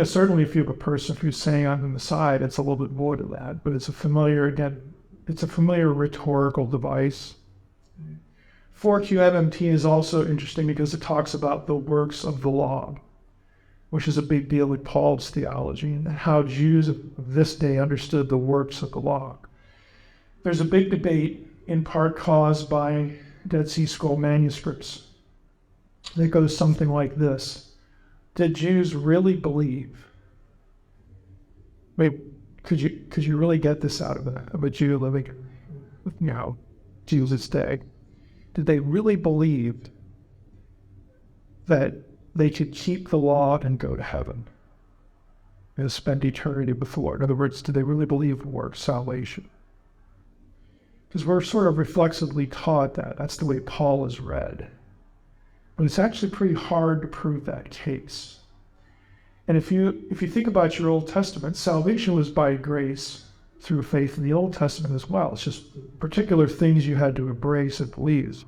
Certainly if you have a person who's saying "I'm the Messiah," it's a little bit more than that, but it's a familiar rhetorical device. 4QMMT is also interesting because it talks about the works of the law, which is a big deal with Paul's theology and how Jews of this day understood the works of the law. There's a big debate, in part caused by Dead Sea Scroll manuscripts, that goes something like this. Did Jews really believe? Wait, could you really get this out of a Jew living, Jesus' day? Did they really believe that they could keep the law and go to heaven and spend eternity with the Lord? In other words, did they really believe in works, salvation? Because we're sort of reflexively taught that. That's the way Paul is read. But it's actually pretty hard to prove that case. And if you think about your Old Testament, salvation was by grace through faith in the Old Testament as well. It's just particular things you had to embrace and believe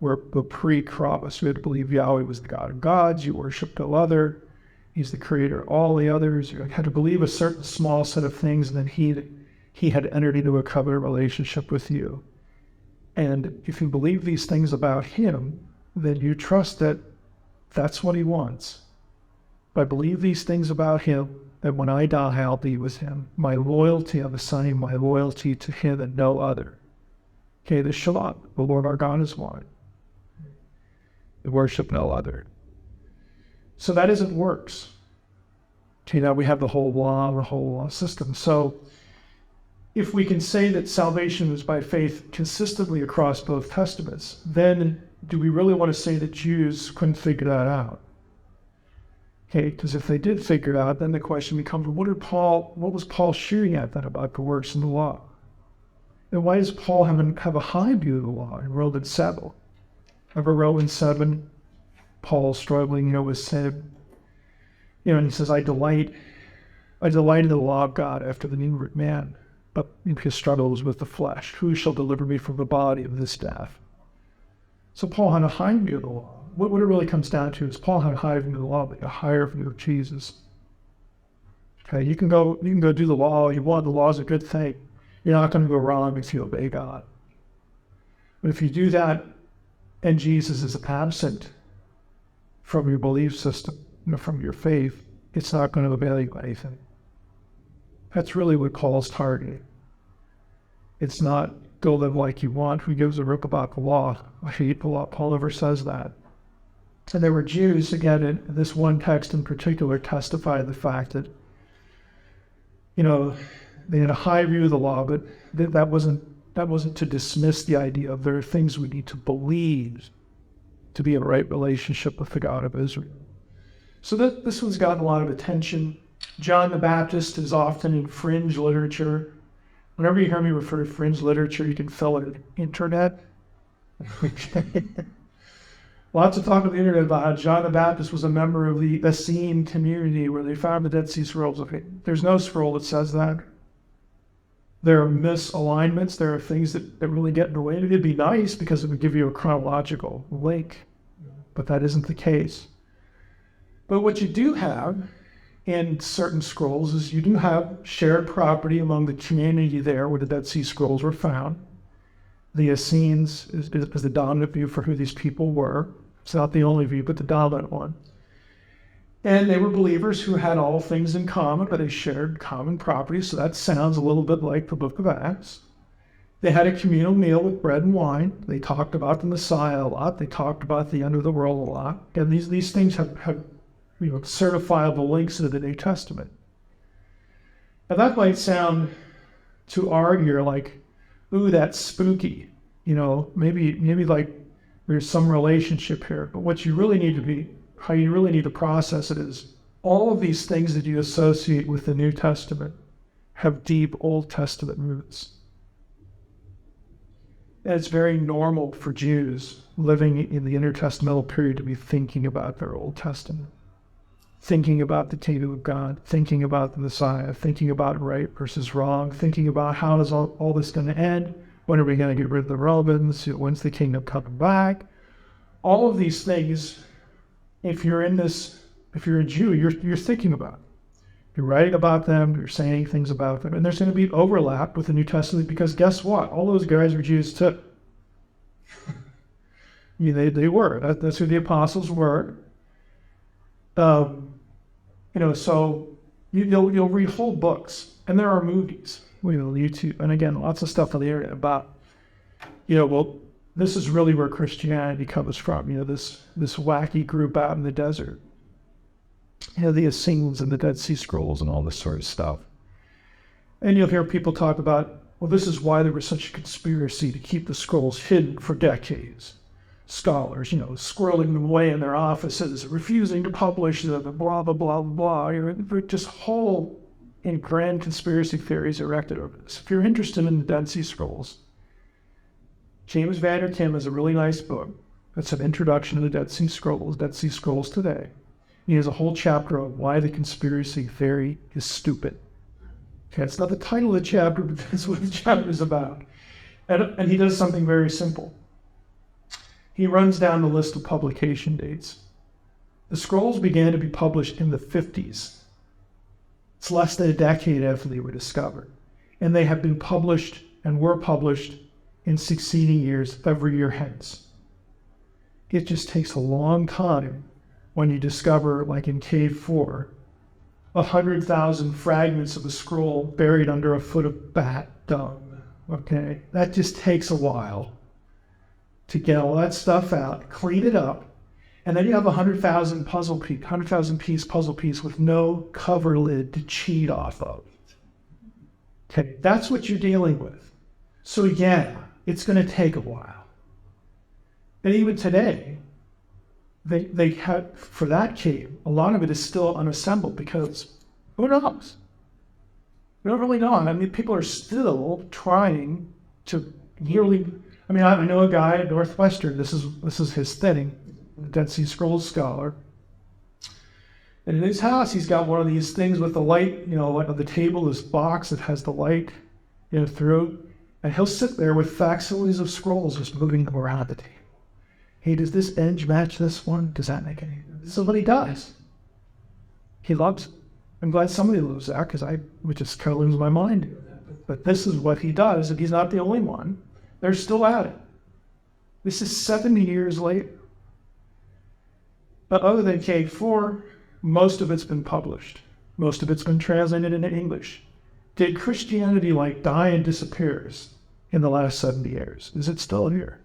were the pre-cross. You had to believe Yahweh was the God of gods. You worshiped no other. He's the creator of all the others. You had to believe a certain small set of things, and then he had entered into a covenant relationship with you. And if you believe these things about him, then you trust that that's what he wants. If I believe these things about him, that when I die, I'll be with him. My loyalty on the Son, my loyalty to him and no other. Okay, the Shalom, the Lord our God is one. We worship no other. So that isn't works. Okay, now we have the whole law system. So if we can say that salvation is by faith consistently across both testaments, then do we really want to say that Jews couldn't figure that out? Okay, because if they did figure it out, then the question becomes, what was Paul shooting at then about the works in the law? And why does Paul have a high view of the law in Romans 7? Remember Romans 7, Paul struggling, with sin. And he says, I delight in the law of God after the new man, but his struggle was with the flesh. Who shall deliver me from the body of this death? So Paul had a high view of the law. What it really comes down to is Paul had a high view of the law, but a higher view of Jesus. Okay, you can go do the law. You want the law is a good thing. You're not going to go wrong if you obey God. But if you do that, and Jesus is absent from your belief system, from your faith, it's not going to avail you anything. That's really what Paul's targeting. It's not go live like you want. Who gives a rip about the law? I hate the law. Paul never says that. And there were Jews, again, in this one text in particular, testify the fact that, they had a high view of the law, but that wasn't to dismiss the idea of there are things we need to believe to be in a right relationship with the God of Israel. So this one's gotten a lot of attention. John the Baptist is often in fringe literature. Whenever you hear me refer to fringe literature, you can fill it in internet. Lots of talk on the internet about how John the Baptist was a member of the Essene community where they found the Dead Sea Scrolls. Okay, there's no scroll that says that. There are misalignments. There are things that really get in the way. It'd be nice because it would give you a chronological link, but that isn't the case. But what you do have in certain scrolls is you do have shared property among the community there where the Dead Sea Scrolls were found. The Essenes is the dominant view for who these people were. It's not the only view, but the dominant one. And they were believers who had all things in common, but they shared common property, so that sounds a little bit like the book of Acts. They had a communal meal with bread and wine. They talked about the Messiah a lot. They talked about the end of the world a lot. And these things have certifiable links to the New Testament. Now that might sound to our ear like, ooh, that's spooky. maybe like there's some relationship here, but what you really need to be, how you really need to process it is all of these things that you associate with the New Testament have deep Old Testament roots. And it's very normal for Jews living in the intertestamental period to be thinking about their Old Testament, thinking about the kingdom of God, thinking about the Messiah, thinking about right versus wrong, thinking about how is all this going to end, when are we going to get rid of the Romans, when's the kingdom coming back. All of these things, if you're a Jew, you're thinking about it. You're writing about them, you're saying things about them, and there's going to be overlap with the New Testament because guess what? All those guys were Jews too. I mean, they were. That's who the apostles were. So you'll read whole books, and there are movies, YouTube, and again, lots of stuff on the internet about, this is really where Christianity comes from. This wacky group out in the desert. The Essenes and the Dead Sea Scrolls and all this sort of stuff. And you'll hear people talk about, well, this is why there was such a conspiracy to keep the scrolls hidden for decades. Scholars, squirreling them away in their offices, refusing to publish them, blah, blah, blah, blah. Just whole and grand conspiracy theories erected over this. If you're interested in the Dead Sea Scrolls, James Van Der Tim has a really nice book. That's an introduction to the Dead Sea Scrolls Today. He has a whole chapter on why the conspiracy theory is stupid. Okay, it's not the title of the chapter, but that's what the chapter is about. And he does something very simple. He runs down the list of publication dates. The scrolls began to be published in the 50s. It's less than a decade after they were discovered. And they have been published and were published in succeeding years, every year hence. It just takes a long time when you discover, like in Cave 4, 100,000 fragments of a scroll buried under a foot of bat dung. Okay, that just takes a while to get all that stuff out, clean it up, and then you have 100,000 piece puzzle piece with no cover lid to cheat off of. Okay, that's what you're dealing with. So yeah, it's going to take a while. And even today, they had, for that cave, a lot of it is still unassembled because who knows? We don't really know. I mean, people are still trying to yearly. I mean, I know a guy at Northwestern. This is his thing, the Dead Sea Scrolls scholar. And in his house, he's got one of these things with the light, like on the table, this box that has the light, through. And he'll sit there with facsimiles of scrolls just moving them around the table. Hey, does this edge match this one? Does that make any sense? This is what he does. He loves it. I'm glad somebody loves that because I would just kind of lose my mind. But this is what he does, and he's not the only one. They're still at it. This is 70 years later. But other than Cave 4, most of it's been published. Most of it's been translated into English. Did Christianity die and disappears in the last 70 years? Is it still here?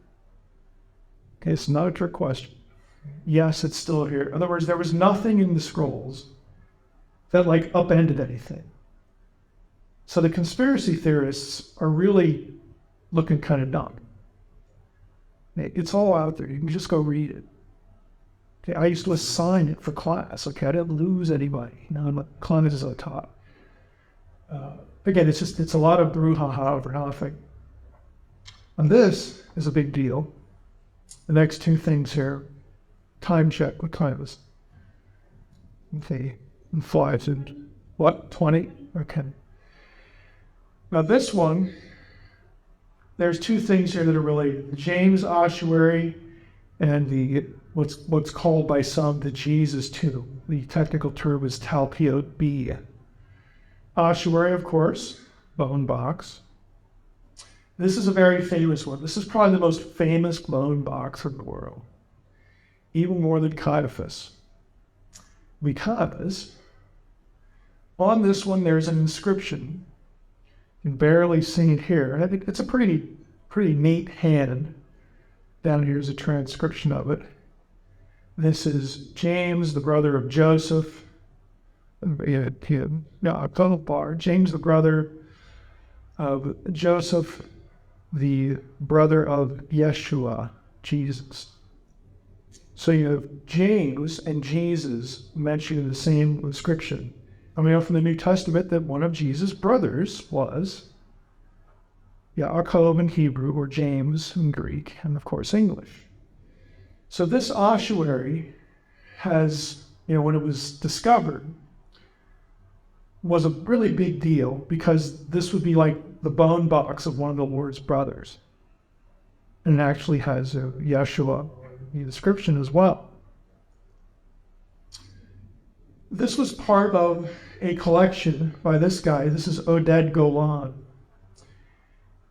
Okay, it's not a trick question. Yes, it's still here. In other words, there was nothing in the scrolls that upended anything. So the conspiracy theorists are really looking kind of dumb. It's all out there. You can just go read it. Okay, I used to assign it for class. Okay, I didn't lose anybody. Classes I taught. Again, it's a lot of brouhaha over nothing. And this is a big deal. The next two things here. Time check. What time is it? Okay. And flies in what? 20? Okay. Now this one, there's two things here that are related. The James ossuary and the what's called by some the Jesus tomb. The technical term is Talpiot B. Ossuary, of course, bone box. This is a very famous one. This is probably the most famous bone box in the world, even more than Caiaphas. Because on this one there's an inscription. You can barely see it here. And I think it's a pretty neat hand. Down here is a transcription of it. This is James, the brother of Joseph. James, the brother of Joseph, the brother of Yeshua, Jesus. So you have James and Jesus mentioned in the same inscription. And we know from the New Testament that one of Jesus' brothers was Yaakov in Hebrew, or James in Greek, and of course English. So this ossuary has, when it was discovered, was a really big deal because this would be like the bone box of one of the Lord's brothers. And it actually has a Yeshua inscription as well. This was part of a collection by this guy. This is Oded Golan.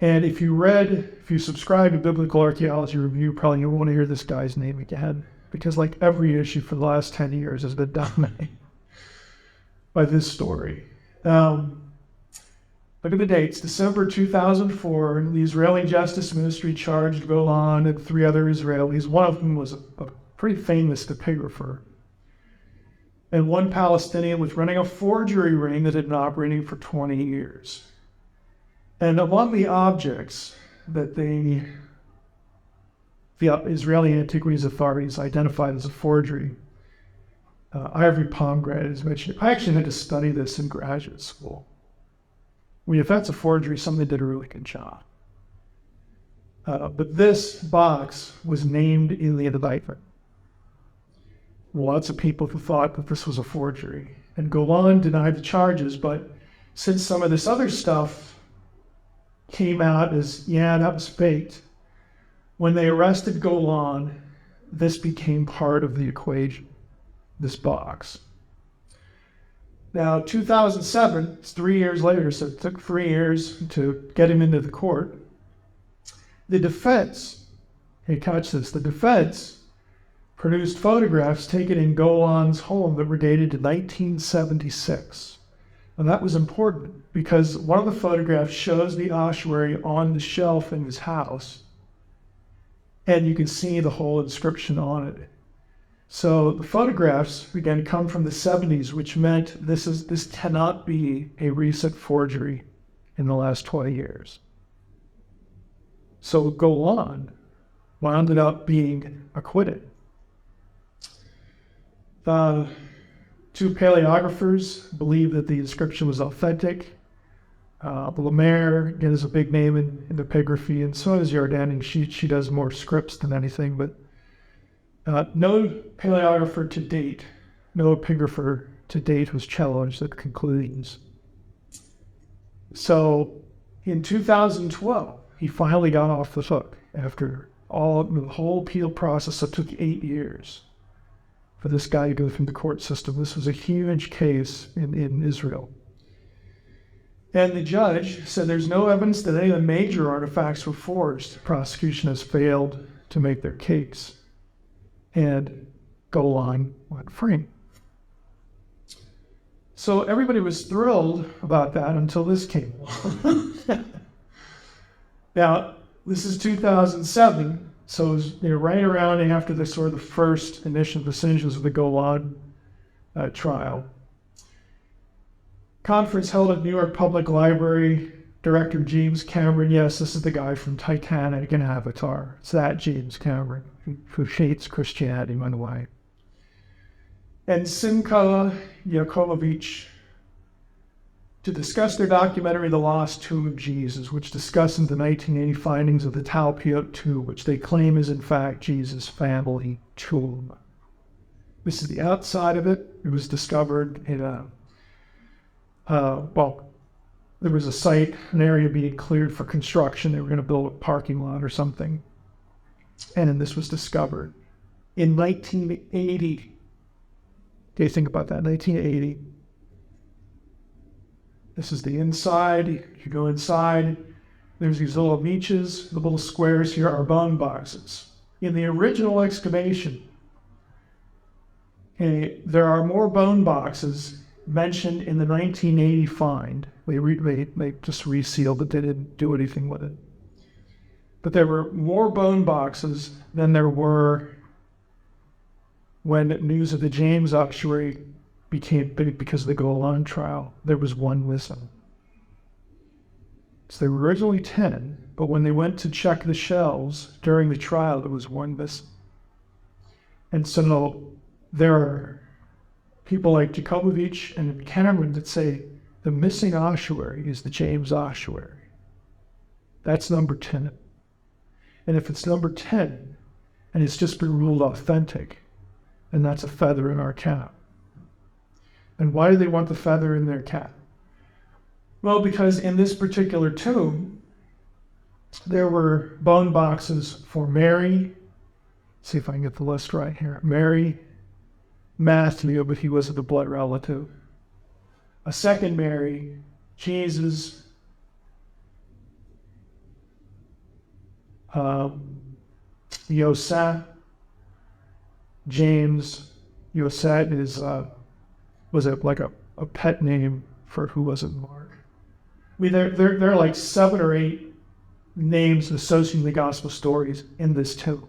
And if you subscribe to Biblical Archaeology Review, probably you want to hear this guy's name again, because like every issue for the last 10 years has been dominated by this story. Look at the dates. December 2004, the Israeli Justice Ministry charged Golan and 3 other Israelis. One of them was a pretty famous epigrapher. And one Palestinian was running a forgery ring that had been operating for 20 years. And among the objects that the Israeli Antiquities Authorities identified as a forgery, ivory pomegranate is mentioned. I actually had to study this in graduate school. I mean, if that's a forgery, somebody did a really good job. But this box was named in the indictment. Lots of people who thought that this was a forgery. And Golan denied the charges, but since some of this other stuff came out as, that was faked, when they arrested Golan, this became part of the equation, this box. Now, 2007, it's 3 years later, so it took 3 years to get him into the court. The defense, catch this, the defense produced photographs taken in Golan's home that were dated to 1976. And that was important because one of the photographs shows the ossuary on the shelf in his house, and you can see the whole inscription on it. So the photographs, again, come from the 70s, which meant this cannot be a recent forgery in the last 20 years. So Golan wound up being acquitted. The 2 paleographers believe that the inscription was authentic. Lemaire, again, is a big name in epigraphy, and so is Yardanin. She does more scripts than anything, but no paleographer to date, no epigrapher to date was challenged at conclusions. So in 2012, he finally got off the hook after the whole appeal process that took 8 years for this guy to go through the court system. This was a huge case in Israel. And the judge said there's no evidence that any of the major artifacts were forged. The prosecution has failed to make their case. And Golan went free. So everybody was thrilled about that until this came along. Now, this is 2007, so it was right around after the sort of the first initial decisions of the Golan trial. Conference held at New York Public Library. Director James Cameron, yes, this is the guy from Titanic and Avatar. It's that James Cameron, who hates Christianity, by the way. And Simcha Yakovovich to discuss their documentary, The Lost Tomb of Jesus, which discusses the 1980 findings of the Talpiot tomb, which they claim is in fact Jesus' family tomb. This is the outside of it. It was discovered in there was a site, an area being cleared for construction. They were going to build a parking lot or something. And then this was discovered in 1980. Okay, think about that, 1980. This is the inside. You go inside. There's these little niches. The little squares here are bone boxes. In the original excavation, there are more bone boxes mentioned in the 1980 find. They just resealed it. They didn't do anything with it. But there were more bone boxes than there were when news of the James ossuary became big because of the Golan trial. There was one missing. So they were originally 10, but when they went to check the shelves during the trial, there was one missing. And so now there are people like Jacobovich and Cameron that say the missing ossuary is the James ossuary. That's number 10. And if it's number 10 and it's just been ruled authentic, then that's a feather in our cap. And why do they want the feather in their cap? Well, because in this particular tomb, there were bone boxes for Mary. See if I can get the list right here. Mary, Matthew, but he wasn't a blood relative. A second Mary, Jesus, Yosef, James. Yosef is was it like a pet name for who wasn't Mark? I mean, there are like 7 or 8 names associated with the gospel stories in this tomb.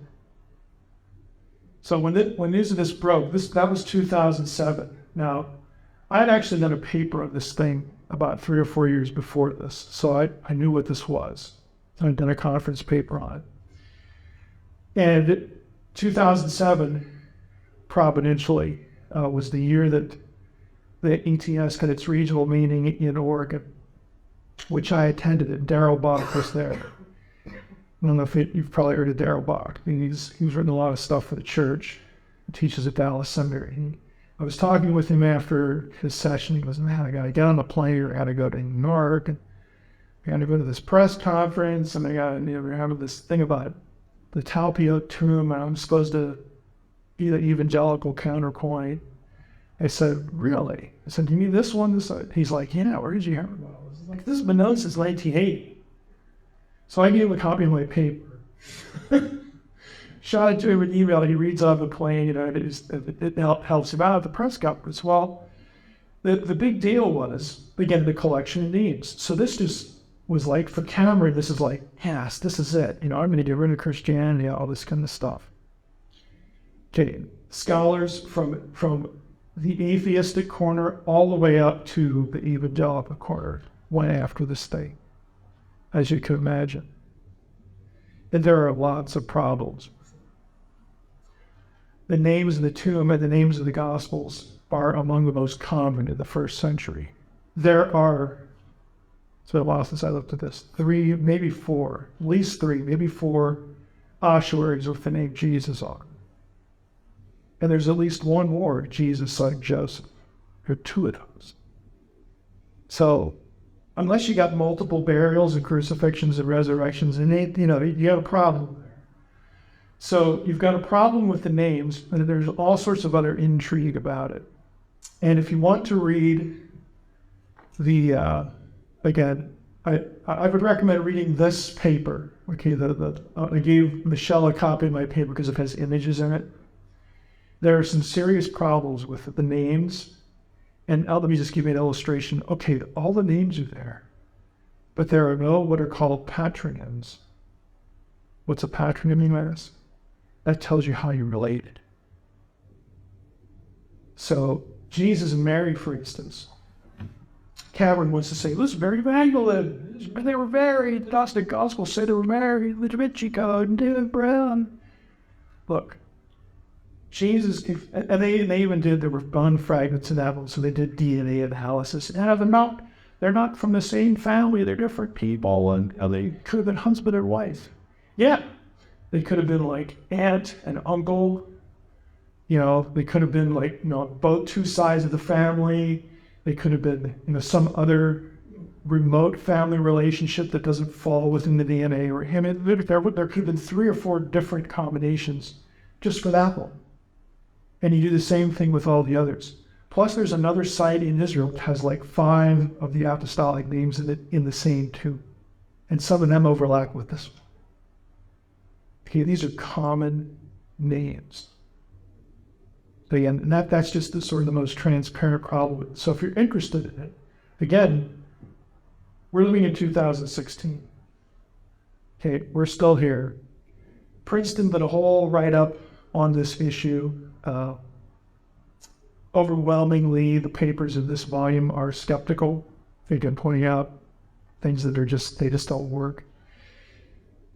So when news of this broke, that was 2007. Now, I had actually done a paper on this thing about 3 or 4 years before this, so I knew what this was. I'd done a conference paper on it. And 2007, providentially, was the year that the ETS had its regional meeting in Oregon, which I attended, and Darrell Bach was there. I don't know if you've probably heard of Darrell Bach. I mean, he's written a lot of stuff for the church. He teaches at Dallas Seminary. I was talking with him after his session. He goes, man, I got to get on the plane. I got to go to New York. And I got to go to this press conference. And we're having this thing about the Talpiot tomb. And I'm supposed to be the evangelical counterpoint. I said, really? I said, do you need this one? He's like, yeah, where did you hear about it? I was like, this has been known since 1980. So I gave him a copy of my paper. Shot it to him in email. He reads on the plane, it helps him out at the press conference. Well, the big deal was, again, the collection of names. So this just was like, for Cameron, this is like, yes, this is it. I'm going to get rid of Christianity, all this kind of stuff. Okay, scholars from the atheistic corner all the way up to the evangelical corner went after this thing, as you can imagine. And there are lots of problems. The names of the tomb and the names of the Gospels are among the most common in the first century. There are, it's been a while since I looked at this, 3, maybe 4, at least 3, maybe 4 ossuaries with the name Jesus on them. And there's at least one more, Jesus, son of Joseph. There are 2 of those. So, unless you got multiple burials and crucifixions and resurrections, and you have a problem there. So you've got a problem with the names, and there's all sorts of other intrigue about it. And if you want to read the, again, I would recommend reading this paper. Okay, I gave Michelle a copy of my paper because it has images in it. There are some serious problems with the names. And let me just give you an illustration. Okay, all the names are there, but there are no what are called patronyms. What's a patronym, you might ask? That tells you how you're related. So, Jesus and Mary, for instance, Cameron wants to say, listen, Mary Magdalene, they were married. The Gnostic Gospel said they were married. The Da Vinci Code, and David Brown. Look, Jesus, and they even did, there were bone fragments in that one, so they did DNA analysis. And they're not from the same family, they're different people, and they could have been husband and wife. Yeah, they could have been like aunt and uncle. They could have been like, both 2 sides of the family. They could have been, some other remote family relationship that doesn't fall within the DNA or him. There could have been 3 or 4 different combinations just for that one. And you do the same thing with all the others. Plus, there's another site in Israel that has like 5 of the apostolic names in the same tomb. And some of them overlap with this one. Okay, these are common names. So again, and that's just the sort of the most transparent problem. So if you're interested in it, again, we're living in 2016. Okay, we're still here. Princeton did a whole write-up on this issue. Overwhelmingly, the papers in this volume are skeptical. I think I'm pointing out things that are they just don't work.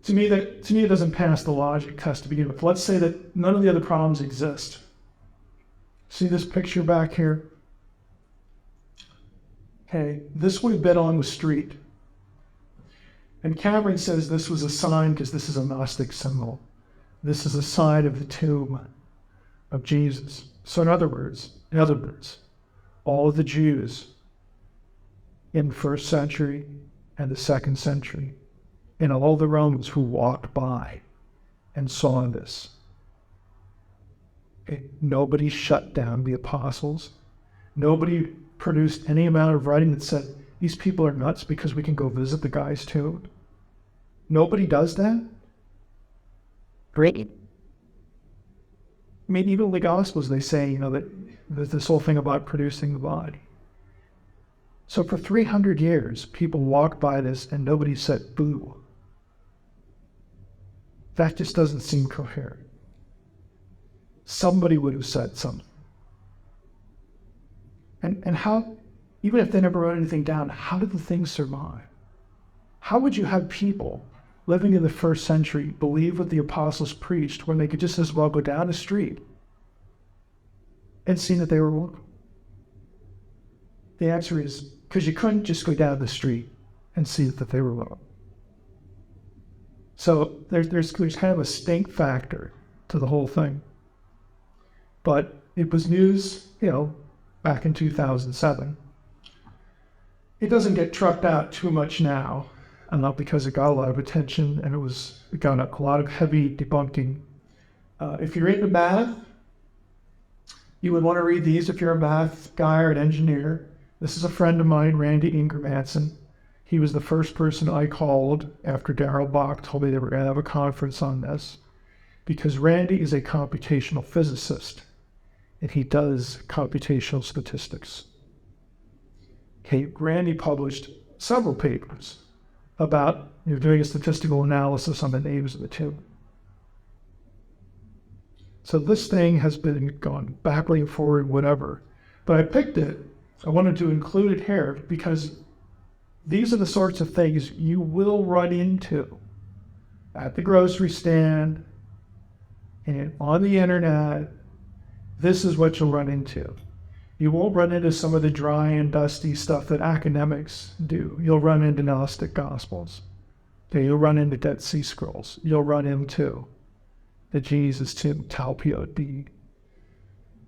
To me, it doesn't pass the logic test to begin with. Let's say that none of the other problems exist. See this picture back here? Okay, this would have been on the street. And Cameron says this was a sign because this is a Gnostic symbol. This is a sign of the tomb of Jesus. So in other words, all of the Jews in the first century and the second century, and all the Romans who walked by and saw this, nobody shut down the apostles. Nobody produced any amount of writing that said, these people are nuts because we can go visit the guy's tomb. Nobody does that? Great. I mean, even in the Gospels, they say, that this whole thing about producing the body. So for 300 years, people walked by this and nobody said boo. That just doesn't seem coherent. Somebody would have said something. And how, even if they never wrote anything down, how did the thing survive? How would you have people living in the first century believe what the apostles preached when they could just as well go down the street and see that they were wrong? The answer is because you couldn't just go down the street and see that they were wrong. So there's kind of a stink factor to the whole thing. But it was news, back in 2007. It doesn't get trucked out too much now, and not because it got a lot of attention and it got a lot of heavy debunking. If you're into math, you would want to read these if you're a math guy or an engineer. This is a friend of mine, Randy Ingermanson. He was the first person I called after Darrell Bach told me they were going to have a conference on this, because Randy is a computational physicist, and he does computational statistics. Okay, Randy published several papers about doing a statistical analysis on the names of the tomb. So this thing has been gone backward and forward, whatever. But I picked it. I wanted to include it here because these are the sorts of things you will run into at the grocery stand and on the internet. This is what you'll run into. You won't run into some of the dry and dusty stuff that academics do. You'll run into Gnostic Gospels. Okay, you'll run into Dead Sea Scrolls. You'll run into the Jesus tomb, Talpiot D.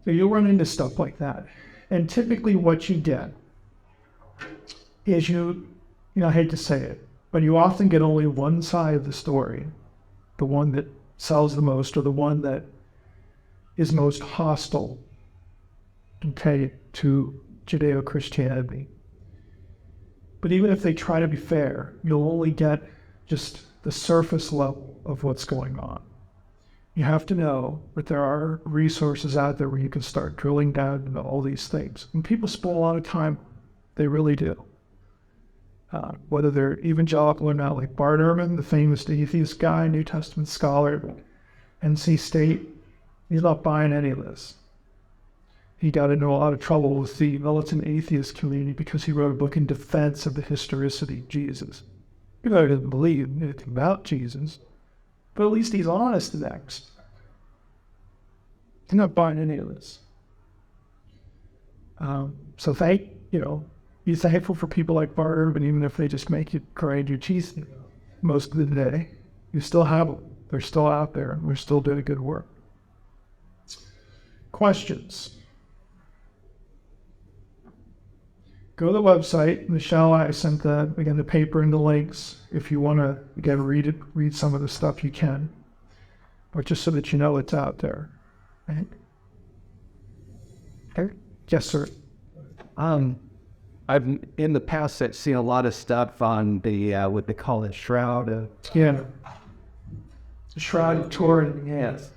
So you'll run into stuff like that. And typically what you get is I hate to say it, but you often get only one side of the story, the one that sells the most or the one that is most hostile, to Judeo-Christianity. But even if they try to be fair, you'll only get just the surface level of what's going on. You have to know that there are resources out there where you can start drilling down into all these things. And people spend a lot of time, they really do. Whether they're evangelical or not, like Bart Ehrman, the famous atheist guy, New Testament scholar, NC State, he's not buying any of this. He got into a lot of trouble with the militant atheist community because he wrote a book in defense of the historicity of Jesus. He didn't believe anything about Jesus, but at least he's honest next. He's not buying any of this. So be thankful for people like Bart Ehrman, even if they just make you grind your teeth most of the day. You still have them. They're still out there, and we're still doing good work. Questions? Go to the website. Michelle, I sent the paper and the links. If you want to, again, read some of the stuff you can. But just so that you know it's out there. Right? Okay. Yes, sir. I've in the past I've seen a lot of stuff on the what they call it, shroud. Yeah. The Shroud of Turin. Yes.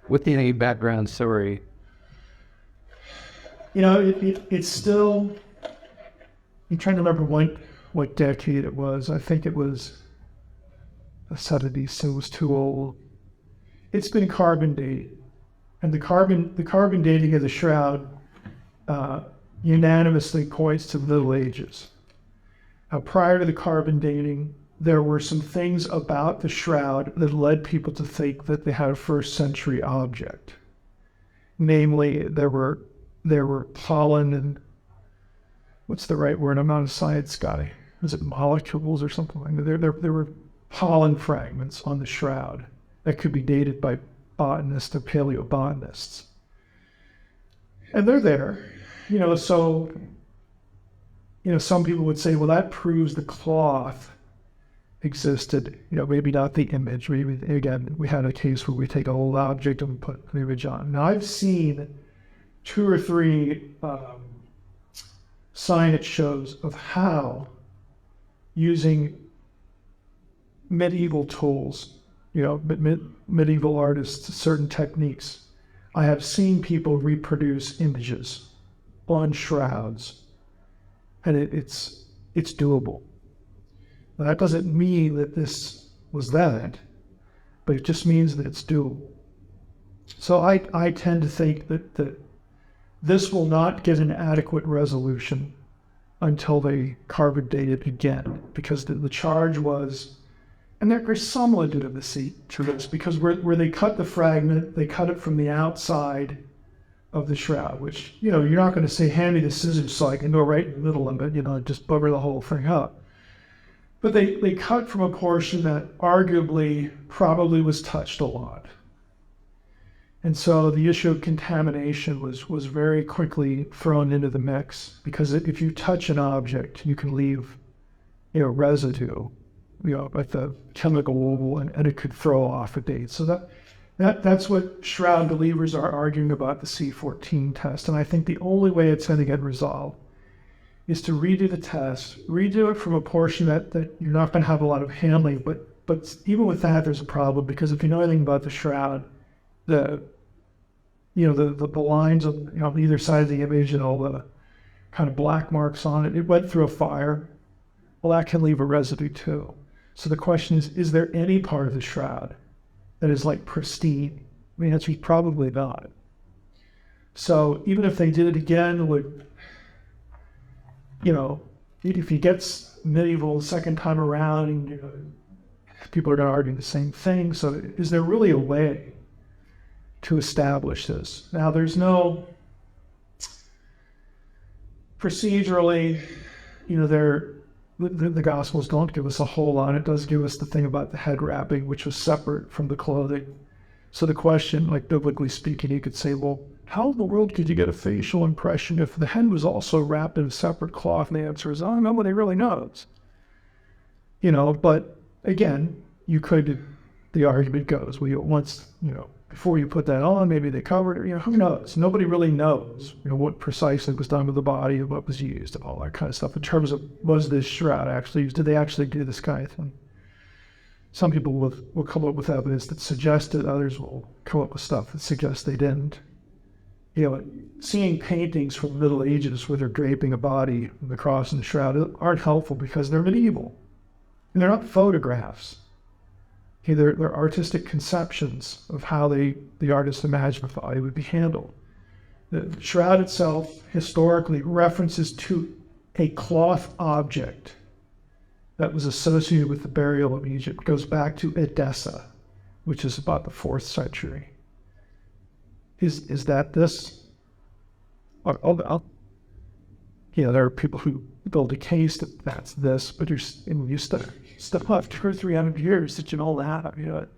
With any background story. It's still. I'm trying to remember what decade it was. I think it was the 70s, so it was too old. It's been carbon dated, and the carbon dating of the shroud unanimously points to the Middle Ages. prior to the carbon dating, there were some things about the shroud that led people to think that they had a first century object. Namely, there were pollen and what's the right word? I'm not a science guy. Is it molecules or something like that? There were pollen fragments on the shroud that could be dated by botanists or paleobotanists. And they're there, so, some people would say, well, that proves the cloth existed, maybe not the image. Maybe, again, we had a case where we take a whole object and put an image on. Now, I've seen 2 or 3 signage shows of how using medieval tools, medieval artists, certain techniques. I have seen people reproduce images on shrouds, and it's doable. Now, that doesn't mean that this was that, but it just means that it's doable. So I tend to think that this will not get an adequate resolution until they carbon date it again, because the charge was, and there's some legitimacy to this, because where they cut the fragment, they cut it from the outside of the shroud, which, you're not going to say, hand me the scissors so I can go right in the middle of it, just bugger the whole thing up. But they cut from a portion that arguably probably was touched a lot. And so the issue of contamination was very quickly thrown into the mix, because if you touch an object, you can leave, residue, at the chemical level, and it could throw off a date. So that's what shroud believers are arguing about the C14 test. And I think the only way it's going to get resolved is to redo the test, redo it from a portion that you're not going to have a lot of handling. But even with that, there's a problem, because if you know anything about the shroud, the lines on either side of the image and all the kind of black marks on it went through a fire. Well, that can leave a residue too. So the question is there any part of the shroud that is like pristine? The answer is probably not. So even if they did it again, if he gets medieval the second time around, people are going to argue the same thing. So is there really a way to establish this? Now, there's no procedurally, the Gospels don't give us a whole lot. It does give us the thing about the head wrapping, which was separate from the clothing. So the question, like biblically speaking, you could say, well, how in the world could you get a facial impression if the head was also wrapped in a separate cloth? And the answer is, nobody really knows. But again, the argument goes, before you put that on, maybe they covered it, who knows? Nobody really knows, what precisely was done with the body and what was used and all that kind of stuff in terms of, was this shroud actually used? Did they actually do this kind of thing? Some people will come up with evidence that suggests it, others will come up with stuff that suggests they didn't. Seeing paintings from the Middle Ages where they're draping a body, the cross and the shroud, aren't helpful because they're medieval. And they're not photographs. They're artistic conceptions of how the artist imagined the body would be handled. The shroud itself, historically, references to a cloth object that was associated with the burial of Egypt. It goes back to Edessa, which is about the 4th century. Is that this? There are people who build a case that that's this, but you step up 200 or 300 years that you know that.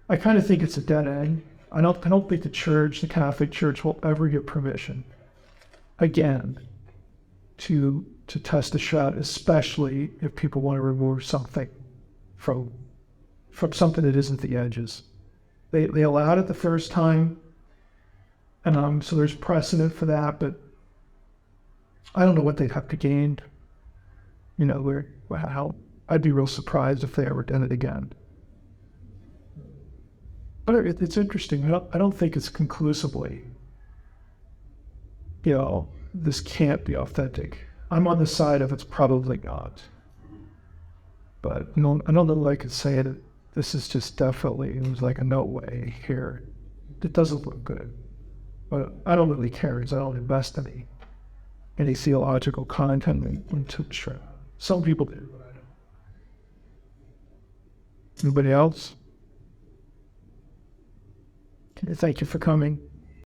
I kind of think it's a dead end. I don't think the Catholic Church, will ever get permission again to test the shroud, especially if people want to remove something from something that isn't the edges. They allowed it the first time, and so there's precedent for that, but I don't know what they'd have to gain. I'd be real surprised if they ever did it again. But it's interesting. I don't think it's conclusively, this can't be authentic. I'm on the side of it's probably not. But I don't know that I could say that this is just definitely, it was like a no way here. It doesn't look good. But I don't really care because I don't invest any theological content into the shroud. Some people do, but I don't. Anybody else? Okay, thank you for coming.